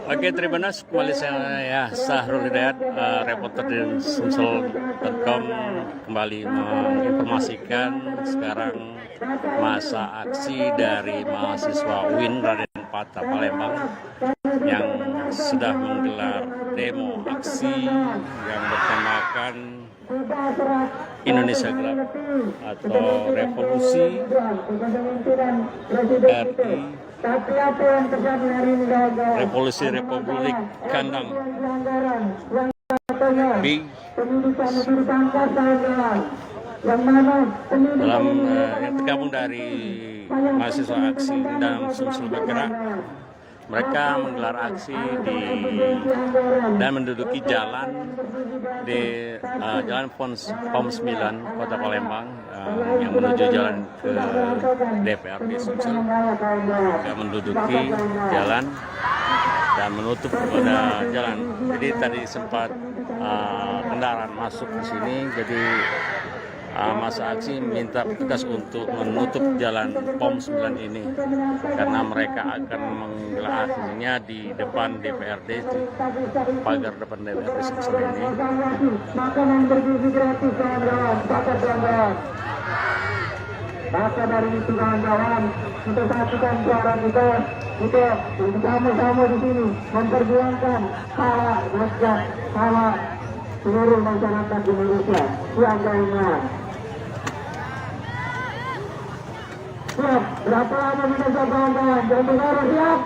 Oke, Tribunas, kembali saya Sahrul Hidayat, reporter dari Sumsel.com, kembali menginformasikan sekarang masa aksi dari mahasiswa UIN Raden Patah Palembang yang sudah menggelar demo aksi yang bertemakan Indonesia Gelap atau Revolusi RI, Revolusi Republik Kandang B dalam yang tergabung dari mahasiswa aksi dan Sumsel bergerak. Mereka menggelar aksi dan menduduki jalan di Jalan POM 9 Kota Palembang yang menuju jalan ke DPRD Sumsel. Mereka menduduki jalan dan menutup pada jalan. Jadi tadi sempat kendaraan masuk ke sini, jadi masa aksi minta petugas untuk menutup jalan POM 9 ini karena mereka akan menggelar aksinya di depan DPRD, di pagar depan DPRD Sumsel ini. Makanan bergizi gratis kawan-kawan, paket kawan-kawan. Maka dari itu kawan-kawan, untuk satukan suara kita sama-sama di sini memperjuangkan hak rakyat, hak seluruh masyarakat Indonesia. Siapnya. Siap, berapa lama kita siap kawan-kawan? Jangan harus siap.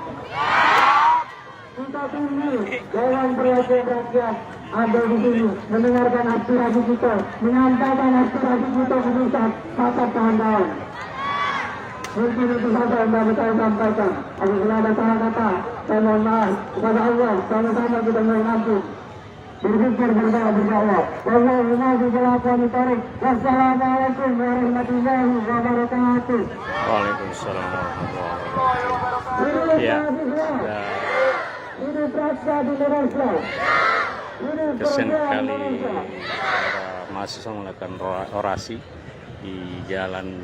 Kita tunggu, jangan perhatian rakyat ada di sini mendengarkan aspirasi kita, menyampaikan aspirasi kita ke pusat, pakat kawan-kawan. Mungkin itu saja yang dapat saya sampaikan. Apabila ada salah kata, saya mohon maaf kepada Allah. Sama-sama kita mohon ampun. Berpikir berdoa berjawab. Wassalamualaikum warahmatullahi wabarakatuh. Waalaikumsalam warahmatullahi wabarakatuh. Ya, kesian sekali para mahasiswa melakukan orasi di jalan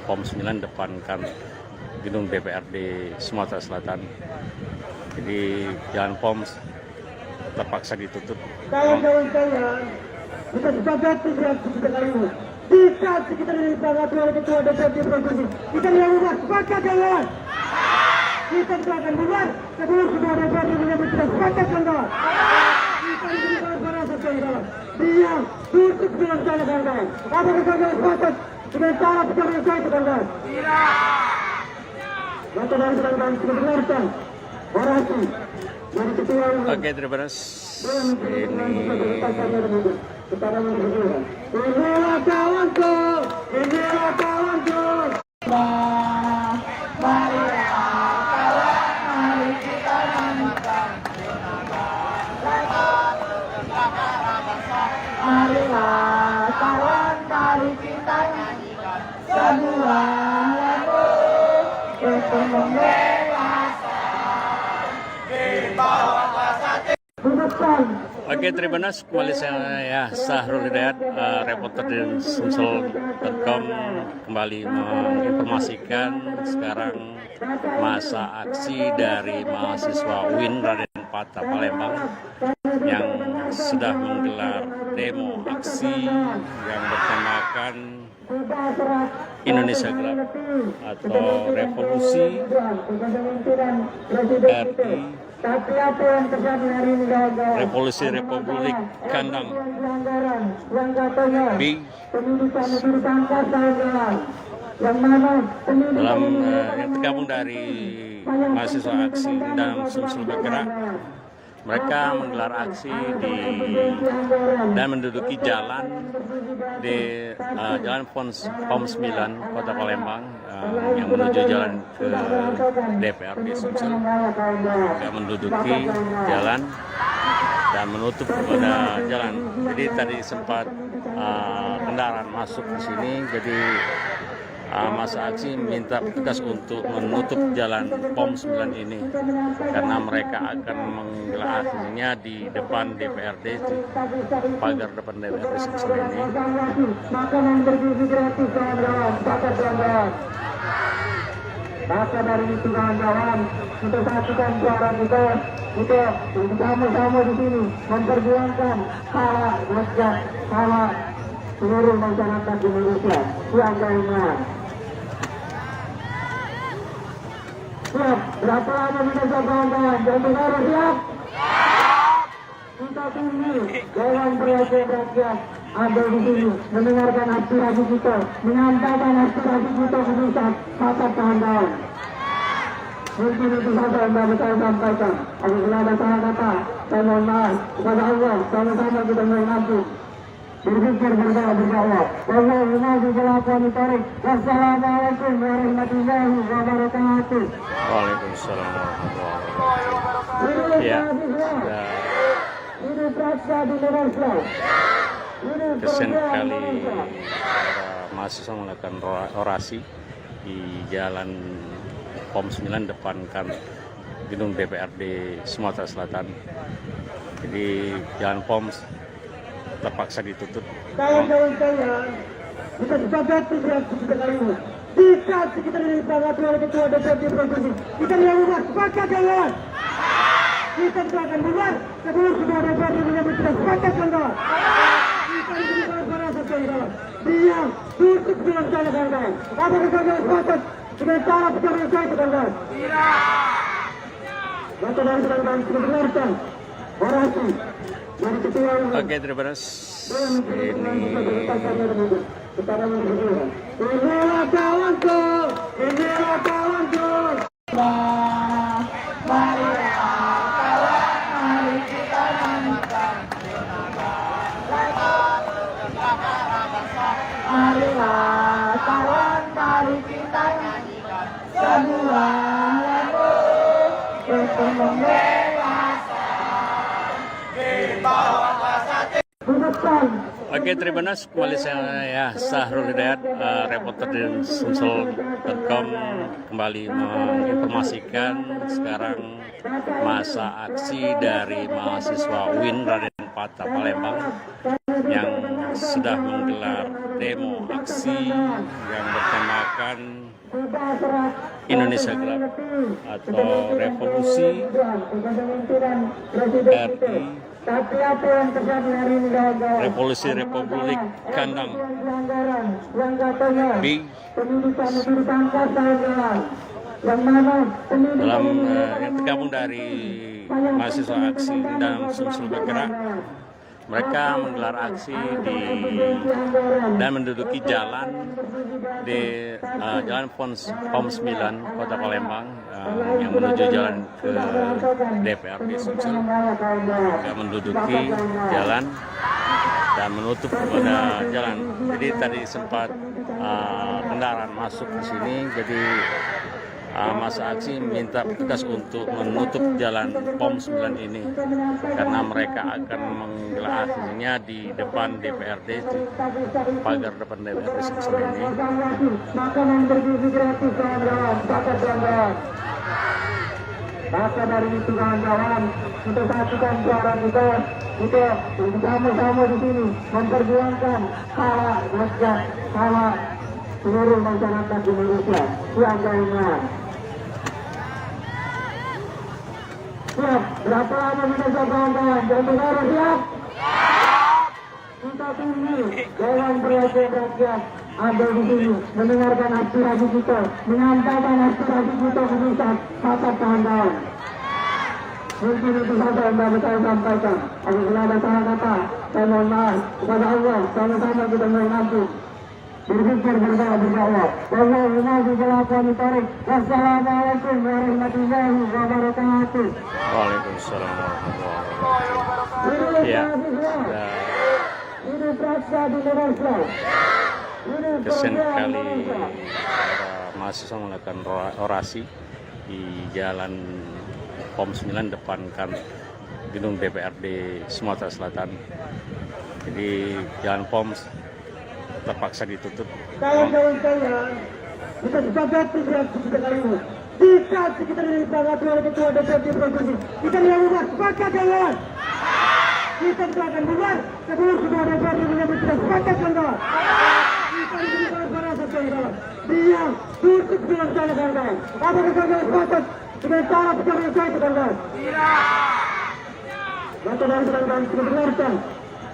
POM 9 depan kan gedung DPRD Sumatera Selatan. Jadi jalan POM terpaksa ditutup. Kawan-kawan saya, kita sepakat tidak sekitar ini. Kita sekitar ini sangat oleh ketua DPRD provinsi. Kita yang ubah, sepakat kawan. Kita akan buat sebelum ketua DPRD menyebut kita sepakat kawan. Kita diberikan para kawan. Dia tutup dengan cara kawan. Apa kita sepakat dengan cara pekerjaan saya kawan. Maka dari kawan kita dengarkan orasi. Oke, terima kasih. Inilah kawanku, inilah kawanku. Marilah kawan, mari kita nyanyikan. Marilah kawan, mari kita nyanyikan. Sebuah lagu untuk membela. Oke, Tribunas, kembali saya Sahrul Hidayat, reporter dari Sumsel.com, kembali menginformasikan sekarang masa aksi dari mahasiswa UIN Raden Patah Palembang yang sudah menggelar demo aksi yang bertemakan Indonesia Gelap atau Revolusi RI, Revolusi Republik Kandang B dalam yang tergabung dari mahasiswa aksi dan Sumsel bergerak. Mereka menggelar aksi dan menduduki jalan di Jalan POM 9 Kota Palembang yang menuju jalan ke DPRD Sumsel. Mereka menduduki jalan dan menutup pada jalan. Jadi tadi sempat kendaraan masuk ke sini, jadi masa aksi minta petugas untuk menutup jalan POM 9 ini karena mereka akan menggelar aksinya di depan DPRD, di pagar depan DPRD Sumsel ini. Makanan bergizi gratis kawan-kawan, paket kawan-kawan. Maka dari itu kawan-kawan, kita satukan suara kita bersama-sama di sini memperjuangkan hak rakyat, hak seluruh masyarakat Indonesia. Siap kawan-kawan. Siap, berapa lama kita siap kawan-kawan? Jangan harus siap. Kita tunggu Dewan Perwakilan Rakyat ada di sini mendengarkan aspirasi kita, menyampaikan aspirasi kita ke pusat. Maka kawan-kawan, mungkin itu saja yang dapat saya sampaikan. Apabila ada salah kata, saya mohon maaf kepada Allah. Sama-sama kita mohon ampun. Berpikir berdoa. Wallahumma bi'alaqa tarik. Wassalamualaikum warahmatullahi wabarakatuh. Waalaikumsalam warahmatullahi wabarakatuh. Ya. Ini praksa di Indonesia. Kesian kali para mahasiswa melakukan orasi di Jalan POM 9 depan kan gedung DPRD Sumatera Selatan. Jadi Jalan POM terpaksa ditutup. Kawan-kawan sekalian, kita sepakati reaksi kita kali ini. Jika kita disepakati oleh Ketua DPRD Provinsi, kita yang ubah sepakat kawan. Kita akan buat kedua Ketua DPRD menyebut kita sepakat kawan. Kita diberikan para kawan. Dia tutup dengan cara kawan. Apakah kawan sepakat dengan cara seperti itu kawan? Maka dari kawan kita dengarkan orasi. Oke, terima kasih. Inilah kawanku, inilah kawanku. Marilah kawan, mari kita nyanyikan. Marilah kawan, mari kita nyanyikan. Semua lagu untuk membela. Oke, terima kasih. Kembali saya Sahrul Hidayat, reporter di Sumsel.com, kembali menginformasikan sekarang masa aksi dari mahasiswa UIN Raden Patah Palembang yang sudah menggelar demo aksi yang bertemakan Indonesia Gelap atau Revolusi RI, Revolusi Republik Kandang B dalam yang tergabung dari mahasiswa aksi dan Sumsel bergerak. Mereka menggelar aksi dan menduduki jalan di Jalan POM 9 Kota Palembang yang menuju jalan ke DPRD Sumsel. Mereka menduduki jalan dan menutup pada jalan. Jadi tadi sempat kendaraan masuk ke sini, jadi masa aksi minta petugas untuk menutup jalan POM 9 ini karena mereka akan menggelar aksinya di depan DPRD, di pagar depan DPRD Sumsel ini. Maka dari itu kawan-kawan, kita satukan suara kita bersama-sama di sini memperjuangkan hak rakyat, hak seluruh masyarakat Indonesia. Siap kawan-kawan. Siap, berapa lama kita siap kawan-kawan? Jangan harus siap. Kita tunggu Dewan Perwakilan Rakyat ada di sini mendengarkan aspirasi kita, menyampaikan aspirasi kita ke pusat. Maka kawan-kawan, mungkin itu saja yang dapat saya sampaikan. Apabila ada salah kata, saya mohon maaf kepada Allah. Sama-sama kita mohon ampun. Berpikir berdoa. Wallahumma bi'alaqa tarik. Wassalamualaikum warahmatullahi wabarakatuh. Waalaikumsalam warahmatullahi wabarakatuh. Ya. Ini praksa di Indonesia. Kesian kali para mahasiswa melakukan orasi di Jalan POM 9 depan kan gedung DPRD Sumatera Selatan. Jadi Jalan POM terpaksa ditutup. Kawan-kawan sekalian, kita sepakati reaksi kita kali ini. Jika kita disepakati oleh Ketua DPRD Provinsi, kita yang ubah sepakat kawan. Kita akan buat kedua Ketua DPRD menyebut kita sepakat kawan. Kita diberikan para kawan. Dia tutup dengan cara kawan-kawan. Apakah kawan sepakat dengan cara pekerjaan saya kawan-kawan? Maka dari kawan-kawan kita dengarkan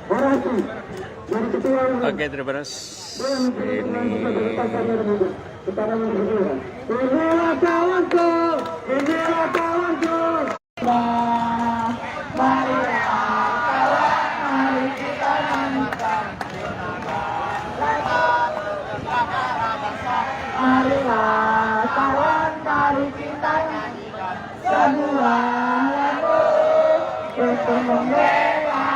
orasi dari ketua umum. Oke, terima kasih. Inilah kawanku, inilah kawanku. Marilah kawan, mari kita nyanyikan sebuah lagu untuk membela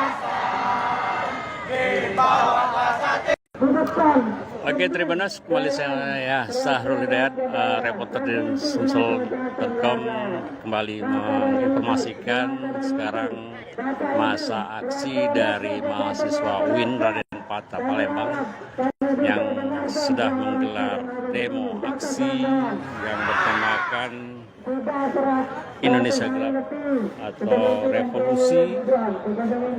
Oke, terima kasih. Kembali saya Sahrul Hidayat, reporter dari Sumsel.com, kembali menginformasikan sekarang masa aksi dari mahasiswa UIN Raden Patah Palembang yang sudah menggelar demo aksi yang bertemakan Indonesia Gelap atau Revolusi RI,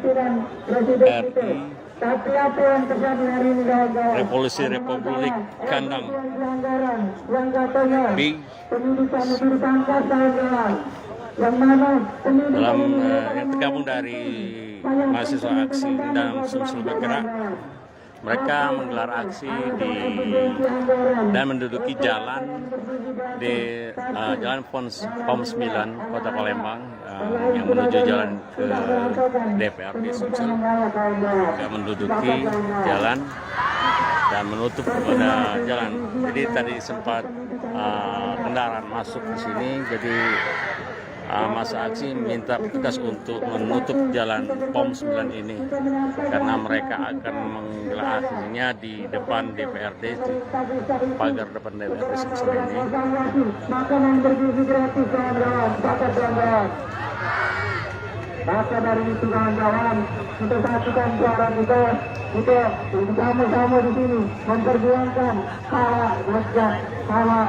Revolusi Republik Kandang B dalam yang tergabung dari mahasiswa aksi dan Sumsel bergerak. Mereka menggelar aksi dan menduduki jalan di Jalan POM 9 Kota Palembang yang menuju jalan ke DPRD Sumsel. Mereka menduduki jalan dan menutup pada jalan. Jadi tadi sempat kendaraan masuk di sini, jadi masa aksi minta petugas untuk menutup jalan POM 9 ini karena mereka akan menggelar aksinya di depan DPRD, di pagar depan DPRD Sumsel ini. Makanan bergizi gratis kawan-kawan, maka dari itu kawan-kawan, kita satukan suara kita sama-sama di sini memperjuangkan hak rakyat, hak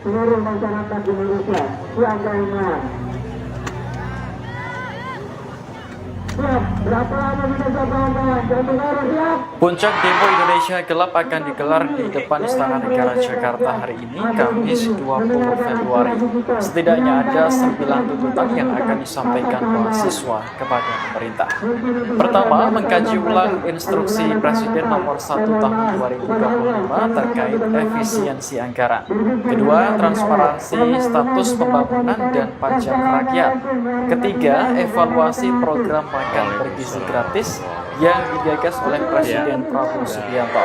seluruh masyarakat Indonesia yang lainnya. Berapa lama bisa kawan-kawan? Siap. Puncak demo Indonesia Gelap akan digelar di depan Istana Negara Jakarta hari ini, Kamis 20 Februari. Setidaknya ada 9 tuntutan yang akan disampaikan mahasiswa kepada pemerintah. Pertama, mengkaji ulang instruksi Presiden nomor 1 tahun 2025 terkait efisiensi anggaran. Kedua, transparansi status pembangunan dan pajak rakyat. Ketiga, evaluasi program makan bergizi gratis yang digagas oleh Presiden Prabowo Subianto.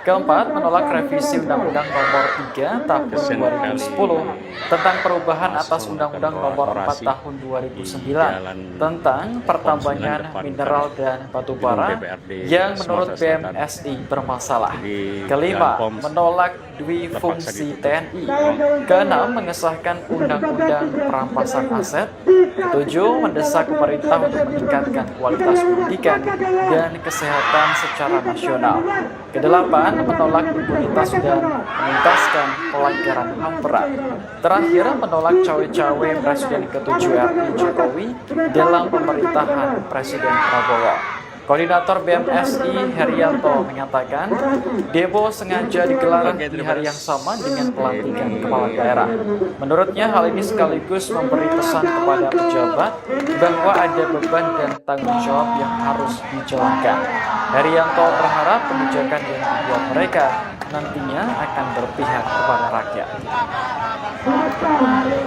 Keempat, menolak revisi Undang-Undang Nomor 3 Tahun 2010 tentang perubahan atas Undang-Undang Nomor 4 Tahun 2009 tentang pertambangan mineral dan batu bara yang menurut BMSI bermasalah. Kelima, menolak duifungsi TNI. Keenam, mengesahkan Undang-Undang Perampasan Aset. Ketujuh, mendesak pemerintah untuk meningkatkan kualitas pendidikan dan kesehatan secara nasional. Kedelapan, menolak impunitas dan menuntaskan pelanggaran HAM berat. Terakhir, menolak cawe-cawe Presiden ke-7 RI Jokowi dalam pemerintahan Presiden Prabowo. Koordinator BMSI Herianto mengatakan, demo sengaja digelar di hari yang sama dengan pelantikan kepala daerah. Menurutnya, hal ini sekaligus memberi pesan kepada pejabat bahwa ada beban dan tanggung jawab yang harus dijalankan. Herianto berharap kebijakan yang dibuat mereka nantinya akan berpihak kepada rakyat.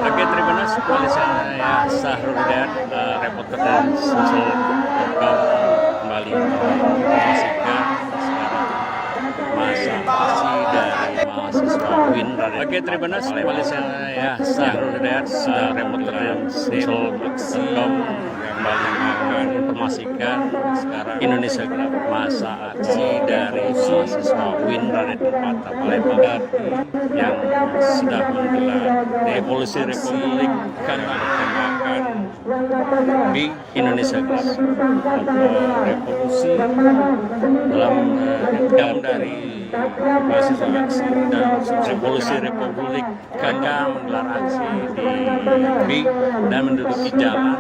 Oke, terima kasih. Kembali saya Sahrul Hidayat, reporter dari Sumsel.com, kembali menginformasikan sekarang masa aksi dari mahasiswa UIN Raden. Oke, terima kasih. Kembali saya Sahrul Hidayat, reporter dari Sumsel.com, kembali menginformasikan sekarang Indonesia Gelap, masa aksi dari mahasiswa UIN Raden Patah Palembang yang sudah menggelar Revolusi Republik Kandang B Indonesia Gelap atau Revolusi dalam dari mahasiswa aksi dan Revolusi Republik Kandang menggelar aksi di B dan menduduki jalan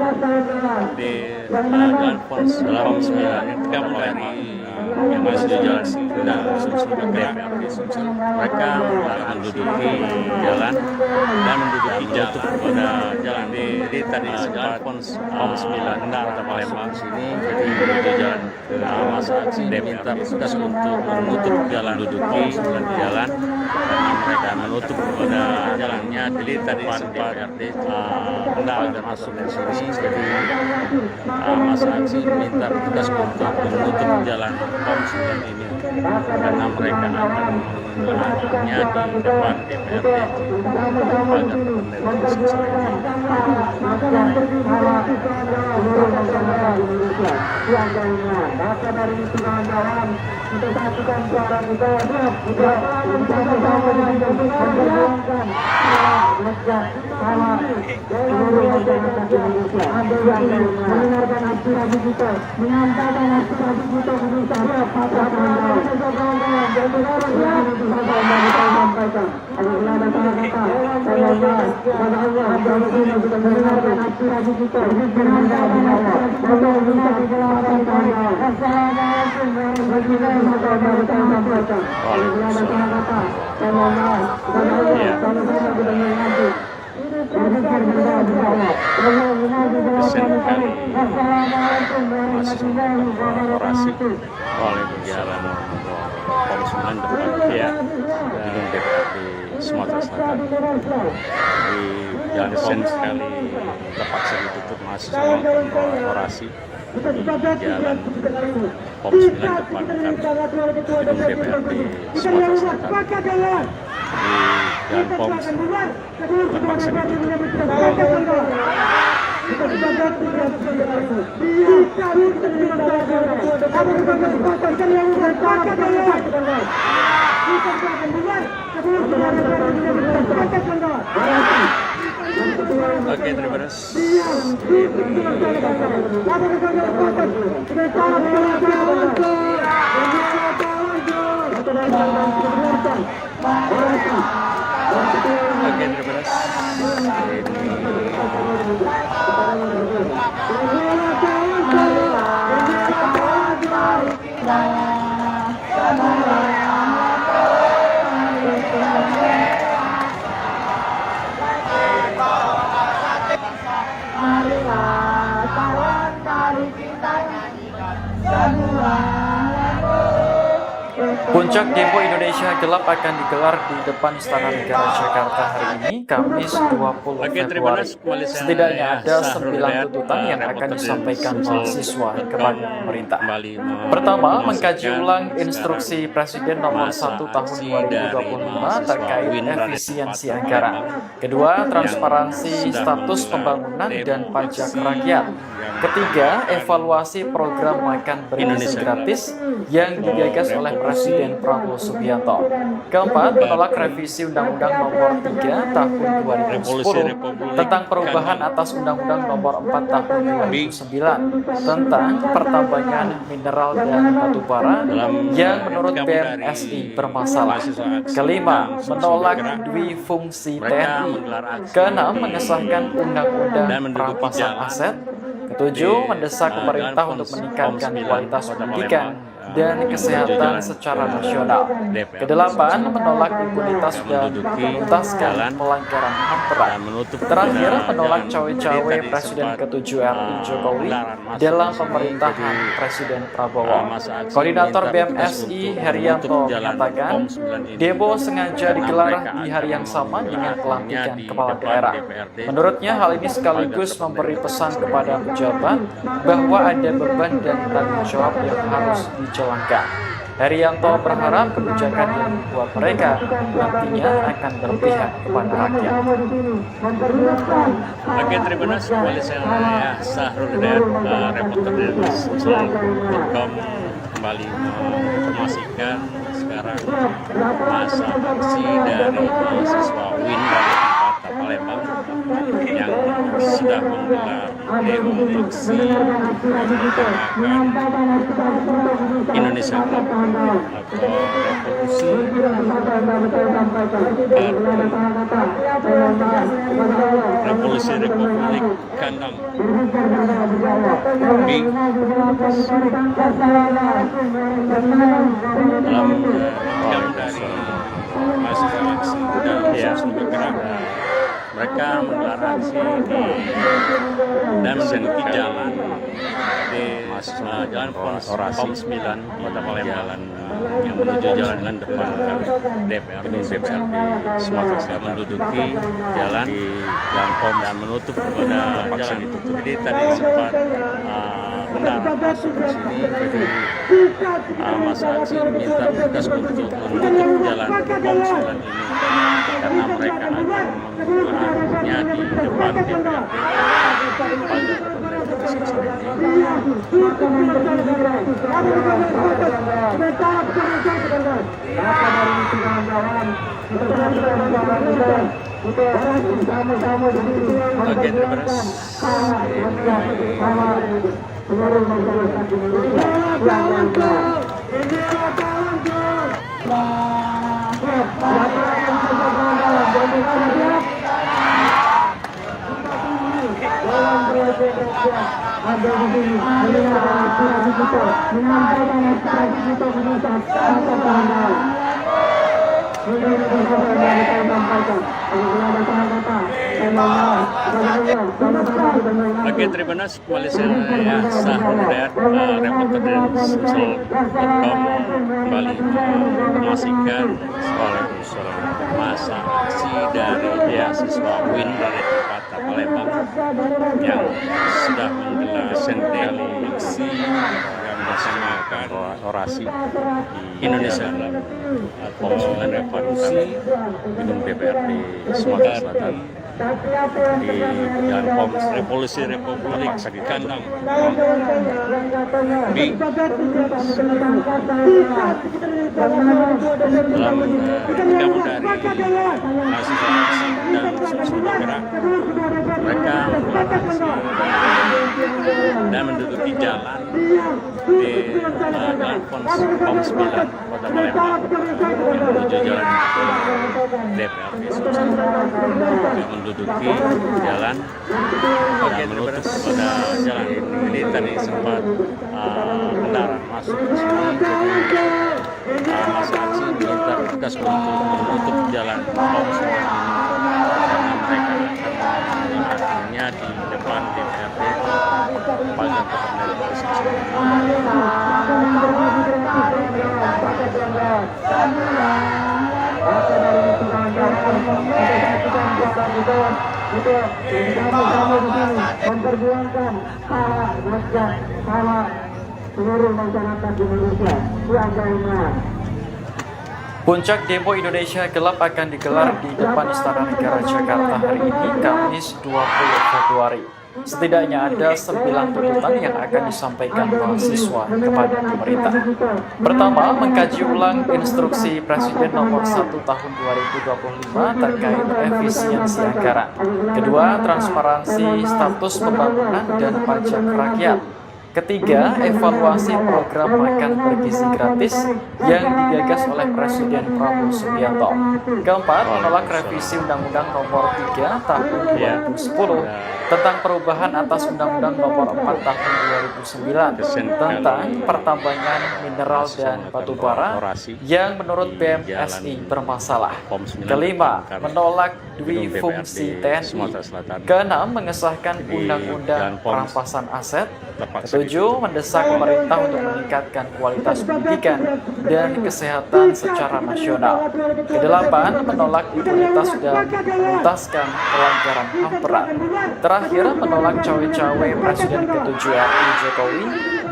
di Jalan POM 9 yang tergabung dari yang masih di jalan dan Sumsel bergerak. Mereka menduduki jalan dan menduduki jalan pada jalan di tadi jalan Pons 9 Kota Palembang sini, jadi menuju jalan ke masa aksi diminta petugas untuk menutup jalan, duduki jalan karena mereka menutup pada jalannya. Jadi tadi sempat hendak agar masuk dari sini, jadi masa aksi minta petugas untuk menutup jalan Pons 9 ini karena mereka akan melakukannya di depan DPRD agar pendemo selesai. Mendengarkan aspirasi kita, menyampaikan aspirasi kita orasi oleh jalan Pons 9 depan gedung DPRD Sumatera Selatan. Di jalan Pons sekali terpaksa ditutup mahasiswa melakukan orasi di jalan Pons 9 depan gedung DPRD Sumatera Selatan. Di jalan Pons terpaksa ditutup. Oke, terima kasih. Oke, terima Puncak Demo Indonesia Gelap akan digelar di depan Istana Negara Jakarta hari ini, Kamis 20 Februari. Setidaknya ada 9 tuntutan yang akan disampaikan mahasiswa kepada pemerintah. Pertama, mengkaji ulang instruksi Presiden nomor 1 tahun 2025 terkait efisiensi anggaran. Kedua, transparansi status pembangunan dan pajak rakyat. Ketiga, evaluasi program makan bergizi gratis yang digagas oleh Presiden Prabowo Subianto. Keempat, menolak revisi Undang-Undang Nomor 3 Tahun 2010 tentang perubahan atas Undang-Undang Nomor 4 Tahun 2009 tentang pertambangan mineral dan batu bara yang menurut BMSI bermasalah. Kelima, menolak duifungsi TNI. Keenam, mengesahkan Undang-Undang Perampasan Aset. Ketujuh, mendesak pemerintah untuk meningkatkan kualitas pendidikan dan kesehatan secara nasional. Kedelapan, menolak impunitas dan menuntaskan pelanggaran HAM berat. Terakhir, menolak cawe-cawe Presiden ke-7 RI Jokowi dalam pemerintahan Presiden Prabowo. Koordinator BMSI Herianto mengatakan, demo sengaja digelar di hari yang sama dengan pelantikan kepala daerah. Menurutnya, hal ini sekaligus memberi pesan kepada pejabat bahwa ada beban dan tanggung jawab yang harus dijalankan. Herianto berharap kebijakan yang dibuat mereka nantinya akan berpihak kepada rakyat. Oke, terima kasih kembali saya Sahrul Hidayat, reporter dari Sumsel.com kembali menginformasikan sekarang masa aksi dari mahasiswa UIN dari 4 Palembang yang sudah menggelar demo aksi mengutamakan Indonesia atau revolusi Revolusi Republik Kandang di dalam yang dari mahasiswa aksi dan sumsum bergerak, mereka menggelar aksi di dan menduduki jalan di jalan Pom 9 Kota Palembang yang menuju jalan depan DPRD Sumatera Selatan, menduduki jalan di jalan Pom dan menutup kepada jalan itu. Jadi tadi sempat kendaraan masuk ke sini, jadi masa aksi minta tugas untuk menutup jalan Pom 9 ini karena mereka akan menggelarnya di depan DPRD pada bagian beras Bagi Tribunas Malaysia sah melihat reporter dari Sumsel.com kembali menginformasikan soal masa aksi dari mahasiswa UIN dari Kota Palembang yang sudah menggelar senteli aksi melaksanakan orasi di Indonesia atau revolusi gedung DPRD Sumatera Selatan di jalan Pom Revolusi Republik Kandang di dalam digabung dari mahasiswa aksi dan sumsum bergerak, mereka menggelar aksi dan menduduki jalan di jalan Pom 9 Kota Palembang yang menuju jalan DPRD Sumatera yang menduduki jalan dan menutup pada jalan ini. Tadi sempat kendaraan masuk ke sini, jadi masa aksi minta tugas untuk menutup jalan Pom 9 ini karena mereka akan menggelarnya di depan DPRD pada memperjuangkan hak rakyat, hak seluruh masyarakat Indonesia. Puncak demo Indonesia Gelap akan digelar di depan Istana Negara Jakarta hari ini, Kamis 20 Februari. Setidaknya ada 9 tuntutan yang akan disampaikan mahasiswa kepada pemerintah. Pertama, mengkaji ulang instruksi Presiden nomor 1 tahun 2025 terkait efisiensi anggaran. Kedua, transparansi status pembangunan dan pajak rakyat. Ketiga, evaluasi program makan bergizi gratis yang digagas oleh Presiden Prabowo Subianto. Keempat, menolak revisi Undang-Undang Nomor 3 Tahun 2010 tentang perubahan atas Undang-Undang Nomor 4 Tahun 2009 tentang pertambangan mineral dan batu bara yang menurut BMSI bermasalah. Kelima, menolak dwi-fungsi TNI. Keenam, mengesahkan Undang-Undang perampasan aset. Ketujuh, mendesak pemerintah untuk meningkatkan kualitas pendidikan dan kesehatan secara nasional. Kedelapan, menolak impunitas dan menuntaskan pelanggaran HAM berat. Terakhir, menolak cawe-cawe Presiden ke-7 RI Jokowi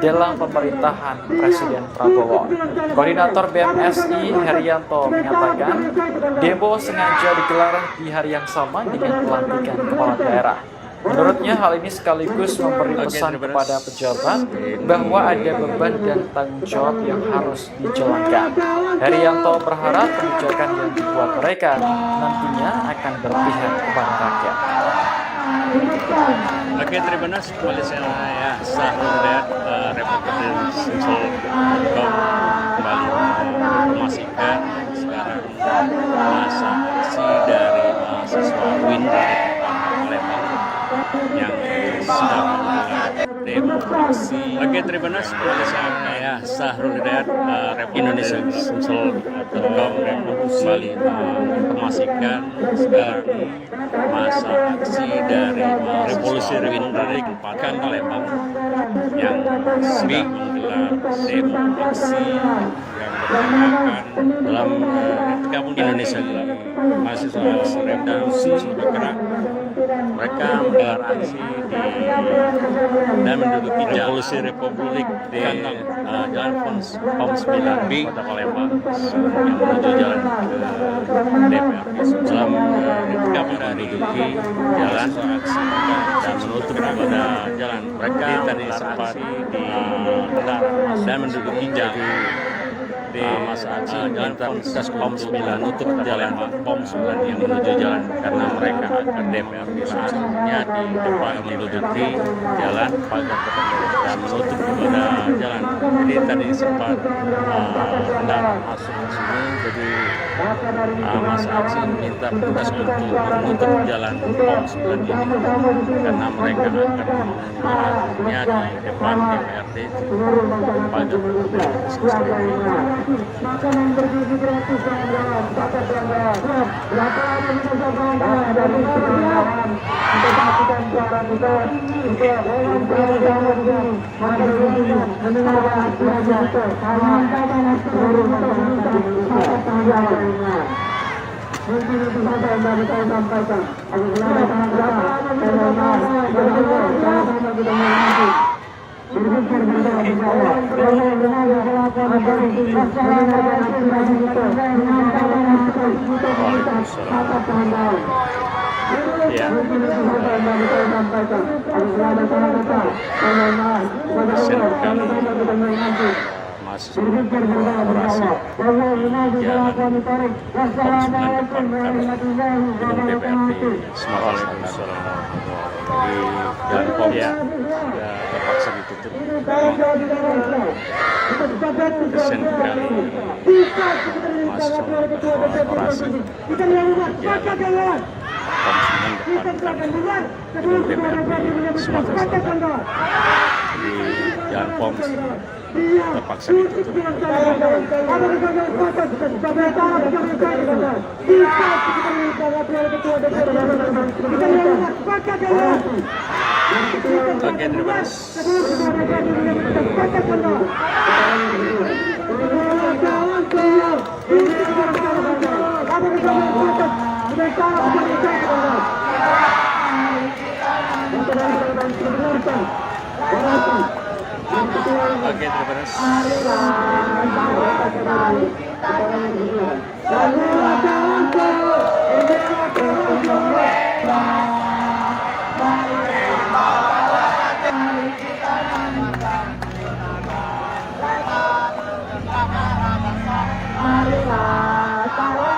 dalam pemerintahan Presiden Prabowo. Koordinator BMSI Herianto menyatakan demo sengaja digelar di hari yang sama dengan pelantikan kepala daerah. Menurutnya hal ini sekaligus memberi pesan kepada pejabat bahwa ada beban dan tanggung jawab yang harus dijalankan. Herianto berharap kebijakan yang dibuat mereka nantinya akan berpihak kepada rakyat. Oke, terima kasih kembali saya Sahrul Hidayat, reporter dari Sumsel kembali menginformasikan sekarang masa aksi dari mahasiswa UIN dari Palembang yang sedang menggelar demonstrasi. Oke, terima kasih kembali saya Sahrul Hidayat, reporter Indonesia Sumsel kembali menginformasikan sekarang masa aksi dari revolusi UIN dari Palembang yang sedang menggelar demonstrasi yang bertemakan dalam gabung Indonesia mahasiswa revolusi bergerak. Mereka menggelar aksi dan menduduki Revolusi Republik di Jalan POM 9B Kota Palembang yang menuju jalan ke DPRD. Dalam gabung dan menduduki jalan aksi dan menutup pada jalan. Mereka tadi sempat di dan menduduki jalan di masa aksi jalan POM 9 nutup jalan POM 9 yang menuju jalan karena mereka akan DPRD selanjutnya di depan menduduki jalan pagar dan menutup kepada jalan. Jadi tadi sempat kendaraan masuk ke sini, jadi masa aksi minta petugas untuk menutup jalan POM 9 ini karena mereka akan mengarahnya di depan DPRD pagar makanan bergizi gratis kawan-kawan, dapat kawan-kawan. Laporan bisa kawan-kawan dari kawan-kawan untuk melakukan suara kita untuk kawan-kawan di sini. Maka ini mendengarkan aspirasi kita. Kawan-kawan seluruh masyarakat dapat kawan-kawan. Mungkin itu saja yang dapat saya sampaikan. Apabila ada kawan-kawan, sama-sama kita menanti. Berpikir bersama bersama. masih berkolaborasi di jalan POM 9 depan gedung DPRD Semarang di jalan POM ya terpaksa ditutup. Kesian sekali mahasiswa berkolaborasi di jalan POM 9 depan gedung DPRD Sumatera Selatan di jalan POM terpaksa ditutup. Oke, terima kasih. Oke, terima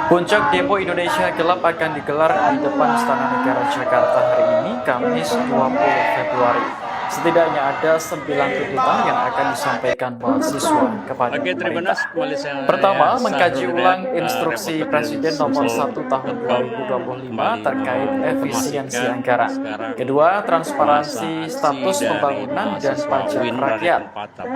Puncak demo Indonesia Gelap akan digelar di depan Istana Negara Jakarta hari ini, Kamis 20 Februari. Setidaknya ada 9 tuntutan yang akan disampaikan mahasiswa kepada pemerintah. Pertama, mengkaji ulang instruksi Presiden nomor 1 tahun 2025 terkait efisiensi anggaran. Kedua, transparansi status pembangunan dan pajak rakyat.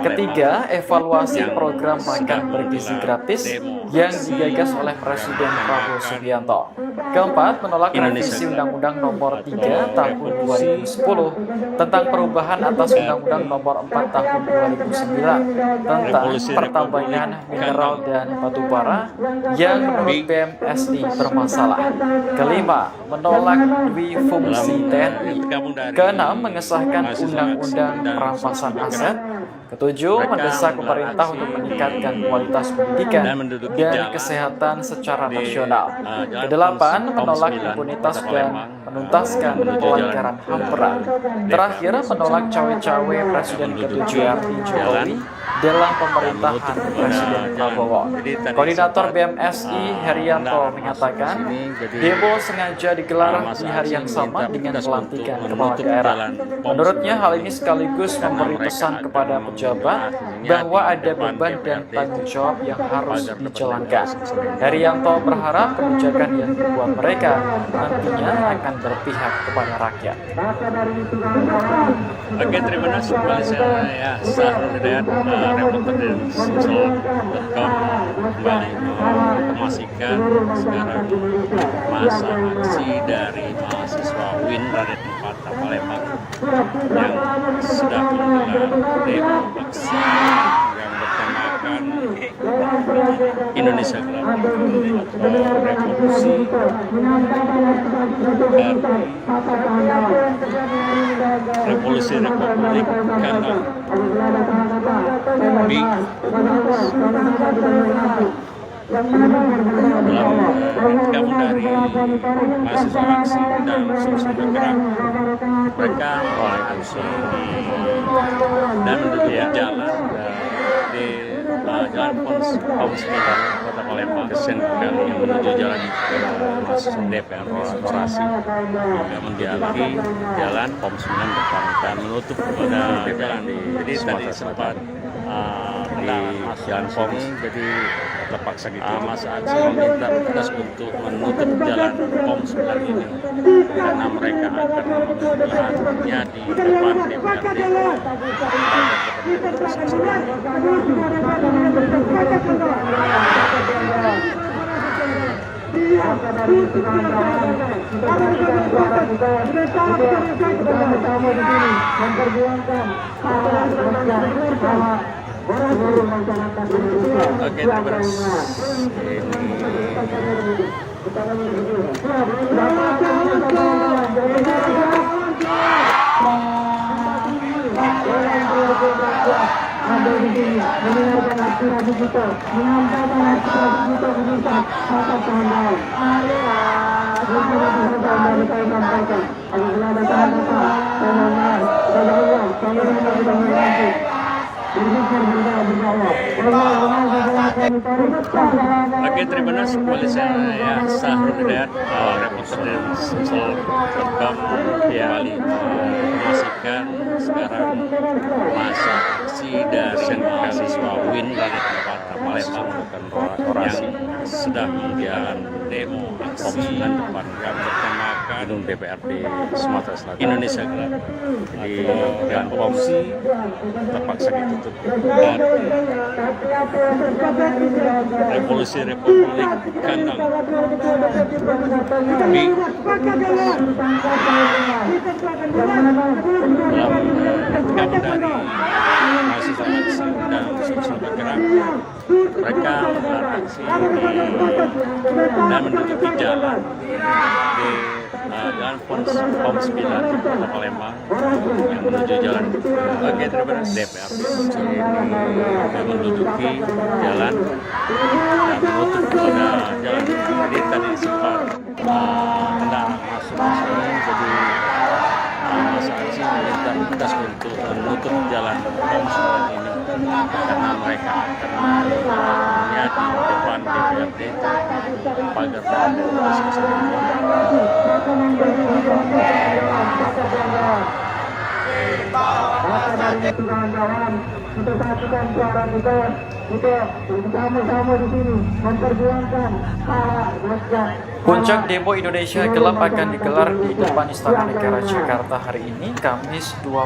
Ketiga, evaluasi program makan bergizi gratis yang digagas oleh Presiden Prabowo Subianto. Keempat, menolak revisi Undang-Undang nomor 3 tahun 2010 tentang perubahan atas Undang-Undang nomor 4 tahun 2009 tentang pertambangan mineral dan batu bara yang menurut BMSI bermasalah. Kelima, menolak dwifungsi TNI. Keenam, mengesahkan Undang-Undang perampasan aset. Ketujuh, mendesak pemerintah untuk meningkatkan kualitas pendidikan dan kesehatan secara nasional. Kedelapan, menolak impunitas dan menuntaskan pelanggaran HAM berat. Terakhir, menolak cawe-cawe Presiden ke-7 RI Jokowi dalam pemerintahan Presiden Prabowo. Koordinator BMSI Herianto mengatakan, demo sengaja digelar di hari yang sama dengan pelantikan kepala daerah. Menurutnya, hal ini sekaligus memberi pesan kepada pejabat bahwa ada beban dan tanggung jawab yang harus dijalankan. Herianto berharap kebijakan yang dibuat mereka nantinya akan berpihak kepada rakyat. Oke, terima kasih kembali saya Sahrul Hidayat, reporter dari Sumsel.com, kembali menginformasikan sekarang masa aksi dari mahasiswa UIN Raden Patah Palembang yang sudah menggelar demo aksi yang bertemakan Indonesia Gelap atau revolusi Revolusi Republik Gandang gabung dari mahasiswa aksi dan Sumsel bergerak. Mereka mulai aksi dan menuju jalan di Jalan Pons Kota Palembang, Kesen kali yang menuju jalan mahasiswa DPR Orasi hingga menjalani jalan Pom 9 depan dan menutup pada jalan jadi tadi sempat di jalan Pom jadi terpaksa gitu masa aksi meminta petugas untuk menutup jalan Pom 9 ini karena mereka akan menggelarnya di depan DPRD. Oke, terus mendengarkan aspirasi kita, menyampaikan aspirasi kita meminta kata kawan-kawan. Dari saya sampaikan, apabila ada kata-kata, saya mohon maaf, saya tidak mengerti. Oke, terima kasih kembali saya Sahrul Hidayat, reporter dari Sumsel.com, kembali menginformasikan sekarang masa aksi dari mahasiswa UIN Raden Patah Palembang yang sudah menggelar demo aksi depan bertemakan gedung DPRD Sumatera Selatan Indonesia Gelap di Jalan Pom terpaksa ditutup dan Revolusi Republik Gandang gabung dari mahasiswa aksi dan Sumsel bergerak. Mereka menggelar aksi dan menduduki jalan di Jalan Pom 9 Kota Palembang yang menuju jalan DPR dan menduduki jalan dan menutup pada jalan. Jadi tadi sempat kendaraan masuk jadi masa aksi meminta petugas untuk menutup jalan Pom 9 ini karena mereka akan melakukannya di depan DPRD pagar untuk satukan suara kita, bersama-sama di sini memperjuangkan hak rakyat. Puncak demo Indonesia Gelap akan digelar di depan Istana Negara Jakarta hari ini, Kamis 20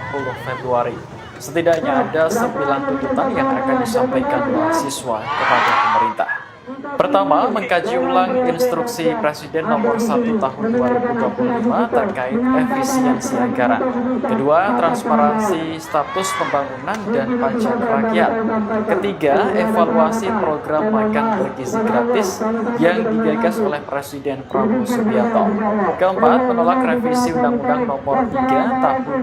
Februari. Setidaknya ada 9 tuntutan yang akan disampaikan mahasiswa kepada pemerintah. Pertama, mengkaji ulang instruksi Presiden nomor 1 tahun 2025 terkait efisiensi anggaran. Kedua, transparansi status pembangunan dan pajak rakyat. Ketiga, evaluasi program makan bergizi gratis yang digagas oleh Presiden Prabowo Subianto. Keempat, menolak revisi Undang-Undang nomor 3 tahun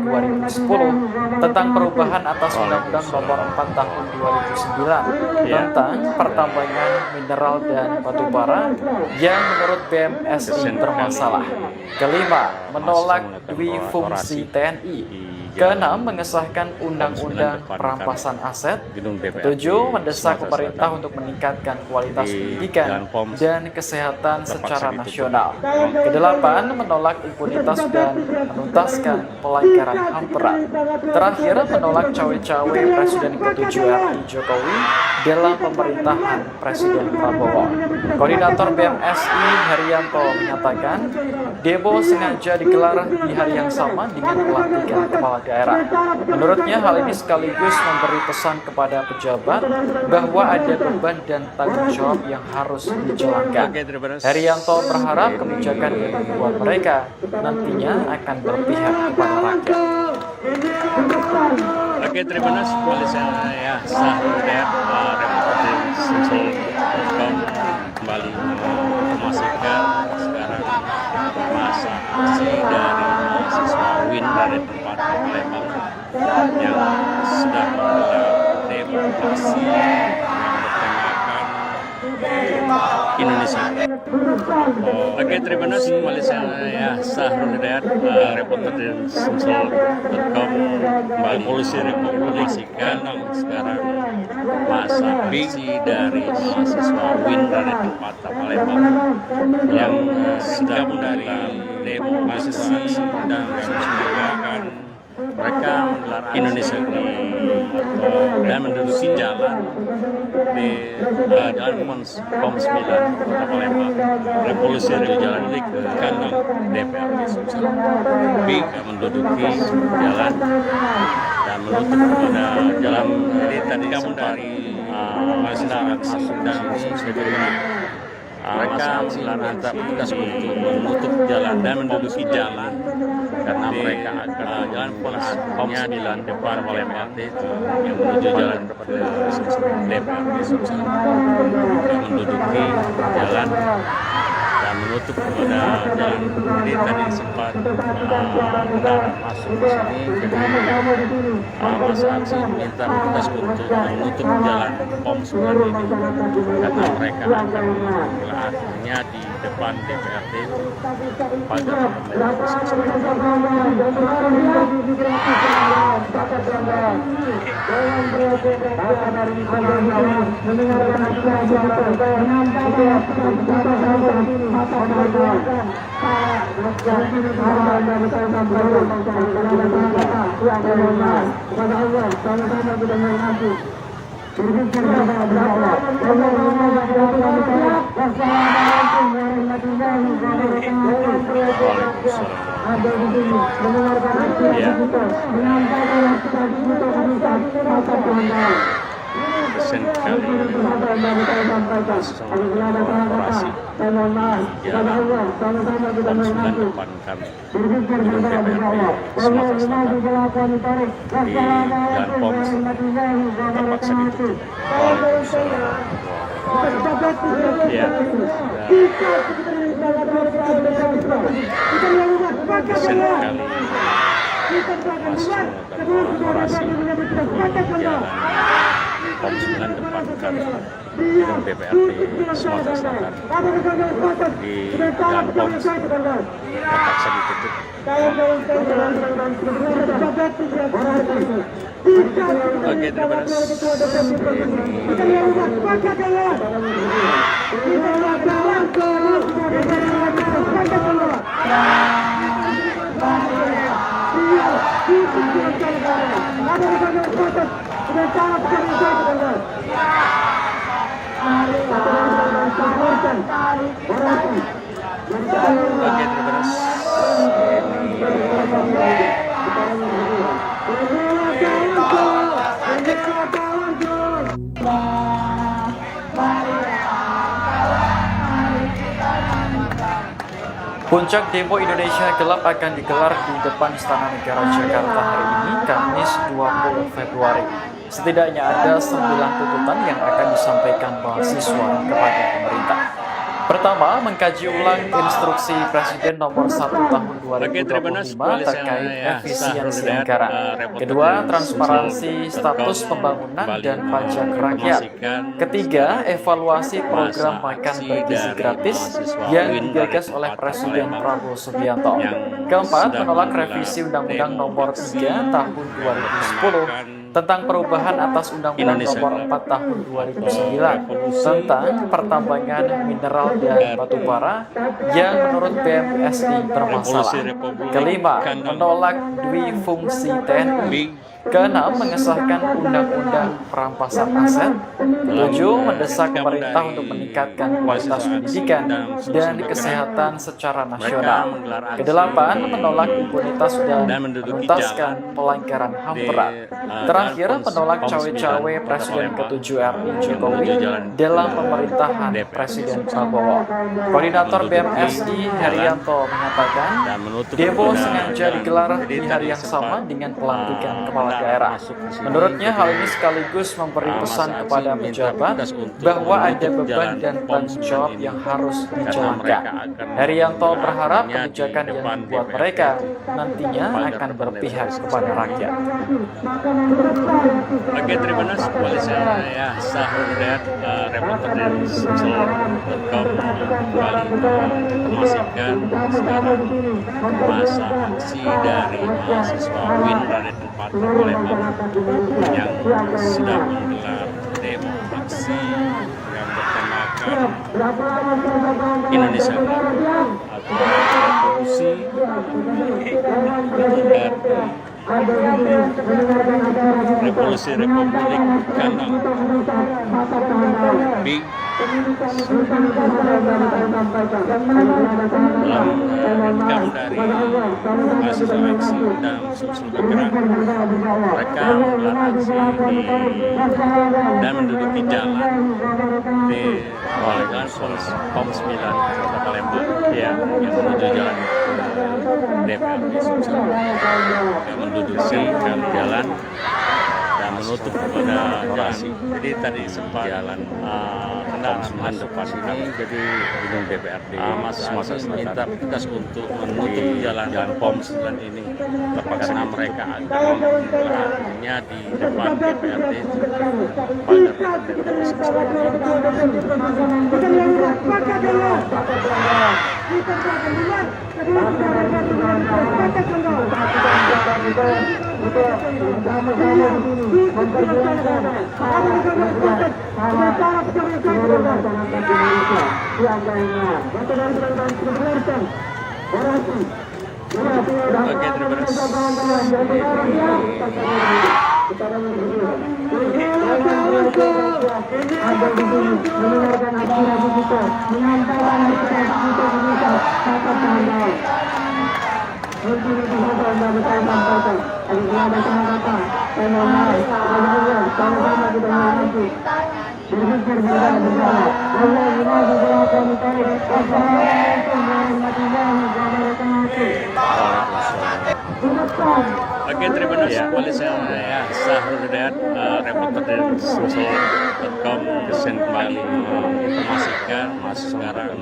2010 tentang perubahan atas Undang-Undang nomor 4 tahun 2009 tentang pertambangan mineral dan batubara yang menurut BMSI bermasalah. Kelima, menolak dwi fungsi TNI. Keenam, mengesahkan undang-undang perampasan aset. Ketujuh, mendesak pemerintah untuk meningkatkan kualitas pendidikan dan kesehatan secara nasional. Kedelapan, menolak impunitas dan menuntaskan pelanggaran HAM berat. Terakhir, menolak cawe-cawe Presiden ke-7 RI Jokowi dalam pemerintahan Presiden Prabowo. Koordinator BMSI Herianto menyatakan, demo sengaja digelar di hari yang sama dengan pelantikan kepala daerah. Menurutnya hal ini sekaligus memberi pesan kepada pejabat bahwa ada beban dan tanggung jawab yang harus dijalankan. Herianto berharap kebijakan yang dibuat mereka nantinya akan berpihak kepada rakyat. Oke, terima kasih kembali saya Sahrul Hidayat, reporter dari Sumsel.com, kembali menginformasikan sekarang masa aksi dari mahasiswa UIN dari tempat Palembang yang sudah menggelar demonstrasi yang bertemakan Indonesia. Oke, terima kasih kembali saya Sahrul Hidayat, reporter dari Sumsel.com, kembali polisi menginformasikan sekarang masa aksi dari mahasiswa UIN dari tempat Palembang yang sudah menggelar demonstrasi dan mengakan mereka menggelar Indonesia dan menduduki jalan di jalan Pom 9 Kota Palembang. Revolusi dari jalan ini ke kandang DPRD Sumsel. Tapi menduduki jalan dan menutup pada jalan. Jadi tadi kamu dari masa aksi dan mereka melarang petugas untuk menutup jalan dan menduduki jalan karena mereka akan jalan Pom 9 depan Palembang itu yang menuju jalan DPRD Sumsel yang menduduki jalan dan menutup pada jalan. Jadi tadi sempat kendaraan masuk ke sini, jadi masa aksi minta petugas untuk menutup jalan Pom 9 ini karena mereka akan akhirnya di depan DPRD itu pagar kesen kali korporasi jalan Pom 9 depan kami gedung DPRD Sumatera Selatan di jalan Pom terpaksa ditutup. Ya, kesen kali masuk korporasi jalan Pom 9 depan kami gedung DPRD Sumatera Selatan di jalan Pom terpaksa ditutup. Oke, terima Puncak demo Indonesia Gelap akan digelar di depan Istana Negara Jakarta hari ini, Kamis 20 Februari. Setidaknya ada 9 tuntutan yang akan disampaikan mahasiswa kepada pemerintah. pertama, mengkaji ulang instruksi Presiden nomor 1 tahun Oke, terima 2025 kasih. Koalisi terkait ya, efisiensi Sahur anggaran. Report Kedua, dari transparansi Sumsel status Com pembangunan kembali dan pajak rakyat. menginformasikan Ketiga, evaluasi program masa makan aksi bergizi dari gratis mahasiswa yang UIN digagas dari oleh tempat Presiden Palembang Prabowo Subianto. yang Keempat, sedang menolak menggelar revisi Undang-Undang demo Nomor aksi 3 Tahun 2010 tentang perubahan atas Undang-Undang Indonesia Nomor 4 Tahun 2009 tentang pertambangan mineral dan batu bara yang menurut BMSI bermasalah. Kelima, menolak dwi fungsi TNI. Keenam, mengesahkan Undang-Undang Perampasan Aset. Ketujuh, mendesak pemerintah untuk meningkatkan kualitas pendidikan dan kesehatan secara nasional. Kedelapan, menolak impunitas dan menuntaskan pelanggaran HAM berat. Terakhir, menolak cawe-cawe Presiden ke-7 RI Jokowi dalam pemerintahan Presiden Prabowo. Koordinator BMSI Herianto mengatakan, demo sengaja digelar di hari yang sama dengan pelantikan kepala daerah. Menurutnya hal ini sekaligus memberi pesan kepada pejabat bahwa ada beban dan tanggung jawab yang harus dijalankan. Herianto berharap kebijakan yang dibuat mereka nantinya akan berpihak kepada rakyat. Oke, terima kasih. Koalisi ya, Sahur reporter dari Sumsel.com kembali menginformasikan sekarang masa aksi dari mahasiswa UIN dari tempat Palembang yang sedang menggelar demo aksi yang bertemakan Indonesia atau revolusi Revolusi Republik Gandang Big dalam rekam dari mahasiswa aksi dan Sumsel bergerak. Mereka menggelar aksi dan menduduki jalan di jalan POM 9 Kota Palembang ya, yang menuju jalan DPRD Sumsel, yang menduduki jalan dan menutup kepada jalan. Jadi tadi sempat jalan kendaraan depan ini jadi gedung DPRD. Masa minta petugas untuk menutup jalan POM 9 ini karena mereka akan menggelarnya di depan DPRD pagar Oke, terima Oke, terima kasih. Koalisi ya, Sahur reporter dari Sumsel.com kembali menginformasikan sekarang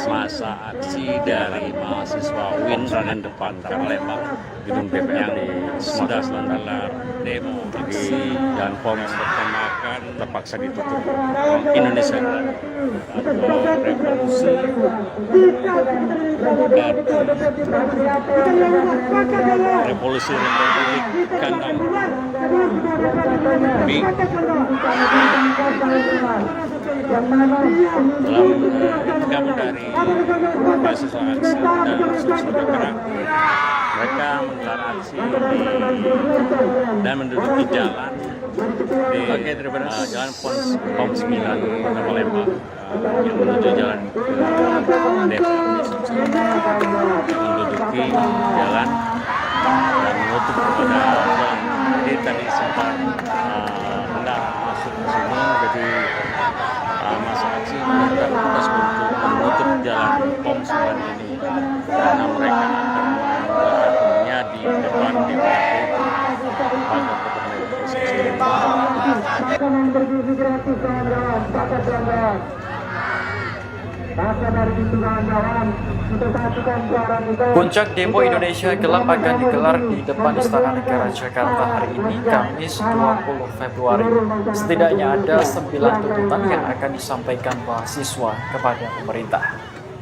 masa aksi dari mahasiswa UIN di depan Palembang gedung DPRD yang sudah menggelar demo aksi dan POM bertemakan terpaksa ditutup Indonesia atau revolusi Revolusi Republik Gandang Big dalam rekam dari mahasiswa aksi dan Sumsel bergerak. Mereka menggelar aksi dan menduduki jalan di jalan POM 9 Kota Palembang yang menuju jalan DPRD Sumsel, yang menduduki jalan dan menutup kepada jalan. Jadi tadi sempat hendak masuk ke sini, jadi masa aksi meminta petugas untuk menutup jalan POM 9 ini karena mereka akan menggelarnya di depan DPRD pagar Maka dari itu kawan-kawan, kita satukan suara kita. Puncak demo Indonesia Gelap akan digelar di depan Istana Negara Jakarta hari ini, Kamis 20 Februari. Setidaknya ada 9 tuntutan yang akan disampaikan mahasiswa kepada pemerintah.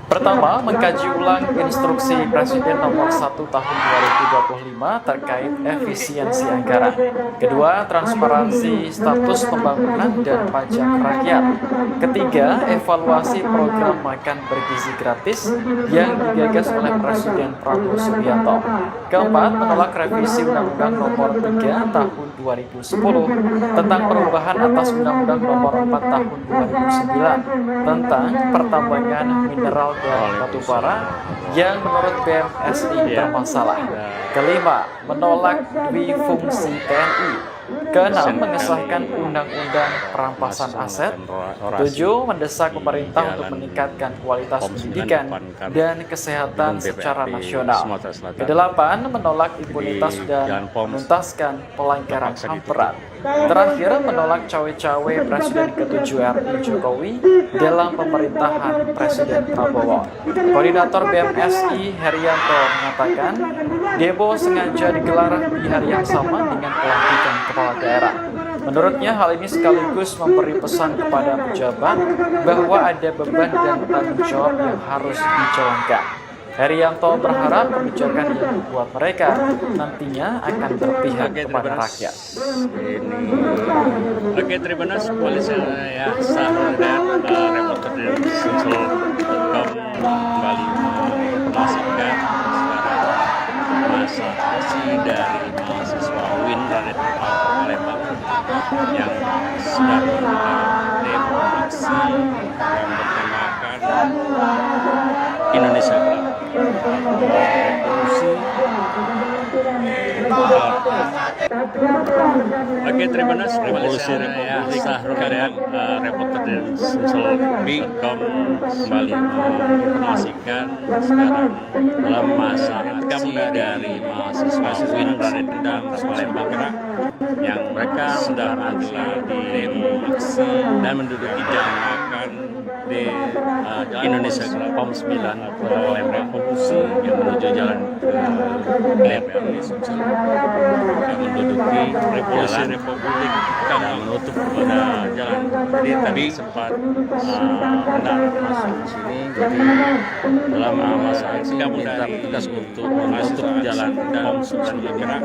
Pertama, mengkaji ulang instruksi Presiden nomor 1 tahun 2025 terkait efisiensi anggaran. Kedua, transparansi status pembangunan dan pajak rakyat. Ketiga, evaluasi program makan bergizi gratis yang digagas oleh Presiden Prabowo Subianto. Keempat, menolak revisi Undang-Undang nomor 3 tahun 2010 tentang perubahan atas Undang-Undang nomor 4 tahun 2009 tentang pertambangan mineral dan batu bara yang menurut BMSI bermasalah. Kelima, menolak dwi-fungsi TNI. Keenam, mengesahkan undang-undang perampasan aset. Ketujuh, mendesak pemerintah untuk meningkatkan kualitas pendidikan dan kesehatan secara nasional. Kedelapan, menolak impunitas dan menuntaskan pelanggaran HAM berat. Terakhir, menolak cawe-cawe Presiden ke-7 RI Jokowi dalam pemerintahan Presiden Prabowo. Koordinator BMSI Herianto mengatakan, demo sengaja digelar di hari yang sama dengan pelantikan kepala daerah. Menurutnya hal ini sekaligus memberi pesan kepada pejabat bahwa ada beban dan tanggung jawab yang harus dijalankan. Herianto berharap kebijakan yang dibuat mereka nantinya akan berpihak kepada rakyat. Oke, terima kasih polisi ya, Sahrul dan reporter dari Sumsel.com kembali menginformasikan sekarang masa aksi dari mahasiswa UIN Raden Palembang yang sedang demo aksi yang bertemakan Indonesia Gelap. Revolusi. Oke, terima kasih revolusi ya, Sahrul dan reporter dari Sumsel.com kembali menginformasikan sekarang dalam masa aksi dari mahasiswa UIN Raden Palembang yang mereka sedang menggelar di demo aksi dan menduduki jalan makan di Indonesia Gelap POM 9 Palembang Revolusi yang menuju jalan ke di Sumsel yang menduduki Revolusi Republik dan menutup pada jalan. Jadi tadi sempat hendak masuk ke sini, jadi dalam masa aksi minta petugas untuk menutup jalan POM 9 bergerak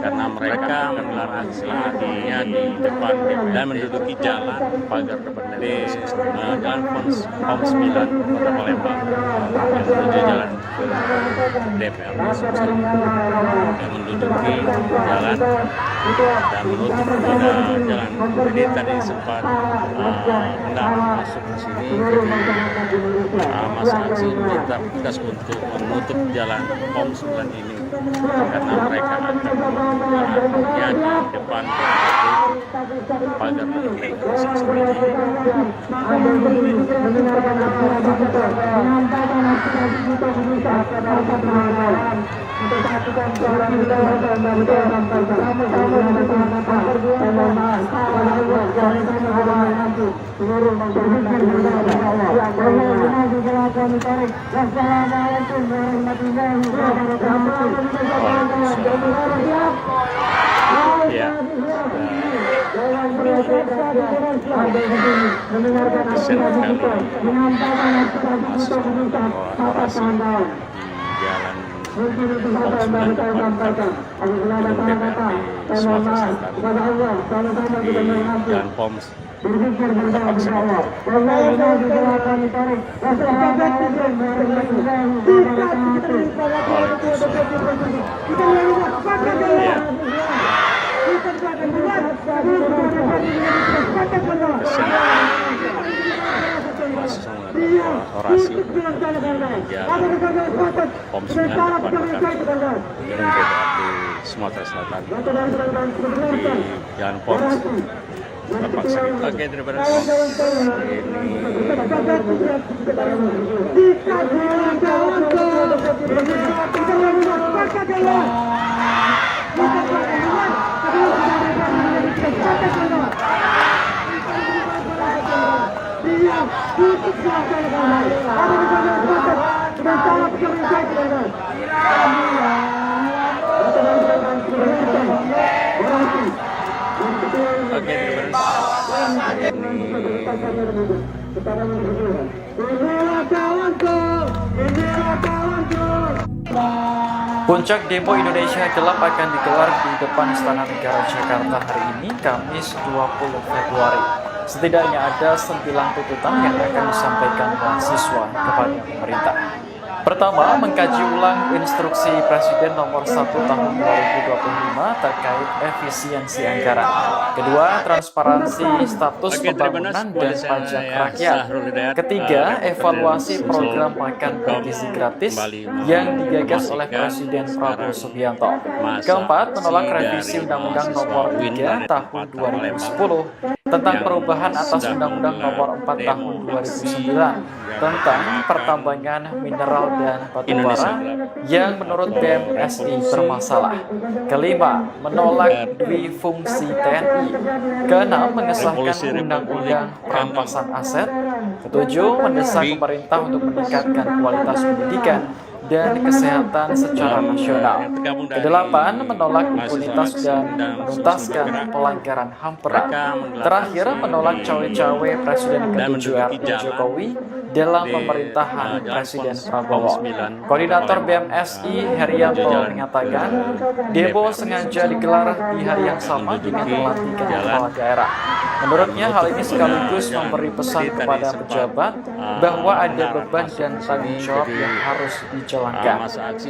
karena mereka menggelar aksi di depan dan menduduki jalan pagar depan di jalan POM 9 Kota Palembang yang menuju jalan ke DPR Sumsel yang menduduki jalan dan menutup pada jalan. Jadi tadi sempat hendak masuk ke sini, jadi masa aksi minta petugas untuk menutup jalan POM 9 ini karena mereka akan melakukannya di depan pagar DPR Sumsel ini. Ya. Kesian sekali orasi di jalan POM 9 depan gedung DPRD Sumatera Selatan di jalan POM terpaksa orasi di jalan POM 9 depan gedung DPRD Sumatera Selatan di jalan POM terpaksa. Oke, terima kasih. Puncak demo Indonesia Gelap akan digelar di depan Istana Negara Jakarta hari ini, Kamis 20 Februari. Setidaknya ada 9 tuntutan yang akan disampaikan mahasiswa kepada pemerintah. Pertama, mengkaji ulang instruksi Presiden nomor 1 tahun 2025 terkait efisiensi anggaran. Kedua, transparansi status pembangunan dan pajak rakyat. Ketiga, evaluasi program makan bergizi gratis yang digagas oleh Presiden Prabowo Subianto. Keempat, menolak revisi Undang-Undang Nomor 3 Tahun 2010 tentang perubahan atas Undang-Undang Nomor 4 Tahun 2009 tentang pertambangan mineral dan batubara yang menurut BMSI bermasalah. Kelima, menolak dwifungsi TNI. Keenam, mengesahkan undang-undang perampasan aset. Ketujuh, mendesak pemerintah untuk meningkatkan kualitas pendidikan dan kesehatan secara nasional. Kedelapan, menolak impunitas dan menuntaskan pelanggaran HAM berat. Terakhir, menolak cawe-cawe Presiden ke-7 RI Jokowi dalam pemerintahan Presiden Prabowo. Koordinator BMSI Herianto mengatakan, demo sengaja digelar di hari yang sama dengan pelantikan kepala daerah. Menurutnya, hal ini sekaligus memberi pesan kepada pejabat bahwa ada beban dan tanggung jawab yang harus dijalankan.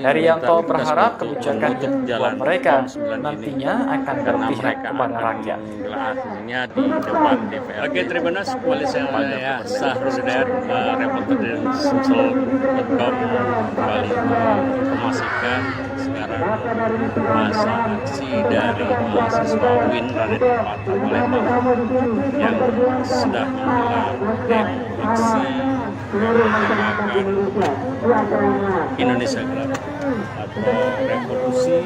Herianto berharap kebijakan yang dibuat mereka nantinya akan berpihak kepada rakyat. Oke, terima kasih kembali saya Sahrul Hidayat, reporter dari Sumsel.com, kembali menginformasikan sekarang masa aksi dari mahasiswa UIN Raden Patah Palembang yang sudah menggelar demo aksi menamakan Indonesia Gelap atau revolusi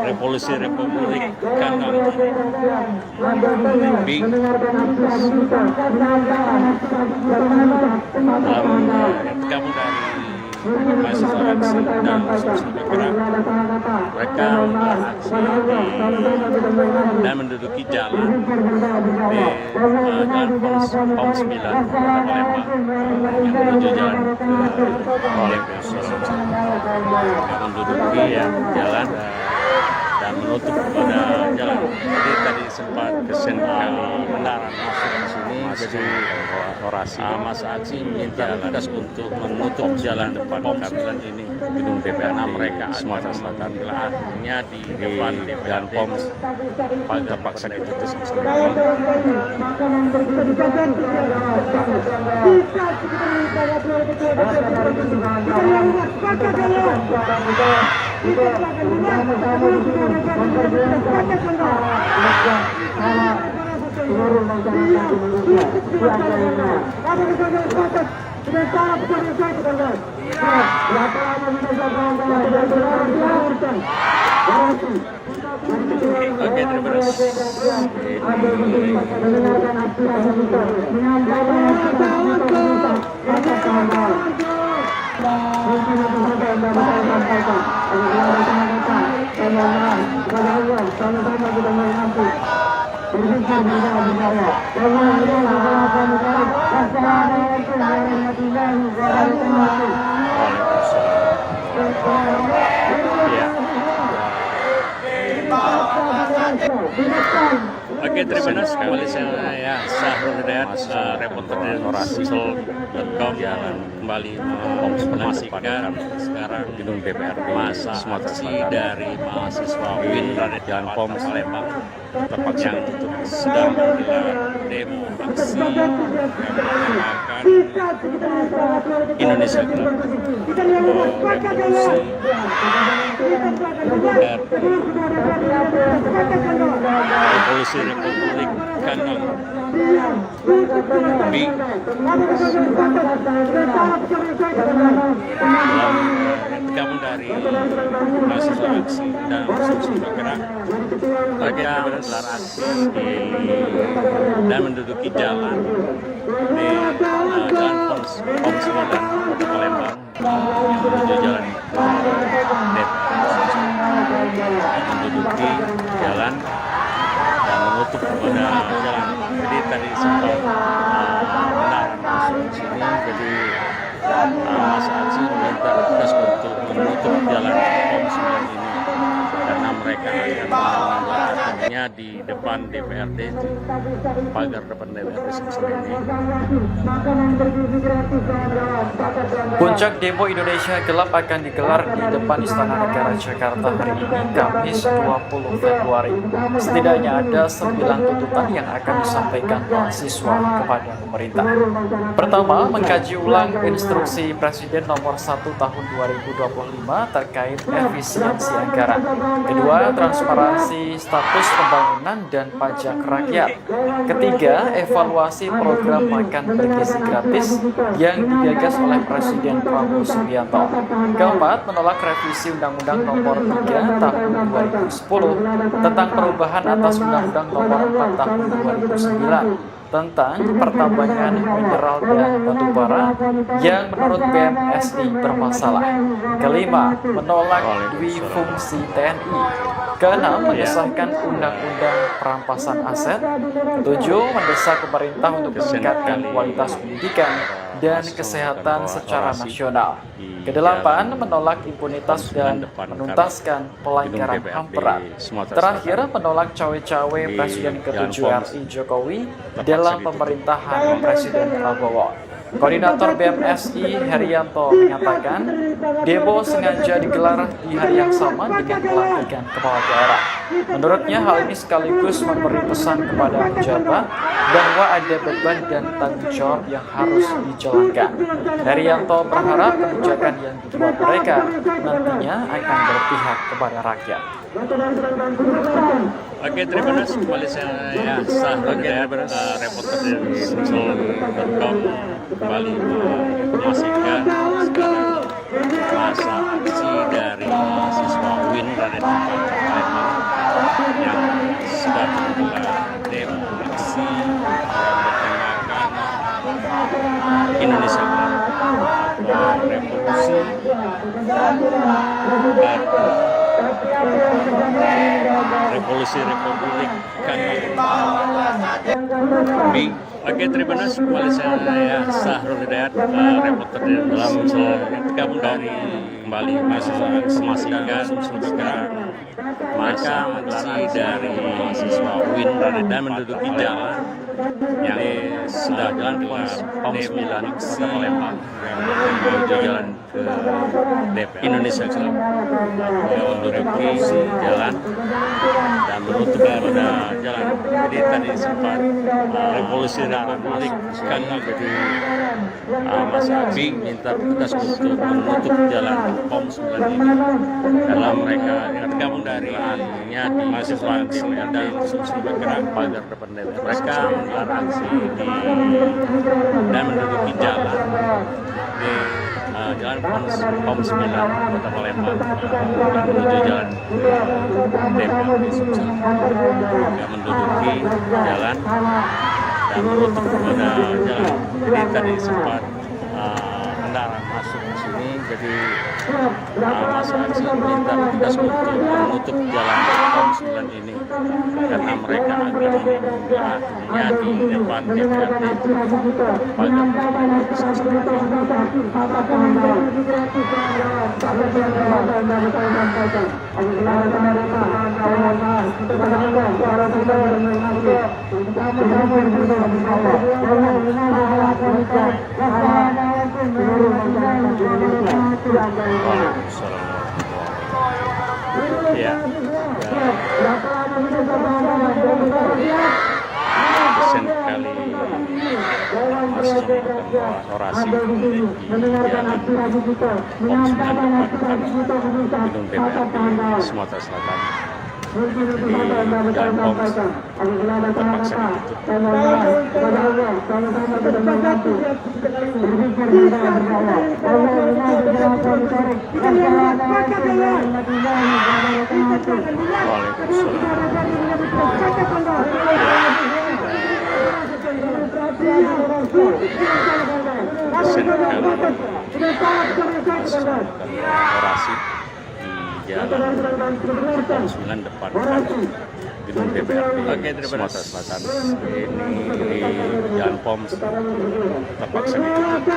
revolusi Republik Kanang gabung dari mahasiswa aksi dan sumsel bergerak. Mereka menggelar aksi dan menduduki jalan di Jalan POM 9 Palembang yang menuju jalan Palembang. Mereka menduduki jalan dan menutup pada jalan. Jadi tadi sempat kali kendaraan masuk ke sini, jadi orasi masa aksi minta tugas untuk menutup jalan depan POM 9 ini, gedung DPR. Mereka Sumatera Selatan akhirnya di depan jalan POM terpaksa ditutup sementara. Oke, terima Oke, terima kasih kembali saya Sahrul Hidayat, reporter dari Sumsel.com, kembali menginformasikan sekarang gedung DPR masa aksi dari mahasiswa UIN Raden Jalan POM Palembang terpaksa ditutup, sedang menggelar demo aksi menamakan Indonesia Gelap revolusi Republik Kanang gabung dari mahasiswa aksi dan sumsel bergerak. Mereka menggelar aksi dan menduduki jalan di jalan POM 9 Palembang yang menuju jalan DPR, menduduki jalan dan menutup kepada jalan. Jadi tadi sempat kendaraan masuk ke sini, jadi masa aksi meminta petugas untuk menutup jalan Pom 9 ini karena mereka akan menggelar aksinya di depan DPRD, pagar depan DPRD Sumsel ini. Puncak demo Indonesia Gelap akan digelar di depan Istana Negara Jakarta hari ini, Kamis 20 Februari. Setidaknya ada 9 tuntutan yang akan disampaikan mahasiswa kepada pemerintah. Pertama, mengkaji ulang instruksi Presiden nomor 1 tahun 2025 terkait efisiensi anggaran. Kedua, transparansi status pembangunan dan pajak rakyat. Ketiga, evaluasi program makan bergizi gratis yang digagas oleh Presiden Prabowo Subianto. Keempat, menolak revisi Undang-Undang Nomor 3 Tahun 2010 tentang perubahan atas Undang-Undang Nomor 4 Tahun 2009 tentang pertambangan mineral dan batu bara yang menurut BMSI bermasalah. Kelima, menolak duifungsi TNI. Keenam, mengesahkan undang-undang perampasan aset. Ketujuh, mendesak pemerintah untuk meningkatkan kualitas pendidikan dan kesehatan secara nasional. Kedelapan, menolak impunitas dan menuntaskan pelanggaran HAM berat. Terakhir, menolak cawe-cawe Presiden ke-7 RI Jokowi dalam pemerintahan Presiden Prabowo. Koordinator BMSI Herianto menyatakan demo sengaja digelar di hari yang sama dengan pelantikan kepala daerah. Menurutnya hal ini sekaligus memberi pesan kepada pejabat bahwa ada beban dan tanggung jawab yang harus dijalankan. Herianto berharap kebijakan yang dibuat mereka nantinya akan berpihak kepada rakyat. Oke, terima kasih. Kembali saya Sahrul Hidayat, reporter dari Sumsel.com, kembali menyaksikan sekarang masa aksi dari mahasiswa UIN Raden Palembang yang sudah menggelar demo aksi bertemakan Indonesia Gelap atau revolusi Revolusi Republik Kami. Oke, terima kasih. Kembali saya Sahrul Hidayat, reporter dalam yang tergabung dari kembali menyaksikan sekarang masa aksi dari mahasiswa UIN dan menduduki jalan yang sudah jalan ke Pom 9 Kota Palembang menuju jalan ke DPR Indonesia Gelap, menduduki jalan dan menutup pada jalan. Jadi tadi sempat revolusi Republik Kami, jadi masa aksi minta petugas untuk menutup jalan Pom 9 ini karena mereka yang tergabung dari mahasiswa dan Sumsel bergerak pagar depan DPR. Mereka menggelar aksi dan menduduki jalan di jalan Pom 9 Kota Palembang menuju jalan DPR Sumsel, menduduki jalan dan menutup pada jalan. Jadi tadi sempat kendaraan masuk ke sini, jadi masa aksi minta petugas untuk menutup jalan Pom 9 ini karena mereka akan menggelar aksinya di depan DPRD pagar Ya, desain kali masih melakukan orasi di jalan Pom 9 depan gedung DPRD Sumatera Selatan. Jadi jalan Pom terpaksa orasi di jalan Pom 9 depan gedung DPRD Sumatera Selatan. Ini di Jalan POMS terpaksa ditutup.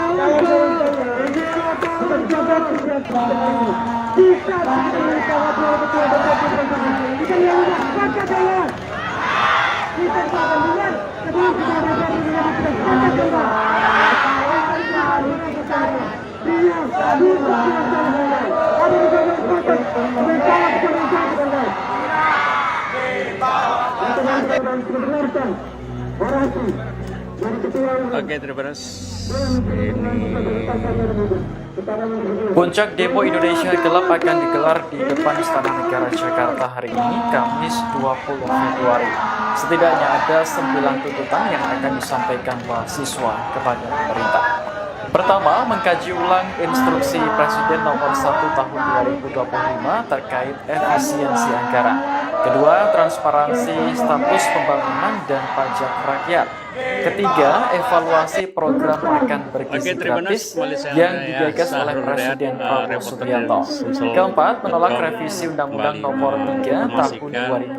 Oke, terima kasih. Puncak demo Indonesia Gelap akan digelar di depan Istana Negara Jakarta hari ini, Kamis 20 Februari. Setidaknya ada 9 tuntutan yang akan disampaikan mahasiswa kepada pemerintah. Pertama, mengkaji ulang instruksi Presiden nomor 1 tahun 2025 terkait efisiensi anggaran. Kedua, transparansi status pembangunan dan pajak rakyat. Ketiga, evaluasi program makan bergizi gratis yang digagas oleh Presiden Prabowo Subianto. Keempat, menolak revisi Undang-Undang Nomor 3 Tahun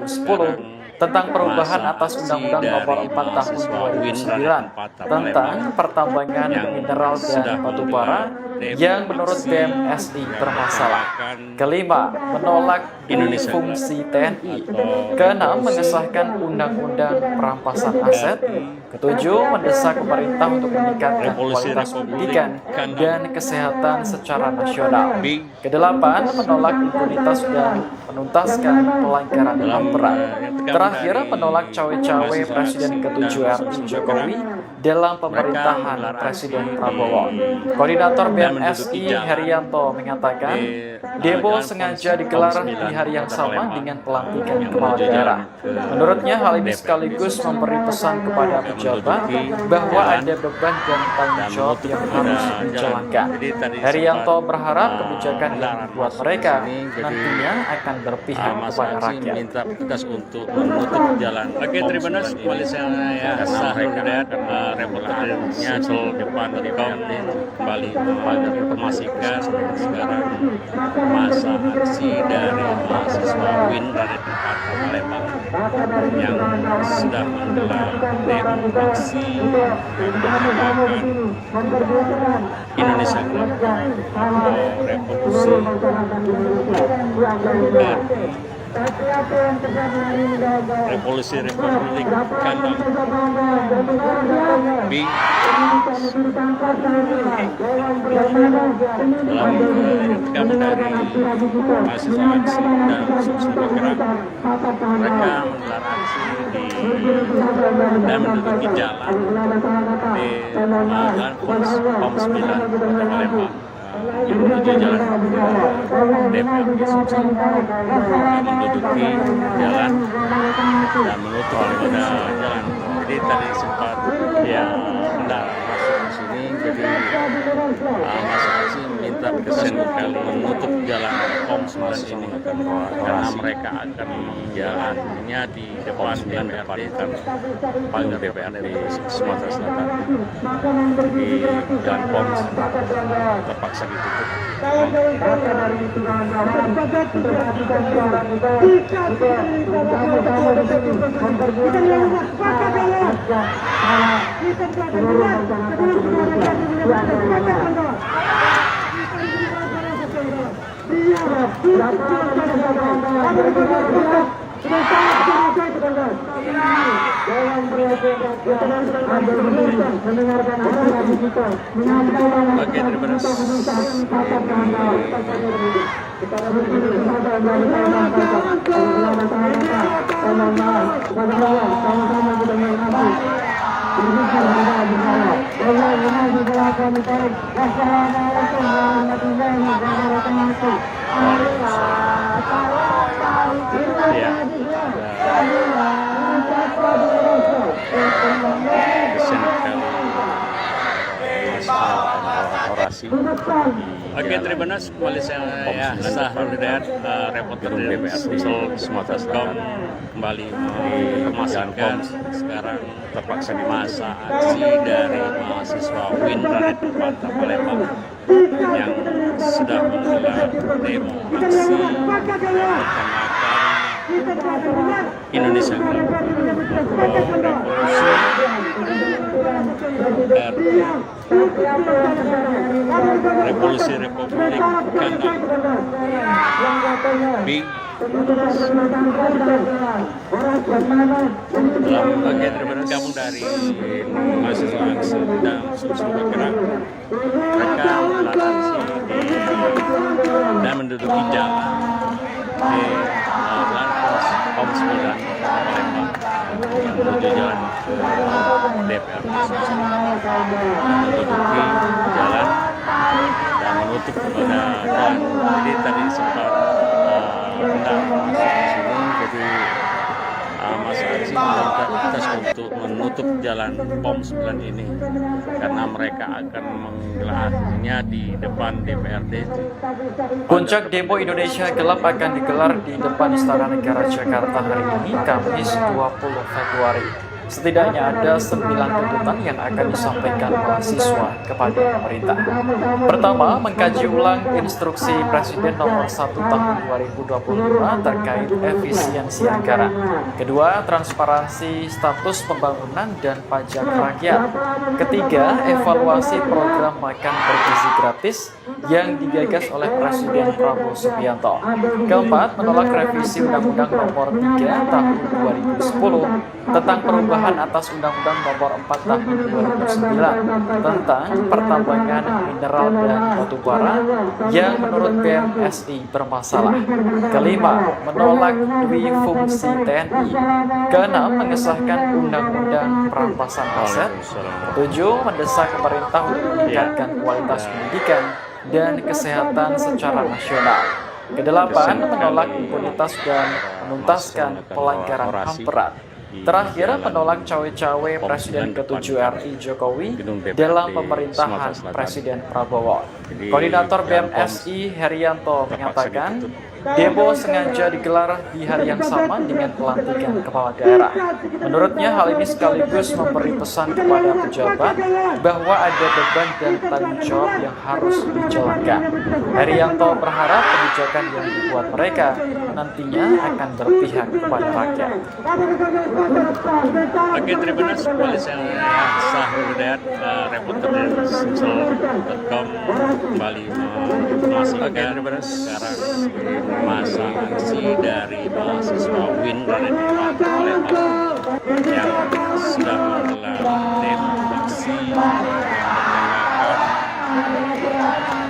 2010 tentang perubahan atas Undang-Undang Nomor 4 Tahun 2009 tentang pertambangan mineral dan batubara yang menurut BMSI bermasalah. Kelima, menolak fungsi TNI. Keenam, mengesahkan Undang-Undang Perampasan Aset. Ketujuh, mendesak pemerintah untuk meningkatkan kualitas pendidikan dan kesehatan secara nasional. Kedelapan, menolak impunitas dan menuntaskan pelanggaran HAM berat. Terakhir, menolak cawe-cawe Presiden ke-7 RI Jokowi dalam pemerintahan Presiden Prabowo. Koordinator BMSI Herianto mengatakan, demo sengaja digelar di hari yang sama dengan pelantikan kepala daerah. Menurutnya, hal ini sekaligus memberi pesan kepada pejabat bahwa ada beban dan tanggung jawab yang harus dijalankan. Herianto berharap kebijakan yang dibuat mereka nantinya akan berpihak kepada rakyat. Minta petugas untuk menutup jalan. Oke, terima kasih. Kembali saya Sahrul reporternya Sol depan DPRD kembali menginformasikan sekarang masa aksi dari mahasiswa UIN dari tempat Palembang yang sedang menggelar demonstrasi Indonesia Gelap atau revolusi Revolusi Republik Gandang B dalam tergabung dari mahasiswa aksi dan sumsel bergerak. Mereka menggelar aksi dan menduduki jalan di Jalan POMS 9 Kota Palembang menuju jalan DPRD Sumsel dan menduduki jalan dan menutup pada jalan. Jadi tadi sempat hendak masuk ke sini, jadi masa aksi minta presiden kali menutup jalan POMS 9 ini karena mereka akan jalannya di depan DPRD kan paling DPRD Sumatera Selatan di jalan POMS terpaksa ditutup. Oke, terima Oke, terima kasih. Kembali saya Sahrul reporter DPRD Sumatera Selatan kembali menginformasikan sekarang terpaksa di masa aksi dari mahasiswa UIN dari tempat Palembang yang sedang menggelar demo aksi Indonesia Revolusi Republik Gandang B dalam bagian tergabung dari mahasiswa aksi dan sumsel bergerak. Mereka menggelar aksi dan menduduki jalan di Kom 9 Palembang yang menuju jalan ke DPRD Sumsel, menduduki jalan dan menutup kepada jalan. Jadi tadi sempat hendak masuk ke sini, jadi masa aksi minoritas untuk menutup jalan POM 9 ini karena mereka akan menggelarnya di depan DPRD. Puncak demo Indonesia Gelap akan digelar di depan Istana Negara Jakarta hari ini, Kamis 20 Februari. Setidaknya ada 9 tuntutan yang akan disampaikan mahasiswa kepada pemerintah. Pertama, mengkaji ulang instruksi Presiden nomor 1 tahun 2025 terkait efisiensi anggaran. Kedua, transparansi status pembangunan dan pajak rakyat. Ketiga, evaluasi program makan bergizi gratis yang digagas oleh Presiden Prabowo Subianto. Keempat, menolak revisi Undang-Undang Nomor 3 Tahun 2010 tentang perubahan atas Undang-Undang Nomor 4 Tahun 2009 tentang pertambangan mineral dan batu bara yang menurut BMSI bermasalah. Kelima, menolak dui fungsi TNI. Keenam, mengesahkan Undang-Undang perampasan aset. Ketujuh, mendesak pemerintah untuk meningkatkan kualitas pendidikan dan kesehatan secara nasional. Kedelapan, menolak impunitas dan menuntaskan pelanggaran HAM berat. Terakhir, menolak cawe-cawe Presiden ke-7 RI Jokowi dalam pemerintahan Presiden Prabowo. Koordinator BMSI Herianto mengatakan, demo sengaja digelar di hari yang sama dengan pelantikan kepala daerah. Menurutnya, hal ini sekaligus memberi pesan kepada pejabat bahwa ada beban dan tanggung jawab yang harus dijalankan. Herianto berharap kebijakan yang dibuat mereka nantinya akan berpihak kepada rakyat. Oke, terima kasih Koalisi Sahur Hidayat, reporter dari Sumsel.com kembali memastikan sekarang masa aksi dari mahasiswa UIN dari Palembang yang sudah menggelar demo aksi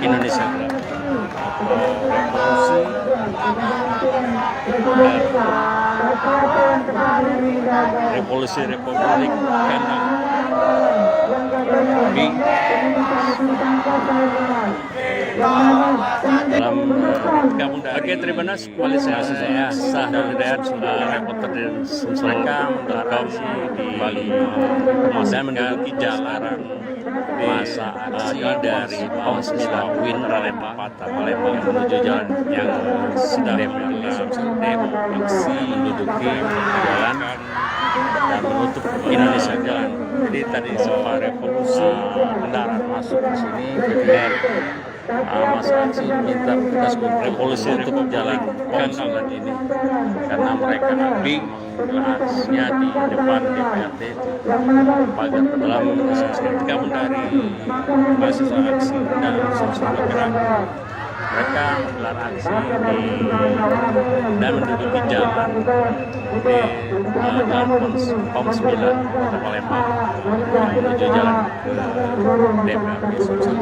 Indonesia Revolusi Republik Gandang B dalam gabung dari. Oke, terima kasih Koalisi Sahur Hidayat, reporter dari Sumsel.com kembali menduduki jalan masa aksi dari mahasiswa UIN Palembang yang menuju jalan yang sudah menggelar demo aksi menduduki jalan dan menutup Indonesia jalan. Jadi tadi sempat revolusi kendaraan masuk ke sini, jadi masa aksi minta petugas revolusi untuk jalan POM 9 ini karena mereka menggelarnya di depan DPRD pagar dalam gabung dari mahasiswa aksi dan sumsel bergerak. Mereka menggelar aksi dan menduduki jalan di jalan POM 9 Kota Palembang yang menuju jalan ke DPRD Sumsel,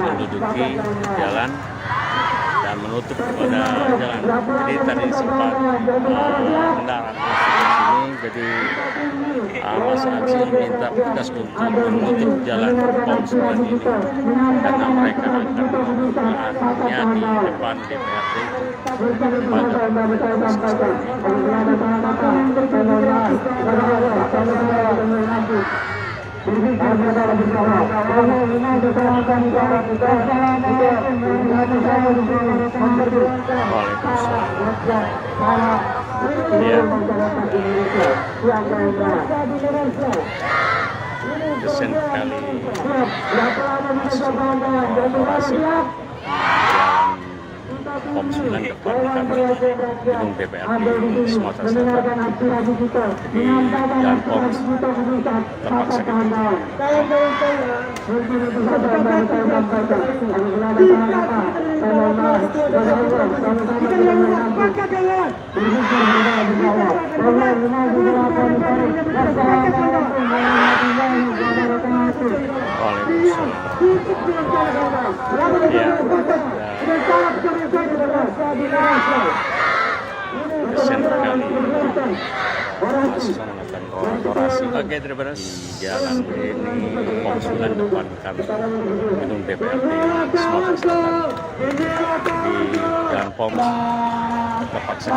menduduki jalan dan menutup kepada jalan. Jadi tadi sempat kendaraan masuk ke sini, jadi masa aksi minta petugas untuk menutup jalan POM 9 ini karena mereka akan menggelarnya di depan DPRD pagar Kesen sekali masuk jalan POM 9 depan kantor gedung DPRD Sumatera Selatan di Jalan POM terpaksa ditutup. Kesian sekali mahasiswa melakukan orasi di jalan ini POM 9 depan kantor gedung DPRD Sumatera Selatan di Jalan POM terpaksa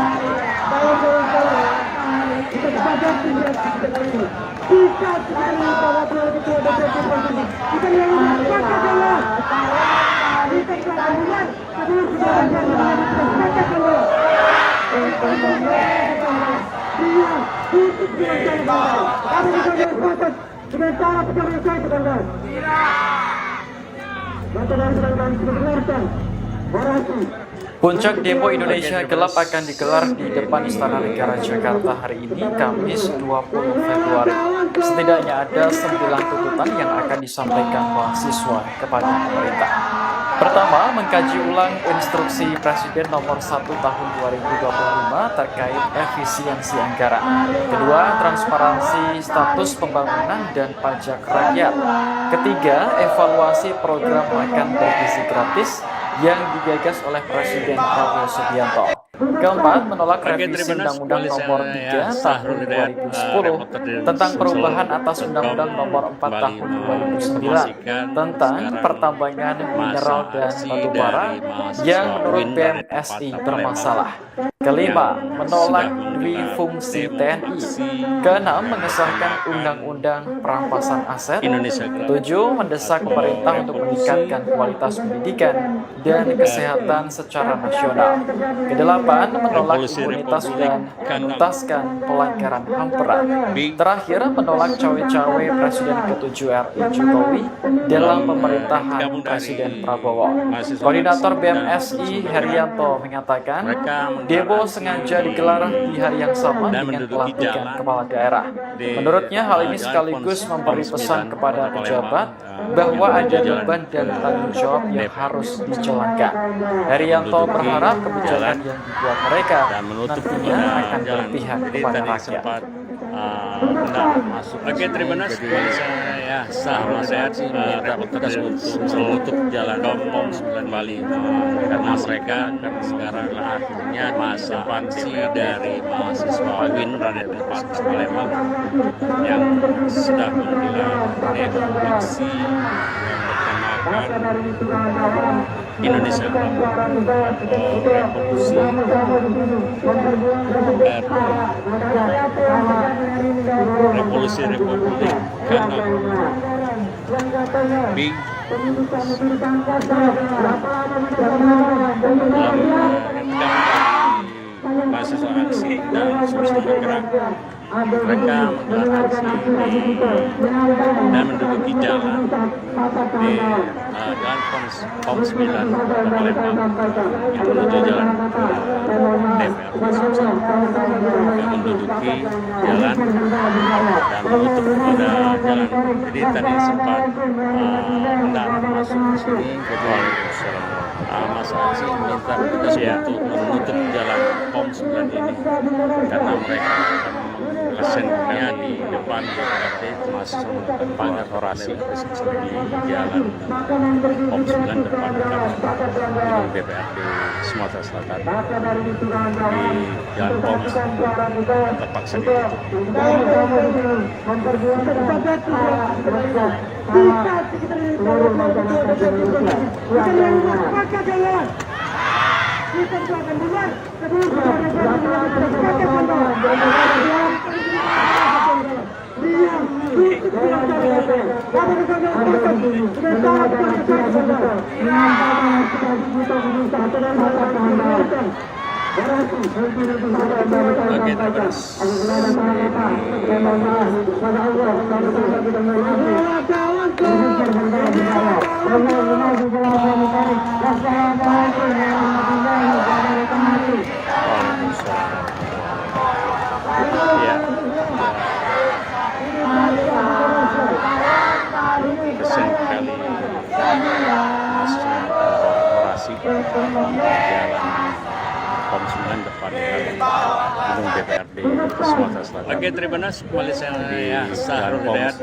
Puncak demo Indonesia Gelap akan digelar di depan Istana Negara Jakarta hari ini, Kamis 20 Februari. Setidaknya ada 9 tuntutan yang akan disampaikan mahasiswa kepada pemerintah. Pertama, mengkaji ulang instruksi Presiden nomor 1 tahun 2025 terkait efisiensi anggaran. Kedua, transparansi status pembangunan dan pajak rakyat. Ketiga, evaluasi program makan bergizi gratis yang digagas oleh Presiden Prabowo Subianto. Keempat, menolak revisi Undang-Undang Nomor 3 Tahun 2010 tentang perubahan atas Undang-Undang Nomor 4 Tahun 2009 tentang pertambangan mineral dan batu bara yang menurut BMSI bermasalah. Kelima, menolak dwi-fungsi TNI. Keenam, mengesahkan Undang-Undang Perampasan Aset. Ketujuh, mendesak pemerintah untuk meningkatkan kualitas pendidikan dan kesehatan secara nasional. Kedelapan, menolak imunitas dan menuntaskan pelanggaran HAM berat. Terakhir, menolak cawe-cawe Presiden ke-7 RI Jokowi dalam pemerintahan Presiden Prabowo. Koordinator BMSI Herianto mengatakan, demo sengaja digelar di hari yang sama dengan pelantikan kepala daerah. Menurutnya, hal ini sekaligus memberi pesan kepada pejabat bahwa ada beban dan tanggung jawab yang harus dijalankan. Herianto berharap kebijakan yang dibuat mereka nantinya akan berpihak kepada rakyat. Oke, terima kasih. Saya sama saya dapat tugas untuk menutup jalan POM 9 Bali karena mereka kan sekarang akhirnya masa pansi dari mahasiswa UIN Raden Pasca Palembang yang sedang menggelar demonstrasi yang bertemakan Indonesia atau revolusi revolusi Republik mahasiswa aksi dan sumsel bergerak. Mereka menggelar aksi dan menduduki jalan di Jalan POM 9 Palembang yang menuju jalan DPRD Sumsel yang menduduki jalan dan menutup pada jalan. Jadi tadi sempat hendak masuk ke sini, kecuali masa aksi minta petugas untuk menutup jalan POM 9 ini karena mereka melaksanakannya di depan DPRD termasuk melakukan pagar orasi di jalan POM 9 depan kantor gedung DPRD Sumatera Selatan di jalan POM terpaksa ditutup. Oke, POM 9 depan gedung DPRD Sumatera Selatan. Oke, terima kasih. Kembali saya Sahrul Hidayat,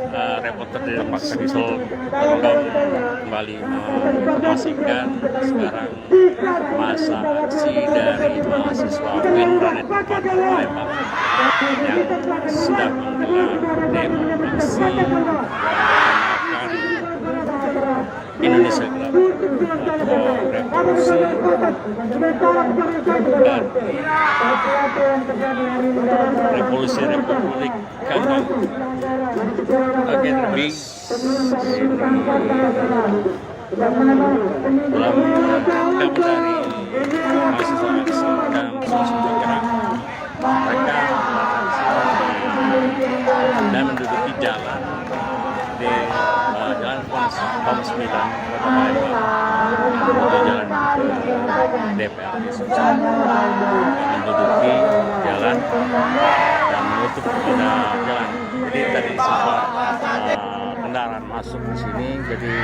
reporter dari Sumsel kembali menginformasikan sekarang masa aksi dari mahasiswa UIN Raden Empat Palembang yang sedang menggelar demo aksi yang menggunakan Indonesia Gelap atau revolusi dan revolusi Republik Kangkang. Oke, terlebih dalam kamu dari mahasiswa aksi dan sosok bergerak, mereka dan menduduki jalan di jalan POM 9 Kota Palembang menuju jalan ke DPRD Sumsel, menduduki jalan dan menutup pada jalan. Jadi tadi sempat kendaraan masuk di sini, jadi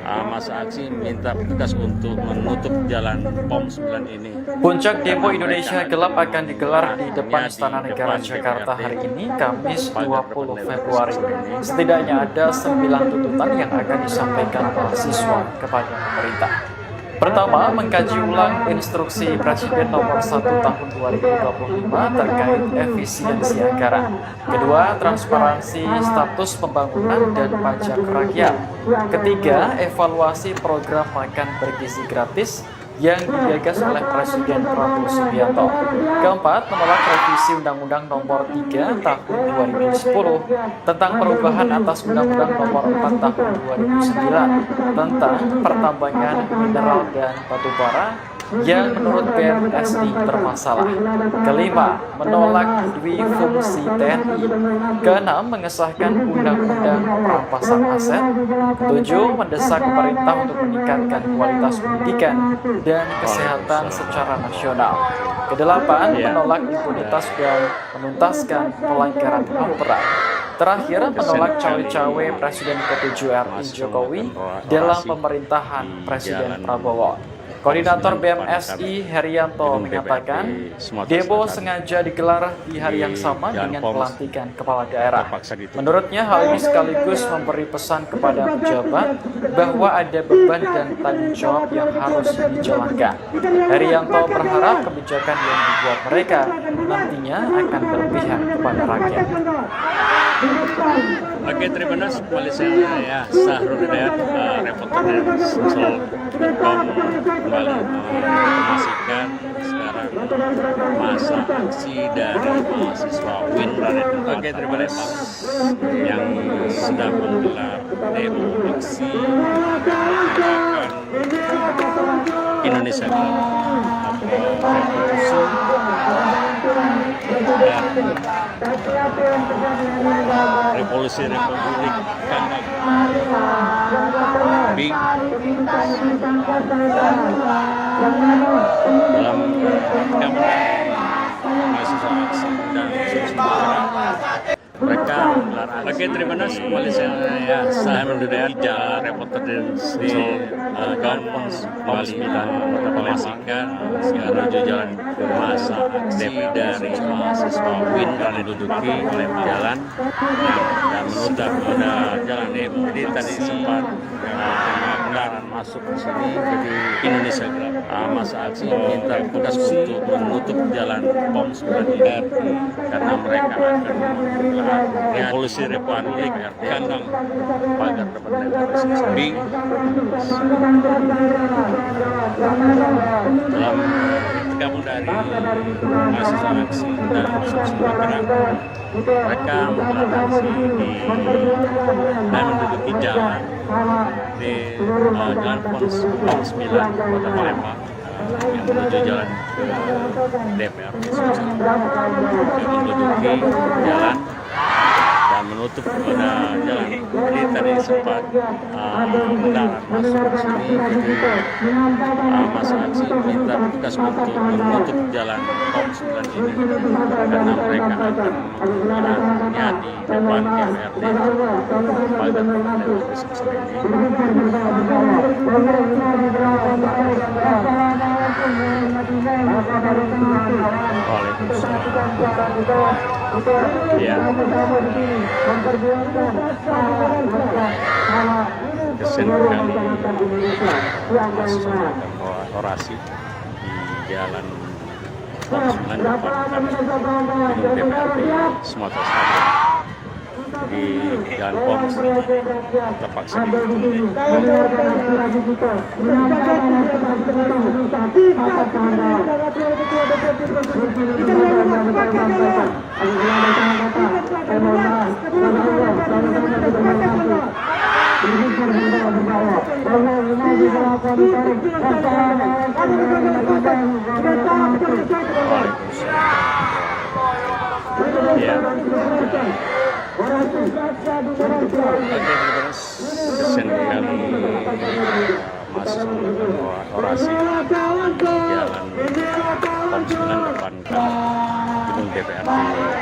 masa aksi minta petugas untuk menutup jalan POM 9 ini. Puncak demo Indonesia Gelap akan digelar di depan Istana Negara Jakarta hari ini, Kamis 20 Februari. Setidaknya ada 9 tuntutan yang akan disampaikan mahasiswa kepada pemerintah. Pertama, mengkaji ulang instruksi Presiden nomor 1 tahun 2025 terkait efisiensi anggaran. Kedua, transparansi status pembangunan dan pajak rakyat. Ketiga, evaluasi program makan bergizi gratis yang digagas oleh Presiden Prabowo Subianto. Keempat, menolak revisi Undang-Undang Nomor 3 Tahun 2010 tentang perubahan atas Undang-Undang Nomor 4 Tahun 2009 tentang pertambangan mineral dan batu bara yang menurut BMSI bermasalah. Kelima, menolak duifungsi TNI. Keenam, mengesahkan undang-undang perampasan aset. Ketujuh, mendesak pemerintah untuk meningkatkan kualitas pendidikan dan kesehatan secara nasional. Kedelapan, menolak impunitas dan menuntaskan pelanggaran HAM berat. Terakhir, menolak cawe-cawe Presiden ke-7 RI Jokowi dalam pemerintahan Presiden Prabowo. Koordinator BMSI Herianto menyatakan, demo sengaja digelar di hari yang sama dengan pelantikan kepala daerah. Menurutnya, hal ini sekaligus memberi pesan kepada pejabat bahwa ada beban dan tanggung jawab yang harus dijalankan. Herianto berharap kebijakan yang dibuat mereka nantinya akan berpihak kepada rakyat. Oke, terima kasih. Kembali saya Sahrul Hidayat, reporter dari Sumsel kembali menginformasikan sekarang masa aksi dari mahasiswa UIN Raden Empat Palembang yang sedang menggelar demo aksi menggunakan Indonesia Gelap atau revolusi revolusi Republik Kangkang. Dalam kamu mahasiswa aksi dan sosok bergerak, mereka menggelar aksi. Oke, terima kasih. Kembali saya Sahrul Hidayat, jalan reporter di jalan POM 9 Kota Palembang menuju jalan ke masa aksi dari mahasiswa UIN yang menduduki jalan dan menutup pada jalan demo. Jadi tadi sempat kendaraan masuk di sini, jadi Indonesia Gelap masa aksi minta petugas untuk menutup jalan POM 9 ini karena mereka akan menggelar revolusi Republik Kangkang pagar depan DPRD. Dalam kamu dari mahasiswa aksi dan sosok bergerak, mereka menggelar aksi dan menduduki jalan di jalan POM 9 Kota Palembang yang menuju jalan ke DPRD Sumsel, yang menduduki jalan dan menutup pada jalan. Jadi tadi sempat kendaraan masuk ke sini, jadi masa aksi minta petugas untuk menutup jalan POM 9 ini karena mereka akan menggelarnya di depan DPRD pagar DPRD Sumsel ini. Ya, kesen kali mahasiswa orasi di jalan Konsumen depan gedung DPRD Sumatera Selatan di Jalan Poms terpaksa ditutup. Ya. Kesen kali mahasiswa orasi di jalan Konsumen depan gedung DPRD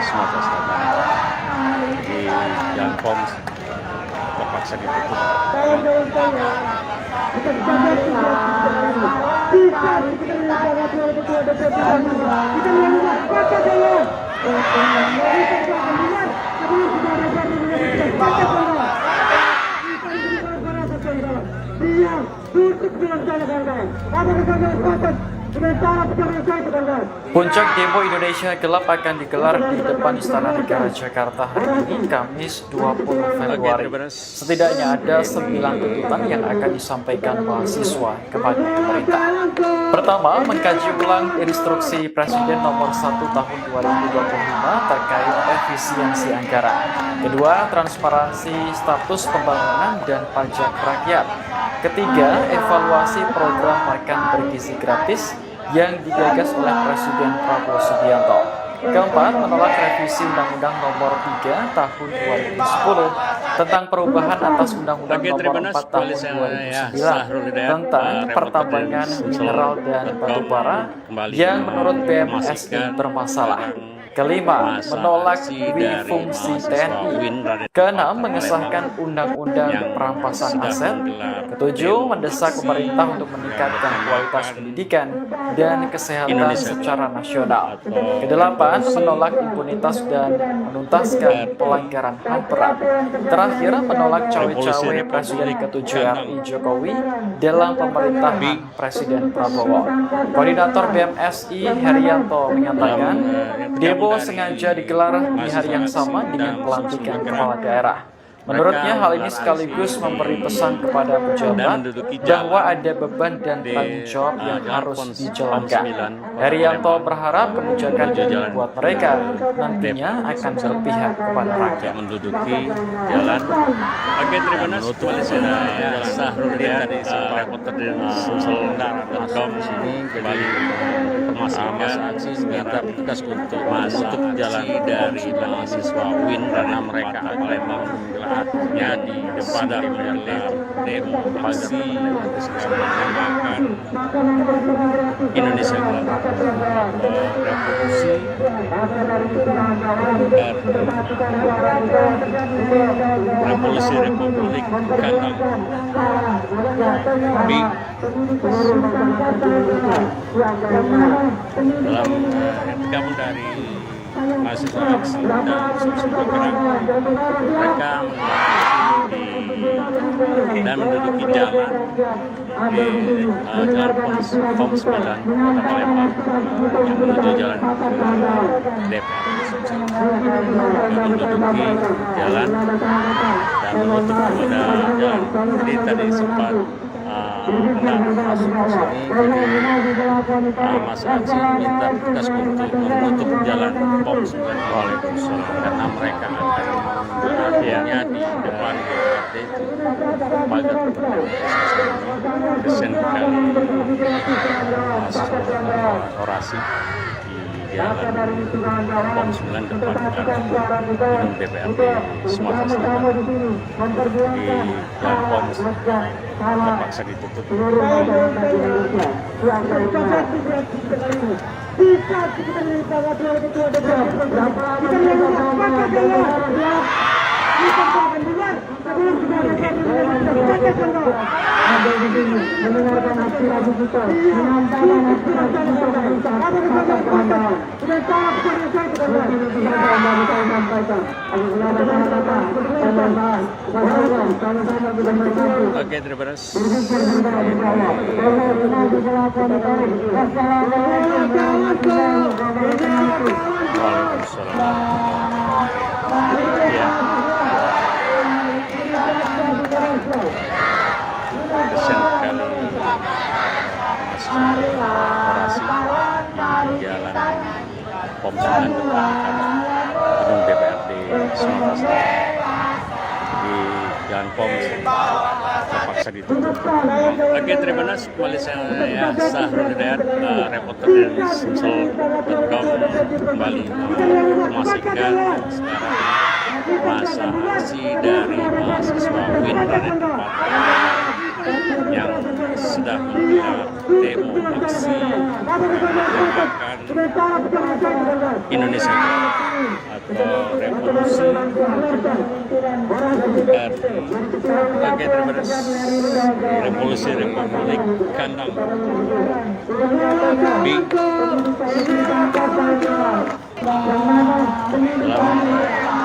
Sumatera Selatan di Jalan Poms terpaksa ditutup. Puncak demo Indonesia Gelap akan digelar di depan Istana Negara Jakarta hari ini, Kamis 20 Februari. Setidaknya ada 9 tuntutan yang akan disampaikan mahasiswa kepada pemerintah. Pertama, mengkaji ulang instruksi Presiden nomor 1 tahun 2025 terkait efisiensi anggaran. Kedua, transparansi status pembangunan dan pajak rakyat. Ketiga, evaluasi program makan bergizi gratis yang digagas oleh Presiden Prabowo Subianto. Keempat, menolak revisi Undang-Undang Nomor 3 Tahun 2010 tentang perubahan atas Undang-Undang Nomor 4 Tahun 2009 tentang pertambangan mineral dan batu bara yang menurut BMSI bermasalah. Kelima, menolak fungsi TNI. Keenam, mengesahkan undang-undang perampasan aset. Ketujuh, mendesak pemerintah untuk meningkatkan kualitas pendidikan dan kesehatan secara nasional. Kedelapan, menolak impunitas dan menuntaskan pelanggaran HAM berat. Terakhir, menolak cawe-cawe Presiden ke-7 RI Jokowi dalam pemerintahan Presiden Prabowo. Koordinator BMSI Herianto menyatakan, demo sengaja digelar di hari yang sama dengan pelantikan kepala daerah. Menurutnya hal ini sekaligus memberi pesan kepada pejabat bahwa ada beban dan tanggung jawab yang harus dijalankan. Herianto berharap kebijakan yang dibuat mereka nantinya akan berpihak kepada rakyat. Menduduki jalan. Oke, terima kasih. Sahrudin tadi reporter dari Sumsel.com sini kembali masa aksi minta petugas untuk menutup jalan dari mahasiswa UIN karena mereka memang menggelarnya di depan demo aksi menamakan Indonesia Gelap Revolusi Revolusi Republik Gantang B dalam tergabung dari mahasiswa aksi dan Sumsel bergerak, mereka dan menduduki jalan di Jalan Poms 9 Kota Palembang yang menuju jalan DPRD Sumsel, dan menduduki jalan dan menutup pada jalan. Jadi tadi sempat masuk ke sini, jadi masa aksi minta petugas untuk menutup jalan Poms 9 karena mereka akan menggelarnya di depan DPRD pagar kesen kali mahasiswa orasi di jalan Poms 9 depan gedung DPRD Sumatera Selatan di Jalan Poms terpaksa ditutup. aspirasi kita, menyampaikan aspirasi kita, apa kita sudah tahu aspirasi kita, sama-sama kita sampaikan. Oke, terima kasih. Waalaikumsalam. Ya. Kesian sekali orasi di jalan POM 9 depan gedung DPRD Sumatera Selatan. Di jalan POM terpaksa ditutup. Oke, terima kasih. Kembali saya Sahrul Hidayat, reporter dari Sumsel.com, kembali menginformasikan sekarang masa aksi dari mahasiswa UIN Raden yang sedang menggelar demo aksi menegakkan Indonesia atau revolusi RI. Oke, terima kasih. Revolusi Republik Kandang Bing dalam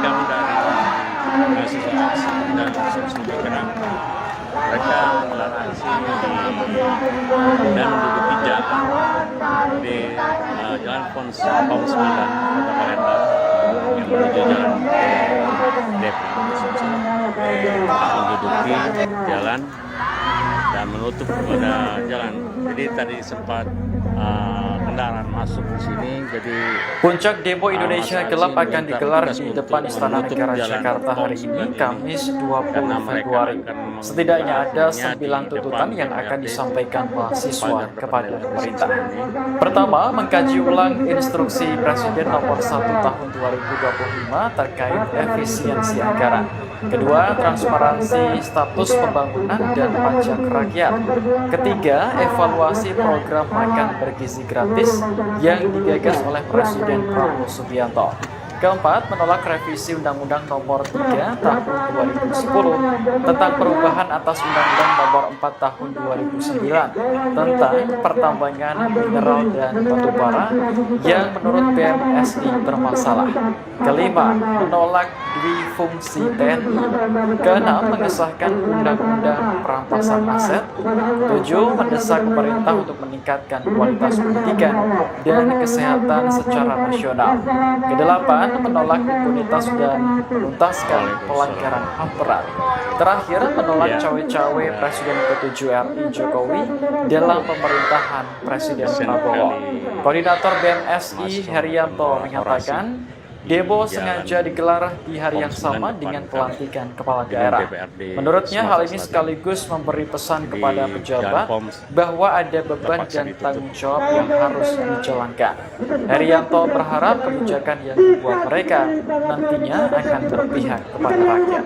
kamu dari mahasiswa aksi dan Sumsel bergerak. Mereka menggelar aksi dan menduduki jalan di jalan POM 9 Kota Palembang yang menuju jalan DPRD Sumsel, menduduki jalan dan menutup pada jalan. Jadi tadi sempat kendaraan masuk ke sini. Jadi Puncak demo Indonesia Gelap akan digelar di depan Istana Negara Jakarta hari ini, Kamis 20 Februari. Setidaknya ada 9 tuntutan yang akan disampaikan mahasiswa kepada pemerintah. Pertama, mengkaji ulang instruksi Presiden nomor 1 tahun 2025 terkait efisiensi anggaran. Kedua, transparansi status pembangunan dan pajak rakyat. Ketiga, evaluasi program makan bergizi gratis yang digagas oleh Presiden Prabowo Subianto. Keempat, menolak revisi Undang-Undang Nomor 3 Tahun 2010 tentang perubahan atas Undang-Undang Nomor 4 Tahun 2009 tentang pertambangan mineral dan batu bara yang menurut BMSI bermasalah. Kelima, menolak dwifungsi TNI. Keenam, mengesahkan Undang-Undang Perampasan Aset. Tujuh, mendesak pemerintah untuk meningkatkan kualitas pendidikan dan kesehatan secara nasional. Kedelapan, menolak impunitas dan menuntaskan pelanggaran HAM berat. Terakhir, menolak cawe-cawe Presiden ke-7 RI Jokowi dalam pemerintahan Presiden Prabowo. Koordinator BMSI Herianto mengatakan, demo sengaja digelar di hari yang sama dengan pelantikan kepala daerah. Menurutnya, hal ini sekaligus memberi pesan kepada pejabat bahwa ada beban dan tanggung jawab yang harus dijalankan. Herianto berharap kebijakan yang dibuat mereka nantinya akan berpihak kepada rakyat.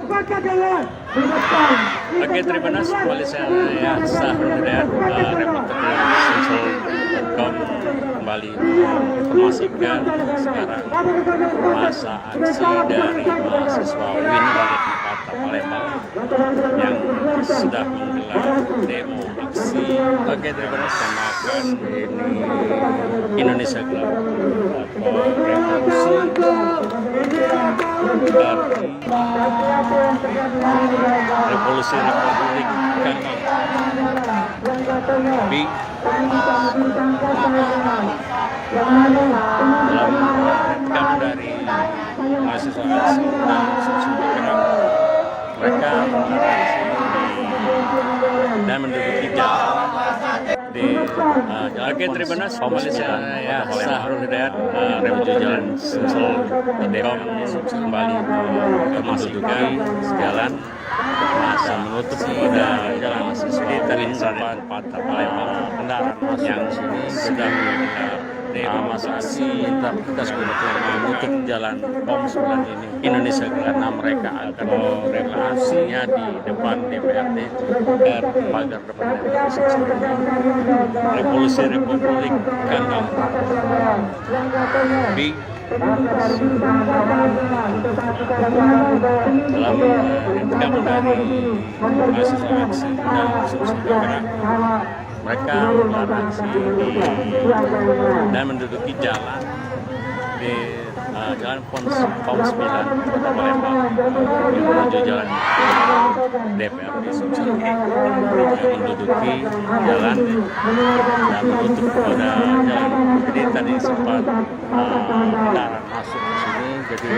Oke, terima kasih. Kembali saya Sahrul Hidayat, reporter dari Sumsel.com, kembali menginformasikan sekarang masa aksi dari mahasiswa UIN Raden Palembang yang sedang menggelar demo aksi. Oke, terima kasih. Samakan ini Indonesia Gelap atau revolusi RI, revolusi Republik Kandang Bing dalam kamu dari mahasiswa aksi dan Sumsel bergerak. Mereka menggelar aksi dan menduduki jalan di oke, terima kasih. Kembali saya Sahrul Hidayat, reporter jalan Sumsel.com, kembali menginformasikan jalan masa menutup pada jalan di tadi sempat Kota Palembang kendaraan yang sini sedang menggelar masa aksi petugas kebetulan menutup jalan POM 9 ini Indonesia karena mereka akan revolusinya di depan DPRD pagar depan DPRD. Revolusi Republik Kandang Bing dalam kamu dari mahasiswa aksi dan Sumsel bergerak. mereka menggelar aksi dan menduduki jalan di Jalan POM 9 Kota Palembang yang menuju jalan DPRD Sumsel, yang menduduki jalan dan menutup pada jalan. Jadi tadi sempat kendaraan masuk ke sini, jadi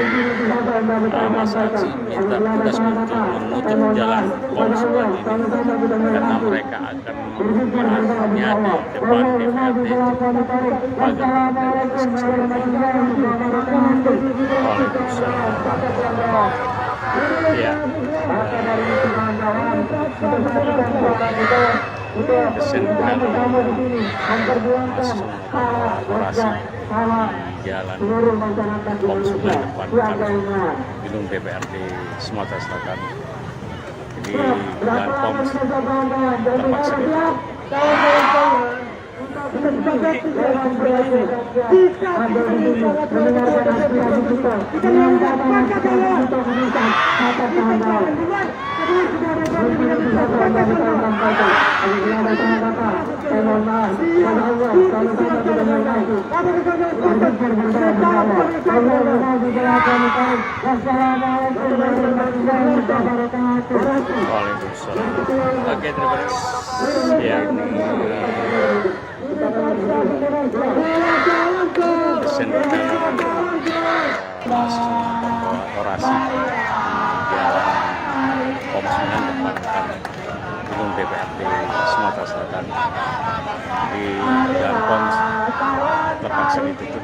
masa aksi minta petugas untuk menutup jalan POM 9 ini karena mereka akan membahasnya di depan DPRD pagar Sumsel. Ya, kesenangan orasi jalan POM 9 depan gedung DPRD Sumatera Selatan. Jadi jalan POM terpaksa ditutup. Waalaikumsalam. Oke, terima kasih. Ya, kesenangan orasi jalan POM 9 depan gedung DPRD Sumatera Selatan. Di jalan POM terpaksa ditutup.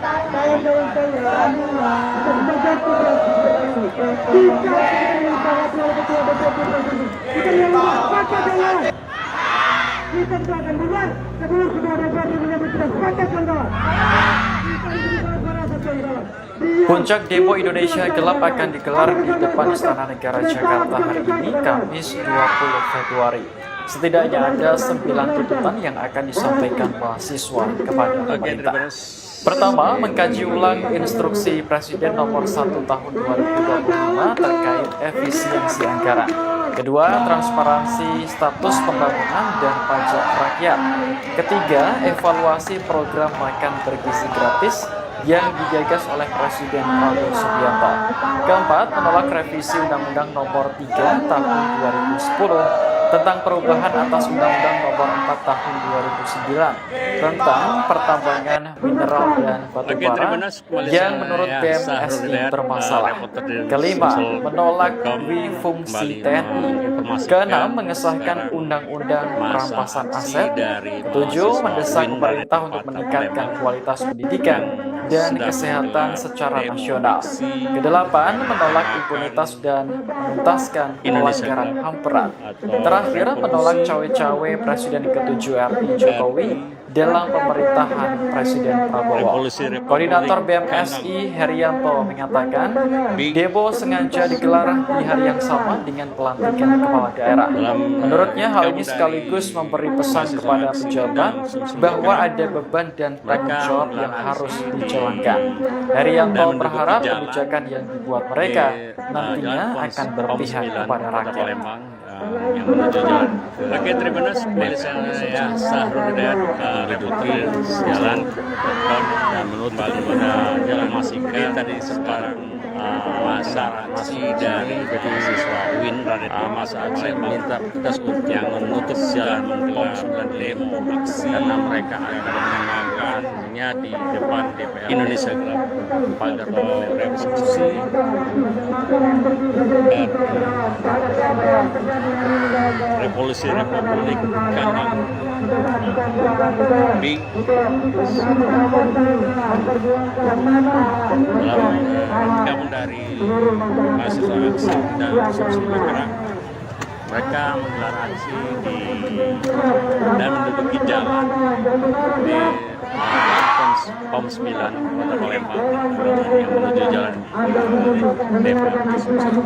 Kita akan bubar sebelum sudah ada Puncak demo Indonesia Gelap akan digelar di depan Istana Negara Jakarta hari ini, Kamis 20 Februari. Setidaknya ada 9 tuntutan yang akan disampaikan mahasiswa kepada pemerintah. Pertama, mengkaji ulang instruksi Presiden nomor 1 tahun 2025 terkait efisiensi anggaran. Kedua, transparansi status pembangunan dan pajak rakyat. Ketiga, evaluasi program makan bergizi gratis yang digagas oleh Presiden Prabowo Subianto. Keempat, menolak revisi Undang-Undang Nomor 3 Tahun 2010 tentang perubahan atas Undang-Undang Nomor 4 Tahun 2009 tentang pertambangan mineral dan batu bara yang menurut BMSI bermasalah. Kelima, menolak dwi-fungsi TNI. Keenam, mengesahkan Undang-Undang perampasan aset. Ketujuh, mendesak pemerintah untuk meningkatkan kualitas pendidikan dan kesehatan secara nasional. Kedelapan, menolak impunitas dan menuntaskan pelanggaran HAM berat. Terakhir, menolak cawe-cawe Presiden ke-7 RI Jokowi dalam pemerintahan Presiden Prabowo. Koordinator BMSI Herianto mengatakan, demo sengaja digelar di hari yang sama dengan pelantikan kepala daerah. Menurutnya, hal ini sekaligus memberi pesan kepada pejabat bahwa ada beban dan tanggung jawab yang harus dijalankan. Herianto berharap kebijakan yang dibuat mereka nantinya akan berpihak kepada rakyat. Yang menuju jalan. Oke, terima kasih. Saya Sahrul Hidayat menduduki jalan dan menutup pada jalan Masika. Tadi sempat masa aksi dari mahasiswa UIN masa aksi meminta petugas yang menutup jalan POM 9 demo aksi karena mereka akan menanggalkannya di depan DPR Indonesia Gelap pagar revolusi Revolusi Republik Kanang B dalam dari mahasiswa aksi dan sumsel bergerak. Mereka menggelar aksi dan menduduki jalan di POM 9 Kota Palembang yang menuju jalan DPRD Sumsel,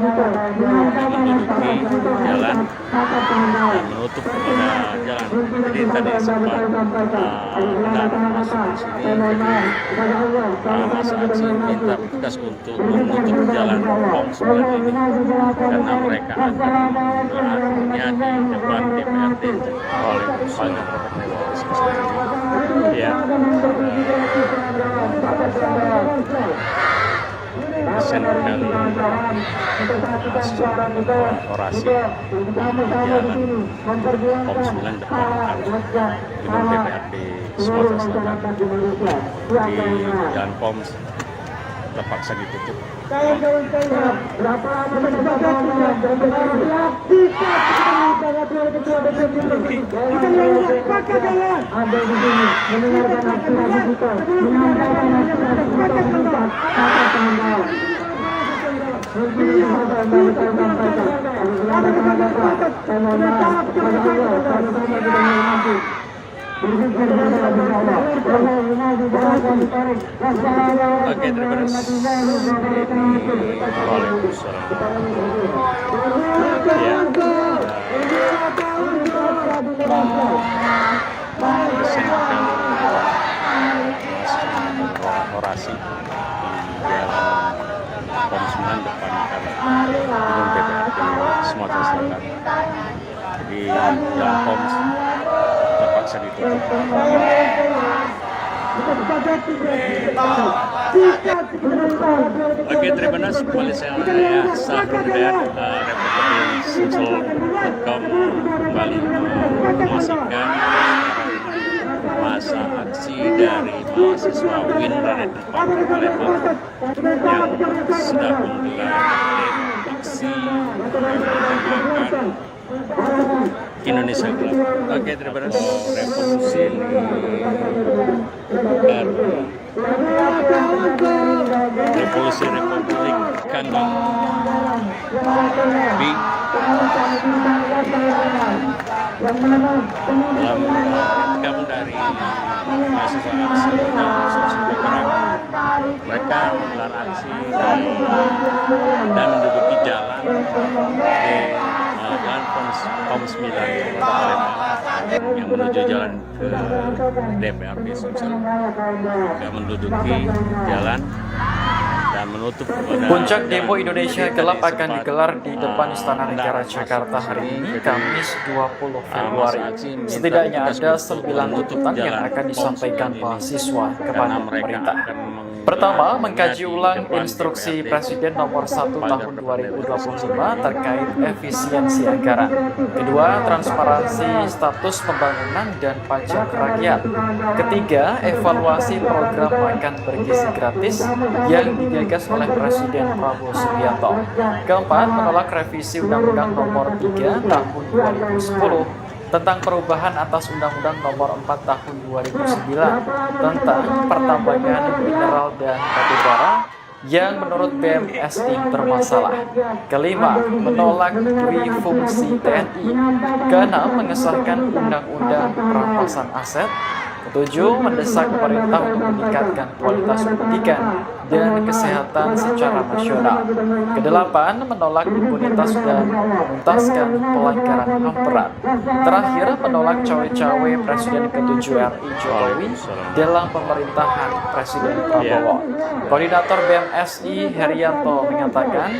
yang menduduki jalan dan menutup pada jalan. Jadi tadi sempat masuk di sini, jadi masa aksi minta petugas untuk menutup jalan POM 9 ini karena mereka akan menggelarnya di depan DPRD oleh pagar ya. Desain kembali orasi di jalan POM 9 depan gedung DPRD Sumatera Selatan. Di jalan POM terpaksa ditutup. Oke, terima kasih. Waalaikumsalam. Ya. Orasi di jalan POM 9 depan gedung DPRD Sumatera Selatan. Jadi jalan POM terpaksa ditutup. Oke, terima kasih. Kembali saya Sahrul Hidayat, reporter di Sumsel.com, kembali menginformasikan masa aksi dari mahasiswa UIN Raden Depan Palembang yang sudah menggelar diksi bertemakan Indonesia Gelap. Oke, terima kasih. Revolusi Revolusi Republik Kandang B dalam kamu dari mahasiswa aksi dan sumsel bergerak, mereka menggelar aksi dan menduduki jalan di jalan POM 9 yang menuju jalan ke DPRD Sumsel, juga menduduki jalan dan menutup kepada Puncak demo Indonesia Gelap akan digelar di depan Istana Negara Jakarta hari ini, Kamis 20 Februari. Setidaknya ada 9 tuntutan yang akan disampaikan mahasiswa kepada pemerintah. Pertama, mengkaji ulang instruksi Presiden nomor 1 tahun 2025 terkait efisiensi anggaran. Kedua, transparansi status pembangunan dan pajak rakyat. Ketiga, evaluasi program makan bergizi gratis yang digagas oleh Presiden Prabowo Subianto. Keempat, menolak revisi Undang-Undang nomor 3 tahun 2010 tentang perubahan atas Undang-Undang nomor 4 tahun 2009 tentang pertambangan mineral dan batu bara yang menurut BMSI bermasalah. Kelima, menolak duifungsi TNI. Keenam, mengesahkan Undang-Undang perampasan aset. Ketujuh, mendesak pemerintah untuk meningkatkan kualitas pendidikan dan kesehatan secara nasional. Kedelapan, menolak impunitas dan menuntaskan pelanggaran HAM berat. Terakhir, menolak cawe-cawe Presiden ke-7 RI Jokowi dalam pemerintahan Presiden Prabowo. Koordinator BMSI Herianto mengatakan,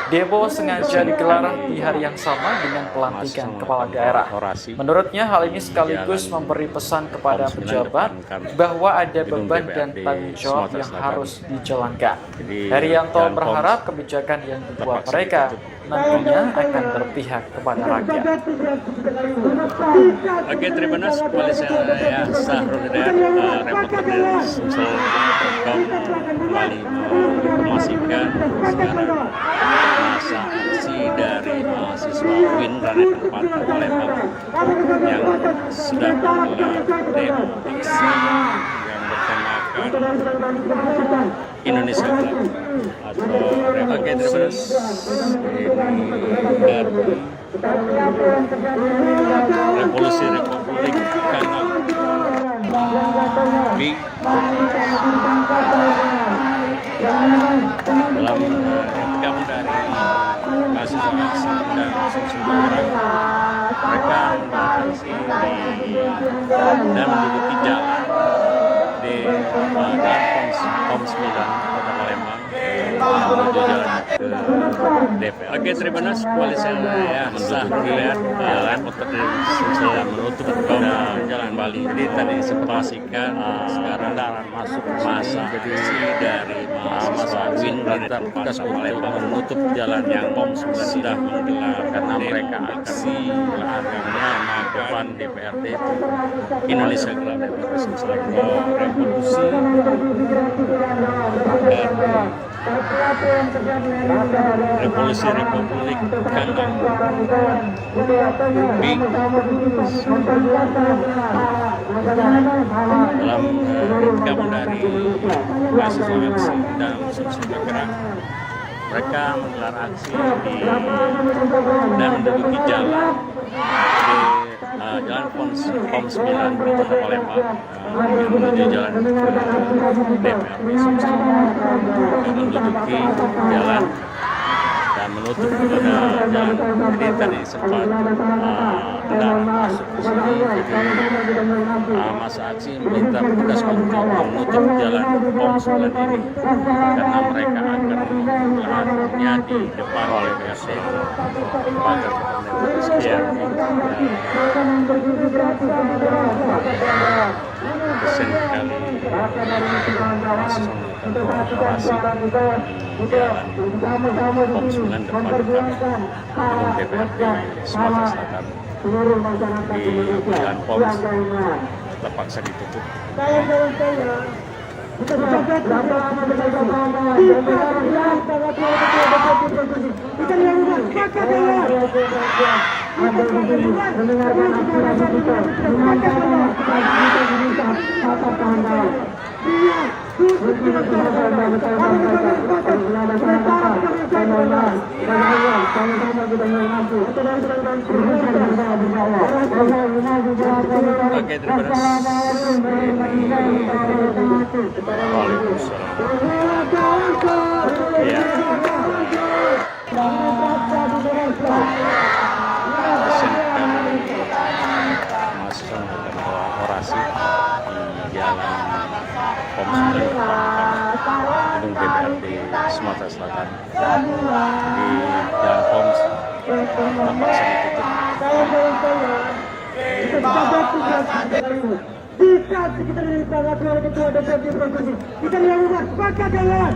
demo sengaja digelar di hari yang sama dengan pelantikan kepala daerah. Menurutnya, hal ini sekaligus memberi pesan kepada pejabat bahwa ada beban dan tanggung jawab yang harus dijalankan. Herianto berharap kebijakan yang dibuat mereka nantinya akan berpihak kepada rakyat. Oke, terima kasih. Kembali saya Sahrul Hidayat, reporter dari Sumsel.com, kembali menginformasikan sekarang masa aksi dari mahasiswa UIN Raden Depan Palembang yang sudah menggelar demo diksi yang bertemakan Indonesia Gelap atau oke, terima kasih. Revolusi Republik Kandang B dalam kamu dari mahasiswa aksi dan sumsel bergerak, mereka menggelar aksi di dan menduduki jalan di jalan Pom 9 Kota Palembang menuju jalan ke DPR. Oke, Tribuners, koalisi ya menduduki jalan sudah menutup jalan Bali. Jadi tadi disimulasikan sekarang kendaraan masuk masa dari masa Win dan Tugas Palembang menutup jalan yang Pom sudah menggelar karena mereka aksi agamanya depan DPRD Indonesia Gelap Demokrasi Revolusi Revolusi Republik Ganggang Bing dalam gabung dari mahasiswa aksi dan sumsel bergerak. Mereka menggelar aksi dan menduduki jalan di jalan Pom 9 Kota Palembang menuju jalan ke DPRD Sumsel, menduduki jalan dan menutup pada jalan. Jadi tadi sempat kendaraan masuk ke sini, jadi masa aksi meminta petugas untuk menutup jalan Pom 9 ini karena mereka akan menggelarnya di depan oleh DPRD pagar sekian kesen kali operasi di jalan Pom 9 depan gedung DPRD Sumatera Selatan. Di jalan Pom terpaksa ditutup. Oke, terima kasih. Waalaikumsalam. Ya. Mahasiswa melakukan orasi di jalan Pom 9 depan gedung DPRD Sumatera Selatan. Di jalan Pom terpaksa ditutup. Bisa kita ditanggapi oleh Ketua DPRD Provinsi. Kita dilakukan sepakat dengan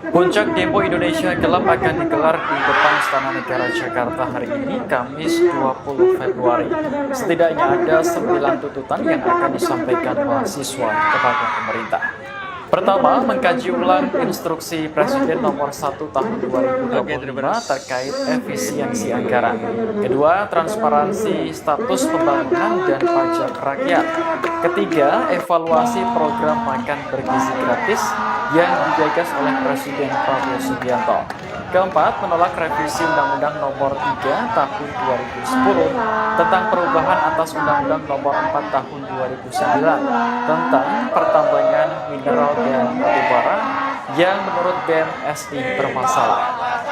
Puncak Demo Indonesia Gelap akan digelar di depan Istana Negara Jakarta hari ini, Kamis 20 Februari. Setidaknya ada 9 tuntutan yang akan disampaikan mahasiswa kepada pemerintah. Pertama, mengkaji ulang instruksi Presiden nomor 1 tahun 2025 terkait efisiensi anggaran. Kedua, transparansi status pembangunan dan pajak rakyat. Ketiga, evaluasi program makan bergizi gratis yang digagas oleh Presiden Prabowo Subianto. Keempat, menolak revisi Undang-Undang Nomor 3 Tahun 2010 tentang perubahan atas Undang-Undang Nomor 4 Tahun 2009 tentang pertambangan mineral dan batu bara yang menurut BMSI bermasalah.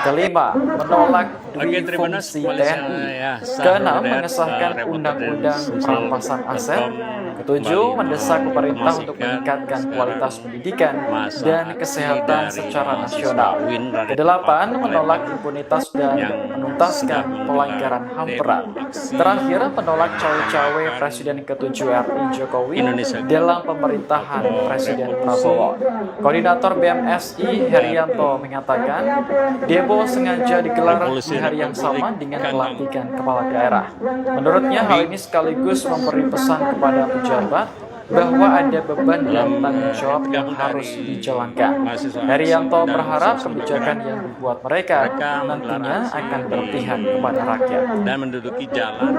Kelima, menolak dui fungsi TNI. Keenam, mengesahkan Undang-Undang perampasan aset. Ketujuh, mendesak pemerintah untuk meningkatkan kualitas pendidikan dan kesehatan secara nasional. Kedelapan, menolak impunitas dan menuntaskan pelanggaran HAM berat. Terakhir, menolak cawe-cawe Presiden ke-7 RI Jokowi dalam pemerintahan Presiden Prabowo. Koordinator BMSI Herianto mengatakan, demo sengaja digelar di hari yang sama dengan pelantikan kepala daerah. Menurutnya, hal ini sekaligus memberi pesan kepada pejabat bahwa ada beban dan tanggung jawab yang harus dijalankan. Herianto berharap kebijakan yang dibuat mereka nantinya akan berpihak kepada rakyat. Dan menduduki jalan.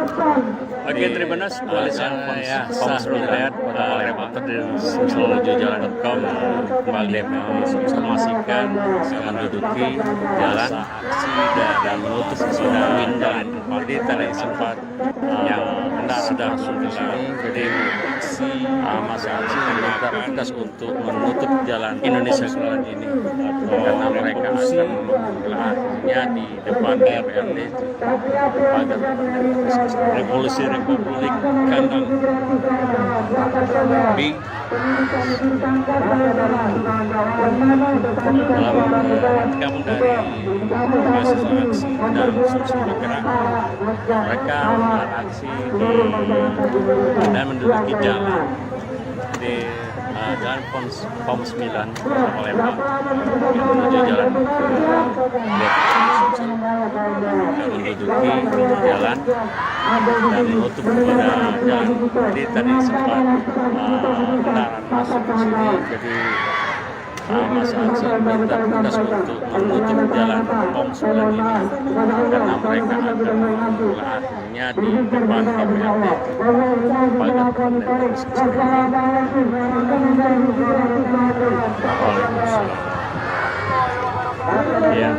Oke, terima kasih. Ya, saya Kota Palembang menuju jalan Kom kembali menginformasikan menduduki jalan dan menutup Win dan tadi sempat yang sudah masuk ke sini, jadi aksi masa aksi meminta petugas untuk menutup jalan Indonesia Jalan ini karena mereka akan menggelarnya di depan DPRD pagar Revolusi Republik Kandang B dalam gabung dari mahasiswa aksi dan sumsel bergerak. Mereka menggelar aksi dan menduduki jalan di Jalan POM 9 Palembang yang menuju jalan Sumsel dan menduduki jalan dan menutup kepada jalan. Jadi tadi sempat kendaraan masuk ke sini, jadi masa aksi minta petugas untuk menutup jalan POM 9 ini karena mereka akan menggelarnya di depan DPRD pagar ya.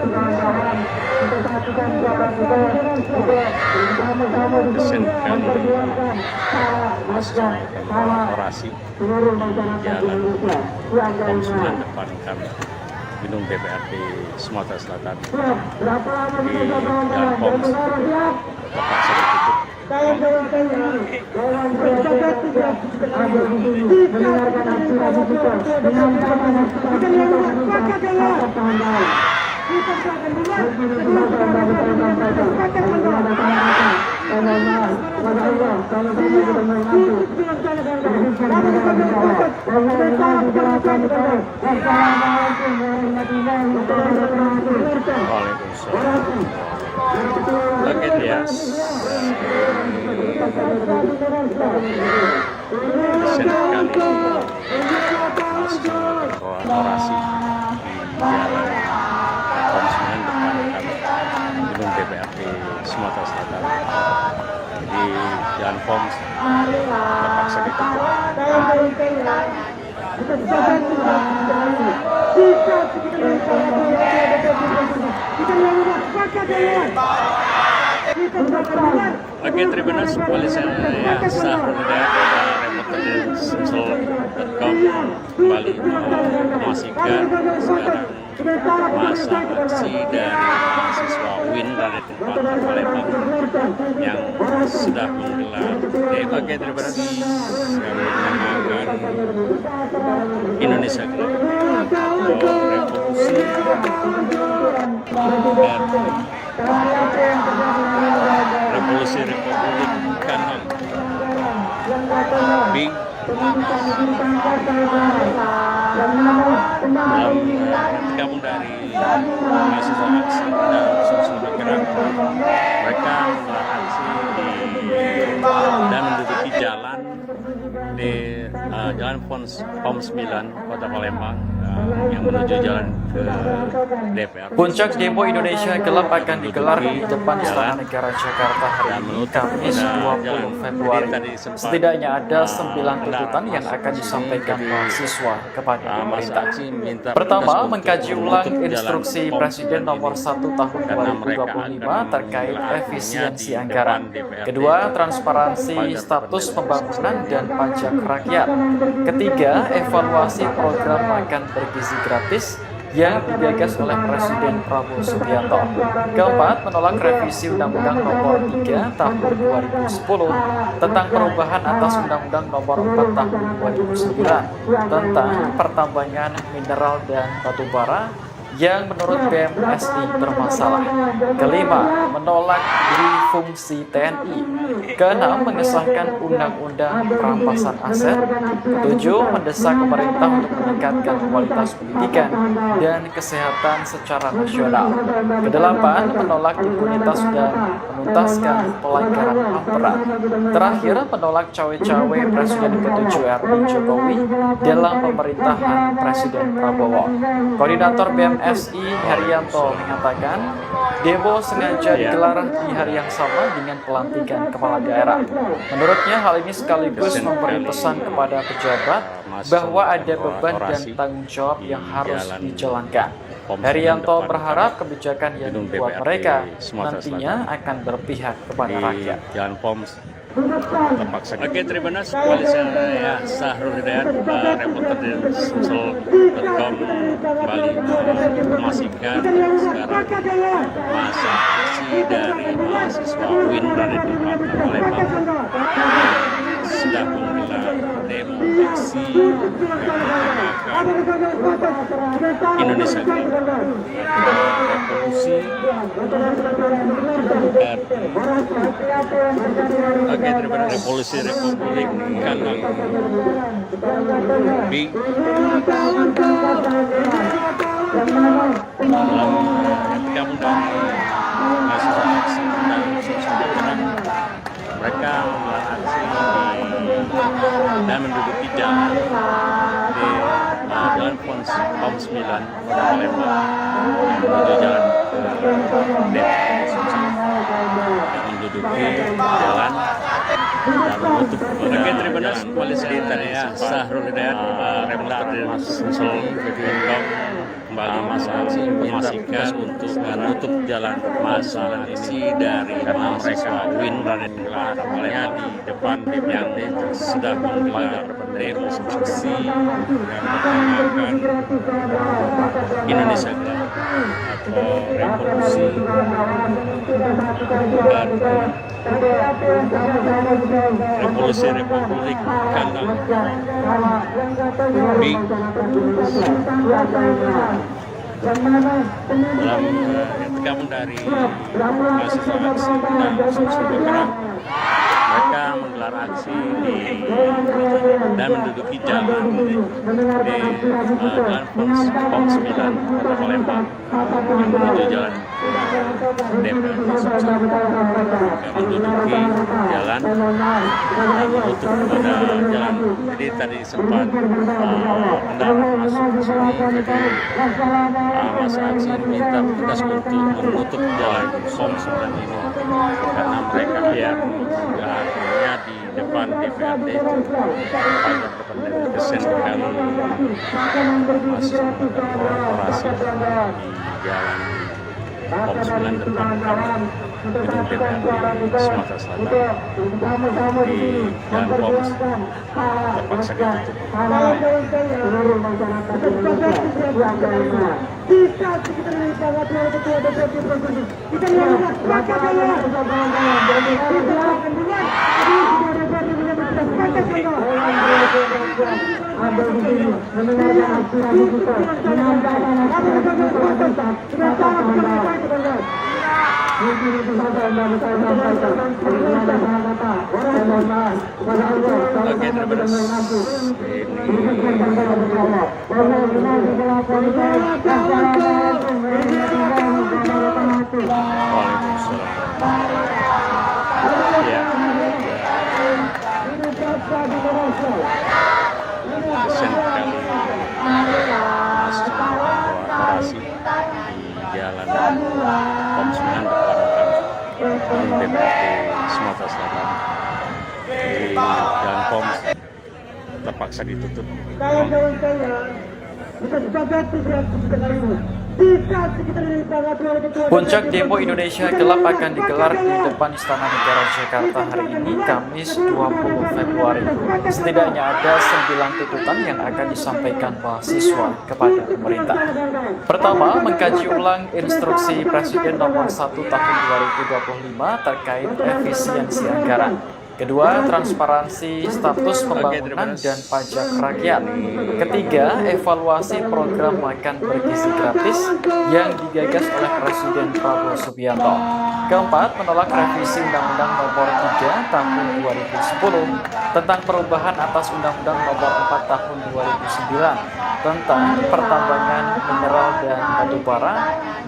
Kesian sekali mahasiswa orasi di jalan POM 9 depan kami gedung DPRD Sumatera Selatan di jalan POM terpaksa ditutup. Oke, Tias. Kesian sekali orasi di jalan POM 9 depan kami gedung DPRD Sumatera Selatan. Di jalan POM terpaksa ditutup. Oke, terima kasih kembali saya Sahur dari remote dari Sumsel.com kembali menginformasikan sekarang masa aksi dari mahasiswa UIN dari tempat Palembang yang sudah menggelar. Oke, terima kasih. Kami menamakan Indonesia Gelap Revolusi Revolusi Republik Kandang B dalam gabung dari mahasiswa aksi dan sumsel bergerak. Mereka menggelar aksi dan menduduki jalan di jalan POM 9 Kota Palembang yang menuju jalan ke DPR. Puncak demo Indonesia Gelap akan digelar di depan Istana Negara Jakarta hari ini, Kamis 20 Februari. Setidaknya ada 9 tuntutan yang akan disampaikan mahasiswa kepada pemerintah. Pertama, mengkaji ulang instruksi Presiden nomor 1 tahun 2025 terkait efisiensi anggaran. Kedua, transparansi status pembangunan dan pajak rakyat. Ketiga, evaluasi program makan bergizi gratis yang digagas oleh Presiden Prabowo Subianto. Keempat, menolak revisi Undang-Undang Nomor 3 Tahun 2010 tentang perubahan atas Undang-Undang Nomor 4 Tahun 2009 tentang pertambangan mineral dan batu bara yang menurut BMSI bermasalah. Kelima, menolak fungsi TNI. Keenam, mengesahkan undang-undang perampasan aset. Ketujuh, mendesak pemerintah untuk meningkatkan kualitas pendidikan dan kesehatan secara nasional. Kedelapan, menolak impunitas dan menuntaskan pelanggaran HAM berat. Terakhir, menolak cawe-cawe Presiden ke-7 RI Jokowi dalam pemerintahan Presiden Prabowo. Koordinator BMSI Herianto mengatakan, demo sengaja digelar di hari yang sama dengan pelantikan kepala daerah. Menurutnya, hal ini sekaligus memberi pesan kepada pejabat bahwa ada beban dan tanggung jawab yang harus dijalankan. Herianto berharap kebijakan yang dibuat mereka nantinya akan berpihak kepada rakyat. Jalan POM terpaksa. Oke, terima kasih. Kembali saya Sahrul Hidayat, reporter di Sumsel.com, kembali menginformasikan sekarang masa aksi dari mahasiswa UIN dari Palembang sedang menggelar demo aksi Indonesia revolusi. Oke, terima kasih. Revolusi Republik Kandang B dalam ketika mahasiswa aksi dan bergerak, mereka menggelar aksi dan menduduki jalan di jalan POM 9 Palembang menuju jalan ke Depok dan menduduki jalan dan menutup. Oke, terima kasih. Kembali saya Sahrul Hidayat, reporter di Sumsel.com, kembali masa aksi informasikan untuk menutup jalan masa aksi dari mahasiswa UIN dari Palembang di depan DPRD sudah menggelar demo aksi yang menamakan Indonesia Gelap atau revolusi Revolusi Republik Kandang B dalam tergabung dari mahasiswa aksi dan Sumsel bergerak, mereka menggelar aksi dan menduduki jalan di jalan POM 9 Kota Palembang yang menuju jalan Depok Sumsel yang menduduki jalan dan menutup pada jalan. Jadi tadi sempat hendak masuk ke sini, jadi masa aksi minta petugas untuk menutup jalan POM 9 ini karena mereka akhirnya di depan DPRD pagar depan kesen kali masih korporasi di jalan POM 9 depan gedung DPRD Sumatera Selatan di jalan POM terpaksa ditutup. Bisa kita lihat bahwa ketua DPRD provinsi kita lihat sepakat ya. Ada di sini mendengar aspirasi kita, Oke, terima kasih. Di jalan POM 9 depan DPRD Sumatera Selatan. Di jalan POM terpaksa ditutup. Kawan-kawan saya, kita sepakat tidak sekitar ini. Puncak demo Indonesia Gelap akan digelar di depan Istana Negara Jakarta hari ini, Kamis 20 Februari. Setidaknya ada 9 tuntutan yang akan disampaikan mahasiswa kepada pemerintah. Pertama, mengkaji ulang instruksi Presiden nomor 1 tahun 2025 terkait efisiensi anggaran. Kedua, transparansi status pembangunan dan pajak rakyat. Ketiga, evaluasi program makan bergizi gratis yang digagas oleh Presiden Prabowo Subianto. Keempat, menolak revisi Undang-Undang Nomor 3 Tahun 2010 tentang perubahan atas Undang-Undang Nomor 4 Tahun 2009 tentang pertambangan mineral dan batu bara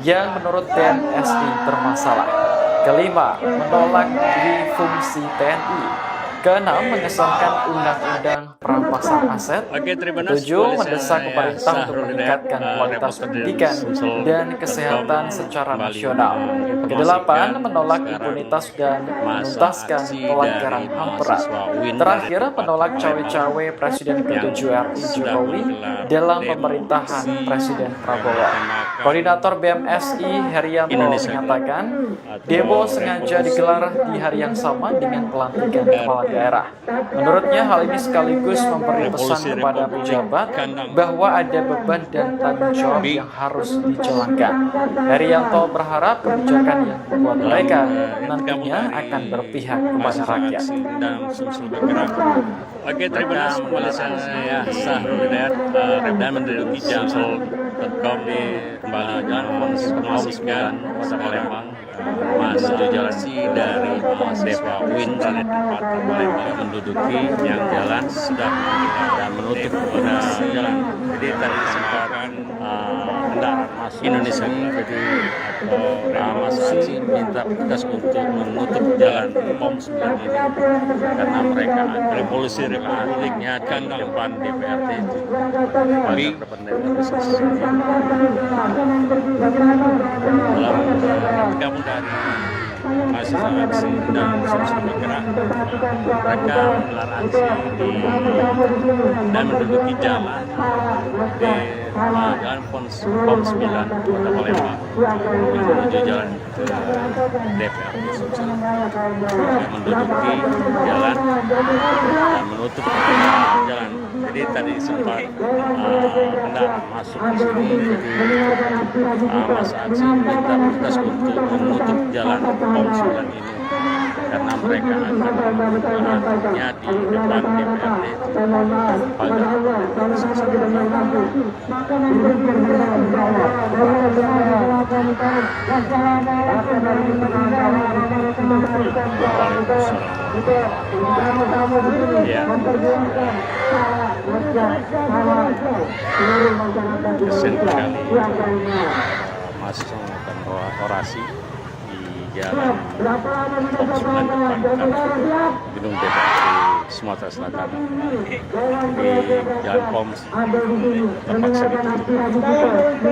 yang menurut TNSI bermasalah. Kelima, menolak difungsi TNI. Keenam, mengesahkan Undang-Undang perampasan aset. Oke, terima kasih. Ketujuh, mendesak Ya, pemerintah untuk Sahrul meningkatkan Hidayat, kualitas reporter pendidikan Sumsel dan kesehatan com secara kembali nasional. menginformasikan Kedelapan, menolak sekarang impunitas dan masa menuntaskan aksi pelanggaran dari HAM berat. mahasiswa UIN Terakhir, dari menolak Palembang cawe-cawe Presiden ke-7 RI sudah Jokowi menggelar dalam demo pemerintahan aksi Presiden yang Prabowo. menggunakan Koordinator BMSI Herianto Indonesia menyatakan, atau demo sengaja revolusi digelar di hari yang sama dengan pelantikan kepala daerah. Menurutnya, hal ini sekaligus memberi pesan kepada pejabat bahwa ada beban dan tanggung jawab yang harus dijalankan. Herianto berharap kebijakan yang dibuat mereka nantinya akan berpihak kepada rakyat. dan Sumsel bergerak. Oke, terima kasih. Kembali saya Sahrul Hidayat, dan menduduki Sumsel.com di jalan menginformasikan kota Palembang masa jalansi dari mahasiswa UIN dari Palembang menduduki yang jalan sudah dan menutup pada jalan. Jadi tadi disebutkan kendaraan masuk Indonesia jadi atau masa aksi minta petugas untuk menutup jalan POM 9 ini karena mereka revolusi republiknya kan di depan DPRD itu bagi dalam gabung dari mahasiswa aksi dan Sumsel bergerak, mereka menggelar aksi dan menduduki jalan di jalan POM 9 Kota Palembang menuju jalan ke DPRD Sumsel. Menduduki jalan dan menutup jalan. Jadi tadi sempat kendaraan masuk di sini, jadi masa aksi minta petugas untuk menutup jalan POM 9 ini karena mereka akan melakukannya di depan DPRD ya. Kesian sekali mahasiswa melakukan orasi di jalan POM 9 depan gedung DPRD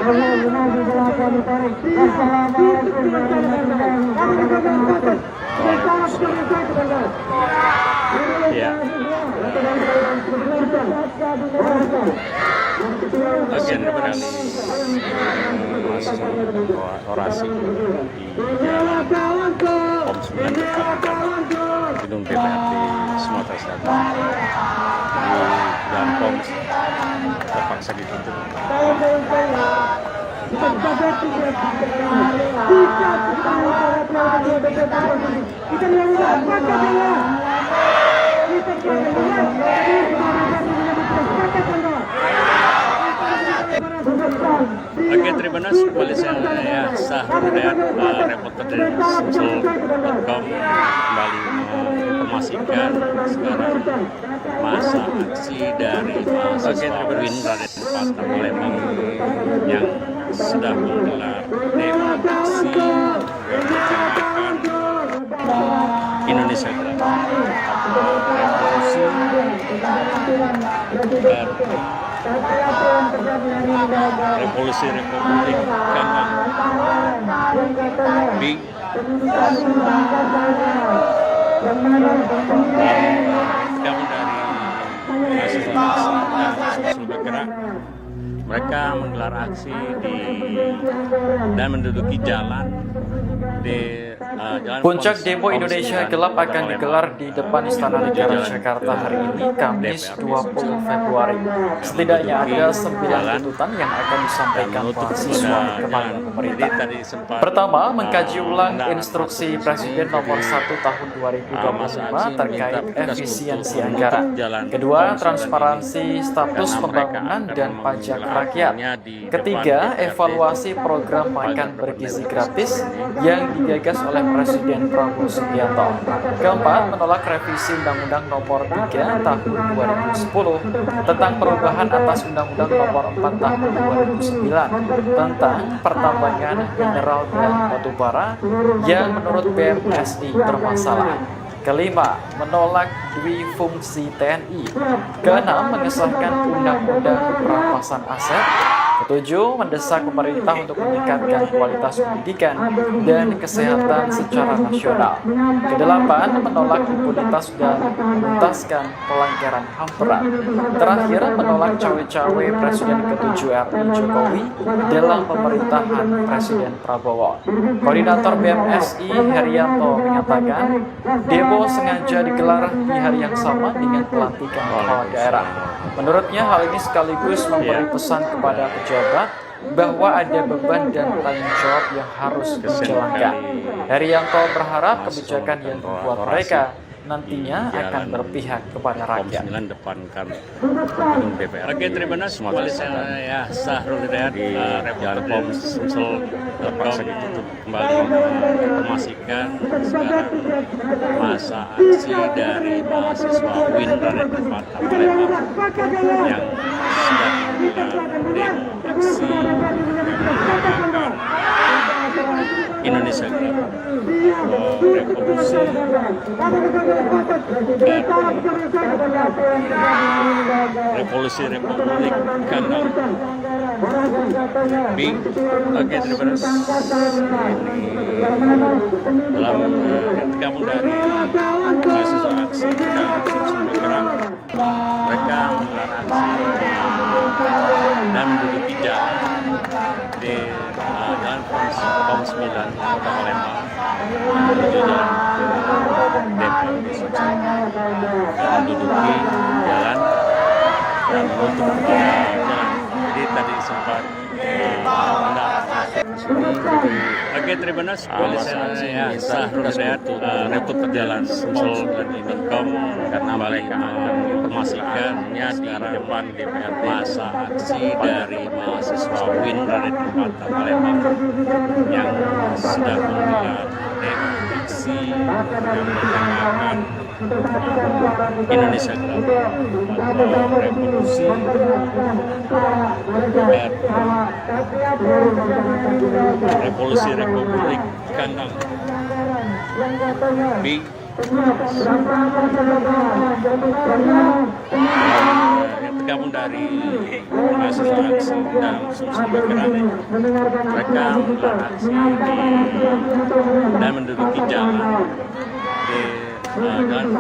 Sumatera Selatan. Di jalan POM terpaksa ditutup. Ya. Bagian berkali mahasiswa orasi di jalan POM 9 depan gedung DPRD Sumatera Selatan. Di jalan POM terpaksa ditutup. Oke, terima kasih. Kembali saya Sahrul Hidayat, reporter dari Sumsel.com kembali menginformasikan sekarang masa aksi dari mahasiswa UIN dari depan Palembang yang sudah menggelar demo aksi menggunakan Indonesia atau revolusi revolusi republik Ganggang di gabung dari mahasiswa aksi dan Sumsel bergerak, mereka menggelar aksi dan menduduki jalan di Puncak demo Indonesia Gelap akan digelar di depan Istana Negara Jakarta hari ini, Kamis 20 Februari. Setidaknya ada 9 tuntutan yang akan disampaikan mahasiswa kepada pemerintah. Pertama, mengkaji ulang instruksi Presiden nomor 1 tahun 2025 terkait efisiensi anggaran. Kedua, transparansi status pembangunan dan pajak rakyat. Ketiga, evaluasi program makan bergizi gratis yang digagas oleh Presiden Prabowo Subianto. Keempat, menolak revisi Undang-Undang Nomor 3 Tahun 2010 tentang perubahan atas Undang-Undang Nomor 4 Tahun 2009 tentang pertambangan mineral dan batu bara yang menurut BMSI bermasalah. Kelima, menolak duifungsi TNI. Keenam, mengesahkan Undang-Undang Perampasan Aset. Ketujuh, mendesak pemerintah untuk meningkatkan kualitas pendidikan dan kesehatan secara nasional. Kedelapan, menolak impunitas dan menuntaskan pelanggaran HAM berat. Terakhir, menolak cawe-cawe Presiden ke-7 RI Jokowi dalam pemerintahan Presiden Prabowo. Koordinator BMSI Herianto mengatakan, demo sengaja digelar di hari yang sama dengan pelantikan kepala daerah. Menurutnya hal ini sekaligus memberi pesan kepada pejabat bahwa ada beban dan tanggung jawab yang harus dijalankan. Herianto berharap kebijakan yang dibuat mereka nantinya akan berpihak kepada rakyat. Depankan gedung DPR. Oke, terima kasih. Kembali saya Sahrul Hidayat di Jalan Pom Sumsel terpaksa ditutup kembali informasikan sekarang masa aksi dari mahasiswa UIN dari tempat Palembang yang sedang menggelar aksi mengamankan Indonesia revolusi revolusi Republik Gandang Bing. Oke, terima kasih. Ini dalam gabung dari mahasiswa aksi dan sumsel bergerak, mereka menggelar aksi dan menduduki jalan di Jalan Pom 9 Kota Palembang menuju jalan Depok di Sumsel, dan menduduki jalan dan menutup jalan. Jadi tadi sempat Oke, terima kasih. Saya Sahrul Hidayat repot berjalan Sumsel dan ini karena mereka informasikannya di depan DPRD masa aksi dari mahasiswa UIN dari tempat Palembang yang sedang menggelar aksi mengamankan Indonesia atau revolusi revolusi Republik Gandang Bing. Tergabung dari mahasiswa aksi dan sumsel bergerak, mereka menggelar aksi dan menduduki jalan di Jalan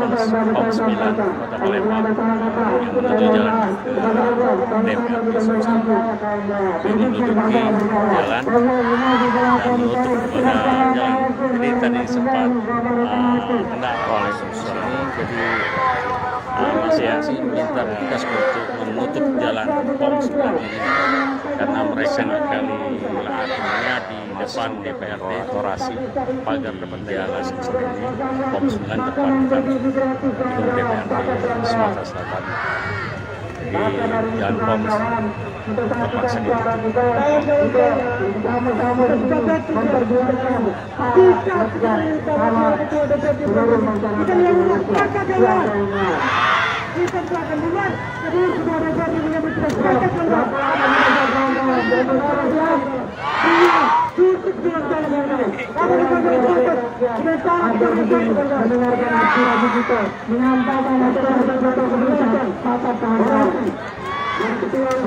Pom 9 Kota Palembang yang menuju jalan Depok di Sumsel, menduduki jalan dan menutup pada jalan. Jadi tadi sempat hendak oleh sumsel ini, jadi masih aksi minta petugas untuk menutup jalan Pom 9 ini karena mereka kali akhirnya di depan DPRD orasi pagar depan jalan Sumsel ini Pom 9 depan gedung DPRD Sumatera Selatan. Di Jalan Pom terpaksa ditutup.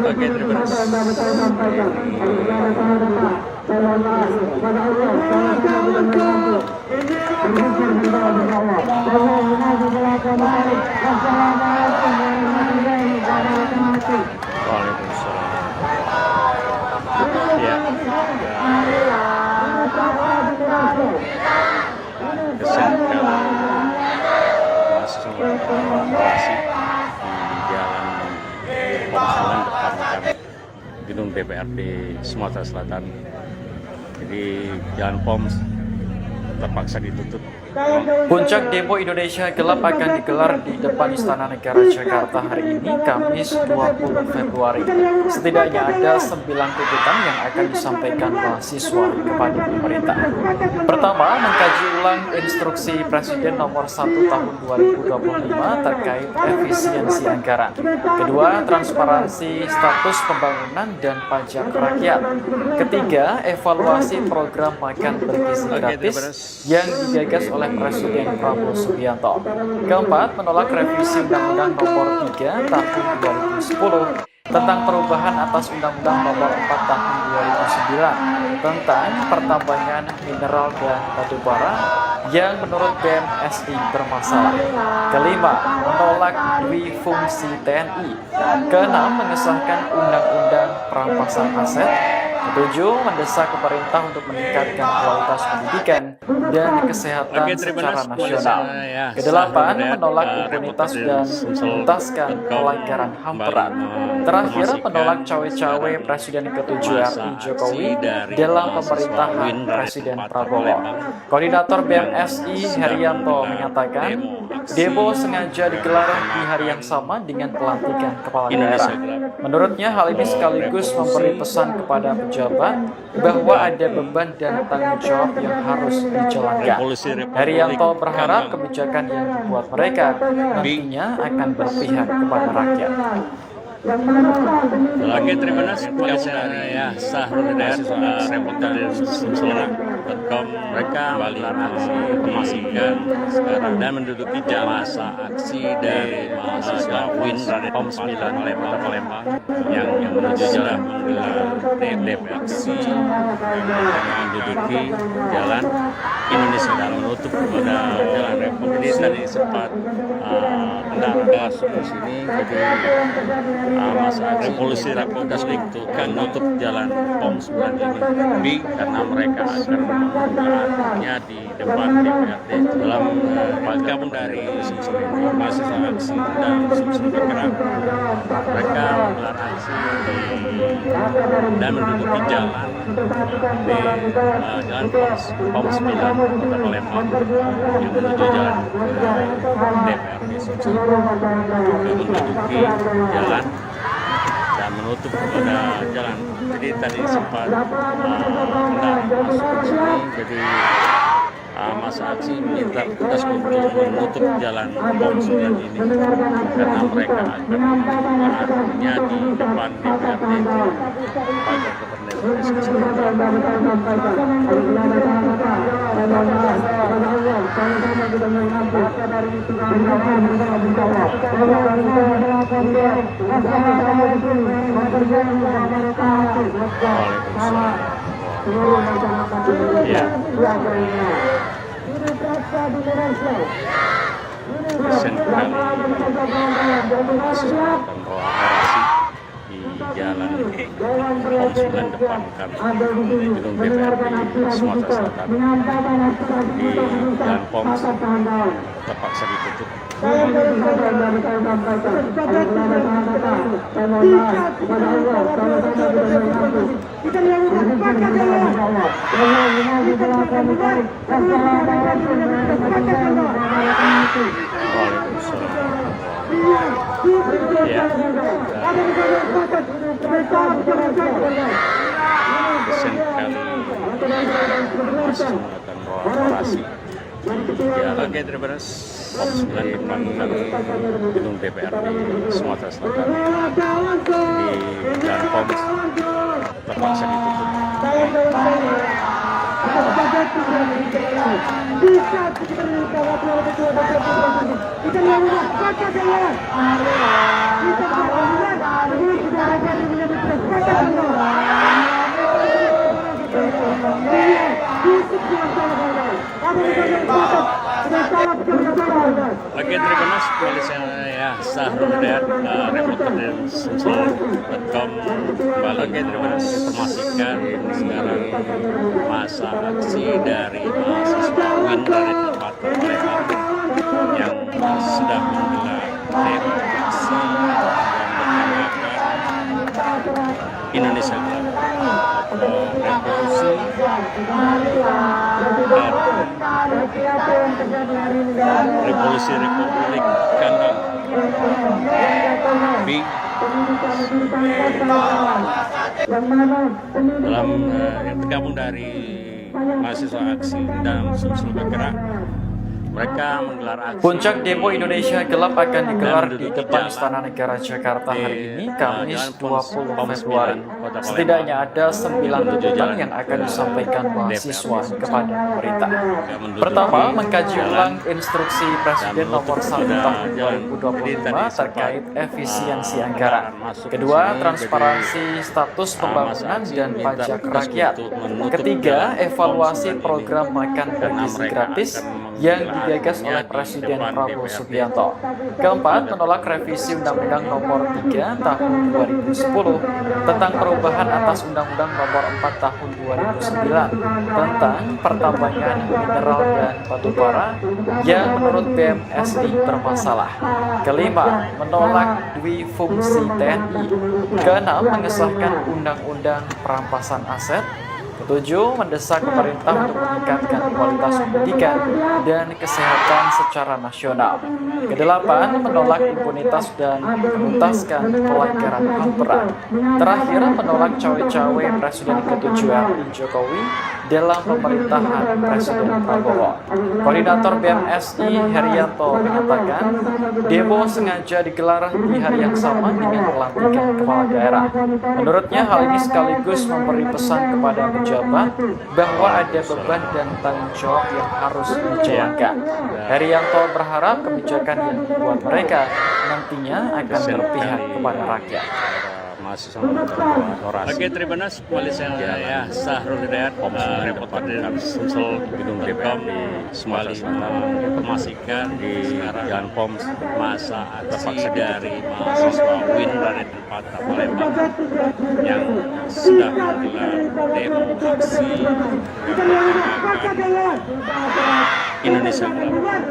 Oke, terima kasih. Waalaikumsalam. Ya. Kesehatan mahasiswa operasi di jalan Pom 9 depan gedung DPRD Sumatera Selatan. Jadi jalan Pom terpaksa ditutup Puncak demo Indonesia Gelap akan digelar di depan Istana Negara Jakarta hari ini, Kamis 20 Februari. Setidaknya ada 9 tuntutan yang akan disampaikan mahasiswa kepada pemerintah. Pertama, mengkaji ulang instruksi Presiden nomor 1 tahun 2025 terkait efisiensi anggaran. Kedua, transparansi status pembangunan dan pajak rakyat. Ketiga, evaluasi program makan bergizi gratis yang digagas oleh Presiden Prabowo Subianto. Keempat, menolak revisi Undang-Undang Nomor 3 Tahun 2010 tentang perubahan atas Undang-Undang Nomor 4 Tahun 2009 tentang pertambangan mineral dan batu bara yang menurut BMSI bermasalah. Kelima, menolak dwi-fungsi TNI. Keenam, mengesahkan Undang-Undang Perampasan Aset. Ketujuh, mendesak pemerintah untuk meningkatkan kualitas pendidikan dan kesehatan secara nasional. Kedelapan, menolak impunitas dan menuntaskan pelanggaran HAM berat. Terakhir, menolak cawe-cawe Presiden ke-7 RI Jokowi dalam pemerintahan Presiden Prabowo. Koordinator BMSI Herianto menyatakan, demo sengaja digelar di hari yang sama dengan pelantikan kepala daerah. Menurutnya, hal ini sekaligus memberi pesan kepada pejabat bahwa ada beban dan tanggung jawab yang harus dijalankan. Herianto berharap kebijakan yang dibuat mereka nantinya akan berpihak kepada rakyat. Oke, terima kasih ya Sahrul Hidayat reporter dari Sumsel.com. Mereka menggelar aksi memastikan sekarang dan menduduki jalan masa aksi dari mahasiswa Win Pom 9 Palembang yang menuju jalan menggelar aksi menduduki jalan Indonesia dalam menutup pada jalan Repot. Jadi tadi sempat kendaraan masuk di sini, jadi masa aksi polisi Rapolda itu kan menutup jalan Pom 9 ini karena mereka akan menggelarnya di depan DPRD dalam gabung dari mahasiswa aksi dan Sumsel bergerak. Mereka menggelar aksi dan menduduki jalan di jalan Pom 9 Kota Palembang yang menuju jalan DPRD Sumsel, menduduki jalan dan menutup pada jalan. Jadi tadi sempat kendaraan masuk ke sini, jadi masa aksi minta petugas untuk menutup jalan Pom 9 ini karena mereka akan menggelarnya di depan DPRD pada di jalan Pom 9 depan kami di gedung DPRD Sumatera Selatan. Di jalan Pom terpaksa ditutup. Kesian sekali masih melakukan orasi di jalan. Oke, terima kasih. Pom 9 depan gedung DPRD Sumatera Selatan. Di jalan Pom terpaksa ditutup. Oke, terima kasih kembali saya Sahrul Hidayat reporter dari Sumsel.com. Kembali terima kasih informasikan sekarang masa aksi dari mahasiswa Win dari tempat Palembang yang sedang menggelar demo aksi dan menamakan Indonesia Gelap atau revolusi dari Revolusi Republik Gandang B dalam yang tergabung dari mahasiswa aksi dan sumsel bergerak. Mereka menggelar aksi. Puncak demo Indonesia Gelap akan digelar di depan Istana Negara Jakarta hari ini, Kamis 20 Februari. Setidaknya ada 9 tuntutan yang akan disampaikan mahasiswa kepada pemerintah. Pertama, mengkaji ulang instruksi Presiden nomor 1 tahun 2025 terkait efisiensi anggaran. Kedua, transparansi status pembangunan dan pajak rakyat. Ketiga, evaluasi program makan bergizi gratis yang digagas oleh Presiden Prabowo Subianto. Keempat, menolak revisi Undang-Undang Nomor 3 Tahun 2010 tentang perubahan atas Undang-Undang Nomor 4 Tahun 2009 tentang pertambangan mineral dan batu bara yang menurut BMSI bermasalah. Kelima, menolak duifungsi TNI. Keenam, mengesahkan Undang-Undang Perampasan Aset. Ketujuh, mendesak pemerintah untuk meningkatkan kualitas pendidikan dan kesehatan secara nasional. Kedelapan, menolak impunitas dan menuntaskan pelanggaran HAM berat. Terakhir, menolak cawe-cawe Presiden ke-7 RI Jokowi dalam pemerintahan Presiden Prabowo. Koordinator BMSI Herianto menyatakan, demo sengaja digelar di hari yang sama dengan pelantikan kepala daerah. Menurutnya, hal ini sekaligus memberi pesan kepada pejabat bahwa ada beban dan tanggung jawab yang harus dijalankan. Herianto berharap kebijakan yang dibuat mereka nantinya akan berpihak kepada rakyat. Oke, terima kasih Polisi ya Sahrul Hidayat, reporter dari Sumsel Gedung Depok kembali menginformasikan di Jalan POMS masa aksi dari mahasiswa UIN Raden Patah Palembang yang sudah menggelar demo aksi Indonesia Gelap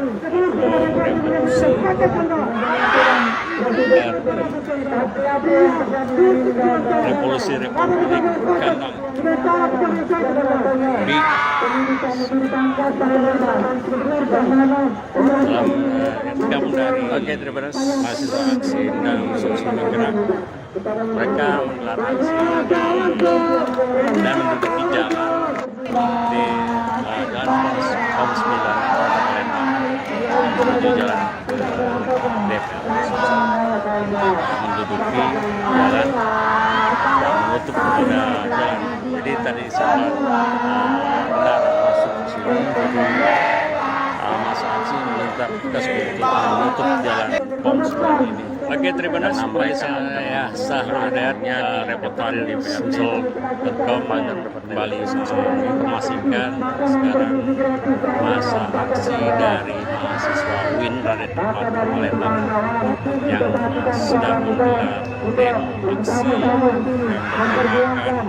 Revolusi Republik Gandang B dalam yang tergabung dari mahasiswa aksi dan sumsel bergerak. Mereka menggelar aksi dan menduduki jalan di Jalan POMS 9 Kota Palembang menuju jalan ke DPR menduduki jalan dan menutup kepada jalan. Jadi tadi sempat kendaraan masuk ke sini, jadi masa aksi meminta petugas untuk menutup jalan POMS ini. Oke, terima kasih sampai saya Sahrul Hidayatnya reporter di Sumsel.com kembali menginformasikan sekarang masa aksi dari mahasiswa UIN Raden Patah Palembang yang sudah menggelar demo aksi memperkenalkan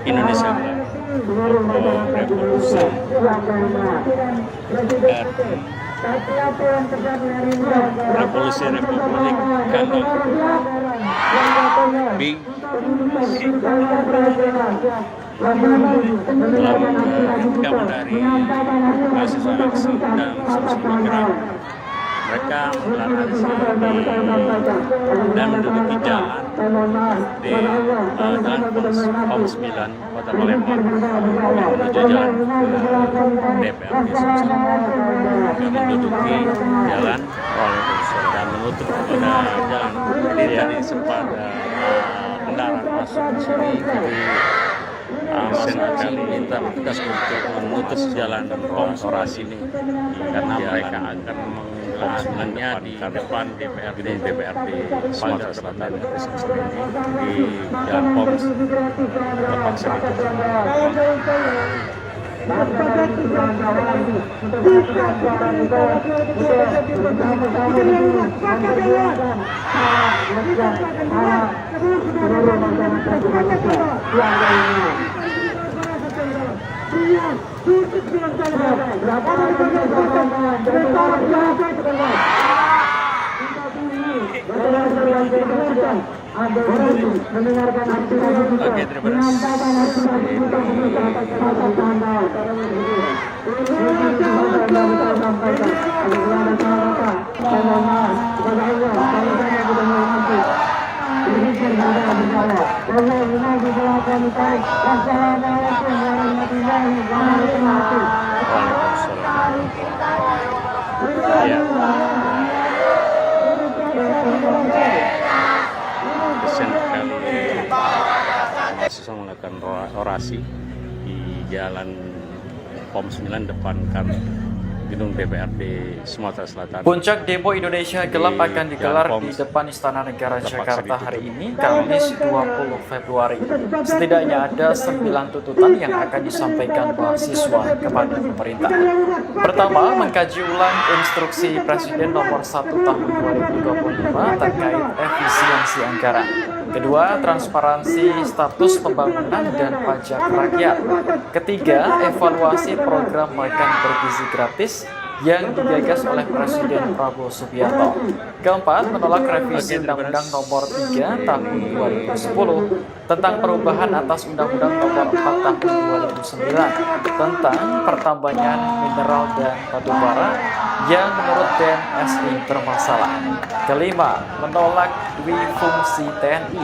Indonesia Gelap Revolusi Revolusi Republik Gandang B dalam tergabung dari mahasiswa aksi dan sumsel bergerak. Mereka menggelar aksi dan menduduki jalan di Jalan POMS 9 Kota Palembang menuju jalan ke DPR di Sumsel yang menduduki jalan dan menutup kepada jalan. Jadi tadi sempat kendaraan masuk ke sini, jadi masyarakat minta petugas untuk menutup jalan POMS ini karena mereka akan menggelarnya di depan DPRD Sumatera Selatan di Jalan POMS terpaksa ditutup. Oke, terima kasih. Ya. Kesian sekali mahasiswa melakukan orasi di Jalan POM 9 depan gedung DPRD Sumatera Selatan. Puncak demo Indonesia Gelap akan digelar di depan Istana Negara Jakarta hari ini, Kamis 20 Februari. Setidaknya ada 9 tuntutan yang akan disampaikan mahasiswa kepada pemerintah. Pertama, mengkaji ulang instruksi Presiden nomor 1 tahun 2025 terkait efisiensi anggaran. Kedua, transparansi status pembangunan dan pajak rakyat. Ketiga, evaluasi program makan bergizi gratis yang digagas oleh Presiden Prabowo Subianto. Keempat, menolak revisi Undang-Undang Nomor 3 Tahun 2010 tentang perubahan atas Undang-Undang Nomor 4 Tahun 2009 tentang pertambangan mineral dan batu bara yang menurut BMSI bermasalah. Kelima, menolak duifungsi TNI.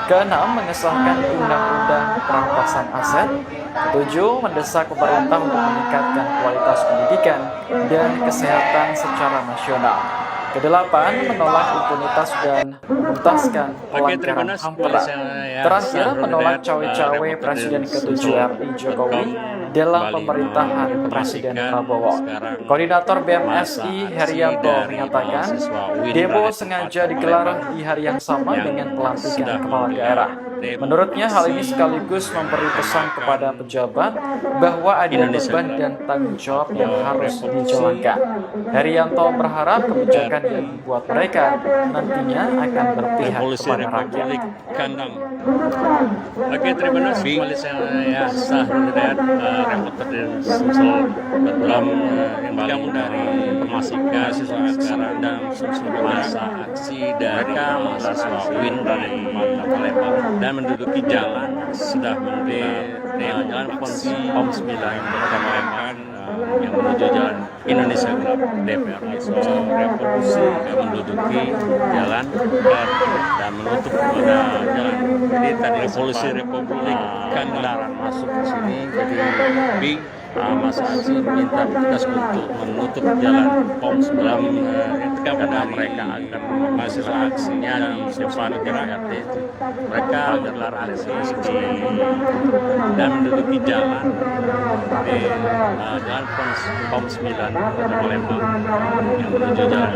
Keenam, mengesahkan Undang-Undang Perampasan Aset. Ketujuh, mendesak pemerintah untuk meningkatkan kualitas pendidikan dan kesehatan secara nasional. Kedelapan, menolak impunitas dan menuntaskan pelanggaran HAM berat. Terakhir, menolak cawe-cawe Presiden ke-7 RI Jokowi dalam pemerintahan Presiden Prabowo. Koordinator BMSI Herianto menyatakan, demo sengaja digelar di hari yang sama dengan pelantikan kepala daerah. Menurutnya, hal ini sekaligus memberi pesan kepada pejabat bahwa ada beban dan tanggung jawab yang harus dijalankan. Herianto berharap kebijakan yang dibuat mereka nantinya akan berpihak kepada rakyat. Oke, terima kasih. Saya Sahrul Hidayat, reporter dari Sumsel. Dalam yang dari informasikan sekarang dalam Sumsel masa aksi dari mahasiswa UIN dari Palembang dan menduduki jalan sudah menuju jalan POM 9 Palembang yang menuju jalan Indonesia Gelap DPRD Sumsel Revolusi menduduki jalan dan menutup pada jalan. Jadi tadi Revolusi Republik kendaraan masuk ke sini, jadi masa aksi minta petugas untuk menutup jalan POM 9 karena mereka akan mahasiswa aksinya di depan DPRD. Mereka gelar aksi dan menduduki jalan di jalan POM 9 Kota Palembang yang menuju jalan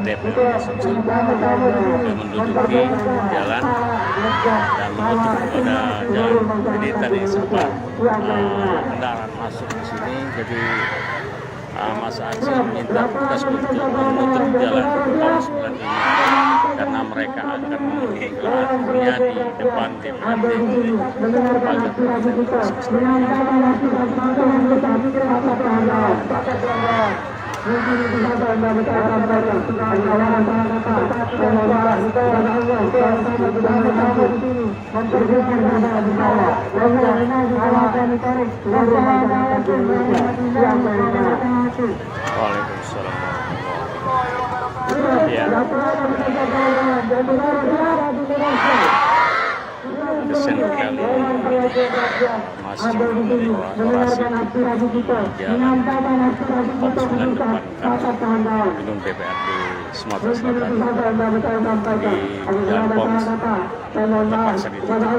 DPRD Sumsel, menduduki jalan dan menutup pada jalan. Jadi tadi sempat kendaraan masuk ke sini, jadi masa aksi minta petugas untuk menutup jalan POM 9 ini karena mereka akan menggelar aksinya di depan DPRD pagar Waalaikumsalam. Ya. Kesian sekali mahasiswa orasi jalan POM 9 depan gedung DPRD Sumatera Selatan di jalan POM terpaksa ditutup.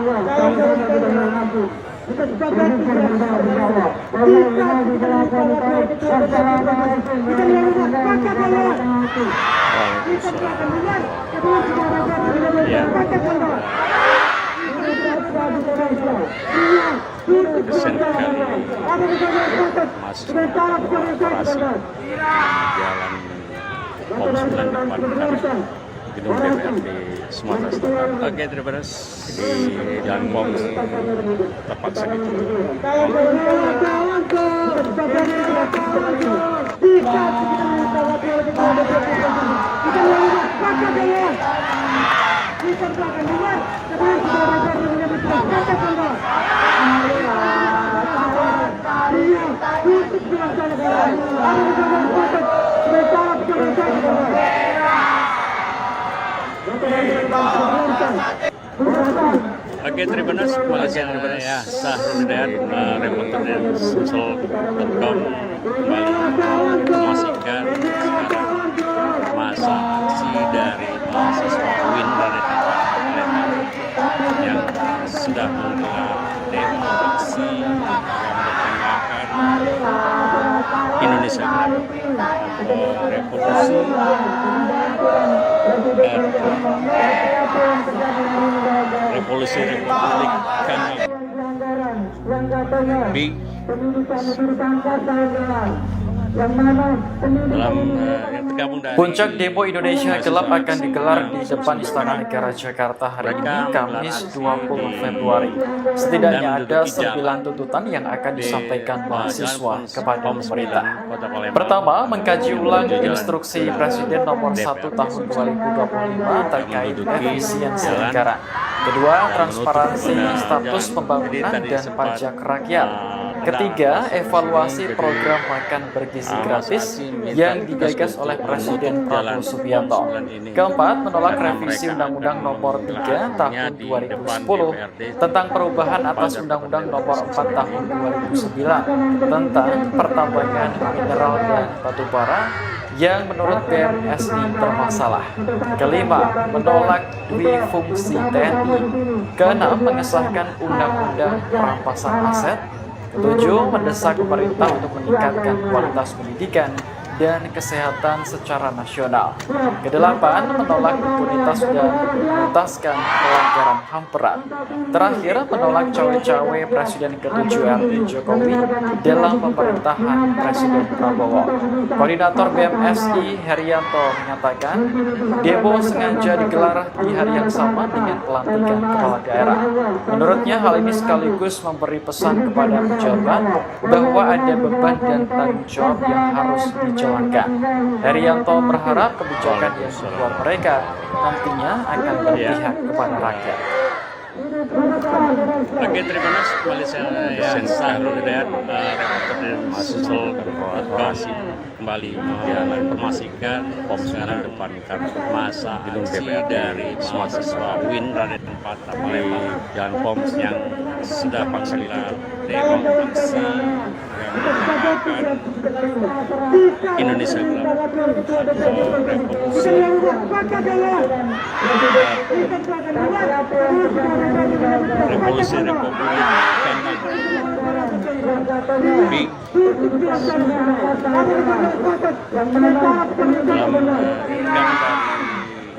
Ya. Kesian sekali mahasiswa orasi jalan POM 9 depan gedung DPRD Sumatera Selatan. Oke, terima kasih. Di jalan POM terpaksa ditutup. Oke, Tribuners, Malaysia Tribuners ya, Sahrul Hidayat, reporter dari Sumsel.com kembali informasikan sekarang masa aksi dari mahasiswa UIN dari Palembang yang sudah menggelar demo aksi yang bertemakan Indonesia Gelap atau revolusi Revolusi Republik Kanal B dalam yang tergabung dari Puncak demo Indonesia Gelap akan digelar di depan Istana Negara Jakarta hari ini, Kamis 20 Februari. Setidaknya ada 9 tuntutan yang akan disampaikan mahasiswa kepada pemerintah. Pertama, mengkaji ulang instruksi Presiden nomor 1 tahun 2025 terkait efisiensi anggaran. Kedua, transparansi status pembangunan dan pajak rakyat. Ketiga, evaluasi program makan bergizi gratis yang digagas oleh Presiden Prabowo Subianto. Keempat, menolak revisi Undang-Undang Nomor 3 Tahun 2010 tentang perubahan atas Undang-Undang Nomor 4 Tahun 2009 tentang pertambangan mineral dan batu bara yang menurut BMSI bermasalah. Kelima, menolak duifungsi TNI. Keenam, mengesahkan Undang-Undang Perampasan Aset. Ketujuh, mendesak pemerintah untuk meningkatkan kualitas pendidikan dan kesehatan secara nasional. Kedelapan, menolak impunitas dan menuntaskan pelanggaran HAM berat. Terakhir, menolak cawe-cawe Presiden ke-7 RI Jokowi dalam pemerintahan Presiden Prabowo. Koordinator BMSI Herianto menyatakan, demo sengaja digelar di hari yang sama dengan pelantikan kepala daerah. Menurutnya, hal ini sekaligus memberi pesan kepada pejabat bahwa ada beban dan tanggung jawab yang harus dijalankan. Herianto berharap kebijakan yang dibuat mereka nantinya akan berpihak kepada rakyat. Oke, terima kasih Malaysia ya, Sahrul Hidayat, reporter dari Sumsel.com kembali menginformasikan sekarang depan kantor masa aksi dari mahasiswa UIN dari tempat Palembang Jalan Poms yang sudah menggelar demo aksi Indonesia Gelap atau revolusi Republik Kanal B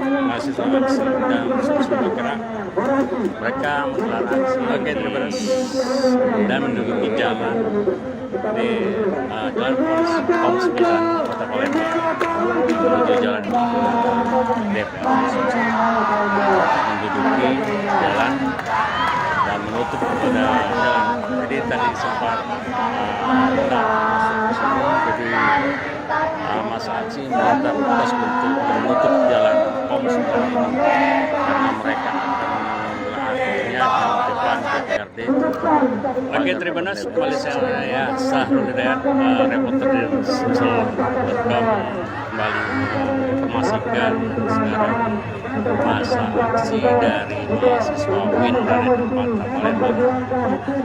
dalam mahasiswa aksi dan Sumsel bergerak, mereka menggelar aksi dan menduduki jalan di Jalan Poms 9 Kota Palembang menuju Jalan DPR Sumsel, menduduki jalan dan menutup pada jalan. Jadi tadi sempat jadi masa aksi meminta petugas untuk menutup jalan Poms ini karena mereka akan akhirnya di depan DPRD. Oke, terima kasih Malaysia ya, Sahrul Hidayat, reporter dari Sumsel.com kembali menginformasikan sekarang masa aksi dari mahasiswa UIN dari tempat Palembang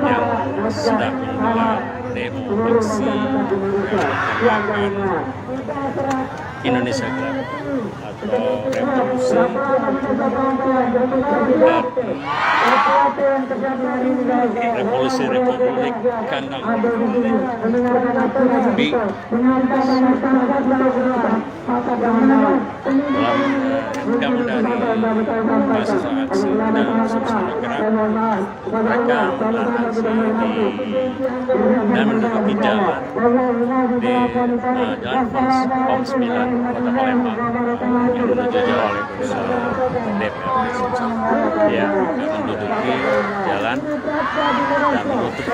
yang sudah menggelar demo aksi yang Indonesia Gelap atau revolusi Revolusi Republik Kanal B dalam tergabung dari mahasiswa aksi dan Sumsel bergerak, mereka menggelar aksi dan menduduki jalan di Jalan Poms 9 Kota Palembang yang menuju Jalan DPR Sumsel. Ya, menduduki jalan dan menutup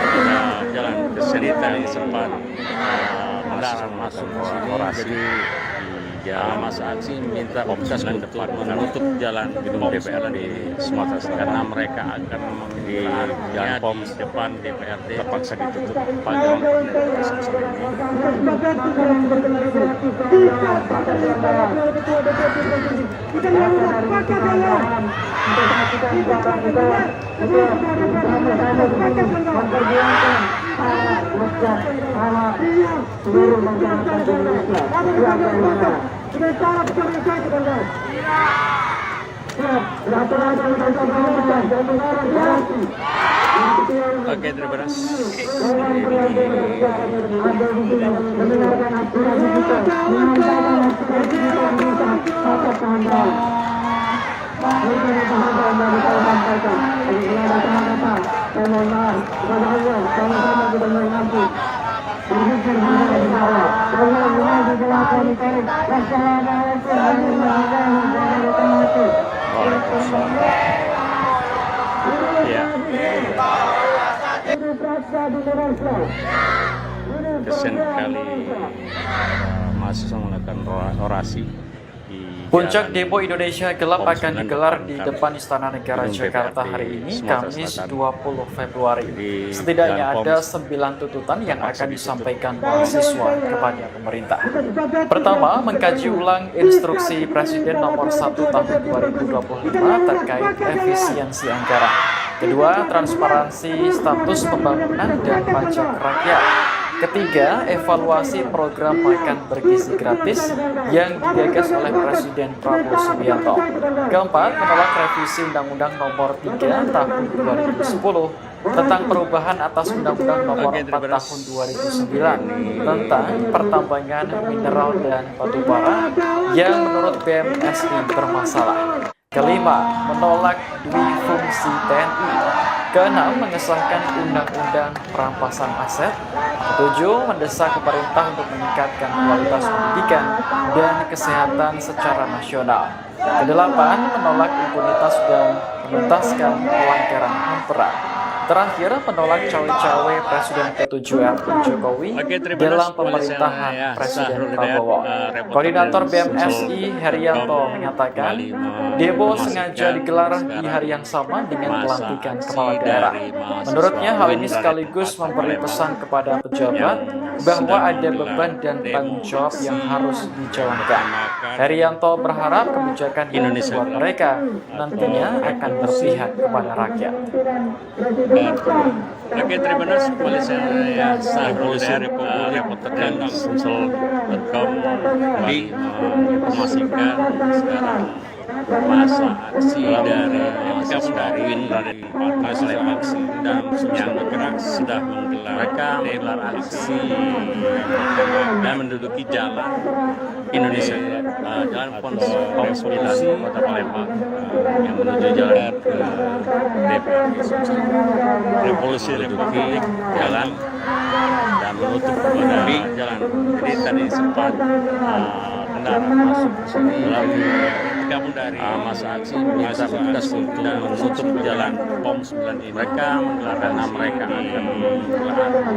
jalan kesulitan sempat kendaraan masuk ke sini. Jadi masa aksi minta Komnas depan menutup jalan gedung DPR di Sumatera Selatan karena mereka akan di jalan POM depan DPRD terpaksa ditutup pagar Oke, terima Ya. Kesian kali mahasiswa melakukan orasi di Puncak jalan demo Indonesia Gelap POM akan 9 digelar di depan depan Istana Negara Gedung Jakarta DPRD hari ini, Sumatera Kamis Selatan. 20 Februari. Di Setidaknya jalan ada POM 9 tuntutan yang terpaksa akan ditutup. disampaikan mahasiswa kepada pemerintah. Pertama, mengkaji ulang instruksi Presiden nomor 1 tahun 2025 terkait efisiensi anggaran. Kedua, transparansi status pembangunan dan pajak rakyat. Ketiga, evaluasi program makan bergizi gratis yang digagas oleh Presiden Prabowo Subianto. Keempat, menolak revisi Undang-Undang Nomor 3 Tahun 2010 tentang perubahan atas Undang-Undang Nomor 4 Tahun 2009 tentang pertambangan mineral dan batu bara yang menurut BMSI bermasalah. Kelima, menolak duifungsi TNI. Keenam, mengesahkan Undang-Undang Perampasan Aset. Ketujuh, mendesak pemerintah untuk meningkatkan kualitas pendidikan dan kesehatan secara nasional. Kedelapan, menolak impunitas dan menuntaskan pelanggaran HAM berat. Terakhir, menolak cawe-cawe Presiden ke-7 RI Jokowi dalam pemerintahan Presiden Prabowo. Koordinator BMSI Herianto menyatakan, demo sengaja digelar di hari yang sama dengan pelantikan kepala daerah. Menurutnya, hal ini sekaligus memberi pesan kepada pejabat bahwa ada beban dan tanggung jawab yang harus dijalankan. Herianto berharap kebijakan yang dibuat mereka nantinya akan berpihak kepada rakyat. Oke, terima kasih kembali saya Sahrul dari reporter dan Sumsel.com di informasikan sekarang masa aksi dari masa aksi dan yang bergerak sudah menggelar aksi dan menduduki jalan Indonesia, jalan POM 9 Kota Palembang yang menuju jalan ke DPRD Sumsel. Revolusi Republik jalan dan menutup kembali jalan. Jadi tadi sempat kendaraan masuk ke sini gabung dari masa aksi minta tugas untuk menutup jalan POM 9 ini. Mereka menggelar karena mereka akan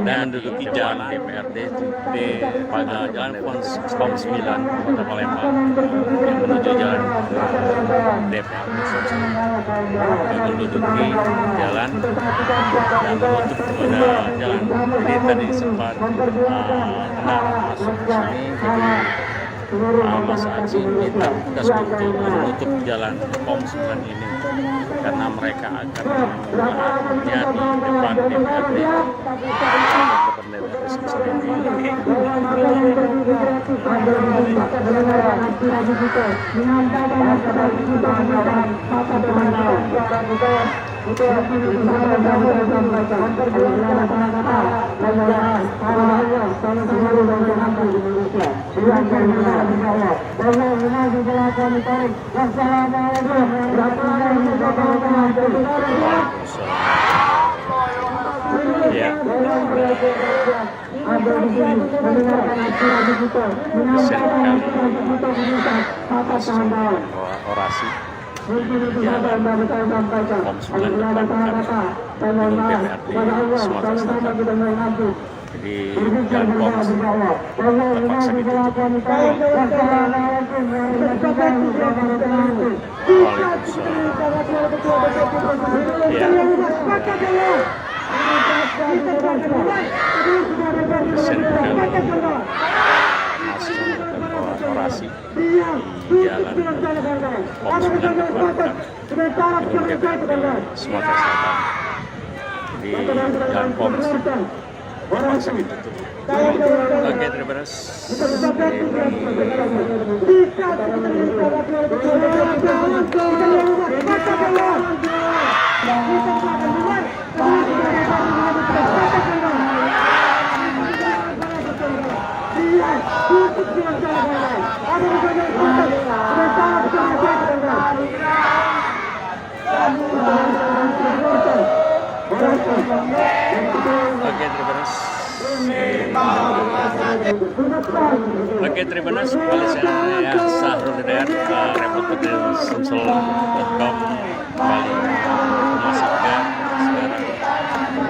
dan menduduki jalan DPRD di jalan POM 9 Kota Palembang yang menuju jalan DPRD Sumsel. Menduduki jalan dan menutup kepada jalan. Jadi tadi sempat kendaraan masuk ke sini. Masa aksi minta tugas untuk menutup jalan POM 9 ini karena mereka akan menggelarnya di depan DPRD orasi jalan POM 9 depan gedung DPRD Sumatera Selatan. Jadi Jalan Poms terpaksa ditutup. Ya. Orasi di Jalan Poms 9 depan Sumatera Selatan. Di Jalan Poms terpaksa ditutup. Oke, terima Oke, terima kasih. Kembali saya Sahrul Hidayat, reporter dari Sumsel.com, kembali memastikan sekarang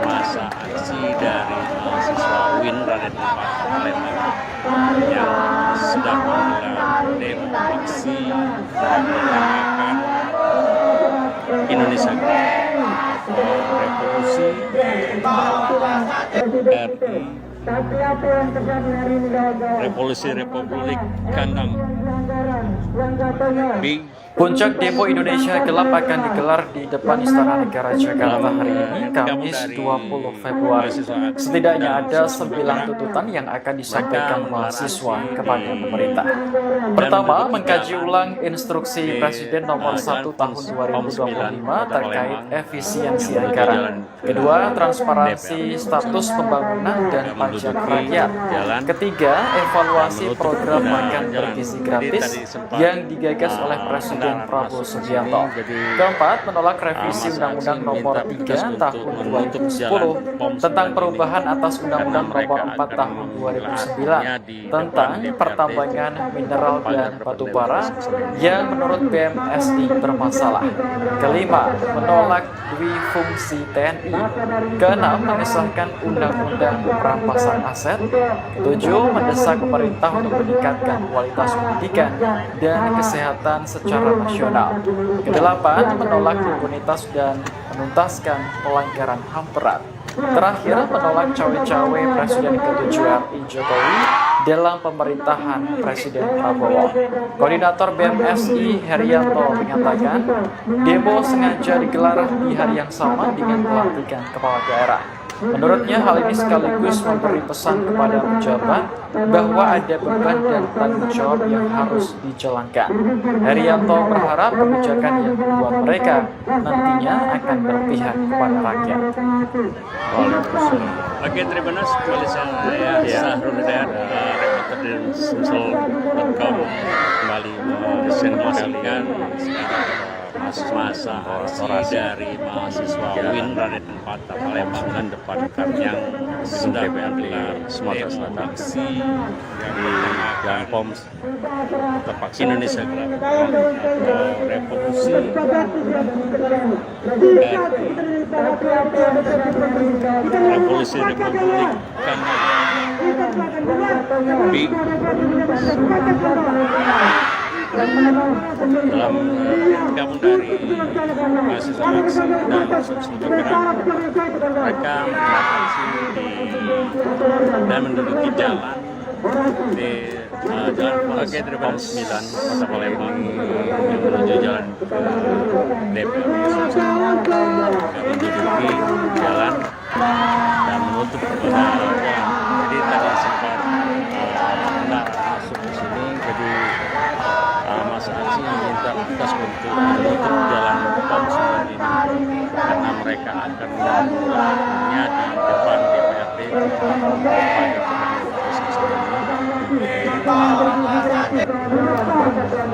masa aksi dari mahasiswa UIN Raden 4 Palembang yang sedang menggelar demo aksi menamakan Indonesia Revolusi RI Revolusi Republik Kangdam B. Puncak demo Indonesia Gelap akan digelar di depan Istana Negara Jakarta hari ini, Kamis 20 Februari. Setidaknya ada 9 tuntutan yang akan disampaikan mahasiswa kepada pemerintah. Pertama, mengkaji ulang instruksi Presiden nomor 1 tahun 2025 terkait efisiensi anggaran. Kedua, transparansi status pembangunan dan pajak rakyat. Ketiga, evaluasi program makan bergizi gratis yang digagas oleh Presiden Prabowo Subianto. Keempat, menolak revisi Undang-Undang Nomor 3 Tahun 2010 tentang perubahan atas Undang-Undang Nomor 4 Tahun 2009 tentang pertambangan mineral dan batu bara yang menurut BMSI bermasalah. Kelima, menolak duifungsi TNI. Keenam, mengesahkan Undang-Undang perampasan aset. Ketujuh, mendesak pemerintah untuk meningkatkan kualitas pendidikan dan kesehatan secara nasional. Kedelapan, menolak impunitas dan menuntaskan pelanggaran HAM berat. Terakhir, menolak cawe-cawe Presiden ke-7 RI Jokowi dalam pemerintahan Presiden Prabowo. Koordinator BMSI Herianto mengatakan, demo sengaja digelar di hari yang sama dengan pelantikan kepala daerah. Menurutnya, hal ini sekaligus memberi pesan kepada pejabat bahwa ada beban dan tanggung jawab yang harus dijalankan. Herianto berharap kebijakan yang dibuat mereka nantinya akan berpihak kepada rakyat. Oke, terima kasih. Kembali saya Sahrul Hidayat, reporter dari Sumsel.com, kembali memastikan masa aksi dari mahasiswa UIN Raden 4 Palembang dan depan yang sedang menggelar Sumatera Selatan di Jalan Poms terpaksa Indonesia Revolusi Revolusi Republik Kangdam B. Dalam gabung dari mahasiswa aksi dan Sumsel bergerak, mereka beraksi dan menduduki jalan di Jalan Poms 9 Kota Palembang yang menuju jalan ke DPR menduduki jalan dan menutup jalan. Jadi tadi sempat masuk ke sini, jadi masa aksi meminta tugas untuk menutup jalan Poms 9 ini karena mereka akan melakukannya di depan DPRD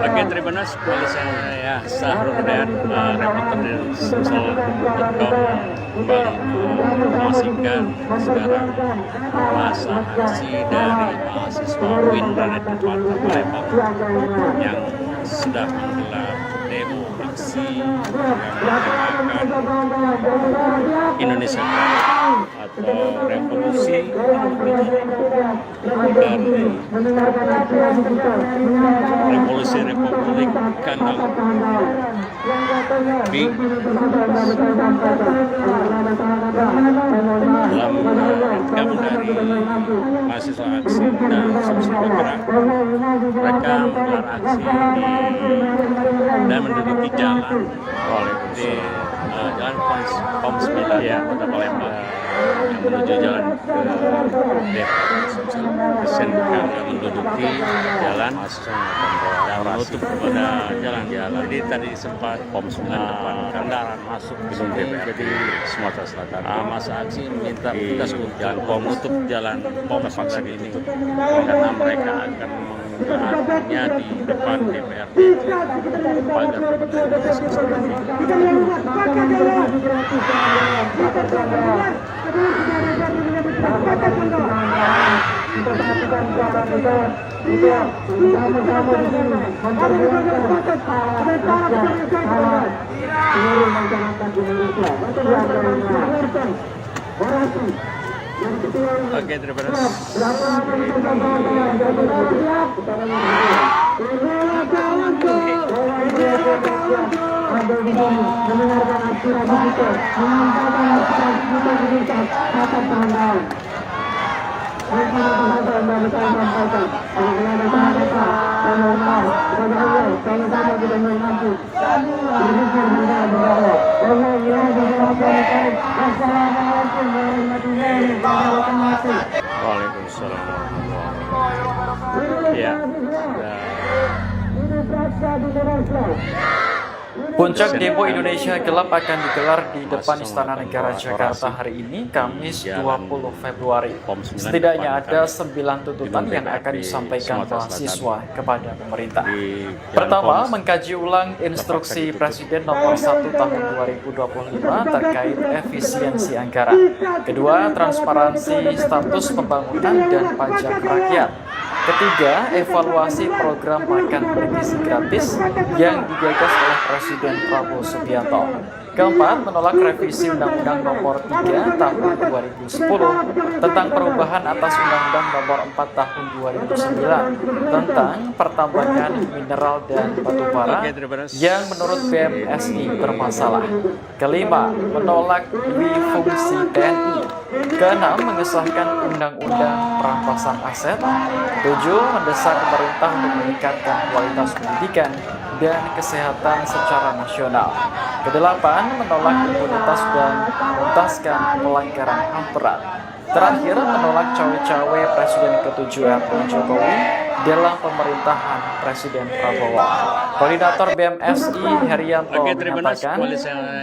Oke, terima kasih. Kembali saya Sahrul Hidayat, reporter dari Sumsel.com, kembali memastikan sekarang masa aksi dari mahasiswa UIN Raden 4 Palembang yang sedang menggelar demo aksi yang menamakan Indonesia atau revolusi dari Revolusi Republik Kandang B dalam gabung dari mahasiswa aksi dan sumsel bergerak. Mereka menggelar aksi dan menduduki jalan di jalan Pom 9 ya, Kota Palembang yang menuju jalan ke Depok Sumsel. Yang menduduki jalan dan menutup kepada jalan-jalan. Jadi tadi sempat Pom 9 depan kendaraan masuk gedung DPRD Sumatera Selatan. Masa aksi meminta petugas untuk jalan Pom menutup jalan Pom 9 ini karena mereka akan menggeraknya di depan DPRD pagar Oke, terima kasih. Mendengarkan aspirasi kita, menyampaikan aspirasi kita atas tahanan. Waalaikumsalam warahmatullahi wabarakatuh. Ya. Puncak demo Indonesia Gelap akan digelar di depan Istana Negara Jakarta hari ini, Kamis 20 Februari. Setidaknya ada 9 tuntutan yang akan disampaikan mahasiswa kepada pemerintah. Pertama, mengkaji ulang instruksi Presiden nomor 1 tahun 2025 terkait efisiensi anggaran. Kedua, transparansi status pembangunan dan pajak rakyat. Ketiga, evaluasi program makan bergizi gratis yang digagas oleh Presiden Prabowo Subianto. Keempat, menolak revisi Undang-Undang Nomor 3 Tahun 2010 tentang perubahan atas Undang-Undang Nomor 4 Tahun 2009 tentang pertambangan mineral dan batu bara yang menurut BMSI bermasalah. Kelima, menolak duifungsi TNI. Keenam, mengesahkan Undang-Undang Perampasan Aset. 7, mendesak pemerintah untuk meningkatkan kualitas pendidikan dan kesehatan secara nasional. Kedelapan, menolak impunitas dan menuntaskan pelanggaran HAM berat. Terakhir, menolak cawe-cawe Presiden ke-7 RI Jokowi dalam pemerintahan Presiden Prabowo. Koordinator BMSI Herianto mengatakan,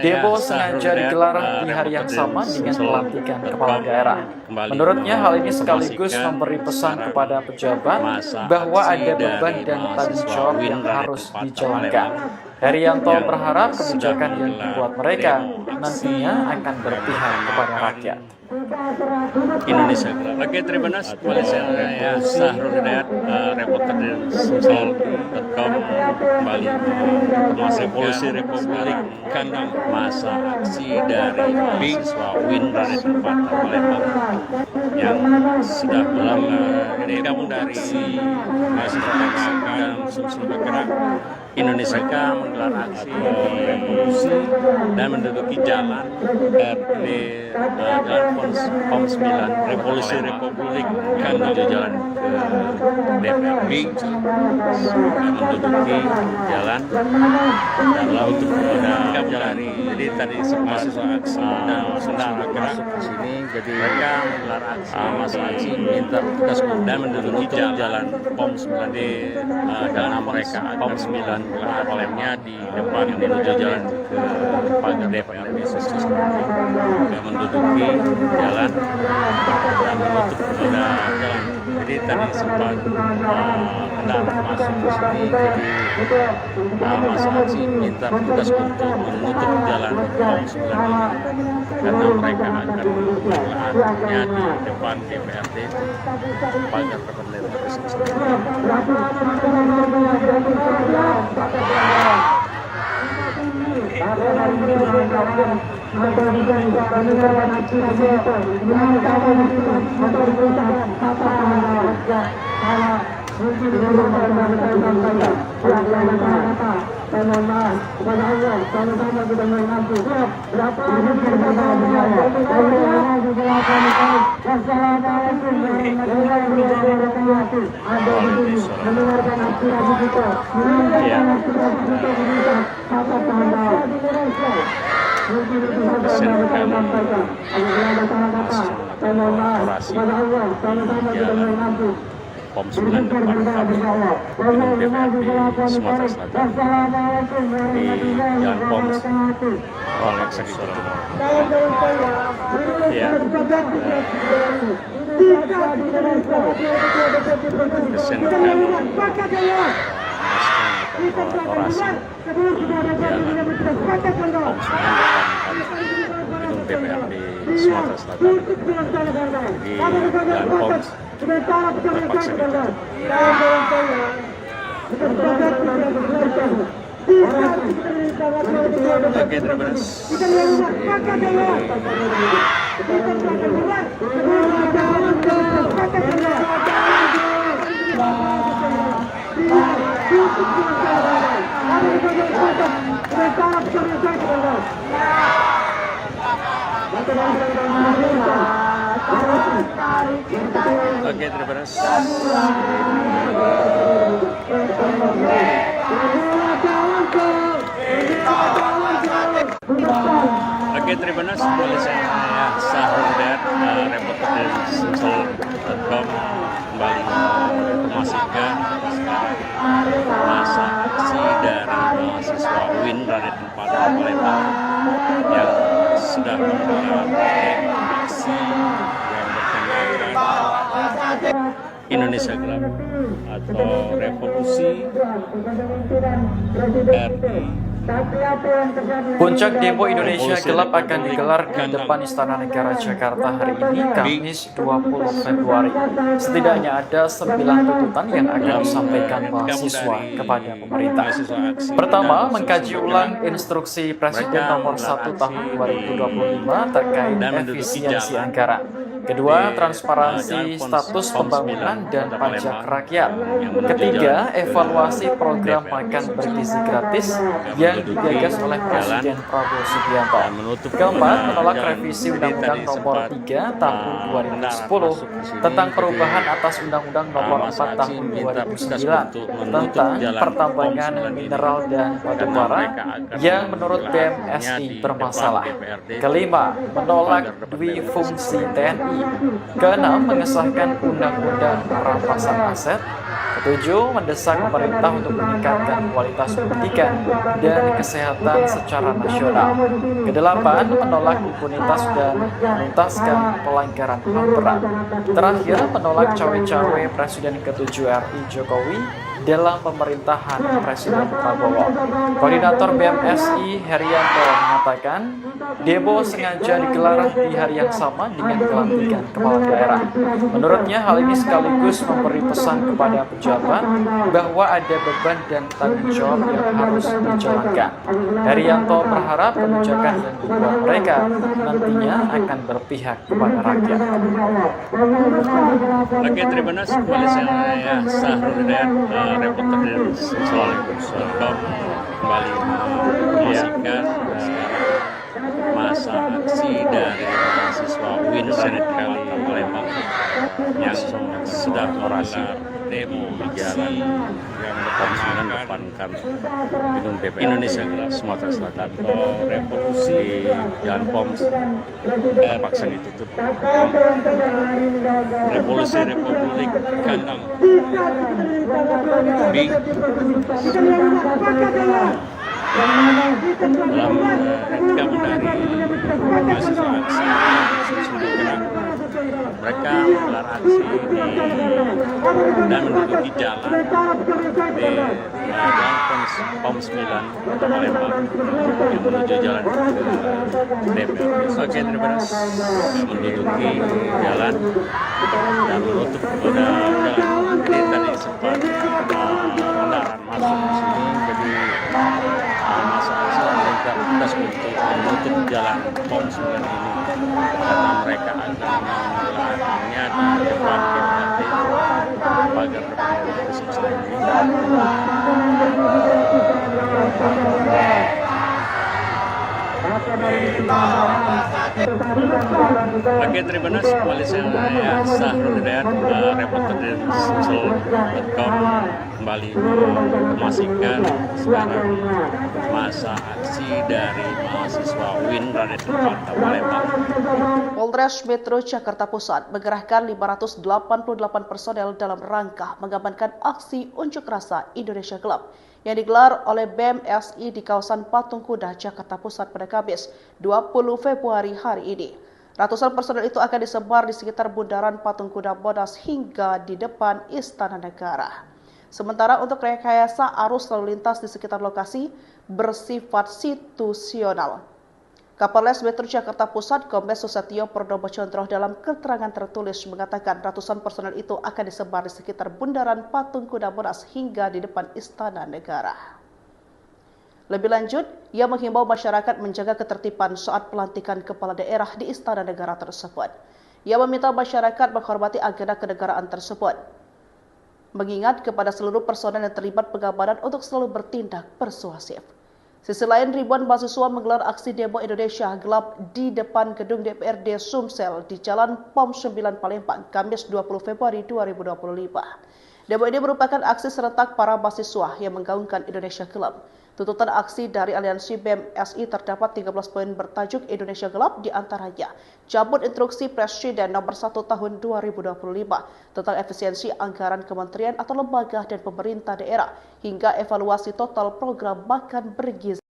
demo sengaja digelar di hari yang sama dengan pelantikan kepala daerah. Menurutnya, hal ini sekaligus memberi pesan kepada pejabat bahwa ada beban dan tanggung jawab yang harus dijalankan. Herianto berharap kebijakan yang dibuat mereka nantinya akan berpihak kepada rakyat. Indonesia. Oke, terima kasih. Saya Sahrul Hidayat, reporter dari Sumsel.com, kembali informasi Revolusi Republik Kandang masa aksi dari mahasiswa Win dari tempat Palembang yang sudah bergabung dari mahasiswa dan sumsel bergerak. Indonesia menggelar aksi revolusi dan menduduki jalan di jalan Pom 9 Revolusi Republik menuju jalan ke DPRD menduduki jalan dan lalu kepada jalan ini. Jadi tadi mahasiswa aksi dan sedang masuk ke sini, jadi mereka menggelar aksi masa aksi minta petugas dan menduduki jalan Pom 9 di jalan mereka Pom 9 Palemnya di depan menuju jalan ke pagar DPRD yang menduduki jalan dan menutup kepada jalan. Jadi tadi sempat kendaraan masuk ke sini, jadi masa aksi minta petugas untuk menutup jalan Pom 9 ini karena mereka akan menggelarnya di depan DPRD pagar DPRD. atau juga mendengarkan aspirasi itu dengan kata itu atau berusaha kata mungkin berusaha sampaikan kata saya mohon maaf kepada Allah sama-sama kita mengaku berapa Assalamualaikum warahmatullahi wabarakatuh. Anda mendengarkan aspirasi kita mendengarkan aspirasi kita berusaha kata Indonesia. Mungkin itu saja yang dapat saya sampaikan. Apabila ada kata-kata, saya mohon maaf kepada Allah sama-sama kita mengaku. POM 9 depan kami gedung DPRD Sumatera Selatan di Jalan POM Ruang Eksekutif. Ya, kesian kami orasi POM 9 depan gedung DPRD Sumatera Selatan di Jalan POM terpaksa ditutup. Oke, terima Oke, terima kasih. Oke, terima kasih. Kembali saya Sahrul Hidayat, reporter dari Sumsel.com, kembali menginformasikan masa aksi dari mahasiswa UIN Raden 4 Palembang yang sudah menggelar aksi yang bertemakan Indonesia Gelap atau Revolusi RI. Puncak demo Indonesia Gelap akan digelar di depan Istana Negara Jakarta hari ini, Kamis 20 Februari. Setidaknya ada 9 tuntutan yang akan disampaikan mahasiswa kepada pemerintah. Pertama, mengkaji ulang instruksi Presiden nomor 1 tahun 2025 terkait efisiensi anggaran. Kedua, transparansi status pembangunan dan pajak rakyat. Ketiga, evaluasi program makan bergizi gratis yang digagas oleh Presiden Prabowo Subianto. Keempat, menolak revisi Undang-Undang Nomor 3 Tahun 2010 tentang perubahan atas Undang-Undang Nomor 4 Tahun 2009 tentang pertambangan mineral dan batu bara yang menurut BMSI bermasalah. Kelima, menolak dwifungsi TNI. Keenam, mengesahkan undang-undang perampasan aset. Ketujuh, mendesak pemerintah untuk meningkatkan kualitas pendidikan dan kesehatan secara nasional. Kedelapan, menolak impunitas dan menuntaskan pelanggaran HAM berat. Terakhir, menolak cawe-cawe Presiden ke-7 RI Jokowi dalam pemerintahan Presiden Prabowo. Koordinator BMSI Herianto mengatakan, demo sengaja digelar di hari yang sama dengan pelantikan kepala daerah. Menurutnya, hal ini sekaligus memberi pesan kepada pejabat bahwa ada beban dan tanggung jawab yang harus dijalankan. Herianto berharap kebijakan yang dibuat mereka nantinya akan berpihak kepada rakyat. Oke, terima kasih. Kembali saya Sahrul Hidayat, reporter dari Sumsel.com, kembali menyaksikan masa aksi dari mahasiswa UIN Raden Palembang yang sudah menggelar demo di jalan yang POM 9 depan kantor gedung DPRD Indonesia Gelap Sumatera Selatan. Revolusi jalan POM terpaksa ditutup. Revolusi Republik Gandang B dalam gabung dari mahasiswa aksi Sumsel Gerak. Mereka menggelar aksi dan menduduki jalan di POM 9 Kota Palembang yang menuju jalan DPRD. Oke, terima kasih. Menduduki jalan dan menutup pada jalan. Jadi tadi sempat kendaraan masuk di sini, jadi masa aksi meminta tugas untuk menutup jalan POM 9 ini karena mereka akan menggelarnya di depan DPRD pagar depan selesai. Oke, terima kasih kembali saya Sahrul Hidayat, reporter dari Sumsel.com, kembali menginformasikan sekarang masa aksi dari mahasiswa UIN Raden Pata Palembang. Polres Metro Jakarta Pusat mengerahkan 588 personel dalam rangka mengamankan aksi unjuk rasa Indonesia Gelap yang digelar oleh BEM SI di kawasan Patung Kuda, Jakarta Pusat pada Kamis 20 Februari hari ini. Ratusan personel itu akan disebar di sekitar Bundaran Patung Kuda Monas hingga di depan Istana Negara. Sementara untuk rekayasa arus lalu lintas di sekitar lokasi bersifat situasional. Kapolres Metro Jakarta Pusat Kombes Susatyo Purnomo Condro dalam keterangan tertulis mengatakan ratusan personel itu akan disebar di sekitar Bundaran Patung Kuda Monas hingga di depan Istana Negara. Lebih lanjut, ia menghimbau masyarakat menjaga ketertiban saat pelantikan kepala daerah di Istana Negara tersebut. Ia meminta masyarakat menghormati agenda kenegaraan tersebut, mengingat kepada seluruh personel yang terlibat pengamanan untuk selalu bertindak persuasif. Sisi lain, ribuan mahasiswa menggelar aksi demo Indonesia Gelap di depan gedung DPRD Sumsel di Jalan POM 9 Palembang, Kamis 20 Februari 2025. Demo ini merupakan aksi serentak para mahasiswa yang menggaungkan Indonesia Gelap. Tuntutan aksi dari Aliansi BEM SI terdapat 13 poin bertajuk Indonesia Gelap, di antaranya cabut instruksi Presiden nomor 1 tahun 2025 tentang efisiensi anggaran kementerian atau lembaga dan pemerintah daerah hingga evaluasi total program makan bergizi.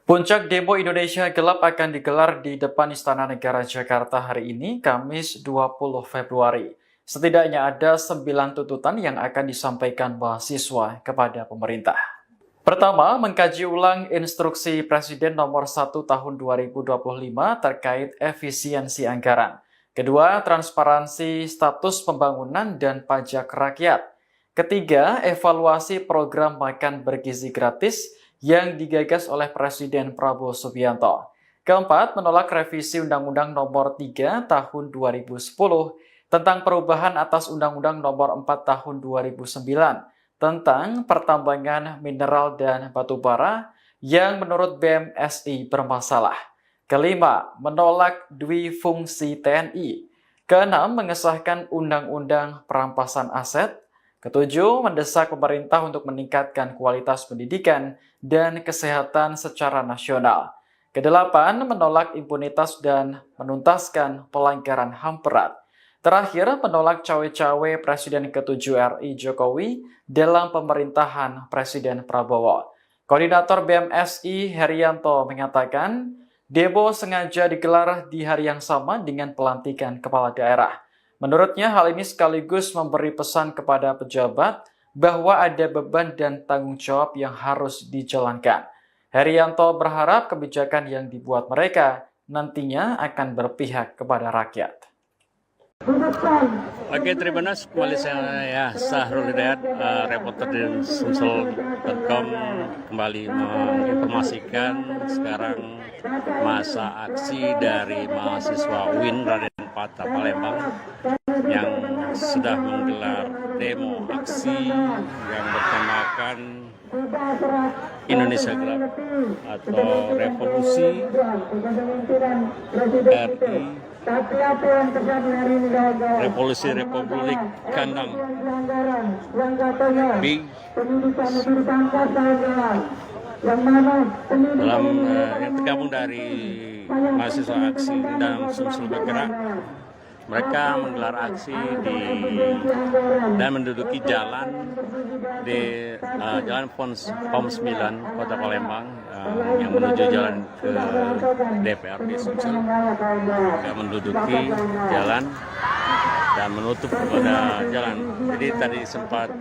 Puncak demo Indonesia Gelap akan digelar di depan Istana Negara Jakarta hari ini, Kamis 20 Februari. Setidaknya ada 9 tuntutan yang akan disampaikan mahasiswa kepada pemerintah. Pertama, mengkaji ulang instruksi Presiden nomor 1 tahun 2025 terkait efisiensi anggaran. Kedua, transparansi status pembangunan dan pajak rakyat. Ketiga, evaluasi program makan bergizi gratis yang digagas oleh Presiden Prabowo Subianto. Keempat, menolak revisi Undang-Undang Nomor 3 Tahun 2010 tentang perubahan atas Undang-Undang Nomor 4 Tahun 2009 tentang pertambangan mineral dan batu bara yang menurut BEM SI bermasalah. Kelima, menolak duifungsi TNI. Keenam, mengesahkan Undang-Undang Perampasan Aset. Ketujuh, mendesak pemerintah untuk meningkatkan kualitas pendidikan dan kesehatan secara nasional. Kedelapan, menolak impunitas dan menuntaskan pelanggaran HAM berat. Terakhir, menolak cawe-cawe Presiden ke-7 RI Jokowi dalam pemerintahan Presiden Prabowo. Koordinator BEM SI Herianto mengatakan, demo sengaja digelar di hari yang sama dengan pelantikan kepala daerah. Menurutnya, hal ini sekaligus memberi pesan kepada pejabat bahwa ada beban dan tanggung jawab yang harus dijalankan. Herianto berharap kebijakan yang dibuat mereka nantinya akan berpihak kepada rakyat. Oke, terima kasih kembali saya Sahrul Hidayat, reporter dari Sumsel.com, kembali menginformasikan sekarang masa aksi dari mahasiswa UIN Raden Pata Palembang yang sudah menggelar demo aksi yang bertemakan Indonesia Gelap atau Revolusi RI, Revolusi Republik Kandang B dalam yang tergabung dari mahasiswa aksi dan Sumsel bergerak. Mereka menggelar aksi dan menduduki jalan di jalan POM 9 Kota Palembang yang menuju jalan ke DPRD Sumsel. Mereka menduduki jalan dan menutup pada jalan. Jadi tadi sempat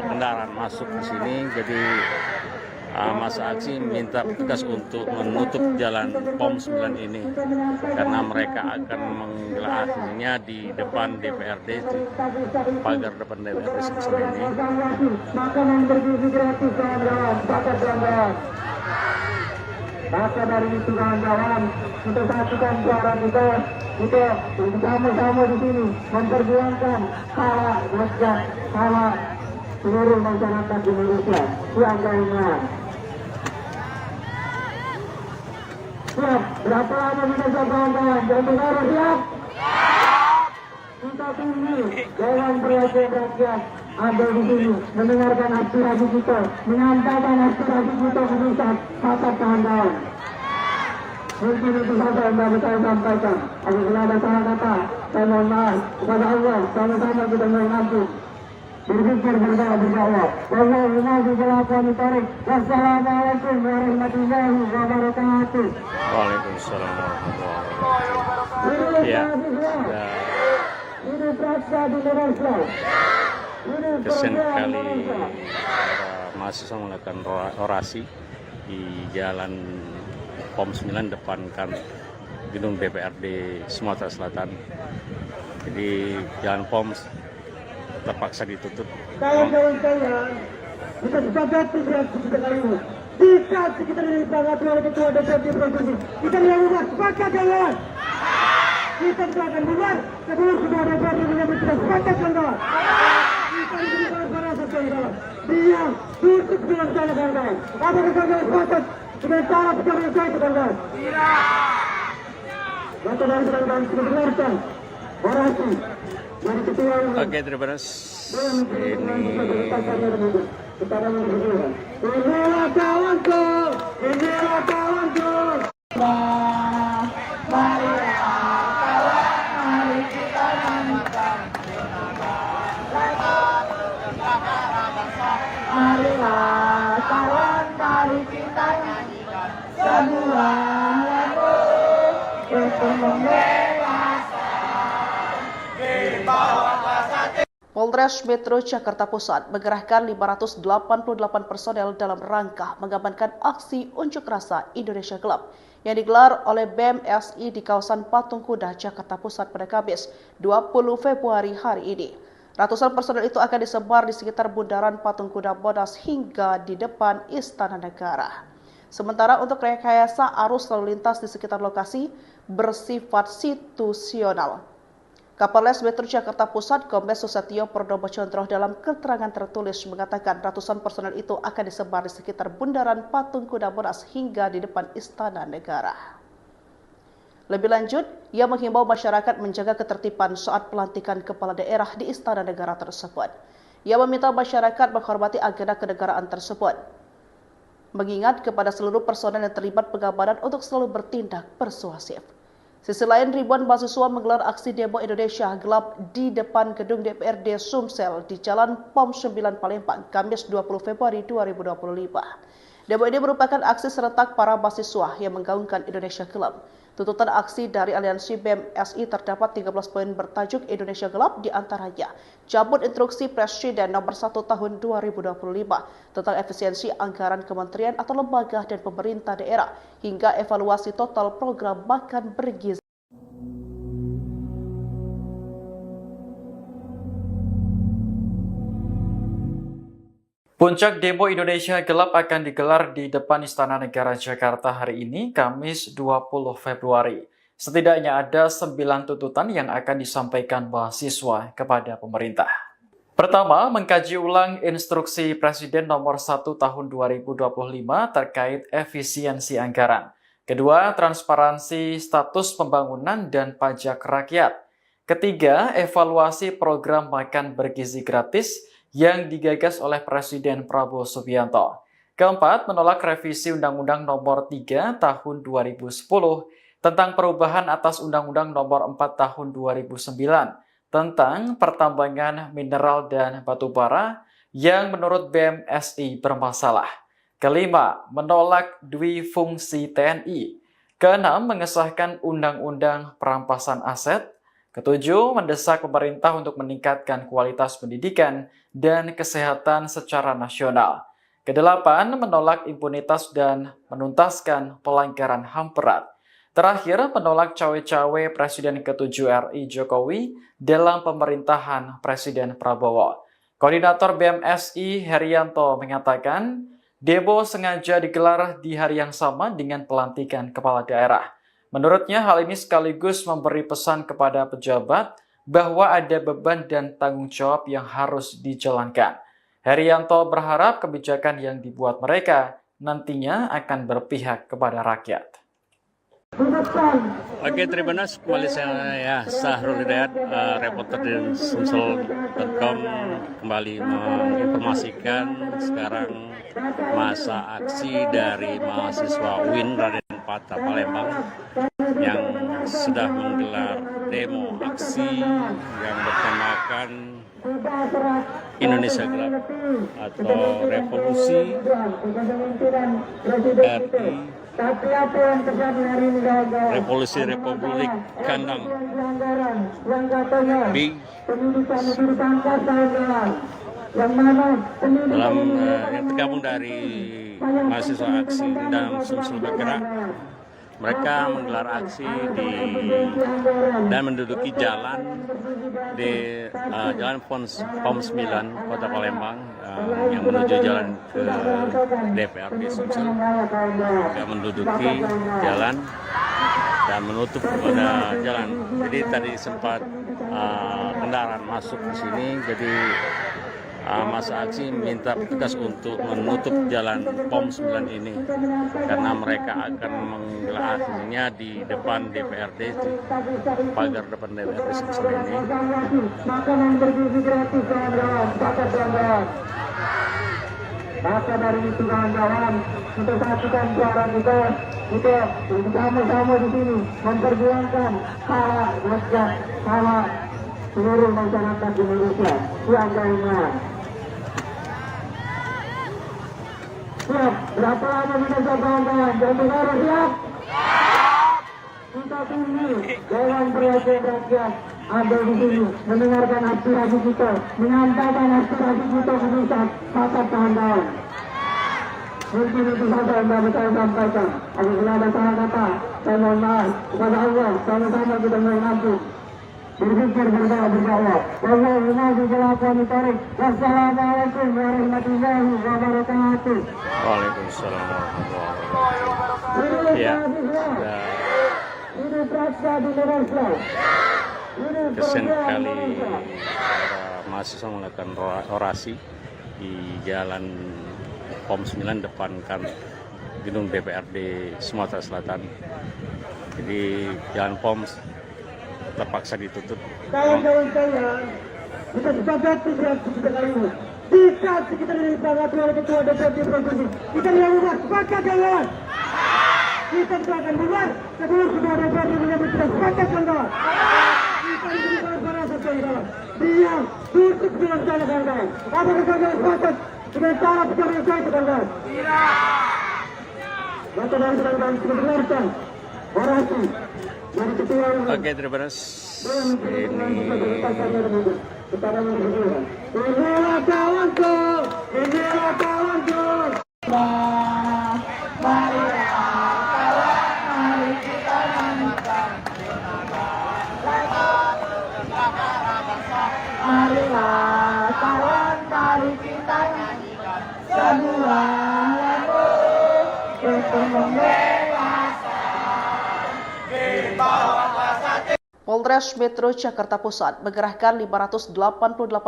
kendaraan masuk ke sini, jadi masa aksi minta petugas untuk menutup jalan POM 9 ini karena mereka akan menggelar aksinya di depan DPRD, di pagar depan DPRD Sumsel ini. Makanan bergizi gratis kawan-kawan, kawan-kawan. Maka dari itu kawan-kawan, kita satukan suara kita untuk sama-sama di sini memperjuangkan hak rakyat, hak seluruh masyarakat Indonesia. Kawan-kawan. Siap, berapa lama kita kawan-kawan? Jangan siap. Kita tunggu Dewan Perwakilan Rakyat ada di sini mendengarkan aspirasi kita, menyampaikan aspirasi kita ke pusat. Kata kawan-kawan. Mungkin itu saja yang dapat saya sampaikan. Apabila ada salah kata, saya mohon maaf kepada Allah. Sama-sama kita mohon ampun. Berpikir berdoa berjawab. Wassalamualaikum warahmatullahi wabarakatuh. Waalaikumsalam warahmatullahi wabarakatuh. Ya, kesian sekali para mahasiswa melakukan orasi di jalan POM 9 depan kan gedung DPRD Sumatera Selatan. Jadi jalan POM terpaksa ditutup. Kawan-kawan sekalian, kita sepakati kita kali ini. Kita disepakati oleh Ketua DPRD Provinsi. Kita dilakukan sepakat kawan. Kita akan bubar sebelum Ketua DPRD menyebut kita sepakat kawan. Kita diberikan para kawan. Dia tutup dengan cara kawan. Apakah kawan sepakat dengan cara bicara saya kawan? Maka dari kawan kita dengarkan orasi. Oke, terima kasih. Inilah kawanku, inilah kawanku. Mari kita nyanyikan. Marilah kawan, mari kita nyanyikan sebuah lagu untuk membela. Polres Metro Jakarta Pusat mengerahkan 588 personel dalam rangka mengamankan aksi unjuk rasa Indonesia Gelap yang digelar oleh BEM SI di kawasan Patung Kuda, Jakarta Pusat pada Kamis 20 Februari hari ini. Ratusan personel itu akan disebar di sekitar Bundaran Patung Kuda Monas hingga di depan Istana Negara. Sementara untuk rekayasa arus lalu lintas di sekitar lokasi bersifat situasional. Kapolres Metro Jakarta Pusat Kombes Susatyo Purnomo Condro dalam keterangan tertulis mengatakan ratusan personel itu akan disebar di sekitar Bundaran Patung Kuda Monas hingga di depan Istana Negara. Lebih lanjut, ia menghimbau masyarakat menjaga ketertiban saat pelantikan kepala daerah di Istana Negara tersebut. Ia meminta masyarakat menghormati agenda kenegaraan tersebut, mengingat kepada seluruh personel yang terlibat pengamanan untuk selalu bertindak persuasif. Sisi lain, ribuan mahasiswa menggelar aksi demo Indonesia Gelap di depan gedung DPRD Sumsel di Jalan POM 9 Palembang, Kamis 20 Februari 2025. Demo ini merupakan aksi serentak para mahasiswa yang menggaungkan Indonesia Gelap. Tuntutan aksi dari Aliansi BEM SI terdapat 13 poin bertajuk Indonesia Gelap, di antaranya cabut instruksi Presiden nomor 1 tahun 2025 tentang efisiensi anggaran kementerian atau lembaga dan pemerintah daerah hingga evaluasi total program makan bergizi. Puncak demo Indonesia Gelap akan digelar di depan Istana Negara Jakarta hari ini, Kamis 20 Februari. Setidaknya ada 9 tuntutan yang akan disampaikan mahasiswa kepada pemerintah. Pertama, mengkaji ulang instruksi Presiden nomor 1 tahun 2025 terkait efisiensi anggaran. Kedua, transparansi status pembangunan dan pajak rakyat. Ketiga, evaluasi program makan bergizi gratis yang digagas oleh Presiden Prabowo Subianto. Keempat, menolak revisi Undang-Undang Nomor 3 Tahun 2010 tentang perubahan atas Undang-Undang Nomor 4 Tahun 2009 tentang pertambangan mineral dan batu bara yang menurut BEM SI bermasalah. Kelima, menolak duifungsi TNI. Keenam, mengesahkan Undang-Undang Perampasan Aset. Ketujuh, mendesak pemerintah untuk meningkatkan kualitas pendidikan dan kesehatan secara nasional. Kedelapan, menolak impunitas dan menuntaskan pelanggaran HAM berat. Terakhir, menolak cawe-cawe Presiden ke-7 RI Jokowi dalam pemerintahan Presiden Prabowo. Koordinator BMSI Herianto mengatakan, demo sengaja digelar di hari yang sama dengan pelantikan kepala daerah. Menurutnya, hal ini sekaligus memberi pesan kepada pejabat bahwa ada beban dan tanggung jawab yang harus dijalankan. Herianto berharap kebijakan yang dibuat mereka nantinya akan berpihak kepada rakyat. Oke, terima kasih. Kembali saya Sahrul Hidayat, reporter dari Sumsel.com, kembali menginformasikan sekarang masa aksi dari mahasiswa UIN Raden Patah Palembang yang sudah menggelar demo aksi yang bertemakan Indonesia Gelap atau Revolusi RI Revolusi Republik Kandang B dalam yang tergabung dari mahasiswa aksi dan Sumsel bergerak. Mereka menggelar aksi dan menduduki jalan di Jalan POM 9 Kota Palembang yang menuju jalan ke DPRD Sumsel. Mereka menduduki jalan dan menutup pada jalan. Jadi tadi sempat kendaraan masuk ke sini, jadi masa aksi minta petugas untuk menutup jalan POM 9 ini karena mereka akan menggelar aksinya di depan DPRD, di pagar depan DPRD Sumsel ini. Maka dari itu kawan-kawan, untuk saksikan suara kita bersama-sama di sini memperjuangkan hak rakyat, hak seluruh masyarakat Indonesia. Yang siap, berapa lama kita kawan-kawan? Jangan harus siap. Kita tunggu Dewan Perwakilan Rakyat ada di sini mendengarkan aspirasi kita, menyampaikan aspirasi kita ke pusat. Maka kawan-kawan, mungkin itu saja yang dapat saya sampaikan. Apabila ada salah kata, saya mohon maaf kepada Allah. Sama-sama kita mohon ampun. Berpikir berdoa. Wassalamualaikum warahmatullahi wabarakatuh. Waalaikumsalam warahmatullahi wabarakatuh. Ya, kesian sekali para mahasiswa melakukan orasi di jalan POM 9 depan kan gedung DPRD Sumatera Selatan. Jadi jalan POM terpaksa ditutup. Kawan-kawan saya, kita sepakat kita kali ini. Jika kita disepakati oleh Ketua DPRD Provinsi, kita yang ubah sepakat kawan. Kita akan bubar sebelum Ketua DPRD menyebut kita sepakat kawan. Kita diberikan para kawan. Dia tutup dengan cara kawan. Apakah kawan sepakat dengan cara seperti itu kawan? Tidak. Maka dari kawan kita dengarkan orasi. Oke, terima kasih. Inilah kawanku, inilah kawanku. Mari kita nyanyikan. Marilah kawan, mari kita nyanyikan sebuah lagu untuk Polres Metro Jakarta Pusat mengerahkan 588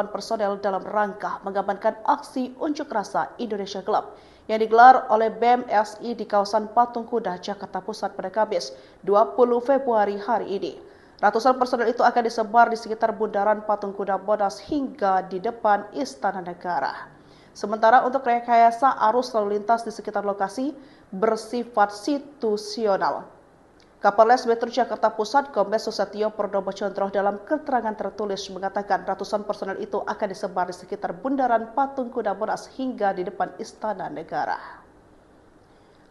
personel dalam rangka mengamankan aksi unjuk rasa Indonesia Gelap yang digelar oleh BMSI di kawasan Patung Kuda, Jakarta Pusat pada Kamis 20 Februari hari ini. Ratusan personel itu akan disebar di sekitar Bundaran Patung Kuda Monas hingga di depan Istana Negara. Sementara untuk rekayasa arus lalu lintas di sekitar lokasi bersifat situasional. Kapolres Metro Jakarta Pusat Kombes Susatyo Purnomo Condro dalam keterangan tertulis mengatakan ratusan personel itu akan disebar di sekitar Bundaran Patung Kuda Monas hingga di depan Istana Negara.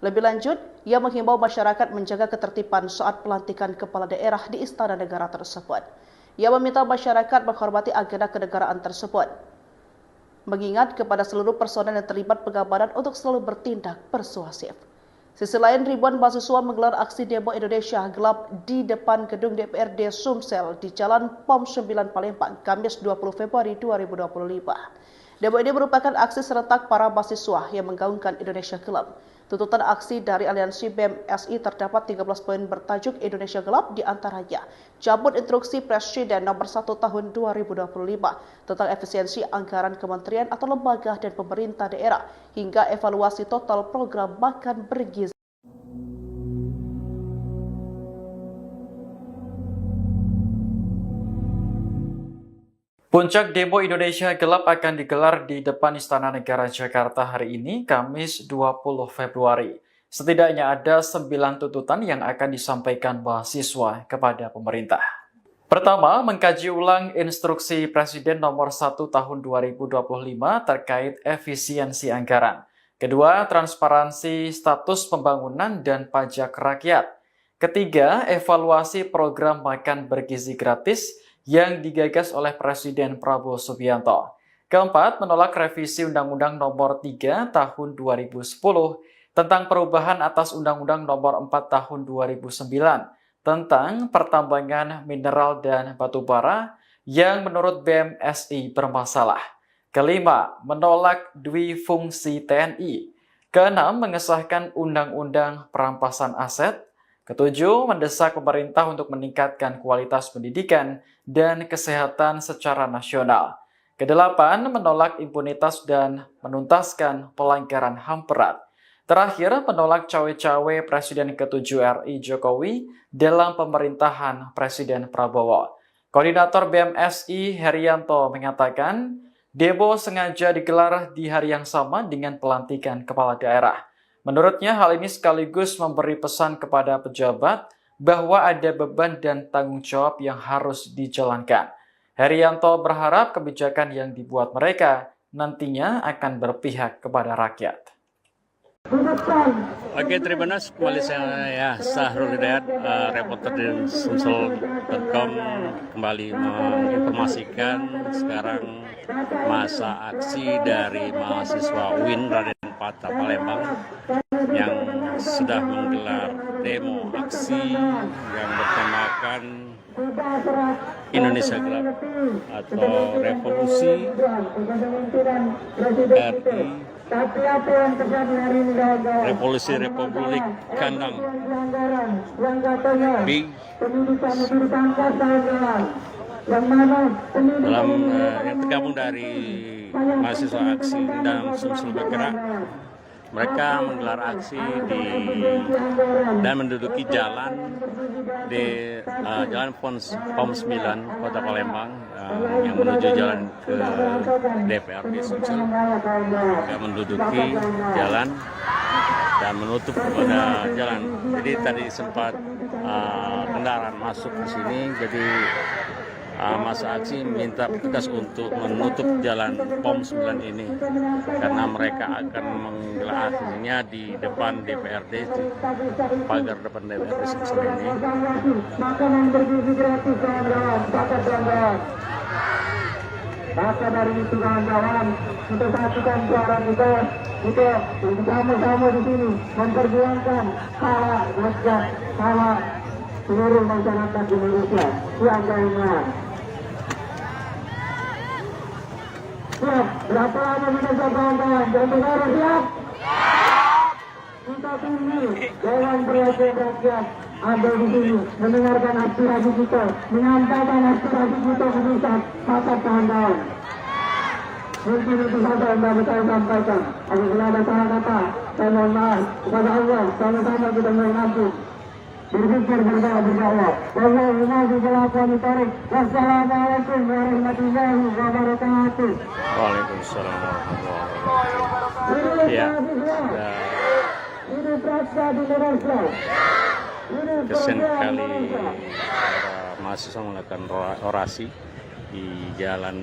Lebih lanjut, ia menghimbau masyarakat menjaga ketertiban saat pelantikan kepala daerah di Istana Negara tersebut. Ia meminta masyarakat menghormati agenda kenegaraan tersebut. mengingat kepada seluruh personel yang terlibat pengamanan untuk selalu bertindak persuasif. Sisi lain, ribuan mahasiswa menggelar aksi demo Indonesia Gelap di depan gedung DPRD Sumsel di Jalan POM 9 Palembang, Kamis 20 Februari 2025. Demo ini merupakan aksi serentak para mahasiswa yang menggaungkan Indonesia Gelap. Tuntutan aksi dari Aliansi BEM SI terdapat 13 poin bertajuk Indonesia Gelap, di antaranya cabut instruksi Presiden nomor 1 tahun 2025 tentang efisiensi anggaran kementerian atau lembaga dan pemerintah daerah hingga evaluasi total program makan bergizi. Puncak demo Indonesia Gelap akan digelar di depan Istana Negara Jakarta hari ini, Kamis 20 Februari. Setidaknya ada 9 tuntutan yang akan disampaikan mahasiswa kepada pemerintah. Pertama, mengkaji ulang instruksi Presiden nomor 1 tahun 2025 terkait efisiensi anggaran. Kedua, transparansi status pembangunan dan pajak rakyat. Ketiga, evaluasi program makan bergizi gratis yang digagas oleh Presiden Prabowo Subianto. Keempat, menolak revisi Undang-Undang Nomor 3 Tahun 2010 tentang perubahan atas Undang-Undang Nomor 4 Tahun 2009 tentang pertambangan mineral dan batu bara yang menurut BEM SI bermasalah. Kelima, menolak duifungsi TNI. Keenam, mengesahkan Undang-Undang Perampasan Aset. Ketujuh, mendesak pemerintah untuk meningkatkan kualitas pendidikan dan kesehatan secara nasional. Kedelapan, menolak impunitas dan menuntaskan pelanggaran HAM berat. Terakhir, menolak cawe-cawe Presiden ke-7 RI Jokowi dalam pemerintahan Presiden Prabowo. Koordinator BEM SI Herianto mengatakan, demo sengaja digelar di hari yang sama dengan pelantikan kepala daerah. Menurutnya, hal ini sekaligus memberi pesan kepada pejabat bahwa ada beban dan tanggung jawab yang harus dijalankan. Herianto berharap kebijakan yang dibuat mereka nantinya akan berpihak kepada rakyat. Oke, terima kasih. Kembali saya Sahrul Hidayat, reporter dari Sumsel.com, kembali menginformasikan sekarang masa aksi dari mahasiswa UIN Raden Patah Palembang yang sudah menggelar demo aksi yang bertemakan Indonesia Gelap atau Revolusi RI, Revolusi Republik Kandang B dalam yang tergabung dari mahasiswa aksi dan Sumsel bergerak. Mereka menggelar aksi dan menduduki jalan di jalan POM 9 Kota Palembang yang menuju jalan ke DPRD Sumsel. Mereka menduduki jalan dan menutup pada jalan. Jadi tadi sempat kendaraan masuk ke sini, jadi masa aksi minta petugas untuk menutup jalan POM 9 ini karena mereka akan menggelar aksinya di depan DPRD, di pagar depan DPRD Sumsel ini. Makanan bergizi gratis, kawan-kawan, maka dari itu kawan-kawan, kita satukan suara kita bersama-sama di sini memperjuangkan hak rakyat, hak seluruh masyarakat Indonesia. Siapanya. Siap, berapa lama kita siap kawan-kawan? Jangan harus siap. Kita tunggu Dewan Perwakilan Rakyat ada di sini mendengarkan aspirasi kita, menyampaikan aspirasi kita ke pusat. Maka kawan-kawan, mungkin itu saja yang dapat saya sampaikan. Apabila ada salah kata, saya mohon maaf kepada Allah. Sama-sama kita mengampun, berpikir berdoa. Wassalamualaikum warahmatullahi wabarakatuh. Waalaikumsalam warahmatullahi wabarakatuh. Ya, kesian sekali mahasiswa melakukan orasi di jalan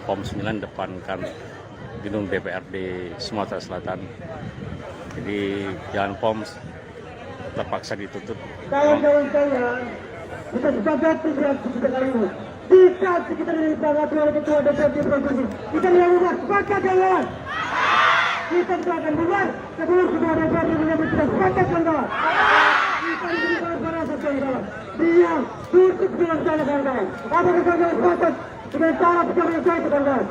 POM 9 depan kan gedung DPRD Sumatera Selatan. Jadi jalan POM terpaksa ditutup. Kawan-kawan saya, kita sepakat tidak kali ini. Dikasih kita disepakati oleh Ketua DPRD Provinsi. Kita yang ubah, sepakat kawan. Kita akan bubar sebelum Ketua DPRD menyebut kita sepakat kawan. Kita diberikan para kawan. Diam, tutup dengan cara kawan. Apakah kawan sepakat dengan cara pekerjaan saya kawan?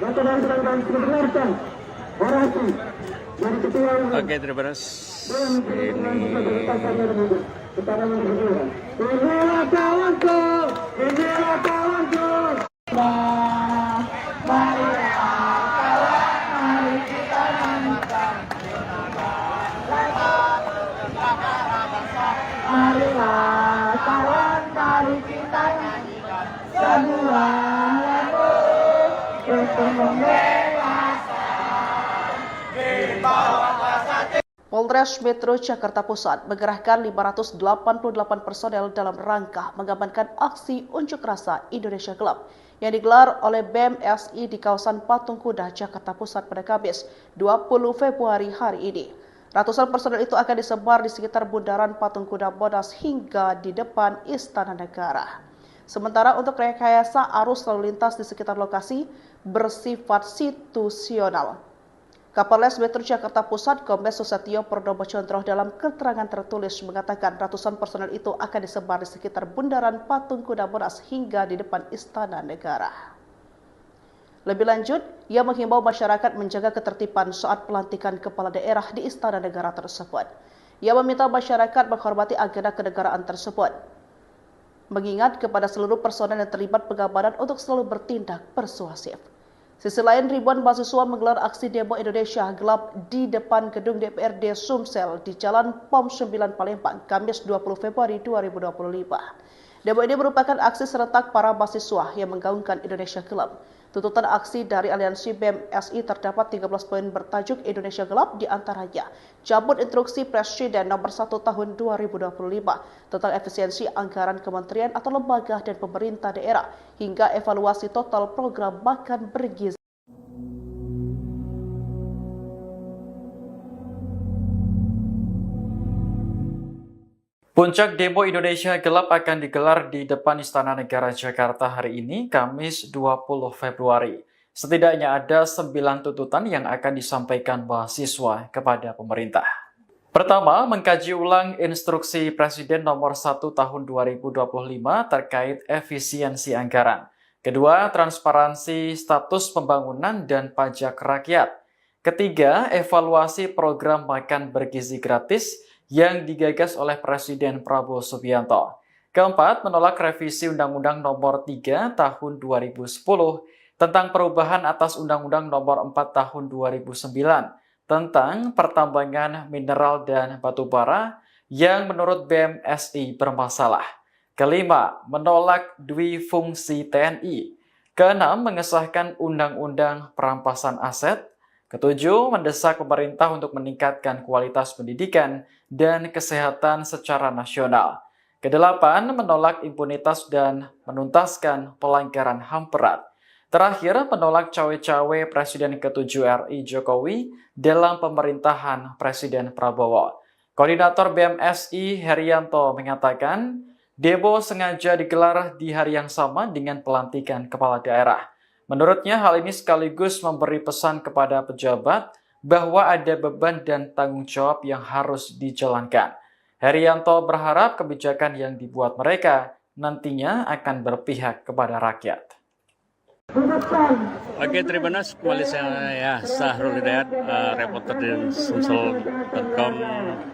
Maka dari kawan kita dengarkan orasi dari Ketua. Oke, terima kasih. Inilah kawanku, inilah kawanku. Marilah kawan, mari kita nyanyikan. Marilah kawan, mari kita nyanyikan sebuah lagu untuk membela. Polres Metro Jakarta Pusat mengerahkan 588 personel dalam rangka mengamankan aksi unjuk rasa Indonesia Gelap yang digelar oleh BEM SI di kawasan Patung Kuda, Jakarta Pusat pada Kamis 20 Februari hari ini. Ratusan personel itu akan disebar di sekitar Bundaran Patung Kuda Monas hingga di depan Istana Negara. Sementara untuk rekayasa arus lalu lintas di sekitar lokasi bersifat situasional. Kapolres Metro Jakarta Pusat Kombes Susatyo Purnomo Condro dalam keterangan tertulis mengatakan ratusan personel itu akan disebar di sekitar Bundaran Patung Kuda Monas hingga di depan Istana Negara. Lebih lanjut, ia menghimbau masyarakat menjaga ketertiban saat pelantikan kepala daerah di Istana Negara tersebut. Ia meminta masyarakat menghormati agenda kenegaraan tersebut, mengingat kepada seluruh personel yang terlibat pengamanan untuk selalu bertindak persuasif. Sisi lain, ribuan mahasiswa menggelar aksi demo Indonesia Gelap di depan gedung DPRD Sumsel di Jalan POM 9 Palembang, Kamis 20 Februari 2025. Demo ini merupakan aksi serentak para mahasiswa yang menggaungkan Indonesia Gelap. Tuntutan aksi dari Aliansi BEM SI terdapat 13 poin bertajuk Indonesia Gelap, di antaranya cabut instruksi Presiden nomor 1 tahun 2025 tentang efisiensi anggaran kementerian atau lembaga dan pemerintah daerah hingga evaluasi total program makan bergizi. Puncak demo Indonesia Gelap akan digelar di depan Istana Negara Jakarta hari ini, Kamis 20 Februari. Setidaknya ada 9 tuntutan yang akan disampaikan mahasiswa kepada pemerintah. Pertama, mengkaji ulang instruksi Presiden nomor 1 tahun 2025 terkait efisiensi anggaran. Kedua, transparansi status pembangunan dan pajak rakyat. Ketiga, evaluasi program makan bergizi gratis yang digagas oleh Presiden Prabowo Subianto. Keempat, menolak revisi Undang-Undang Nomor 3 Tahun 2010 tentang perubahan atas Undang-Undang Nomor 4 Tahun 2009 tentang pertambangan mineral dan batu bara yang menurut BEM SI bermasalah. Kelima, menolak duifungsi TNI. Keenam, mengesahkan Undang-Undang Perampasan Aset. Ketujuh, mendesak pemerintah untuk meningkatkan kualitas pendidikan dan kesehatan secara nasional. Kedelapan, menolak impunitas dan menuntaskan pelanggaran HAM berat. Terakhir, menolak cawe-cawe Presiden ke-7 RI Jokowi dalam pemerintahan Presiden Prabowo. Koordinator BEM SI Herianto mengatakan, demo sengaja digelar di hari yang sama dengan pelantikan kepala daerah. Menurutnya, hal ini sekaligus memberi pesan kepada pejabat bahwa ada beban dan tanggung jawab yang harus dijalankan. Herianto berharap kebijakan yang dibuat mereka nantinya akan berpihak kepada rakyat. Oke, terima kasih. Kembali saya Sahrul Hidayat, reporter di Sumsel.com,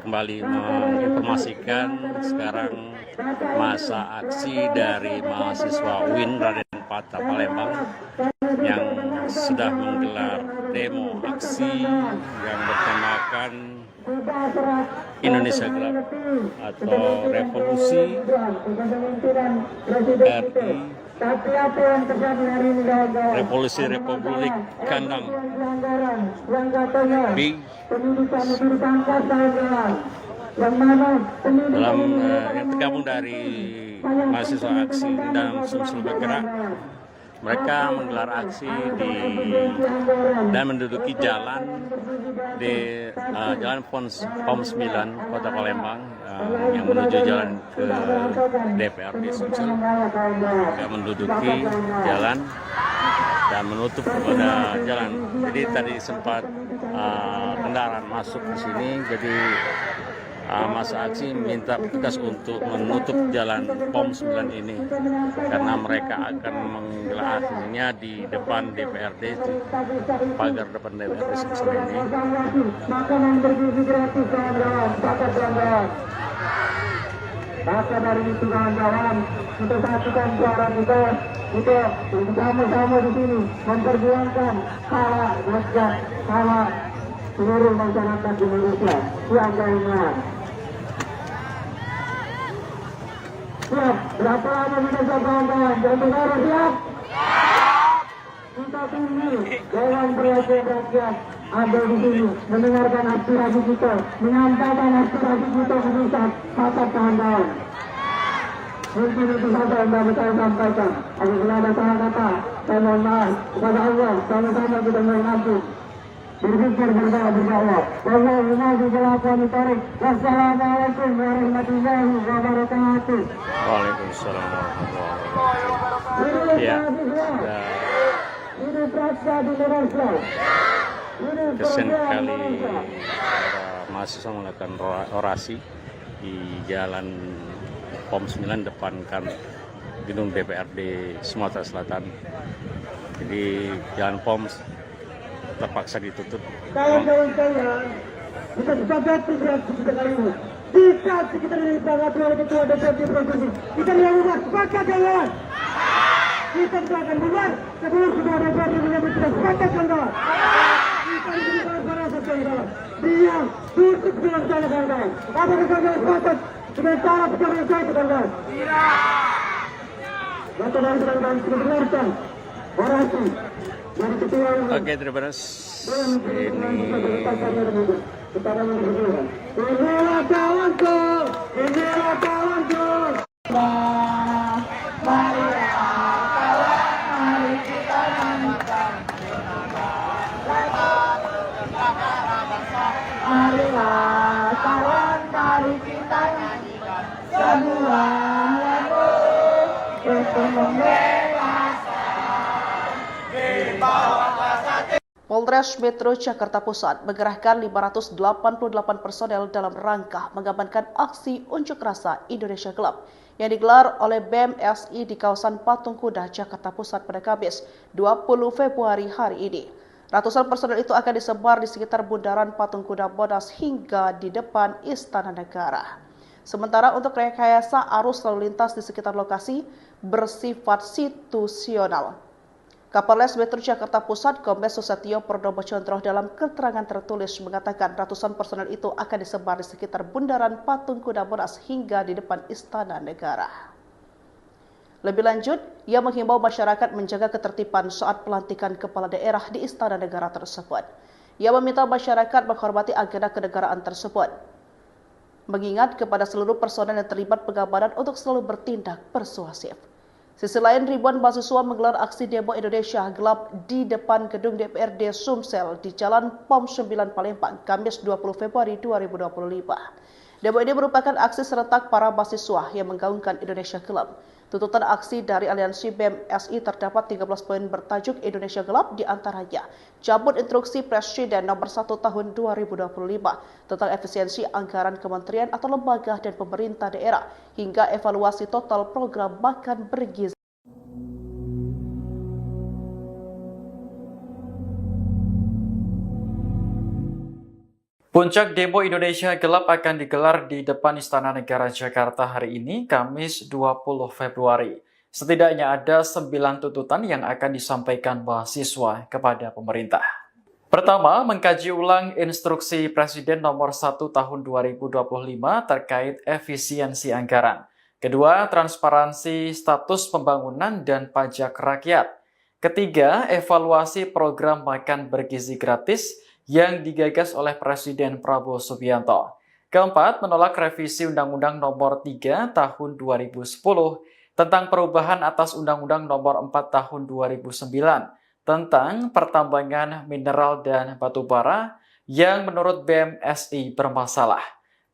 kembali menginformasikan sekarang masa aksi dari mahasiswa UIN Raden Patah Palembang yang sudah menggelar demo aksi yang bertemakan Indonesia Gelap atau Revolusi RI, Revolusi Republik Kandang B dalam yang tergabung dari mahasiswa aksi dan Sumsel bergerak. Mereka menggelar aksi dan menduduki jalan di Jalan POM 9 Kota Palembang yang menuju jalan ke DPRD Sumsel yang menduduki jalan dan menutup kepada jalan. Jadi tadi sempat kendaraan masuk ke sini, jadi masa aksi minta petugas untuk menutup jalan POM 9 ini karena mereka akan menggelar aksinya di depan DPRD, di pagar depan DPRD Sumsel ini. Makanan bergizi gratis kawan-kawan, paket kawan-kawan. Maka dari itu kawan-kawan, kita satukan suara kita sama-sama di sini memperjuangkan hak rakyat, hak seluruh masyarakat Indonesia. Siapanya? Siap. Berapa lama kita siap kawan-kawan? Jangan harus siap. Kita tunggu Dewan Perwakilan Rakyat ada di sini mendengarkan aspirasi kita, menyampaikan aspirasi kita ke pusat. Pakat kawan-kawan. Mungkin itu saja yang dapat saya sampaikan. Apabila ada salah kata, saya mohon maaf kepada Allah. Sama-sama kita mohon ampun. Berpikir berdoa. Wassalamualaikum warahmatullahi wabarakatuh. Waalaikumsalam warahmatullahi wabarakatuh. Ya, Ini praksa di Indonesia. kesian sekali para mahasiswa melakukan orasi di jalan POM 9 depan kan gedung DPRD Sumatera Selatan. Jadi jalan POM terpaksa ditutup. Kawan-kawan sekalian, kita sepakat tidak kita kali ini. Jika kita disepakati oleh Ketua DPRD Provinsi, kita dilakukan sepakat kawan. Kita akan buat sebelum Ketua DPRD menjadi kita sepakat kawan. Kita diberikan para kawan. Dia tutup dengan cara kawan. Apa kita sepakat dengan cara pekerjaan saya kawan. Maka dari kawan kita dengarkan orasi. Oke, terima kasih. Inilah kawanku, inilah kawanku. Mari kita nyanyikan. Marilah kawan, mari kita nyanyikan sebuah lagu untuk membela. Polres Metro Jakarta Pusat mengerahkan 588 personel dalam rangka mengamankan aksi unjuk rasa Indonesia Gelap yang digelar oleh BEM SI di kawasan Patung Kuda, Jakarta Pusat pada Kamis 20 Februari hari ini. Ratusan personel itu akan disebar di sekitar bundaran Patung Kuda Monas hingga di depan Istana Negara. Sementara untuk rekayasa arus lalu lintas di sekitar lokasi bersifat situasional. Kapolres Metro Jakarta Pusat Kombes Susatyo Purnomo Condro dalam keterangan tertulis mengatakan ratusan personel itu akan disebar di sekitar bundaran Patung Kuda Monas hingga di depan Istana Negara. Lebih lanjut, ia menghimbau masyarakat menjaga ketertiban saat pelantikan kepala daerah di Istana Negara tersebut. Ia meminta masyarakat menghormati agenda kenegaraan tersebut. Mengingat kepada seluruh personel yang terlibat pengamanan untuk selalu bertindak persuasif. Sisi lain, ribuan mahasiswa menggelar aksi demo Indonesia Gelap di depan gedung DPRD Sumsel di Jalan POM 9 Palembang, Kamis 20 Februari 2025. Demo ini merupakan aksi serentak para mahasiswa yang menggaungkan Indonesia Gelap. Tuntutan aksi dari Aliansi BEM SI terdapat 13 poin bertajuk Indonesia Gelap, di antaranya cabut instruksi Presiden nomor 1 tahun 2025 tentang efisiensi anggaran kementerian atau lembaga dan pemerintah daerah hingga evaluasi total program makan bergizi. Puncak demo Indonesia Gelap akan digelar di depan Istana Negara Jakarta hari ini, Kamis 20 Februari. Setidaknya ada 9 tuntutan yang akan disampaikan mahasiswa kepada pemerintah. Pertama, mengkaji ulang instruksi Presiden nomor 1 tahun 2025 terkait efisiensi anggaran. Kedua, transparansi status pembangunan dan pajak rakyat. Ketiga, evaluasi program makan bergizi gratis yang digagas oleh Presiden Prabowo Subianto. Keempat, menolak revisi Undang-Undang Nomor 3 Tahun 2010 tentang perubahan atas Undang-Undang Nomor 4 Tahun 2009 tentang pertambangan mineral dan batu bara yang menurut BEM SI bermasalah.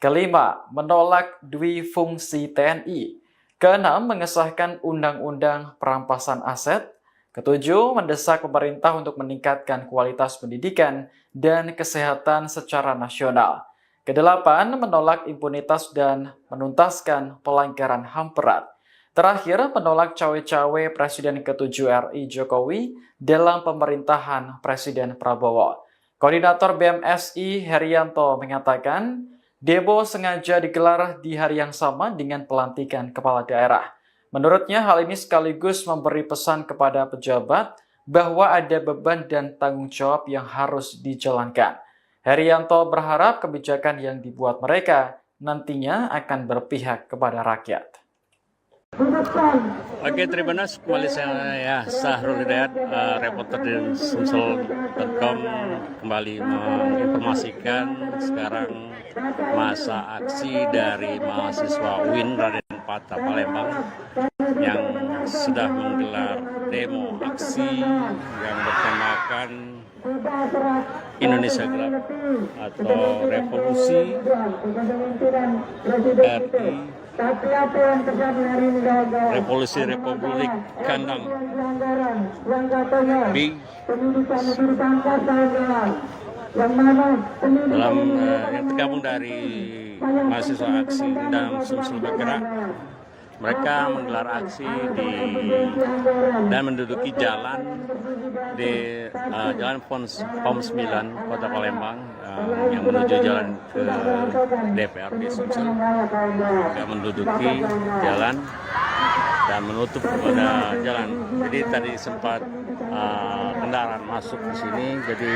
Kelima, menolak duifungsi TNI. Keenam, mengesahkan Undang-Undang Perampasan Aset. Ketujuh, mendesak pemerintah untuk meningkatkan kualitas pendidikan dan kesehatan secara nasional. Kedelapan, menolak impunitas dan menuntaskan pelanggaran HAM berat. Terakhir, menolak cawe-cawe Presiden ke-7 RI Jokowi dalam pemerintahan Presiden Prabowo. Koordinator BMSI Herianto mengatakan, demo sengaja digelar di hari yang sama dengan pelantikan kepala daerah. Menurutnya, hal ini sekaligus memberi pesan kepada pejabat bahwa ada beban dan tanggung jawab yang harus dijalankan. Herianto berharap kebijakan yang dibuat mereka nantinya akan berpihak kepada rakyat. Oke, terima kasih. Kembali saya Sahrul Hidayat, reporter dari Sumsel.com, kembali menginformasikan sekarang masa aksi dari mahasiswa UIN Raden Patah Palembang yang sudah menggelar demo aksi yang bertemakan Indonesia Gelap atau Revolusi RI, Revolusi Republik Kandang B dalam yang tergabung dari mahasiswa aksi dan Sumsel bergerak. Mereka menggelar aksi dan menduduki jalan di Jalan POM 9 Kota Palembang yang menuju jalan ke DPRD Sumsel. Mereka menduduki jalan dan menutup kepada jalan. Jadi tadi sempat kendaraan masuk ke sini, jadi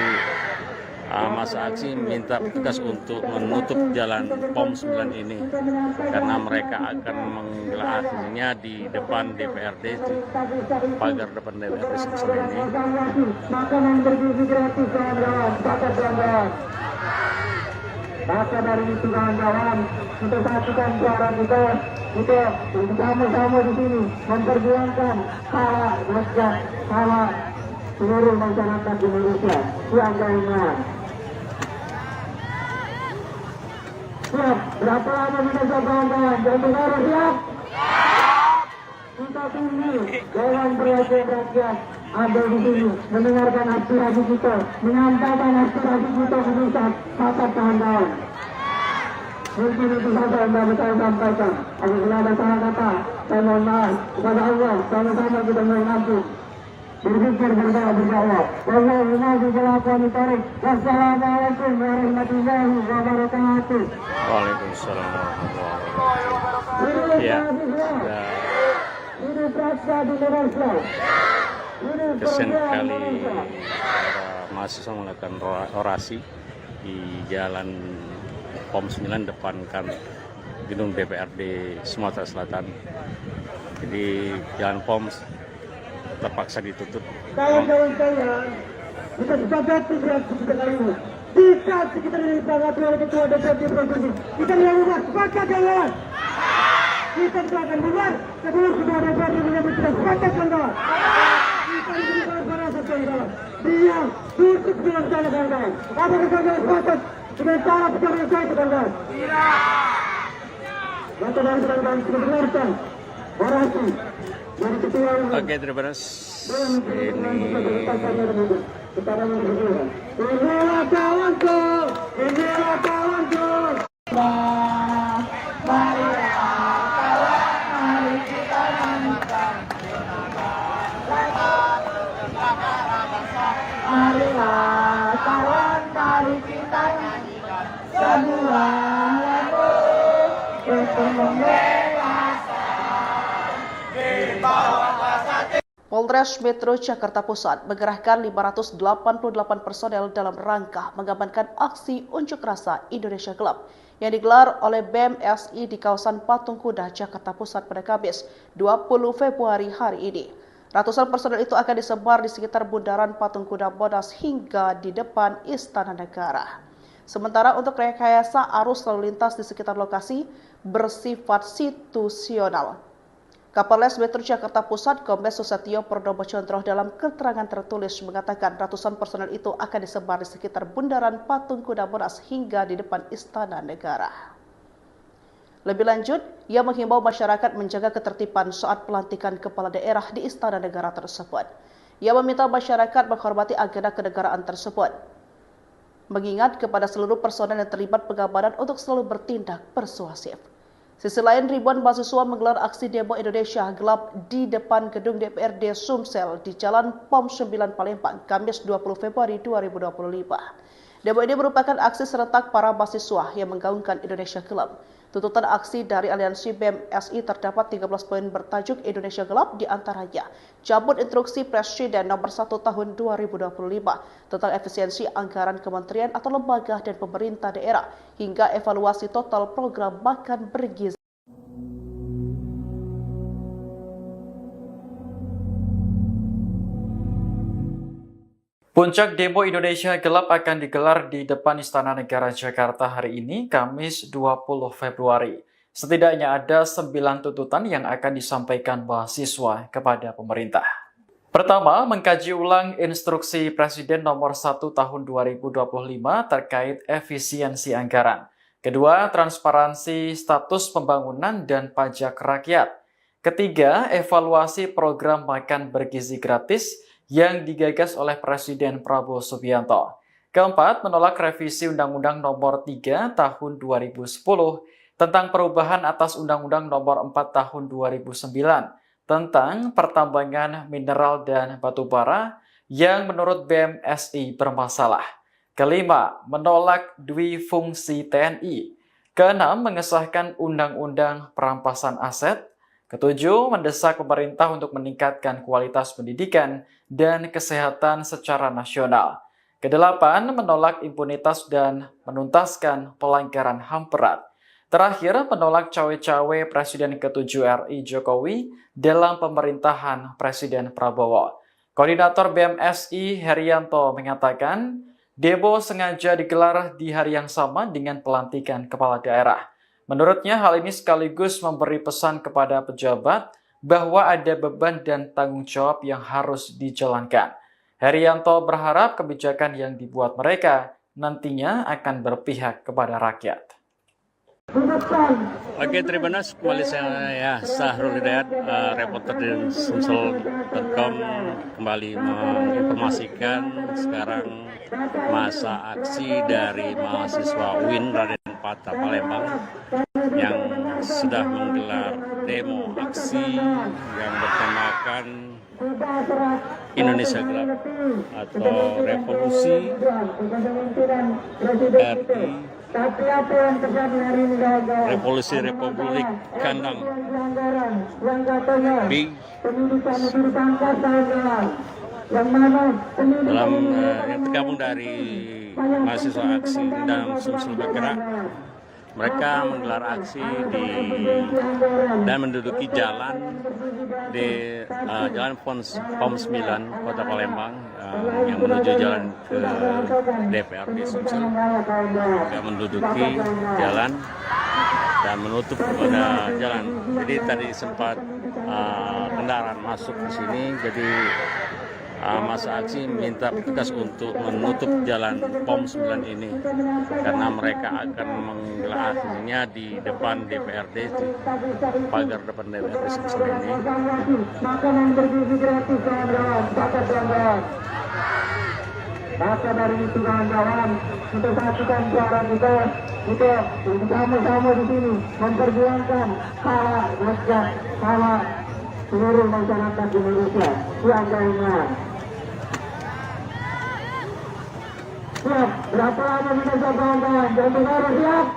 masa aksi minta petugas untuk menutup jalan POM 9 ini karena mereka akan menggelar aksinya di depan DPRD, di pagar depan DPRD Sumsel ini. Makanan bergizi gratis kawan-kawan, paket kawan-kawan. Maka dari itu kawan-kawan, kita satukan suara kita sama-sama di sini memperjuangkan hak rakyat, hak seluruh masyarakat Indonesia. Siap, siap, berapa lama kita siap kawan-kawan? Jangan harus siap. Kita tunggu Dewan Perwakilan Rakyat ada di sini mendengarkan aspirasi kita, menyampaikan aspirasi kita ke pusat. Tetap kawan-kawan. Mungkin itu saja yang dapat saya sampaikan. Apabila ada salah kata, saya mohon maaf kepada Allah. Sama-sama kita mohon ampun. Berpikir berdoa berjawab. Wassalamualaikum warahmatullahi wabarakatuh. Waalaikumsalam warahmatullahi wabarakatuh. Ya, kesian sekali para mahasiswa melakukan orasi di jalan POM 9 depan kan gedung DPRD Sumatera Selatan. Jadi jalan POM terpaksa ditutup. Kawan-kawan sekalian, kita sepakat tidak sekitar kali ini. Jika sekitar ini dipanggil oleh Ketua DPRD Provinsi, kita dilakukan sepakat kawan. Kita akan buat sebelum Ketua DPRD menyebut kita sepakat kawan. Kita diberikan pada kawan. Dia tutup dengan cara kawan. Apakah kawan sepakat dengan cara pejabat saya kawan? Tidak. Maka dari kawan kita dengarkan orasi. Oke, terima kasih. Inilah kawanku, inilah kawanku. Marilah kawan, mari kita nyanyikan. Marilah kawan, mari kita nyanyikan. Sebuah lagu untuk Polres Metro Jakarta Pusat mengerahkan 588 personel dalam rangka mengamankan aksi unjuk rasa Indonesia Gelap yang digelar oleh BMSI di kawasan Patung Kuda, Jakarta Pusat pada Kamis 20 Februari hari ini. Ratusan personel itu akan disebar di sekitar bundaran Patung Kuda Monas hingga di depan Istana Negara. Sementara untuk rekayasa arus lalu lintas di sekitar lokasi bersifat situasional. Kapolres Metro Jakarta Pusat Kombes Susatyo Purnomo Condro dalam keterangan tertulis mengatakan ratusan personel itu akan disebar di sekitar bundaran Patung Kuda Monas hingga di depan Istana Negara. Lebih lanjut, ia menghimbau masyarakat menjaga ketertiban saat pelantikan kepala daerah di Istana Negara tersebut. Ia meminta masyarakat menghormati agenda kenegaraan tersebut, mengingat kepada seluruh personel yang terlibat pengamanan untuk selalu bertindak persuasif. Sisi lain, ribuan mahasiswa menggelar aksi demo Indonesia Gelap di depan gedung DPRD Sumsel di Jalan POM 9 Palembang, Kamis 20 Februari 2025. Demo ini merupakan aksi serentak para mahasiswa yang menggaungkan Indonesia Gelap. Tuntutan aksi dari Aliansi BEM SI terdapat 13 poin bertajuk Indonesia Gelap, di antaranya cabut instruksi Presiden nomor 1 tahun 2025 tentang efisiensi anggaran kementerian atau lembaga dan pemerintah daerah hingga evaluasi total program makan bergizi. Puncak demo Indonesia Gelap akan digelar di depan Istana Negara Jakarta hari ini, Kamis 20 Februari. Setidaknya ada 9 tuntutan yang akan disampaikan mahasiswa kepada pemerintah. Pertama, mengkaji ulang instruksi Presiden nomor 1 tahun 2025 terkait efisiensi anggaran. Kedua, transparansi status pembangunan dan pajak rakyat. Ketiga, evaluasi program makan bergizi gratis yang digagas oleh Presiden Prabowo Subianto. Keempat, menolak revisi Undang-Undang Nomor 3 Tahun 2010 tentang perubahan atas Undang-Undang Nomor 4 Tahun 2009 tentang pertambangan mineral dan batu bara yang menurut BEM SI bermasalah. Kelima, menolak duifungsi TNI. Keenam, mengesahkan Undang-Undang Perampasan Aset. Ketujuh, mendesak pemerintah untuk meningkatkan kualitas pendidikan dan kesehatan secara nasional. Kedelapan, menolak impunitas dan menuntaskan pelanggaran HAM berat. Terakhir, menolak cawe-cawe Presiden ke-7 RI Jokowi dalam pemerintahan Presiden Prabowo. Koordinator BEM SI Herianto mengatakan, demo sengaja digelar di hari yang sama dengan pelantikan kepala daerah. Menurutnya, hal ini sekaligus memberi pesan kepada pejabat bahwa ada beban dan tanggung jawab yang harus dijalankan. Herianto berharap kebijakan yang dibuat mereka nantinya akan berpihak kepada rakyat. Oke, terima kasih. Kembali saya Sahrul Hidayat, reporter di Sumsel.com, kembali menginformasikan sekarang masa aksi dari mahasiswa UIN Raden Patah Palembang yang sudah menggelar demo aksi yang bertemakan Indonesia Gelap atau Revolusi RI, Revolusi Republik Kandang B dalam yang tergabung dari mahasiswa aksi dan Sumsel bergerak. Mereka menggelar aksi dan menduduki jalan di Jalan POM 9 Kota Palembang yang menuju jalan ke DPRD Sumsel. Mereka menduduki jalan dan menutup pada jalan. Jadi tadi sempat kendaraan masuk di sini, jadi masa aksi minta petugas untuk menutup jalan POM 9 ini karena mereka akan menggelar aksinya di depan DPRD, di pagar depan DPRD Sumsel ini. Makanan bergizi gratis, kawan-kawan, maka dari itu kawan-kawan, kita satukan suara kita sama-sama di sini memperjuangkan hak rakyat, hak seluruh masyarakat Indonesia. Siap, siap. Berapa lama kita kawan-kawan? Jangan siap.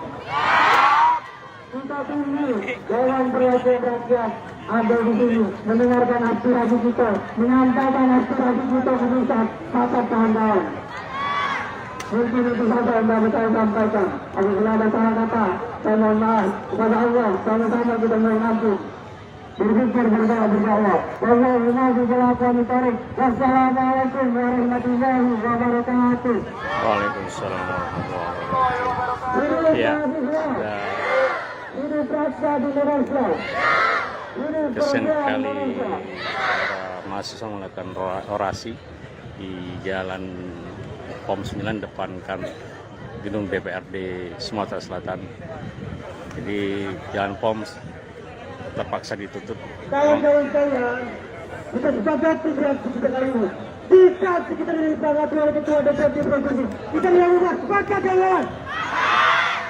Kita tunggu Dewan Perwakilan Rakyat ada di sini mendengarkan aspirasi kita, menyampaikan aspirasi kita ke pusat. Maka kawan-kawan, mungkin itu saja yang dapat saya sampaikan. Apabila ada salah kata, saya mohon maaf kepada Allah. Sama-sama kita mohon ampun. Berpikir berdoa. Wassalamualaikum warahmatullahi wabarakatuh. Waalaikumsalam warahmatullahi wabarakatuh. Ya, kesian kali para mahasiswa melakukan orasi di jalan POM 9 depan kan gedung DPRD Sumatera Selatan. Jadi Jalan POMS terpaksa ditutup. Kawan-kawan sekalian, kita sepakati di aksi kita kali ini. Jika aksi kita disepakati oleh Ketua DPRD Provinsi, kita dilakukan sepakat kawan.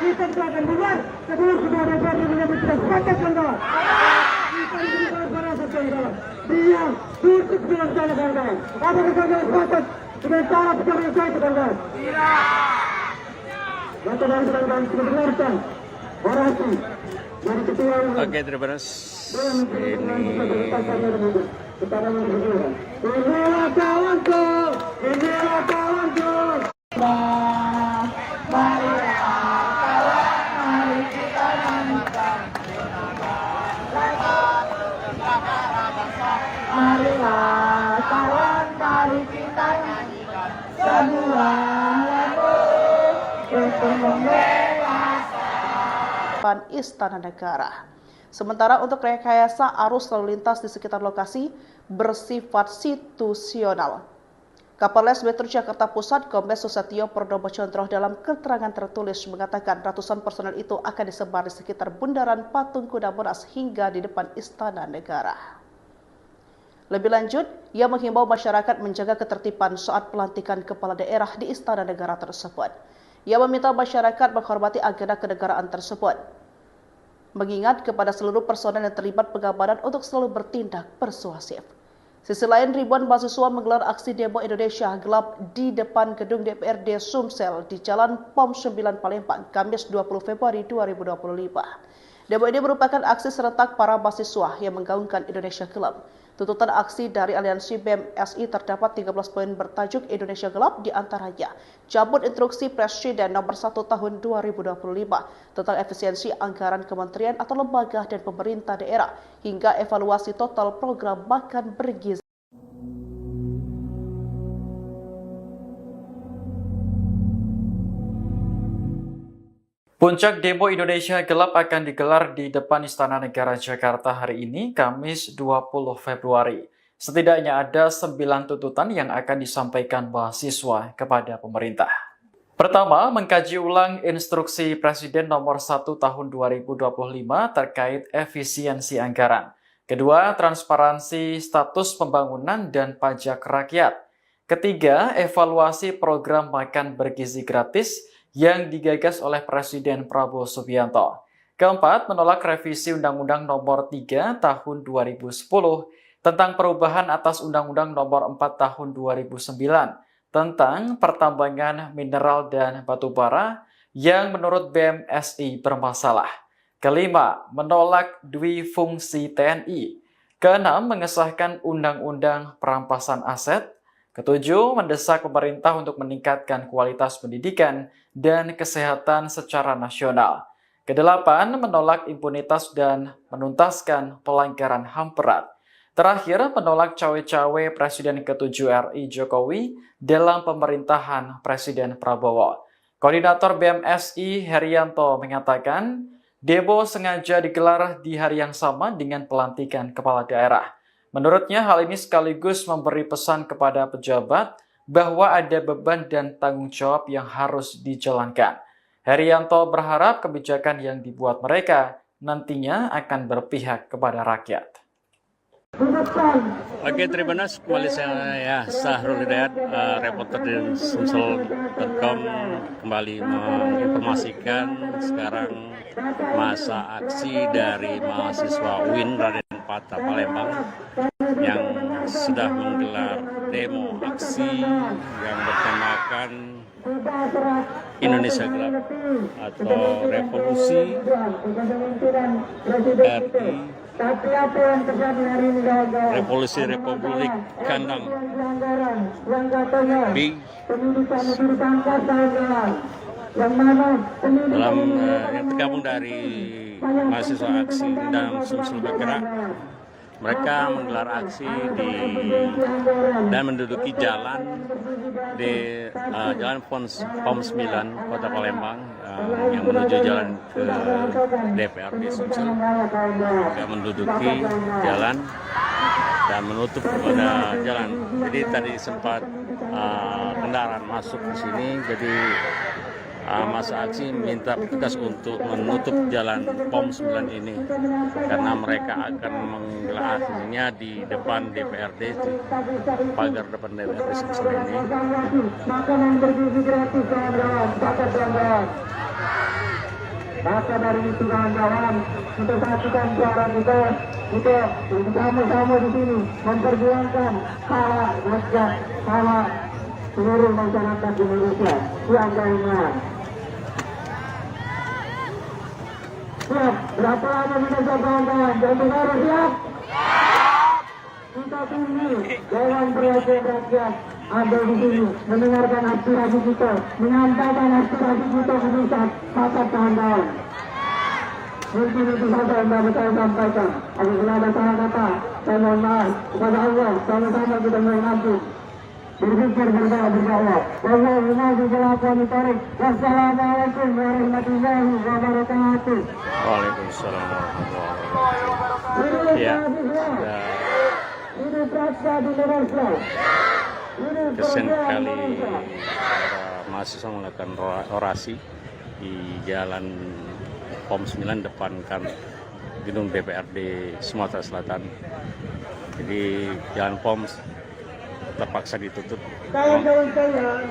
Kita akan buat sebelum Ketua DPRD menyebut kita sepakat kawan. Kita diberikan para kawan. Dia tutup dengan cara kawan. Apakah kawan sepakat dengan cara bicara yang saya kawan? Maka dari kawan kita dengarkan orasi dari Ketua. Oke, terima kasih. Ini inilah kawanku, inilah kawanku. Mari kita nyanyikan. Marilah kawan, mari kita nyanyikan sebuah lagu untuk membela depan Istana Negara. Sementara untuk rekayasa arus lalu lintas di sekitar lokasi bersifat situasional. Kapolres Metro Jakarta Pusat Kombes Susatyo Purnomo Condro dalam keterangan tertulis mengatakan ratusan personel itu akan disebar di sekitar Bundaran Patung Kuda Monas hingga di depan Istana Negara. Lebih lanjut, ia menghimbau masyarakat menjaga ketertiban saat pelantikan kepala daerah di Istana Negara tersebut. Ia meminta masyarakat menghormati agenda kenegaraan tersebut. Mengingat kepada seluruh personel yang terlibat pengamanan untuk selalu bertindak persuasif. Sisi lain, ribuan mahasiswa menggelar aksi demo Indonesia Gelap di depan gedung DPRD Sumsel di Jalan POM 9 Palembang, Kamis 20 Februari 2025. Demo ini merupakan aksi serentak para mahasiswa yang menggaungkan Indonesia Gelap. Tuntutan aksi dari Aliansi BEM SI terdapat 13 poin bertajuk Indonesia Gelap, di antaranya cabut instruksi Presiden nomor 1 tahun 2025 tentang efisiensi anggaran kementerian atau lembaga dan pemerintah daerah hingga evaluasi total program makan bergizi. Puncak demo Indonesia Gelap akan digelar di depan Istana Negara Jakarta hari ini, Kamis 20 Februari. Setidaknya ada 9 tuntutan yang akan disampaikan mahasiswa kepada pemerintah. Pertama, mengkaji ulang instruksi Presiden nomor 1 tahun 2025 terkait efisiensi anggaran. Kedua, transparansi status pembangunan dan pajak rakyat. Ketiga, evaluasi program makan bergizi gratis yang digagas oleh Presiden Prabowo Subianto. Keempat, menolak revisi Undang-Undang Nomor 3 Tahun 2010 tentang perubahan atas Undang-Undang Nomor 4 Tahun 2009 tentang pertambangan mineral dan batu bara yang menurut BEM SI bermasalah. Kelima, menolak duifungsi TNI. Keenam, mengesahkan Undang-Undang Perampasan Aset. Ketujuh, mendesak pemerintah untuk meningkatkan kualitas pendidikan dan kesehatan secara nasional. Kedelapan, menolak impunitas dan menuntaskan pelanggaran HAM berat. Terakhir, menolak cawe-cawe Presiden ke-7 RI Jokowi dalam pemerintahan Presiden Prabowo. Koordinator BEM SI Herianto mengatakan, demo sengaja digelar di hari yang sama dengan pelantikan kepala daerah. Menurutnya, hal ini sekaligus memberi pesan kepada pejabat bahwa ada beban dan tanggung jawab yang harus dijalankan. Herianto berharap kebijakan yang dibuat mereka nantinya akan berpihak kepada rakyat. Oke, terima kasih. Kembali saya Sahrul Hidayat, reporter dari Sumsel.com, kembali menginformasikan sekarang masa aksi dari mahasiswa UIN Raden Patah Palembang yang sudah menggelar demo aksi yang bertemakan Indonesia Gelap atau Revolusi RI, Revolusi Republik Kandang B dalam yang tergabung dari mahasiswa aksi dan Sumsel bergerak. Mereka menggelar aksi dan menduduki jalan di Jalan POM 9 Kota Palembang yang menuju jalan ke DPRD Sumsel. Mereka menduduki jalan dan menutup pada jalan. Jadi tadi sempat kendaraan masuk ke sini, jadi masa aksi minta petugas untuk menutup jalan POM 9 ini karena mereka akan menggelar aksinya di depan DPRD, pagar depan DPRD Sumsel ini. Makanan bergizi gratis kawan-kawan, maka dari itu kawan-kawan, kita satukan suara kita untuk sama-sama di sini memperjuangkan hak rakyat, hak seluruh masyarakat Indonesia yang lainnya. Siap, berapa lama kita kawan-kawan? Jangan harus siap. Kita tunggu, jangan berhasil rakyat ada di sini mendengarkan aspirasi kita, menyampaikan aspirasi kita ke pusat, maka kawan-kawan. Mungkin itu saja yang dapat saya sampaikan. Apabila ada salah kata, saya mohon maaf kepada Allah. Sama-sama kita mohon ampun. Berpikir berdoa. Wassalamualaikum warahmatullahi wabarakatuh. Waalaikumsalam warahmatullahi wabarakatuh. Ya, Ini praksa di Indonesia. kesian sekali para mahasiswa melakukan orasi di jalan POM 9 depan kan gedung DPRD Sumatera Selatan. Jadi jalan POM terpaksa ditutup. Kawan-kawan saya,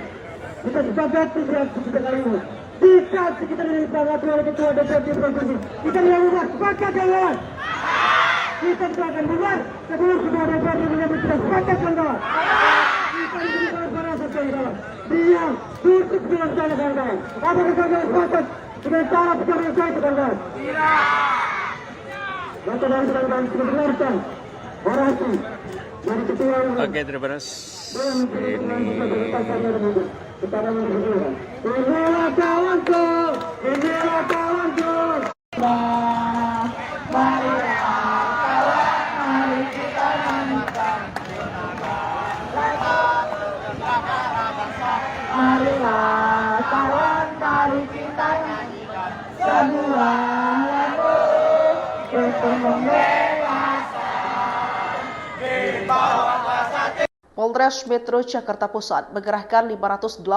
kita sepakati reaksi kita kali ini. Bisa kita disepakati oleh Ketua DPRD Provinsi. Kita yang ubah, sepakat kawan. Kita akan buat sebelum Ketua DPRD menyebut kita sepakat kawan. Kita diberikan para kawan. Dia tutup dengan sana kawan. Apakah kawan sepakat dengan cara pencarian saya kawan? Maka dari kawan kita dengarkan orasi. Oke, terima kasih. Inilah kawanku, inilah kawanku. Marilah kawan, mari kita nyanyikan. Marilah kawan, mari kita nyanyikan sebuah lagu untuk membela. Polres Metro Jakarta Pusat mengerahkan 588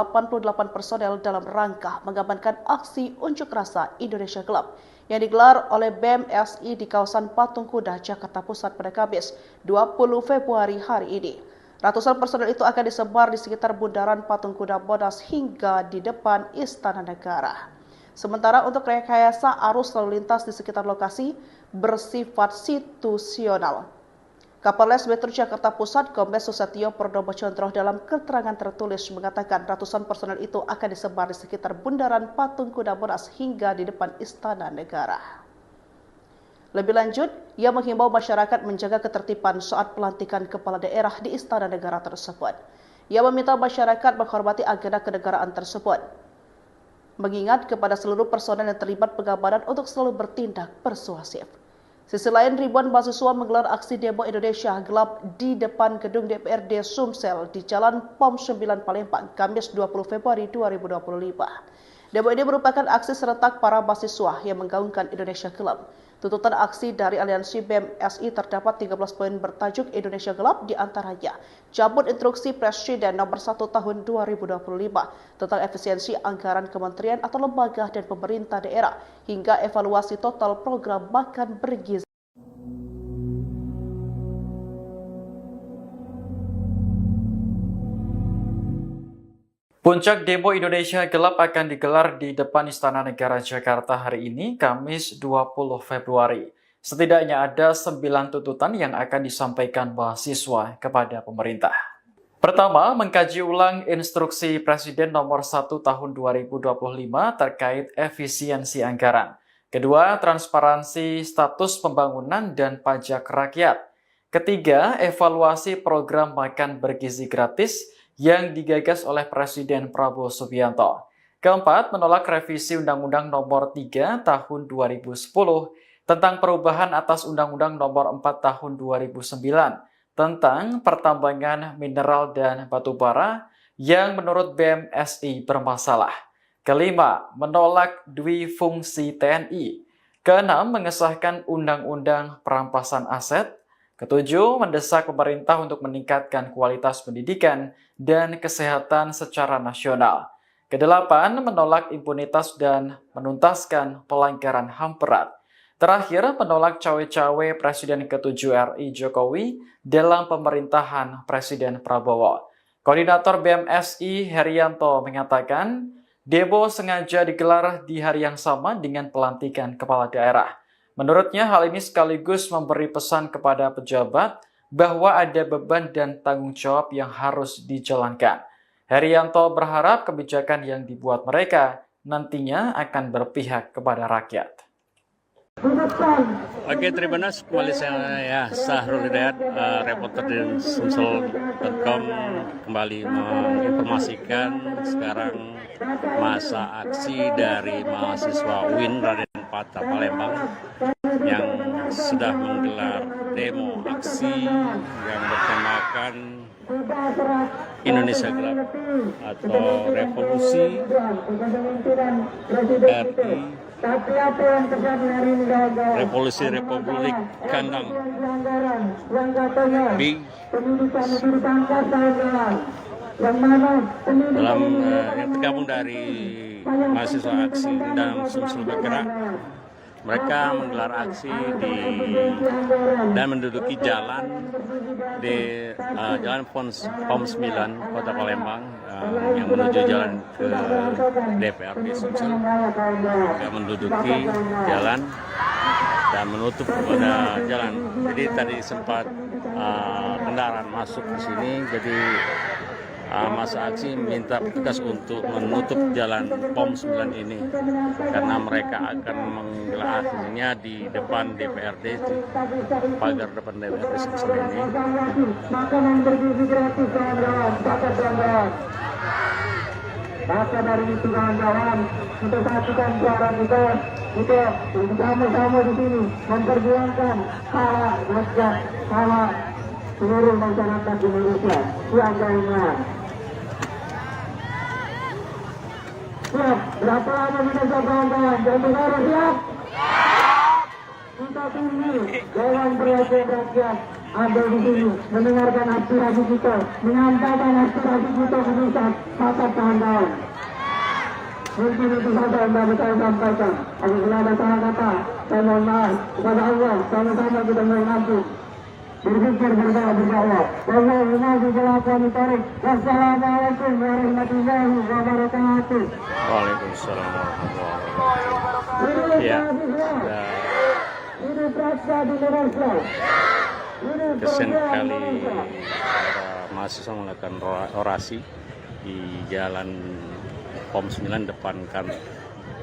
personel dalam rangka mengamankan aksi unjuk rasa Indonesia Gelap yang digelar oleh BEM SI di kawasan Patung Kuda, Jakarta Pusat pada Kamis 20 Februari hari ini. Ratusan personel itu akan disebar di sekitar Bundaran Patung Kuda Monas hingga di depan Istana Negara. Sementara untuk rekayasa arus lalu lintas di sekitar lokasi bersifat situasional. Kapolres Metro Jakarta Pusat Kombes Susatyo Purnomo Condro dalam keterangan tertulis mengatakan ratusan personel itu akan disebar di sekitar Bundaran Patung Kuda Monas hingga di depan Istana Negara. Lebih lanjut, ia menghimbau masyarakat menjaga ketertiban saat pelantikan kepala daerah di Istana Negara tersebut. Ia meminta masyarakat menghormati agenda kenegaraan tersebut, mengingat kepada seluruh personel yang terlibat pengamanan untuk selalu bertindak persuasif. Sisi lain, ribuan mahasiswa menggelar aksi demo Indonesia Gelap di depan gedung DPRD Sumsel di Jalan POM 9 Palembang, Kamis 20 Februari 2025. Demo ini merupakan aksi serentak para mahasiswa yang menggaungkan Indonesia Gelap. Tuntutan aksi dari Aliansi BEM SI terdapat 13 poin bertajuk Indonesia Gelap, di antaranya cabut instruksi Presiden nomor 1 tahun 2025 tentang efisiensi anggaran kementerian atau lembaga dan pemerintah daerah hingga evaluasi total program makan bergizi. Puncak demo Indonesia Gelap akan digelar di depan Istana Negara Jakarta hari ini, Kamis 20 Februari. Setidaknya ada 9 tuntutan yang akan disampaikan mahasiswa kepada pemerintah. Pertama, mengkaji ulang instruksi Presiden nomor 1 tahun 2025 terkait efisiensi anggaran. Kedua, transparansi status pembangunan dan pajak rakyat. Ketiga, evaluasi program makan bergizi gratis yang digagas oleh Presiden Prabowo Subianto. Keempat, menolak revisi Undang-Undang Nomor 3 Tahun 2010 tentang perubahan atas Undang-Undang Nomor 4 Tahun 2009 tentang pertambangan mineral dan batu bara yang menurut BEM SI bermasalah. Kelima, menolak duifungsi TNI. Keenam, mengesahkan Undang-Undang Perampasan Aset. Ketujuh, mendesak pemerintah untuk meningkatkan kualitas pendidikan dan kesehatan secara nasional. Kedelapan, menolak impunitas dan menuntaskan pelanggaran HAM berat. Terakhir, menolak cawe-cawe Presiden ke-7 RI Jokowi dalam pemerintahan Presiden Prabowo. Koordinator BMSI Herianto mengatakan, demo sengaja digelar di hari yang sama dengan pelantikan kepala daerah. Menurutnya, hal ini sekaligus memberi pesan kepada pejabat bahwa ada beban dan tanggung jawab yang harus dijalankan. Herianto berharap kebijakan yang dibuat mereka nantinya akan berpihak kepada rakyat. Oke, terima kasih. Kembali saya Sahrul Hidayat, reporter dari Sumsel.com, kembali menginformasikan sekarang masa aksi dari mahasiswa UIN Raden Patah Palembang yang sudah menggelar demo aksi yang bertemakan Indonesia Gelap atau Revolusi RI, Revolusi Republik Kandang B dalam yang tergabung dari mahasiswa aksi dan Sumsel bergerak. Mereka menggelar aksi dan menduduki jalan di Jalan POM 9 Kota Palembang yang menuju jalan ke DPRD Sumsel. Mereka menduduki jalan dan menutup pada jalan. Jadi tadi sempat kendaraan masuk ke sini, jadi masa aksi minta petugas untuk menutup jalan POM 9 ini karena mereka akan menggelar aksinya di depan DPRD, pagar depan DPRD Sumsel ini. Makanan bergizi gratis kawan-kawan, maka dari itu kawan-kawan, kita saksikan suara kita bersama-sama di sini memperjuangkan hak rakyat, hak seluruh masyarakat Indonesia. Kawan-kawan, siap, berapa lama kita kawan-kawan? Jangan harus siap. Kita tunggu Dewan Perwakilan Rakyat ada di sini mendengarkan aspirasi kita, menyampaikan aspirasi kita ke pusat. Maka kawan-kawan, mungkin itu saja yang dapat saya sampaikan. Apabila ada salah kata, saya mohon maaf kepada Allah. Sama-sama kita mengampun, berpikir berdoa. Wassalamualaikum warahmatullahi wabarakatuh. Waalaikumsalam warahmatullahi wabarakatuh. Ya, kesian sekali para mahasiswa melakukan orasi di jalan POM 9 depan kan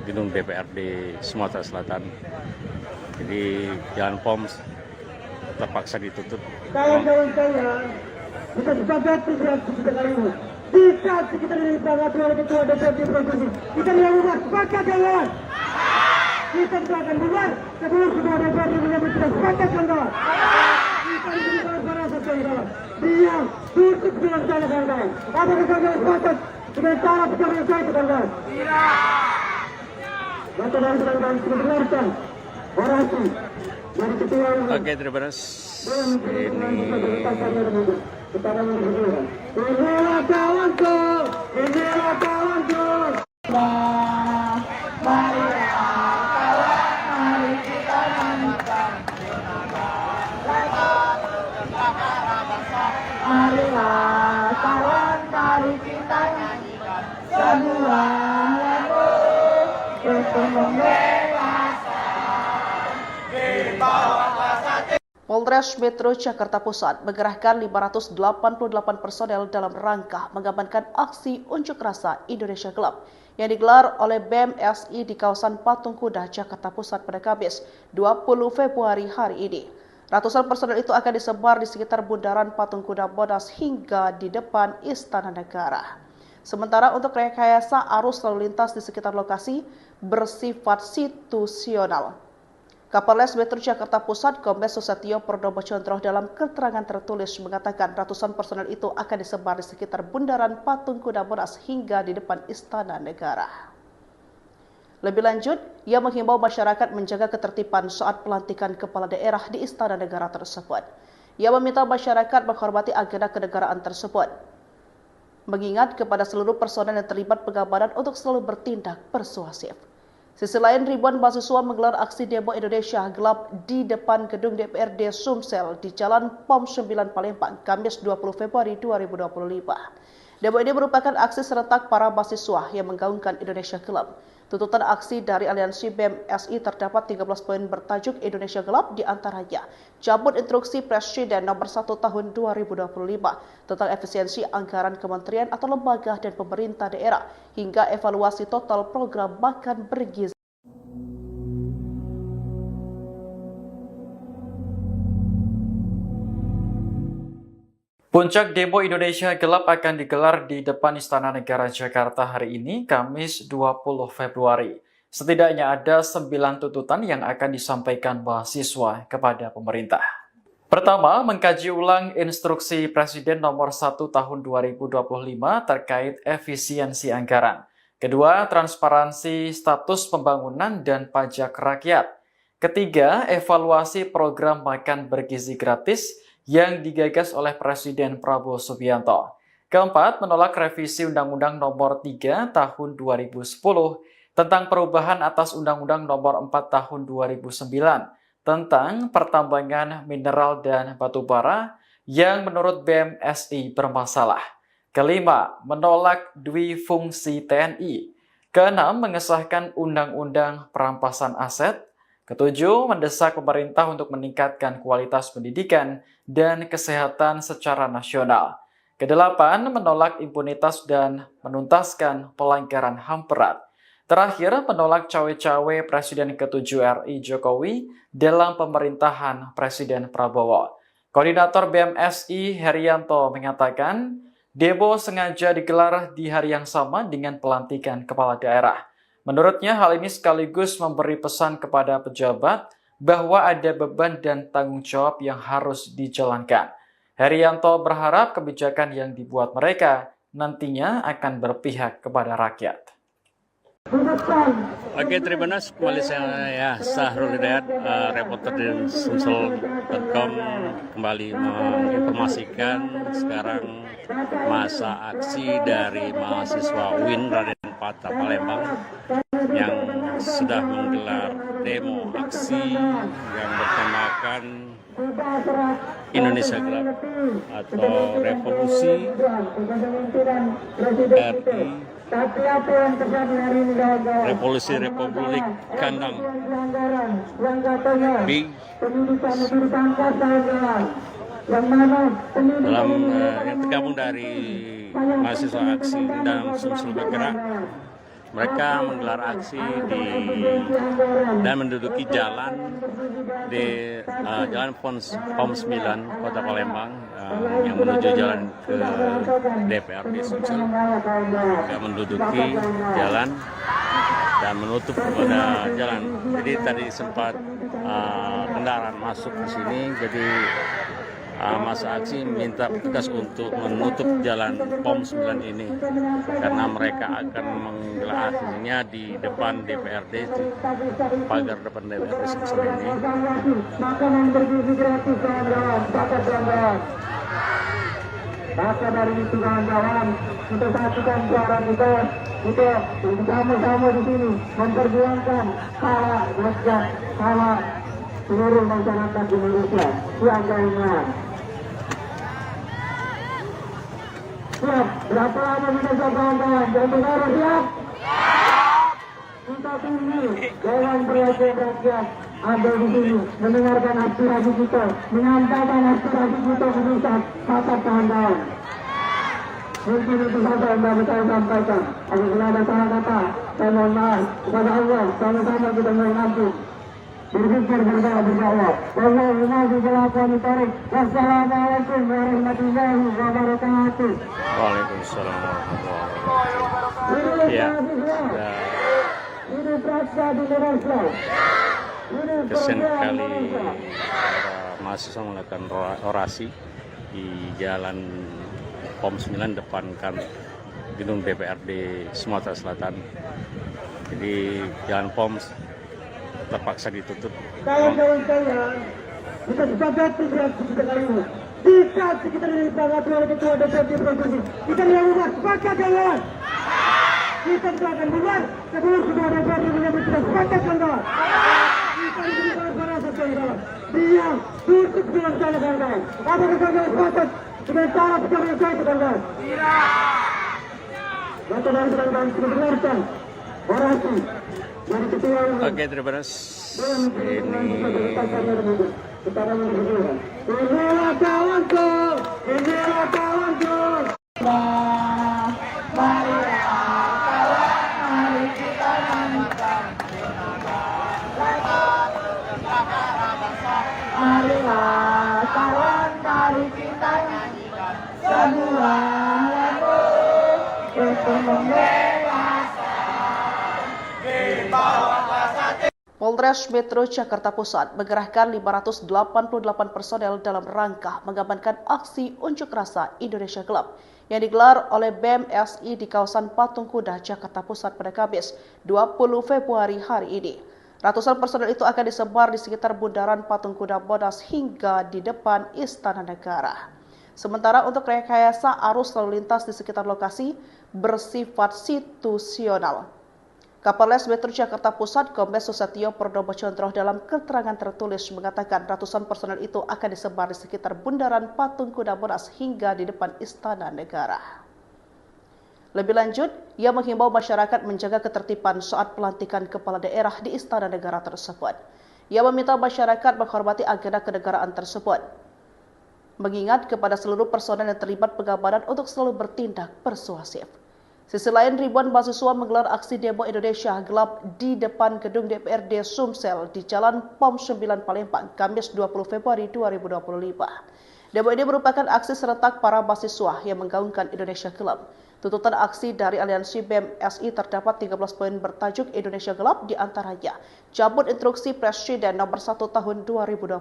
gedung DPRD Sumatera Selatan. Jadi jalan POM terpaksa ditutup. Kawan-kawan saya, kita sepakat kita kali ini. Jika kita disepakati oleh Ketua DPRD Provinsi, kita dilakukan sepakat kawan. Kita akan bubar sebelum Ketua DPRD menyebut kita sepakat kawan. Kita diberikan suara kawan. Diam, tutup dengan cara kawan. Apakah kawan sepakat dengan cara pekerjaan saya kawan? Maka dari kawan kita dengarkan orasi. Oke, terima kasih. Inilah kawanku, inilah kawanku. Marilah kawan, mari kita nyanyikan. Marilah kawan, mari kita nyanyikan sebuah lagu untuk membela. Polres Metro Jakarta Pusat mengerahkan 588 personel dalam rangka mengamankan aksi unjuk rasa Indonesia Gelap yang digelar oleh BMSI di kawasan Patung Kuda, Jakarta Pusat pada Kamis 20 Februari hari ini. Ratusan personel itu akan disebar di sekitar Bundaran Patung Kuda Monas hingga di depan Istana Negara. Sementara untuk rekayasa arus lalu lintas di sekitar lokasi bersifat situasional. Kapolres Metro Jakarta Pusat Kombes Susatyo Purnomo Condro dalam keterangan tertulis mengatakan ratusan personel itu akan disebar di sekitar Bundaran Patung Kuda Monas hingga di depan Istana Negara. Lebih lanjut, ia menghimbau masyarakat menjaga ketertiban saat pelantikan kepala daerah di Istana Negara tersebut. Ia meminta masyarakat menghormati agenda kenegaraan tersebut. mengingat kepada seluruh personel yang terlibat pengamanan untuk selalu bertindak persuasif. Sisi lain, ribuan mahasiswa menggelar aksi demo Indonesia Gelap di depan gedung DPRD Sumsel di Jalan POM 9 Palembang, Kamis 20 Februari 2025. Demo ini merupakan aksi serentak para mahasiswa yang menggaungkan Indonesia Gelap. Tuntutan aksi dari Aliansi BEM SI terdapat 13 poin bertajuk Indonesia Gelap, di antaranya cabut instruksi Presiden nomor 1 tahun 2025 tentang efisiensi anggaran kementerian atau lembaga dan pemerintah daerah hingga evaluasi total program makan bergizi. Puncak demo Indonesia Gelap akan digelar di depan Istana Negara Jakarta hari ini, Kamis 20 Februari. Setidaknya ada 9 tuntutan yang akan disampaikan mahasiswa kepada pemerintah. Pertama, mengkaji ulang instruksi Presiden nomor 1 tahun 2025 terkait efisiensi anggaran. Kedua, transparansi status pembangunan dan pajak rakyat. Ketiga, evaluasi program makan bergizi gratis yang digagas oleh Presiden Prabowo Subianto. Keempat, menolak revisi Undang-Undang Nomor 3 Tahun 2010 tentang perubahan atas Undang-Undang Nomor 4 Tahun 2009 tentang pertambangan mineral dan batu bara yang menurut BEM SI bermasalah. Kelima, menolak duifungsi TNI. Keenam, mengesahkan Undang-Undang Perampasan Aset. Ketujuh, mendesak pemerintah untuk meningkatkan kualitas pendidikan dan kesehatan secara nasional. Kedelapan, menolak impunitas dan menuntaskan pelanggaran HAM berat. Terakhir, menolak cawe-cawe Presiden ke-7 RI Jokowi dalam pemerintahan Presiden Prabowo. Koordinator BEM SI Herianto mengatakan, demo sengaja digelar di hari yang sama dengan pelantikan kepala daerah. Menurutnya, hal ini sekaligus memberi pesan kepada pejabat bahwa ada beban dan tanggung jawab yang harus dijalankan. Herianto berharap kebijakan yang dibuat mereka nantinya akan berpihak kepada rakyat. Oke, terima kasih. Kembali saya Sahrul Hidayat, reporter di Sumsel.com, kembali menginformasikan sekarang masa aksi dari mahasiswa UIN Raden Patah Palembang yang sudah menggelar demo aksi yang bertemakan Indonesia Gelap atau Revolusi RI, Revolusi Republik Kandang B dalam yang tergabung dari mahasiswa aksi dan Sumsel bergerak. Mereka menggelar aksi dan menduduki jalan di jalan POM 9 Kota Palembang yang menuju jalan ke DPRD Sumsel. Mereka menduduki jalan dan menutup pada jalan. Jadi tadi sempat kendaraan masuk ke sini, jadi masa aksi minta petugas untuk menutup jalan POM 9 ini karena mereka akan menggelar aksinya di depan DPRD, di pagar depan DPRD Sumsel ini. Makanan bergizi gratis kawan-kawan, maka dari itu kawan-kawan, kita satukan suara kita sama-sama di sini memperjuangkan hak rakyat, hak seluruh masyarakat Indonesia. Siap, siap, berapa lama kita siap kawan-kawan? Jangan harus siap. Kita tunggu Dewan Perwakilan Rakyat ada di sini mendengarkan aspirasi kita, menyampaikan aspirasi kita ke pusat. Kata kawan-kawan, mungkin itu saja yang dapat saya sampaikan. Apabila ada salah kata, saya mohon maaf kepada Allah. Sama-sama kita mohon ampun. Berpikir berdoa berdoa. Allahumma bikelakuan tarik. Wassalamualaikum warahmatullahi wabarakatuh. Waalaikumsalam warahmatullahi wabarakatuh. Ya, ini praksa di Indonesia. kesian sekali para mahasiswa melakukan orasi di jalan POM 9 depan kan gedung DPRD Sumatera Selatan. Jadi jalan POM terpaksa ditutup. Kawan-kawan saya, kita sepakat tidak kali ini. Kita saat kita disepakati oleh Ketua DPRD Provinsi. Kita yang ubah, sepakat kawan. Kita akan buat kedua Ketua DPRD menjadi tidak sepakat kawan. Kita diberikan para kawan. Diam, tutup dengan cara kawan. Apa kita sepakat dengan cara pekerjaan saya kawan? Yang telah kita dengarkan orasi dari Ketua. Oke, terima kasih. Inilah kawanku, inilah kawanku. Marilah kawan, mari kita nyanyikan sebuah lagu untuk membela. Polres Metro Jakarta Pusat mengerahkan 588 personel dalam rangka mengamankan aksi unjuk rasa Indonesia Gelap yang digelar oleh BEM SI di kawasan Patung Kuda, Jakarta Pusat pada Kamis 20 Februari hari ini. Ratusan personel itu akan disebar di sekitar bundaran Patung Kuda Monas hingga di depan Istana Negara. Sementara untuk rekayasa arus lalu lintas di sekitar lokasi bersifat situasional. Kapolres Metro Jakarta Pusat Kombes Susatyo Purnomo Condro dalam keterangan tertulis mengatakan ratusan personel itu akan disebar di sekitar bundaran Patung Kuda Monas hingga di depan Istana Negara. Lebih lanjut, ia menghimbau masyarakat menjaga ketertiban saat pelantikan kepala daerah di Istana Negara tersebut. Ia meminta masyarakat menghormati agenda kenegaraan tersebut. Mengingat kepada seluruh personel yang terlibat pengamanan untuk selalu bertindak persuasif. Sisi lain, ribuan mahasiswa menggelar aksi demo Indonesia Gelap di depan gedung DPRD Sumsel di Jalan POM 9 Palembang, Kamis 20 Februari 2025. Demo ini merupakan aksi serentak para mahasiswa yang menggaungkan Indonesia Gelap. Tuntutan aksi dari Aliansi BEM SI terdapat 13 poin bertajuk Indonesia Gelap, di antaranya cabut instruksi Presiden nomor 1 tahun 2025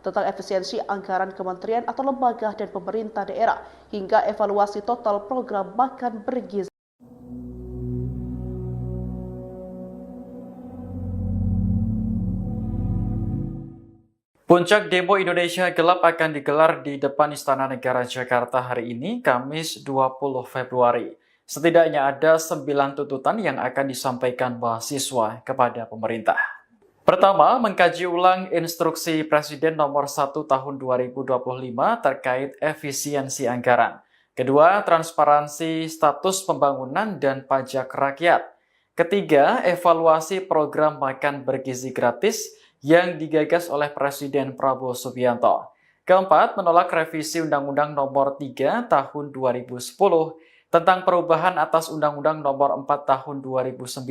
tentang efisiensi anggaran kementerian atau lembaga dan pemerintah daerah hingga evaluasi total program makan bergizi. Puncak demo Indonesia Gelap akan digelar di depan Istana Negara Jakarta hari ini, Kamis 20 Februari. Setidaknya ada 9 tuntutan yang akan disampaikan mahasiswa kepada pemerintah. Pertama, mengkaji ulang instruksi Presiden nomor 1 tahun 2025 terkait efisiensi anggaran. Kedua, transparansi status pembangunan dan pajak rakyat. Ketiga, evaluasi program makan bergizi gratis yang digagas oleh Presiden Prabowo Subianto. Keempat, menolak revisi Undang-Undang Nomor 3 Tahun 2010 tentang perubahan atas Undang-Undang Nomor 4 Tahun 2009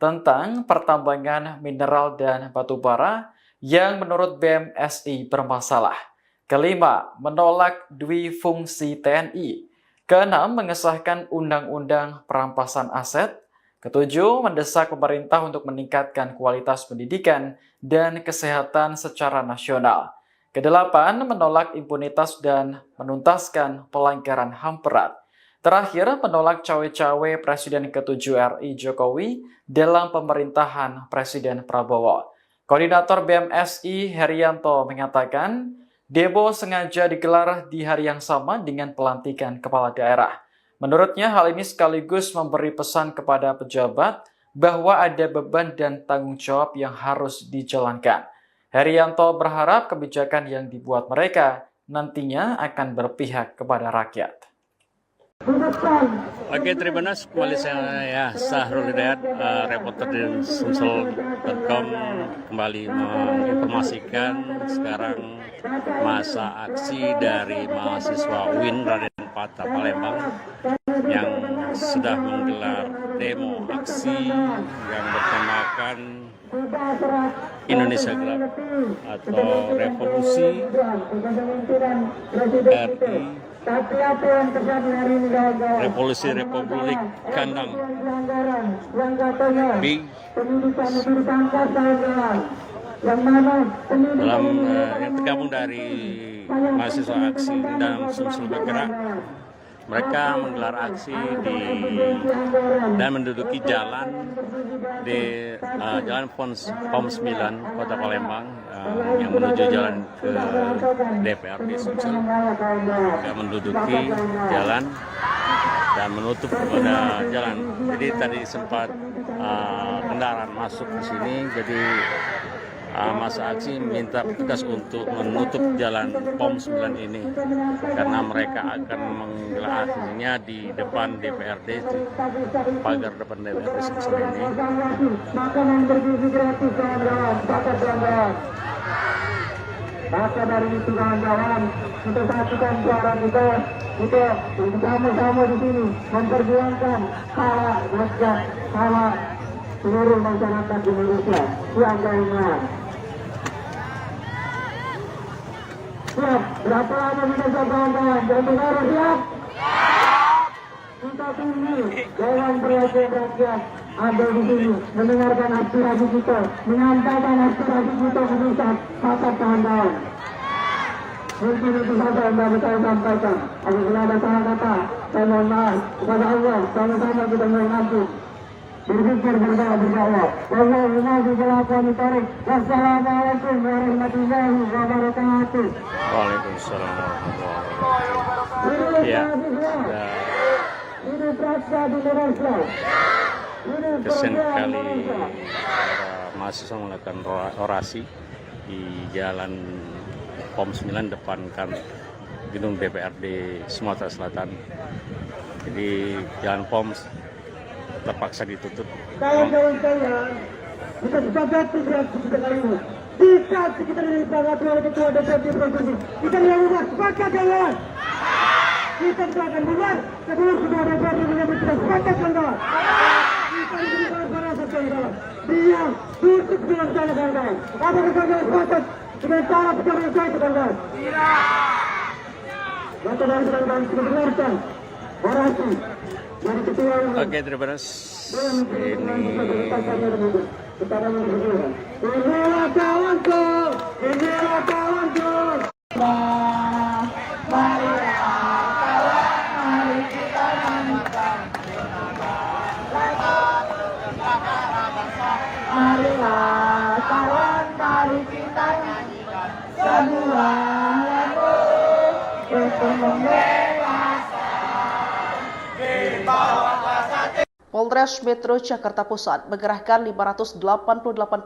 tentang pertambangan mineral dan batu bara yang menurut BEM SI bermasalah. Kelima, menolak duifungsi TNI. Keenam, mengesahkan Undang-Undang Perampasan Aset. Ketujuh, mendesak pemerintah untuk meningkatkan kualitas pendidikan dan kesehatan secara nasional. Kedelapan, menolak impunitas dan menuntaskan pelanggaran HAM berat. Terakhir, menolak cawe-cawe Presiden ke-7 RI Jokowi dalam pemerintahan Presiden Prabowo. Koordinator BEM SI Herianto mengatakan, demo sengaja digelar di hari yang sama dengan pelantikan kepala daerah. Menurutnya, hal ini sekaligus memberi pesan kepada pejabat bahwa ada beban dan tanggung jawab yang harus dijalankan. Herianto berharap kebijakan yang dibuat mereka nantinya akan berpihak kepada rakyat. Oke, terima kasih. Kembali saya Sahrul Hidayat, reporter di Sumsel.com, kembali menginformasikan sekarang masa aksi dari mahasiswa UIN Raden Patah Palembang yang sudah menggelar demo aksi yang bertemakan Indonesia Gelap atau Revolusi RI, Revolusi Republik Kandang B dalam yang tergabung dari mahasiswa aksi dan Sumsel bergerak. Mereka menggelar aksi dan menduduki jalan di Jalan POM 9 Kota Palembang yang menuju jalan ke DPRD Sumsel juga menduduki jalan dan menutup kepada jalan. Jadi tadi sempat kendaraan masuk ke sini, jadi masa aksi minta petugas untuk menutup jalan POM 9 ini karena mereka akan menggelar aksinya di depan DPRD, di pagar depan DPRD Sumsel ini. Makanan bergizi gratis kawan-kawan, paket kawan-kawan. Maka dari itu kawan-kawan, untuk satukan suara kita sama-sama di sini memperjuangkan hak rakyat, hak seluruh masyarakat Indonesia. Siap, siap, berapa lama kita siap kawan-kawan? Jangan harus siap. Kita tunggu Dewan Perwakilan Rakyat ada di sini mendengarkan aspirasi kita, menyampaikan aspirasi kita ke pusat. Pakat kawan-kawan. Mungkin itu saja yang dapat saya sampaikan. Apabila ada salah kata, saya mohon maaf kepada Allah. Sama-sama kita mohon ampun. Berpikir berdoa. Wassalamualaikum warahmatullahi wabarakatuh. Waalaikumsalam warahmatullahi wabarakatuh. Ya, kesian sekali para mahasiswa melakukan orasi di jalan POM 9 depan kan gedung DPRD Sumatera Selatan. Jadi jalan POM terpaksa ditutup. Kawan-kawan sekalian, kita sepakat tidak sekitar ini. Tidak sekitar ini sangat oleh Ketua DPRD Provinsi. Kita yang ubah, sepakat kawan. Kita akan buat sebelum Ketua DPRD menjadi kita sepakat kawan. Kita diberikan para kawan. Dia tutup dengan cara kawan. Apa kita sepakat dengan cara pekerjaan saya kawan. Maka dari kawan kita dengarkan orasi. Oke, terima kasih. Inilah kawanku, inilah kawanku. Marilah kawan, mari kita nyanyikan. Marilah kawan, mari kita nyanyikan. Sebuah lagu untuk Polres Metro Jakarta Pusat mengerahkan 588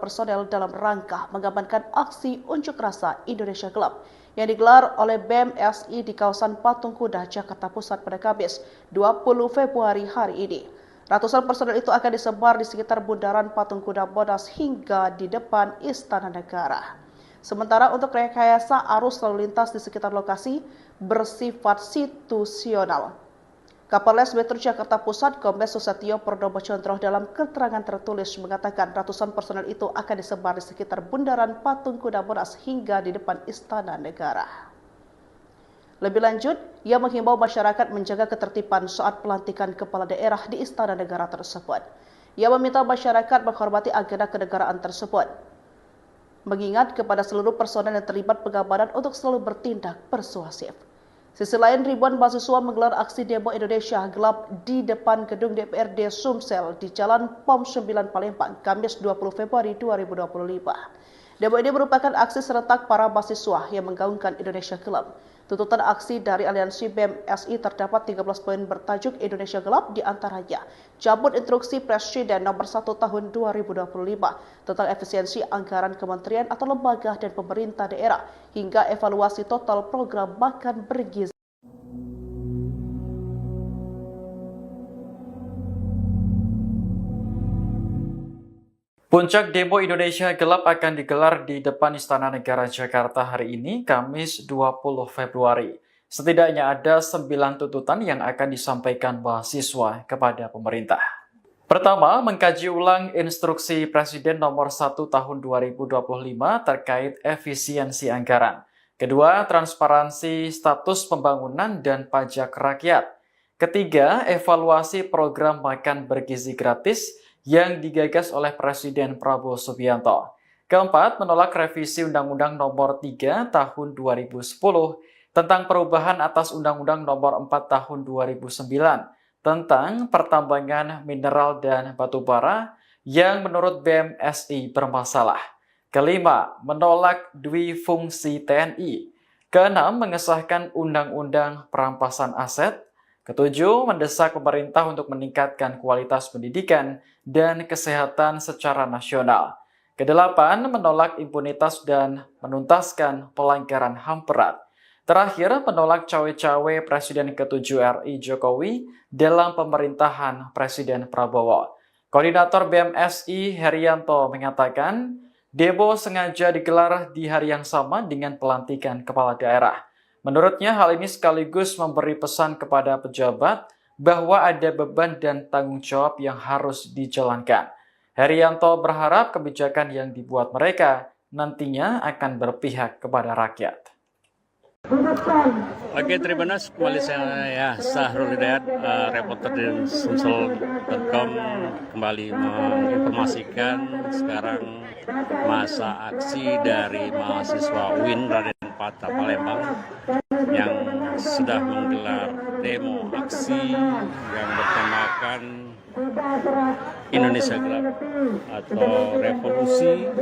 personel dalam rangka mengamankan aksi unjuk rasa Indonesia Gelap yang digelar oleh BEM SI di kawasan Patung Kuda, Jakarta Pusat pada Kamis 20 Februari hari ini. Ratusan personel itu akan disebar di sekitar Bundaran Patung Kuda Monas hingga di depan Istana Negara. Sementara untuk rekayasa arus lalu lintas di sekitar lokasi bersifat situasional. Kapolres Metro Jakarta Pusat Kombes Susatyo Purnomo Condro dalam keterangan tertulis mengatakan ratusan personel itu akan disebar di sekitar Bundaran Patung Kuda Monas hingga di depan Istana Negara. Lebih lanjut, ia menghimbau masyarakat menjaga ketertiban saat pelantikan kepala daerah di Istana Negara tersebut. Ia meminta masyarakat menghormati agenda kenegaraan tersebut. Mengingat kepada seluruh personel yang terlibat pengamanan untuk selalu bertindak persuasif. Sisi lain, ribuan mahasiswa menggelar aksi demo Indonesia Gelap di depan gedung DPRD Sumsel di Jalan POM 9 Palembang, Kamis 20 Februari 2025. Demo ini merupakan aksi serentak para mahasiswa yang menggaungkan Indonesia Gelap. Tuntutan aksi dari Aliansi BEM SI terdapat 13 poin bertajuk Indonesia Gelap, di antaranya cabut instruksi Presiden nomor 1 tahun 2025 tentang efisiensi anggaran kementerian atau lembaga dan pemerintah daerah hingga evaluasi total program makan bergizi. Puncak demo Indonesia Gelap akan digelar di depan Istana Negara Jakarta hari ini, Kamis 20 Februari. Setidaknya ada 9 tuntutan yang akan disampaikan mahasiswa kepada pemerintah. Pertama, mengkaji ulang instruksi Presiden nomor 1 tahun 2025 terkait efisiensi anggaran. Kedua, transparansi status pembangunan dan pajak rakyat. Ketiga, evaluasi program makan bergizi gratis yang digagas oleh Presiden Prabowo Subianto. Keempat, menolak revisi Undang-Undang Nomor 3 Tahun 2010 tentang perubahan atas Undang-Undang Nomor 4 Tahun 2009 tentang pertambangan mineral dan batu bara yang menurut BEM SI bermasalah. Kelima, menolak duifungsi TNI. Keenam, mengesahkan Undang-Undang Perampasan Aset. Ketujuh, mendesak pemerintah untuk meningkatkan kualitas pendidikan dan kesehatan secara nasional. Kedelapan, menolak impunitas dan menuntaskan pelanggaran HAM berat. Terakhir, menolak cawe-cawe Presiden ke-7 RI Jokowi dalam pemerintahan Presiden Prabowo. Koordinator BMSI Herianto mengatakan, demo sengaja digelar di hari yang sama dengan pelantikan kepala daerah. Menurutnya, hal ini sekaligus memberi pesan kepada pejabat bahwa ada beban dan tanggung jawab yang harus dijalankan. Herianto berharap kebijakan yang dibuat mereka nantinya akan berpihak kepada rakyat. Oke, terima kasih. Kembali saya Sahrul Hidayat, reporter dari Sumsel.com, kembali menginformasikan sekarang masa aksi dari mahasiswa UIN Raden Patah Palembang yang sudah menggelar demo aksi yang bertemakan Indonesia Gelap atau Revolusi RI,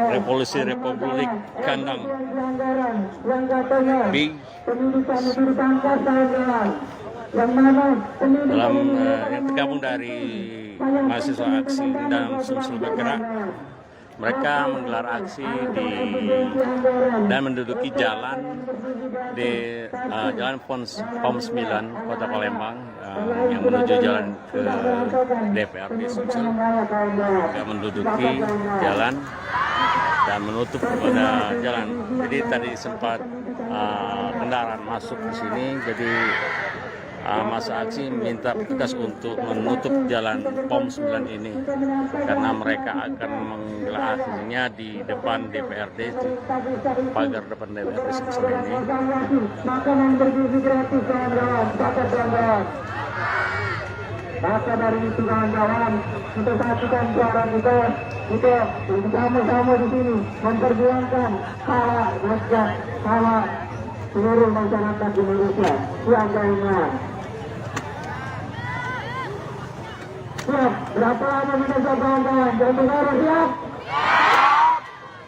Revolusi Republik Kandang B dalam yang tergabung dari mahasiswa aksi dan Sumsel bergerak. Mereka menggelar aksi dan menduduki jalan di Jalan POM 9 Kota Palembang yang menuju jalan ke DPRD Sumsel. Mereka menduduki jalan dan menutup kepada jalan. Jadi tadi sempat kendaraan masuk ke sini, jadi masa aksi minta petugas untuk menutup jalan POM 9 ini karena mereka akan menggelar aksinya di depan DPRD, di pagar depan DPRD Sumsel ini. Maka dari itu kawan-kawan, kita saksikan suara kita bersama-sama di sini memperjuangkan hak rakyat, hak seluruh masyarakat Indonesia. Siapnya. Siap, berapa lama kita siap kawan-kawan? Jangan harus siap.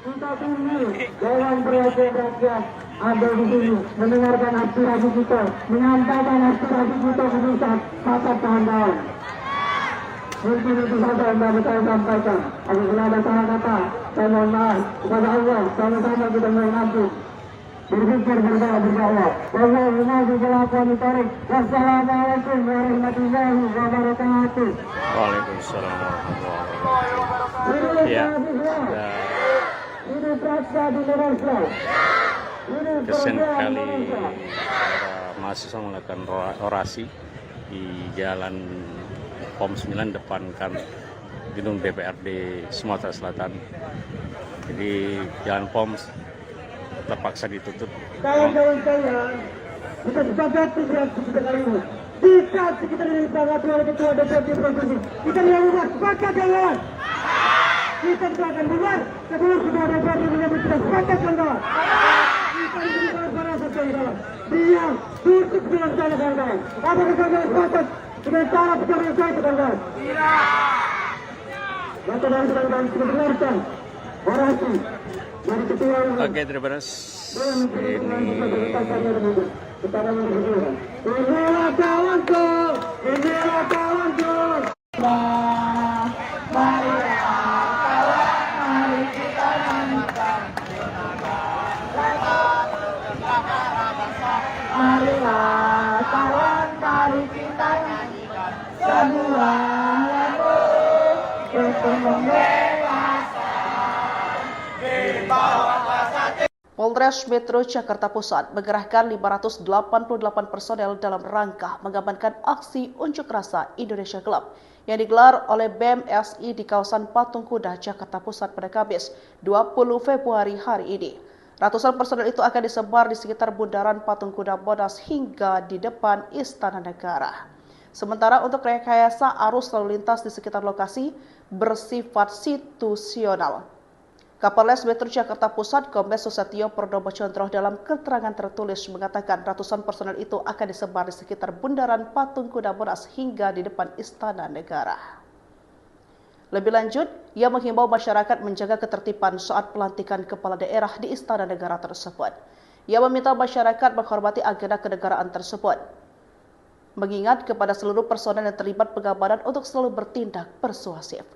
Kita tunggu dalam rakyat ada di sini mendengarkan aspirasi kita, menyampaikan aspirasi kita ke pusat. Maka kawan-kawan, mungkin itu saja yang dapat saya sampaikan. Apabila ada salah kata, saya mohon maaf kepada Allah. Sama-sama kita mohon ampun. Berpikir berdoa. Wassalamualaikum warahmatullahi wabarakatuh. Waalaikumsalam warahmatullahi wabarakatuh. Ya, kesian sekali para mahasiswa melakukan orasi di jalan POM 9 depan kan gedung DPRD Sumatera Selatan. Jadi jalan POM terpaksa ditutup. Kawan-kawan sekalian, kita sepakat tidak kali ini. Jika kita dari para ketua DPRD provinsi, kita yang ubah sepakat kawan. Kita akan buat sebelum ketua DPRD kita sepakat kawan. Kita diberikan para kawan. Dia tutup dengan cara kawan. Apa kita sepakat dengan cara pekerjaan saya kawan. Maka dari kawan kita dengarkan orasi. Oke, terima kasih. Inilah kawanku, inilah kawanku. Mari kita nyanyikan. Marilah kawan, mari kita nyanyikan sebuah lagu untuk Polres Metro Jakarta Pusat mengerahkan 588 personel dalam rangka mengamankan aksi unjuk rasa Indonesia Gelap yang digelar oleh BMSI di kawasan Patung Kuda, Jakarta Pusat pada Kamis 20 Februari hari ini. Ratusan personel itu akan disebar di sekitar bundaran Patung Kuda Monas hingga di depan Istana Negara. Sementara untuk rekayasa arus lalu lintas di sekitar lokasi bersifat situasional. Kapolres Metro Jakarta Pusat Kombes Susatyo Purnomo Condro dalam keterangan tertulis mengatakan ratusan personel itu akan disebar di sekitar bundaran Patung Kuda Monas hingga di depan Istana Negara. Lebih lanjut, ia menghimbau masyarakat menjaga ketertiban saat pelantikan kepala daerah di Istana Negara tersebut. Ia meminta masyarakat menghormati agenda kenegaraan tersebut, mengingat kepada seluruh personel yang terlibat pengamanan untuk selalu bertindak persuasif.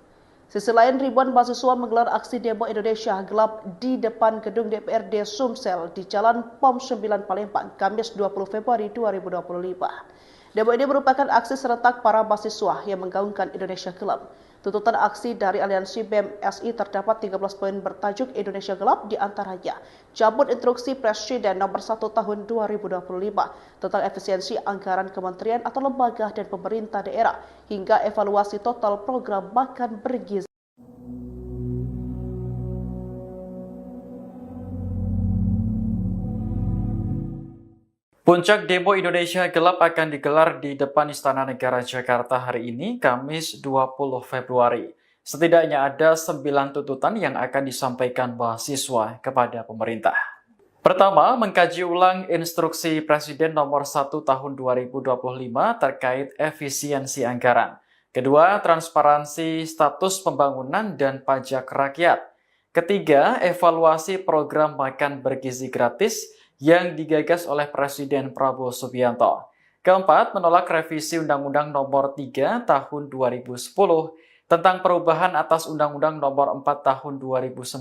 Sisi lain, ribuan mahasiswa menggelar aksi demo Indonesia Gelap di depan gedung DPRD Sumsel di Jalan POM 9 Palembang, Kamis 20 Februari 2025. Demo ini merupakan aksi serentak para mahasiswa yang menggaungkan Indonesia Gelap. Tuntutan aksi dari Aliansi BEM SI terdapat 13 poin bertajuk Indonesia Gelap, di antaranya cabut instruksi Presiden nomor 1 tahun 2025 tentang efisiensi anggaran kementerian atau lembaga dan pemerintah daerah hingga evaluasi total program makan bergizi. Puncak demo Indonesia Gelap akan digelar di depan Istana Negara Jakarta hari ini, Kamis 20 Februari. Setidaknya ada 9 tuntutan yang akan disampaikan mahasiswa kepada pemerintah. Pertama, mengkaji ulang instruksi Presiden nomor 1 tahun 2025 terkait efisiensi anggaran. Kedua, transparansi status pembangunan dan pajak rakyat. Ketiga, evaluasi program makan bergizi gratis yang digagas oleh Presiden Prabowo Subianto. Keempat, menolak revisi Undang-Undang Nomor 3 Tahun 2010 tentang perubahan atas Undang-Undang Nomor 4 Tahun 2009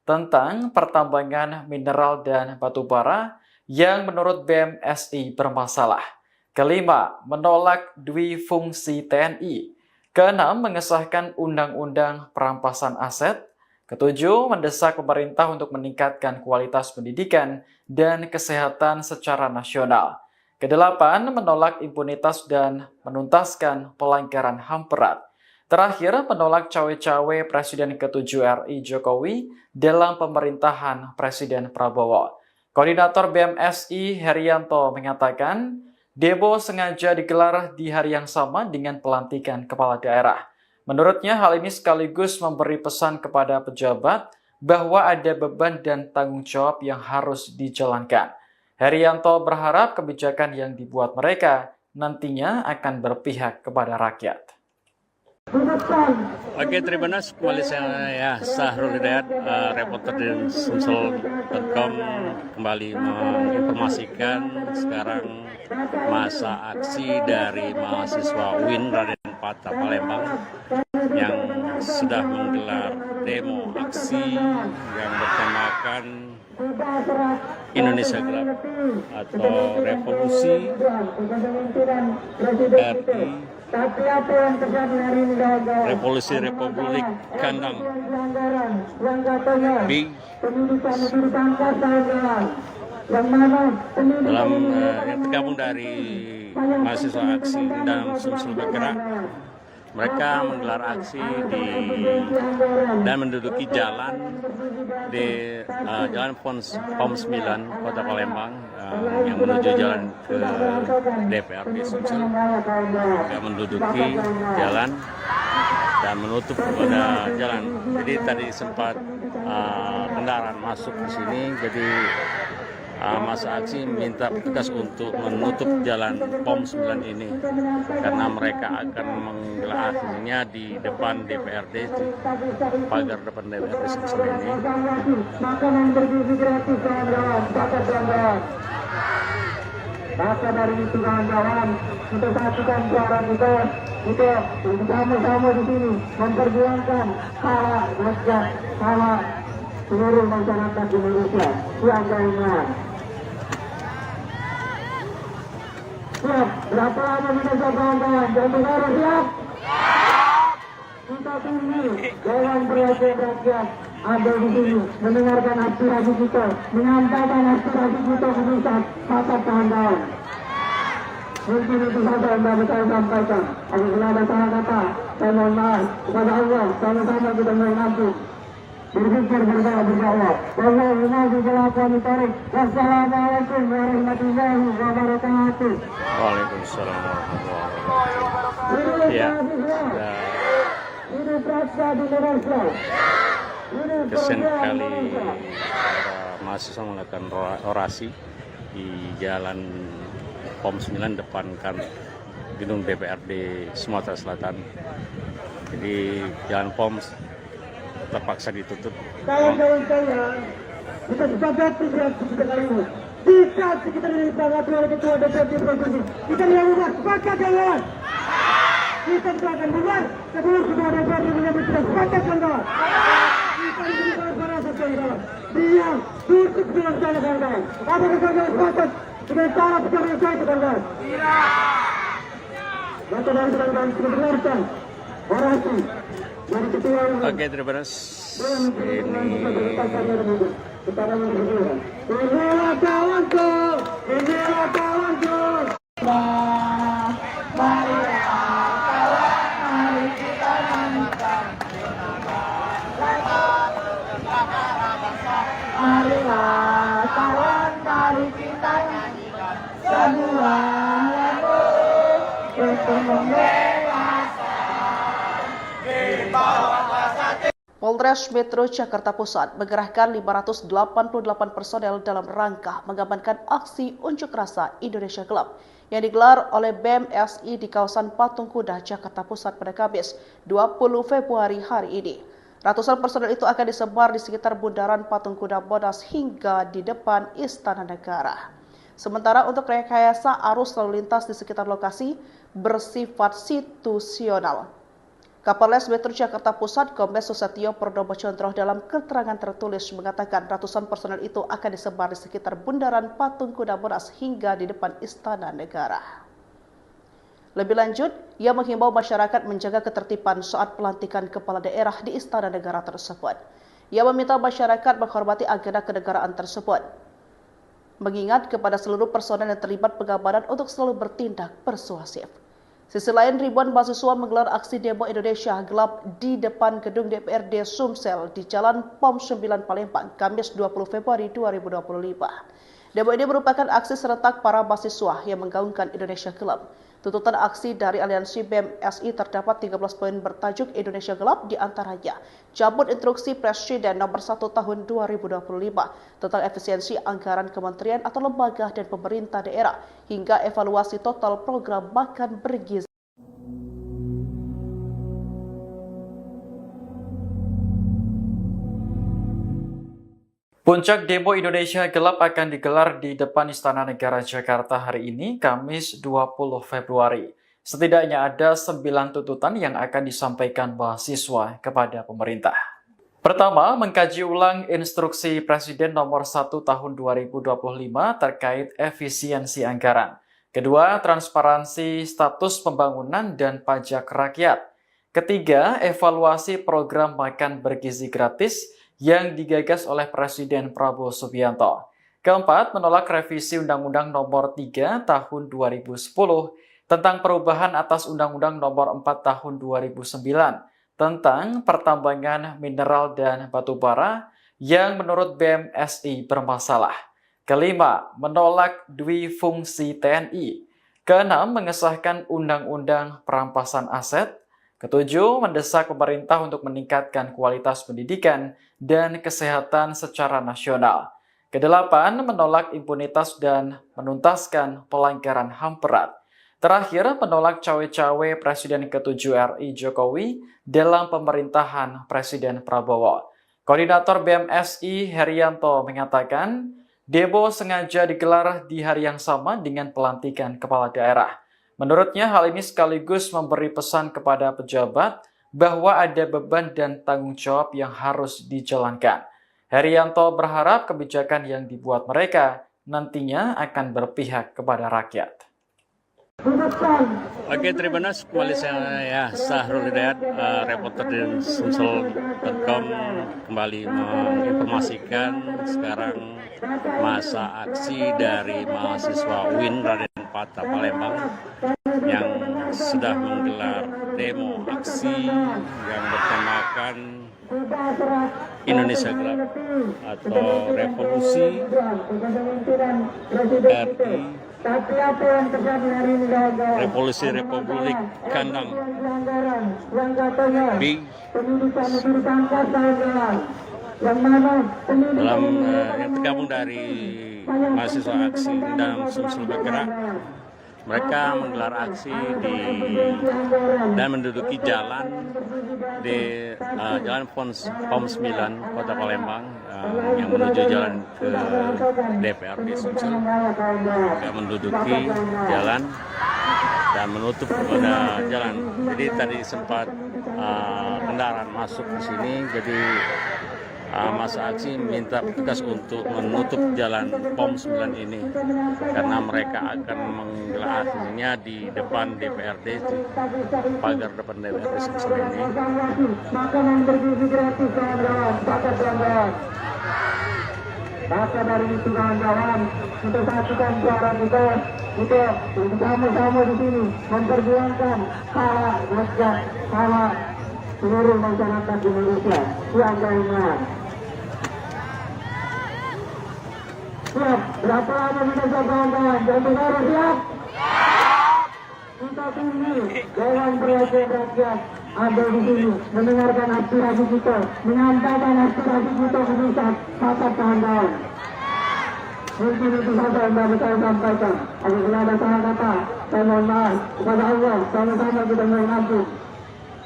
tentang pertambangan mineral dan batu bara yang menurut BEM SI bermasalah. Kelima, menolak duifungsi TNI. Keenam, mengesahkan Undang-Undang Perampasan Aset. Ketujuh, mendesak pemerintah untuk meningkatkan kualitas pendidikan dan kesehatan secara nasional. Kedelapan, menolak impunitas dan menuntaskan pelanggaran HAM berat. Terakhir, menolak cawe-cawe Presiden ke-7 RI Jokowi dalam pemerintahan Presiden Prabowo. Koordinator BEM SI Herianto mengatakan, demo sengaja digelar di hari yang sama dengan pelantikan kepala daerah. Menurutnya, hal ini sekaligus memberi pesan kepada pejabat bahwa ada beban dan tanggung jawab yang harus dijalankan. Herianto berharap kebijakan yang dibuat mereka nantinya akan berpihak kepada rakyat. Oke, terima kasih kembali saya Sahrul Hidayat, reporter di Sumsel.com, kembali menginformasikan sekarang masa aksi dari mahasiswa UIN Raden Patah Palembang yang sudah menggelar demo aksi yang bertemakan Indonesia Gelap atau Revolusi RI, Revolusi Republik Kandang B dalam yang tergabung dari mahasiswa aksi dalam Sumsel bergerak. Mereka menggelar aksi dan menduduki jalan di Jalan POM 9 Kota Palembang yang menuju jalan ke DPRD Sumsel. Mereka menduduki jalan dan menutup kepada jalan. Jadi tadi sempat kendaraan masuk di sini, jadi masa aksi minta petugas untuk menutup jalan POM 9 ini karena mereka akan menggelar aksinya di depan DPRD, di pagar depan DPRD Sumsel ini. Makanan bergizi gratis, kawan-kawan, maka dari itu kawan-kawan, kita satukan suara kita sama-sama di sini memperjuangkan hak rakyat, hak seluruh masyarakat Indonesia. Siap, berapa lama kita kawan-kawan? Jangan harus siap. Kita tunggu Dewan Perwakilan Rakyat ada di sini mendengarkan aspirasi kita, menyampaikan aspirasi kita ke pusat. Maka kawan-kawan, mungkin itu saja yang dapat saya sampaikan. Apabila ada salah kata, saya mohon maaf kepada Allah. Sama-sama kita mohon ampun. Berpikir berdoa berjawab. Wassalamualaikum warahmatullahi wabarakatuh. Waalaikumsalam warahmatullahi wabarakatuh. Ya, kesian kali para mahasiswa melakukan orasi di jalan POM 9 depan kan gedung DPRD Sumatera Selatan Jadi Jalan POM terpaksa ditutup. Kawan-kawan saya, kita sepakat aksi kita kali ini. Jika kita disepakati oleh Ketua DPRD Provinsi, kita dilakukan sepakat kawan. Kita akan bubar sebelum Ketua DPRD Provinsi kita sepakat kawan. Kita diberikan para kawan. Dia tutup dengan cara kawan. Apakah kawan sepakat dengan cara pekerjaan saya kawan? Maka dari kawan kita dengarkan orasi dari Ketua. Oke, terima kasih. Ini Inilah kawanku, inilah kawanku. Marilah kawan, mari kita nyanyikan. Marilah kawan, mari kita nyanyikan. Sebuah lagu untuk membela. Polres Metro Jakarta Pusat mengerahkan 588 personel dalam rangka mengamankan aksi unjuk rasa Indonesia Gelap yang digelar oleh BEM SI di kawasan Patung Kuda, Jakarta Pusat pada Kamis 20 Februari hari ini. Ratusan personel itu akan disebar di sekitar Bundaran Patung Kuda Monas hingga di depan Istana Negara. Sementara untuk rekayasa arus lalu lintas di sekitar lokasi bersifat situasional. Kapolres Metro Jakarta Pusat Kombes Susatyo Purnomo Condro dalam keterangan tertulis mengatakan ratusan personel itu akan disebar di sekitar Bundaran Patung Kuda Monas hingga di depan Istana Negara. Lebih lanjut, ia menghimbau masyarakat menjaga ketertiban saat pelantikan kepala daerah di Istana Negara tersebut. Ia meminta masyarakat menghormati agenda kenegaraan tersebut. Mengingat kepada seluruh personel yang terlibat pengamanan untuk selalu bertindak persuasif. Sisi lain, ribuan mahasiswa menggelar aksi demo Indonesia Gelap di depan gedung DPRD Sumsel di Jalan POM 9 Palembang, Kamis 20 Februari 2025. Demo ini merupakan aksi serentak para mahasiswa yang menggaungkan Indonesia Gelap. Tuntutan aksi dari Aliansi BEM SI terdapat 13 poin bertajuk Indonesia Gelap, di antaranya cabut instruksi Presiden nomor 1 tahun 2025 tentang efisiensi anggaran kementerian atau lembaga dan pemerintah daerah hingga evaluasi total program makan bergizi. Puncak demo Indonesia Gelap akan digelar di depan Istana Negara Jakarta hari ini, Kamis 20 Februari. Setidaknya ada 9 tuntutan yang akan disampaikan mahasiswa kepada pemerintah. Pertama, mengkaji ulang instruksi Presiden nomor 1 tahun 2025 terkait efisiensi anggaran. Kedua, transparansi status pembangunan dan pajak rakyat. Ketiga, evaluasi program makan bergizi gratis yang digagas oleh Presiden Prabowo Subianto. Keempat, menolak revisi Undang-Undang Nomor 3 Tahun 2010 tentang perubahan atas Undang-Undang Nomor 4 Tahun 2009 tentang pertambangan mineral dan batu bara yang menurut BEM SI bermasalah. Kelima, menolak duifungsi TNI. Keenam, mengesahkan Undang-Undang Perampasan Aset. Ketujuh, mendesak pemerintah untuk meningkatkan kualitas pendidikan dan kesehatan secara nasional. Kedelapan, menolak impunitas dan menuntaskan pelanggaran HAM berat. Terakhir, menolak cawe-cawe Presiden ke-7 RI Jokowi dalam pemerintahan Presiden Prabowo. Koordinator BEM SI Herianto mengatakan, demo sengaja digelar di hari yang sama dengan pelantikan kepala daerah. Menurutnya, hal ini sekaligus memberi pesan kepada pejabat bahwa ada beban dan tanggung jawab yang harus dijalankan. Herianto berharap kebijakan yang dibuat mereka nantinya akan berpihak kepada rakyat. Oke, terima kasih. Kembali saya Sahrul Hidayat, reporter dari Sumsel.com, kembali menginformasikan sekarang masa aksi dari mahasiswa UIN Raden Patah Palembang yang sudah menggelar demo aksi yang bertemakan Indonesia Gelap atau Revolusi RI, Revolusi Republik Kandang B dalam yang tergabung dari mahasiswa aksi dan Sumsel bergerak mereka menggelar aksi dan menduduki jalan di Jalan POM 9 Kota Palembang yang menuju jalan ke DPRD Sumsel. Mereka menduduki jalan dan menutup kepada jalan. Jadi tadi sempat kendaraan masuk di sini, jadi masa aksi minta petugas untuk menutup jalan POM 9 ini karena mereka akan menggelar aksinya di depan DPRD, di pagar depan DPRD Sumsel ini. Makanan bergizi gratis kawan-kawan, paket kawan-kawan. Maka dari itu kawan-kawan, kita satukan suara kita untuk sama-sama di sini memperjuangkan hak rakyat, hak seluruh masyarakat Indonesia. Kawan-kawan. Siap, berapa lama kita siap kawan-kawan? Jangan siap. Kita tunggu Dewan Perwakilan Rakyat ada di sini mendengarkan aspirasi kita, menyampaikan aspirasi kita ke pusat. Kata kawan-kawan. Mungkin itu saja yang dapat saya sampaikan. Apabila ada salah kata, saya mohon maaf kepada Allah. Sama-sama kita mohon ampun.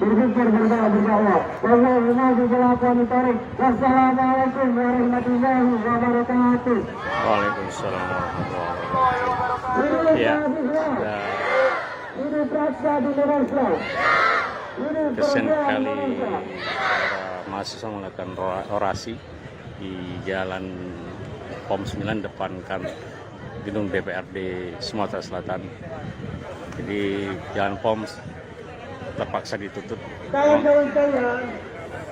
Berpikir berdoa berjawab. Wassalamualaikum warahmatullahi wabarakatuh. Waalaikumsalam warahmatullahi wabarakatuh. Ya, kesian kali para mahasiswa melakukan orasi di jalan POM 9 depan kan gedung DPRD Sumatera Selatan. Jadi jalan POM terpaksa ditutup. Kawan-kawan sekalian,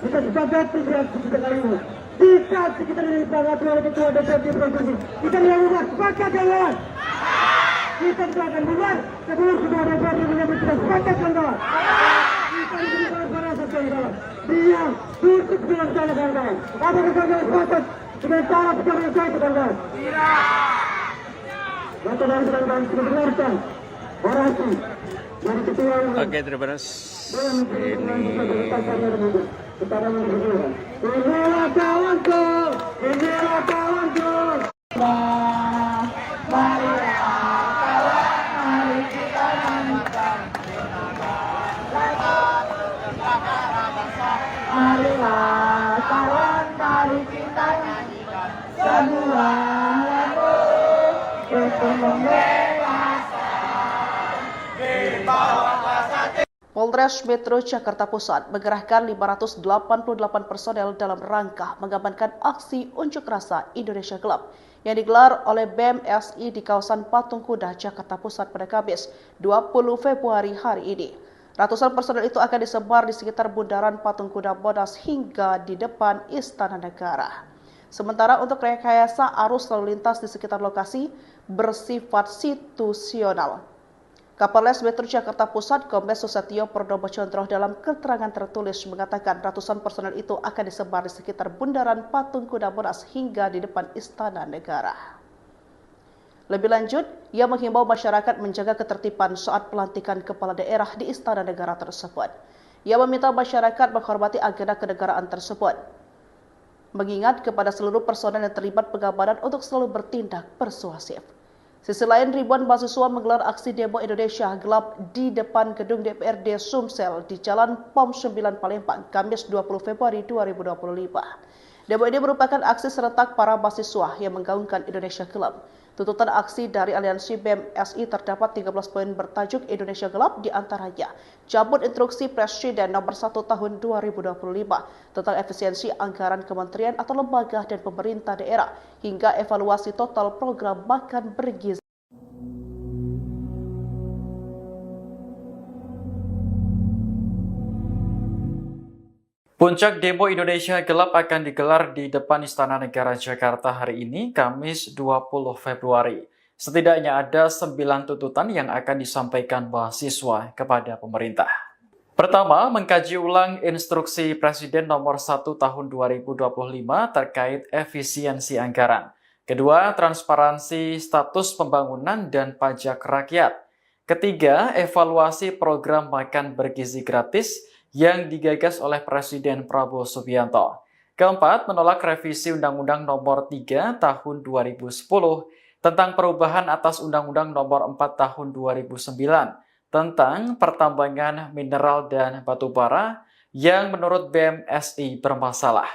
kita sepakati aksi kita kali ini. Jika kita disepakati oleh Ketua DPRD Provinsi, kita dilakukan sepakat kawan. Kita akan buat sebelum Ketua DPRD menyebut kita sepakat kawan. Kita diberikan para kawan. Dia tutup dengan cara kawan. Apa kita sepakat dengan cara bicara yang saya kawan. Maka dari kawan kita dengarkan orasi. Oke, terima kasih. Inilah kawanku, inilah kawanku. Mari kita nyanyikan. Marilah kawan, mari kita nyanyikan sebuah lagu untuk Polres Metro Jakarta Pusat mengerahkan 588 personel dalam rangka mengamankan aksi unjuk rasa Indonesia Gelap yang digelar oleh BEM SI di kawasan Patung Kuda, Jakarta Pusat pada Kamis 20 Februari hari ini. Ratusan personel itu akan disebar di sekitar Bundaran Patung Kuda Monas hingga di depan Istana Negara. Sementara untuk rekayasa arus lalu lintas di sekitar lokasi bersifat situasional. Kapolres Metro Jakarta Pusat Kombes Susatyo Purnomo Condro dalam keterangan tertulis mengatakan ratusan personel itu akan disebar di sekitar Bundaran Patung Kuda Monas hingga di depan Istana Negara. Lebih lanjut, ia menghimbau masyarakat menjaga ketertiban saat pelantikan kepala daerah di Istana Negara tersebut. Ia meminta masyarakat menghormati agenda kenegaraan tersebut, mengingat kepada seluruh personel yang terlibat pengamanan untuk selalu bertindak persuasif. Sisi lain, ribuan mahasiswa menggelar aksi demo Indonesia Gelap di depan gedung DPRD Sumsel di Jalan POM 9 Palembang, Kamis 20 Februari 2025. Demo ini merupakan aksi serentak para mahasiswa yang menggaungkan Indonesia Gelap. Tuntutan aksi dari Aliansi BEM SI terdapat 13 poin bertajuk Indonesia Gelap, di antaranya cabut instruksi Presiden nomor 1 tahun 2025 tentang efisiensi anggaran kementerian atau lembaga dan pemerintah daerah hingga evaluasi total program makan bergizi. Puncak demo Indonesia Gelap akan digelar di depan Istana Negara Jakarta hari ini, Kamis 20 Februari. Setidaknya ada 9 tuntutan yang akan disampaikan mahasiswa kepada pemerintah. Pertama, mengkaji ulang instruksi Presiden nomor 1 tahun 2025 terkait efisiensi anggaran. Kedua, transparansi status pembangunan dan pajak rakyat. Ketiga, evaluasi program makan bergizi gratis yang digagas oleh Presiden Prabowo Subianto. Keempat, menolak revisi Undang-Undang Nomor 3 Tahun 2010 tentang perubahan atas Undang-Undang Nomor 4 Tahun 2009 tentang pertambangan mineral dan batu bara yang menurut BEM SI bermasalah.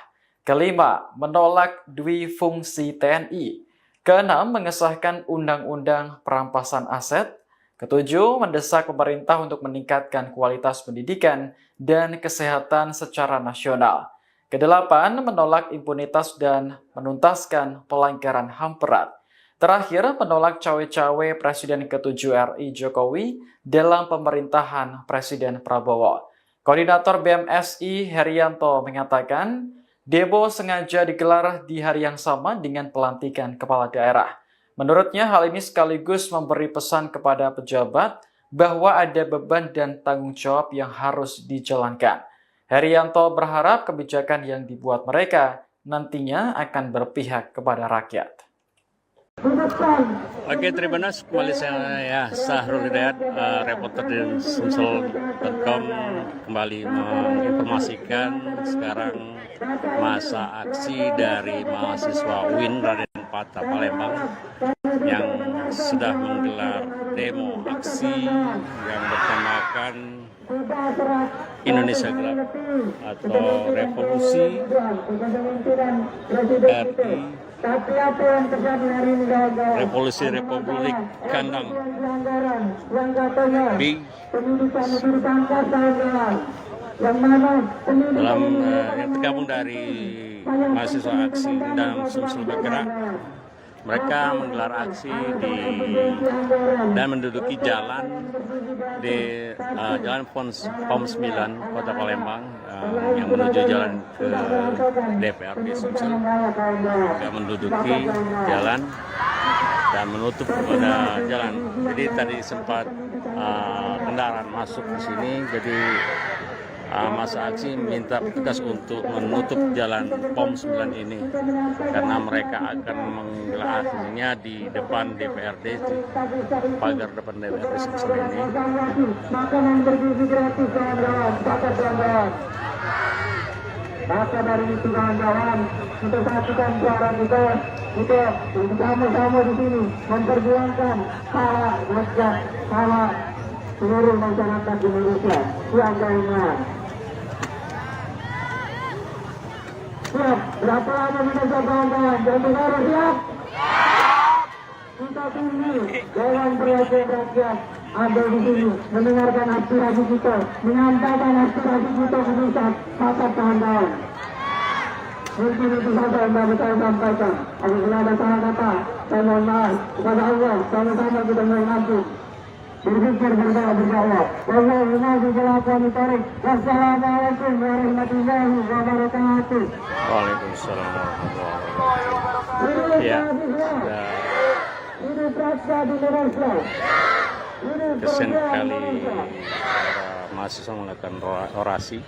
Kelima, menolak duifungsi TNI. Keenam, mengesahkan Undang-Undang Perampasan Aset. Ketujuh, mendesak pemerintah untuk meningkatkan kualitas pendidikan dan kesehatan secara nasional. Kedelapan, menolak impunitas dan menuntaskan pelanggaran HAM berat. Terakhir, menolak cawe-cawe Presiden ke-7 RI Jokowi dalam pemerintahan Presiden Prabowo. Koordinator BEM SI Herianto mengatakan, demo sengaja digelar di hari yang sama dengan pelantikan kepala daerah. Menurutnya, hal ini sekaligus memberi pesan kepada pejabat bahwa ada beban dan tanggung jawab yang harus dijalankan. Herianto berharap kebijakan yang dibuat mereka nantinya akan berpihak kepada rakyat. Oke, terima kasih. Kembali saya Sahrul Hidayat, reporter dari Sumsel.com, kembali menginformasikan sekarang masa aksi dari mahasiswa UIN Raden Patah Palembang yang sudah menggelar demo aksi yang bertemakan Indonesia Gelap atau Revolusi RI, Revolusi Republik Kandang Big dalam yang tergabung dari mahasiswa aksi dan Sumsel bergerak. Mereka menggelar aksi dan menduduki jalan di Jalan POM 9 Kota Palembang yang menuju jalan ke DPRD Sumsel. Mereka menduduki jalan dan menutup pada jalan. Jadi tadi sempat kendaraan masuk di sini, jadi masa aksi minta petugas untuk menutup jalan POM 9 ini karena mereka akan menggelar aksinya di depan DPRD, di pagar depan DPRD Sumsel ini. Makanan bergizi gratis kawan-kawan, maka dari itu kawan-kawan, untuk satukan suara kita untuk sama-sama di sini memperjuangkan hak rakyat, hak seluruh masyarakat Indonesia. Kawan-kawan, siap? Berapa lama kita kawan-kawan? Jangan harus siap. Kita tunggu, jangan berhasil rakyat ada di sini mendengarkan aspirasi kita, menyampaikan aspirasi kita ke masyarakat kawan-kawan. Mungkin itu saja yang dapat saya sampaikan. Apabila ada salah kata, saya mohon maaf kepada Allah. Sama-sama kita mohon ampun. Berpikir berdoa berjawab. Wassalamualaikum warahmatullahi wabarakatuh. Waalaikumsalam warahmatullahi wabarakatuh. Ya, kesian sekali para mahasiswa melakukan orasi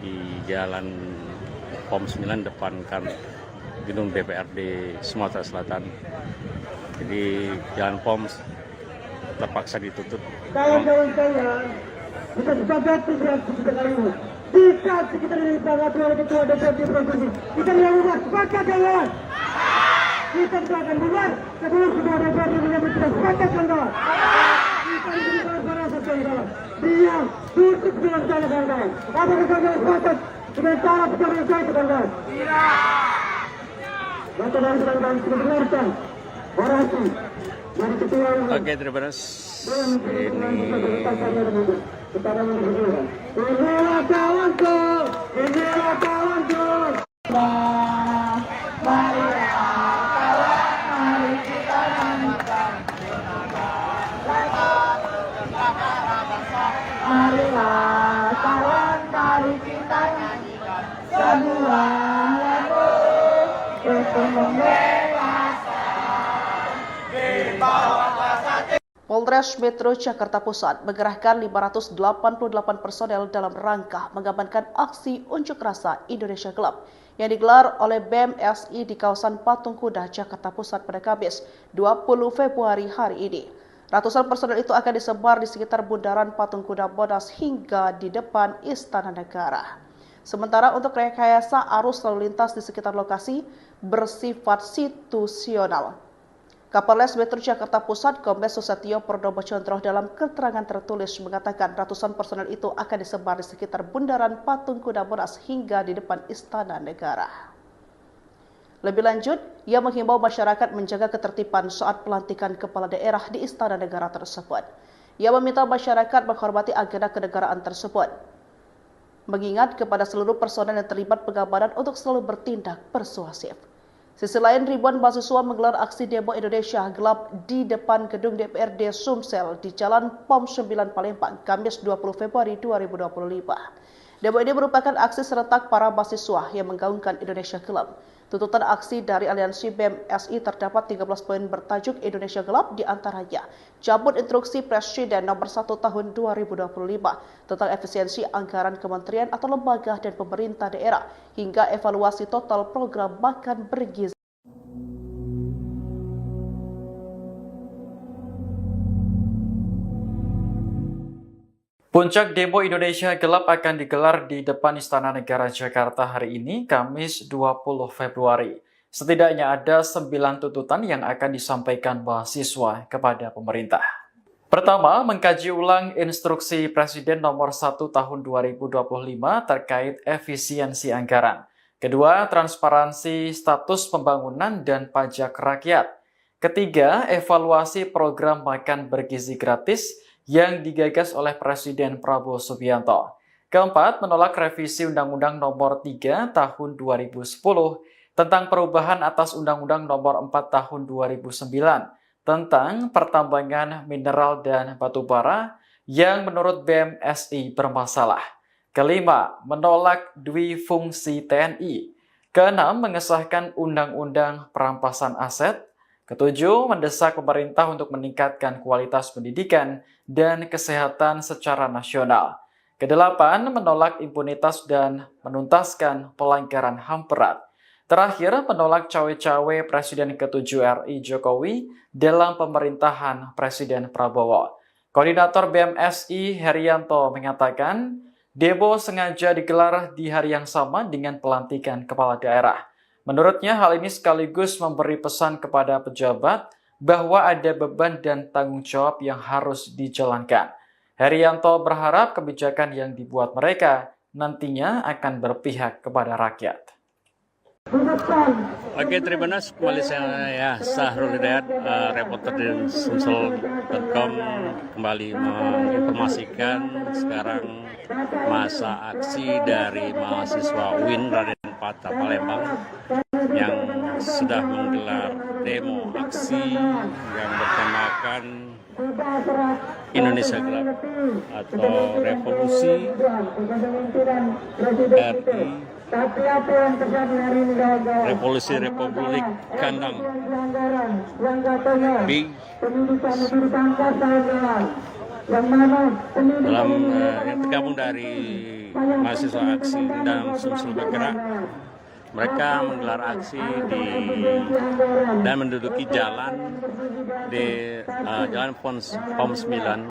di jalan POM 9 depan kan gedung DPRD Sumatera Selatan. Jadi jalan POM terpaksa ditutup. Kawan-kawan saya, kita sepakati kita kali ini. Jika kita disepakati oleh Ketua DPRD Provinsi, kita yang ubah, sepakat kawan. Kita akan buat sebelum Ketua DPRD menyebut kita sepakat kawan. Kita berikan suara kawan. Diam, tutup dengan cara kawan. Apakah kawan sepakat dengan cara pencarian saya kawan? Maka dari kawan kita dengarkan orasi. Oke, terima kasih. Inilah kawanku, inilah kawanku. Marilah kawan, mari kita nyanyikan. Marilah kawan, mari kita nyanyikan sebuah lagu untuk membela. Polres Metro Jakarta Pusat mengerahkan 588 personel dalam rangka mengamankan aksi unjuk rasa Indonesia Gelap yang digelar oleh BEM SI di kawasan Patung Kuda, Jakarta Pusat pada Kamis 20 Februari hari ini. Ratusan personel itu akan disebar di sekitar Bundaran Patung Kuda Monas hingga di depan Istana Negara. Sementara untuk rekayasa arus lalu lintas di sekitar lokasi bersifat situasional. Kapolres Metro Jakarta Pusat Kombes Susetio Purnomo Condro dalam keterangan tertulis mengatakan ratusan personel itu akan disebar di sekitar Bundaran Patung Kuda Monas hingga di depan Istana Negara. Lebih lanjut, ia menghimbau masyarakat menjaga ketertiban saat pelantikan kepala daerah di Istana Negara tersebut. Ia meminta masyarakat menghormati agenda kenegaraan tersebut, mengingat kepada seluruh personel yang terlibat pengamanan untuk selalu bertindak persuasif. Sisi lain, ribuan mahasiswa menggelar aksi demo Indonesia Gelap di depan gedung DPRD Sumsel di Jalan POM 9 Palembang, Kamis 20 Februari 2025. Demo ini merupakan aksi serentak para mahasiswa yang menggaungkan Indonesia Gelap. Tuntutan aksi dari Aliansi BEM SI terdapat 13 poin bertajuk Indonesia Gelap, di antaranya cabut instruksi Presiden nomor 1 tahun 2025 tentang efisiensi anggaran kementerian atau lembaga dan pemerintah daerah hingga evaluasi total program makan bergizi. Puncak demo Indonesia Gelap akan digelar di depan Istana Negara Jakarta hari ini, Kamis 20 Februari. Setidaknya ada 9 tuntutan yang akan disampaikan mahasiswa kepada pemerintah. Pertama, mengkaji ulang instruksi Presiden nomor 1 tahun 2025 terkait efisiensi anggaran. Kedua, transparansi status pembangunan dan pajak rakyat. Ketiga, evaluasi program makan bergizi gratis yang digagas oleh Presiden Prabowo Subianto. Keempat, menolak revisi Undang-Undang Nomor 3 Tahun 2010 tentang perubahan atas Undang-Undang Nomor 4 Tahun 2009 tentang pertambangan mineral dan batu bara yang menurut BEM SI bermasalah. Kelima, menolak duifungsi TNI. Keenam, mengesahkan Undang-Undang Perampasan Aset. Ketujuh, mendesak pemerintah untuk meningkatkan kualitas pendidikan dan kesehatan secara nasional. Kedelapan, menolak impunitas dan menuntaskan pelanggaran HAM berat. Terakhir, menolak cawe-cawe Presiden ke-7 RI Jokowi dalam pemerintahan Presiden Prabowo. Koordinator BEM SI Herianto mengatakan, demo sengaja digelar di hari yang sama dengan pelantikan kepala daerah. Menurutnya, hal ini sekaligus memberi pesan kepada pejabat bahwa ada beban dan tanggung jawab yang harus dijalankan. Herianto berharap kebijakan yang dibuat mereka nantinya akan berpihak kepada rakyat. Oke, terima kasih. Kembali saya Sahrul Hidayat, reporter dari Sumsel.com, kembali menginformasikan sekarang masa aksi dari mahasiswa UIN Raden Patah Palembang yang sudah menggelar demo aksi yang bertemakan Indonesia Gelap atau Revolusi RI, Revolusi Republik Kandang B dalam yang tergabung dari mahasiswa aksi dan Sumsel bergerak. Mereka menggelar aksi dan menduduki jalan di Jalan POM 9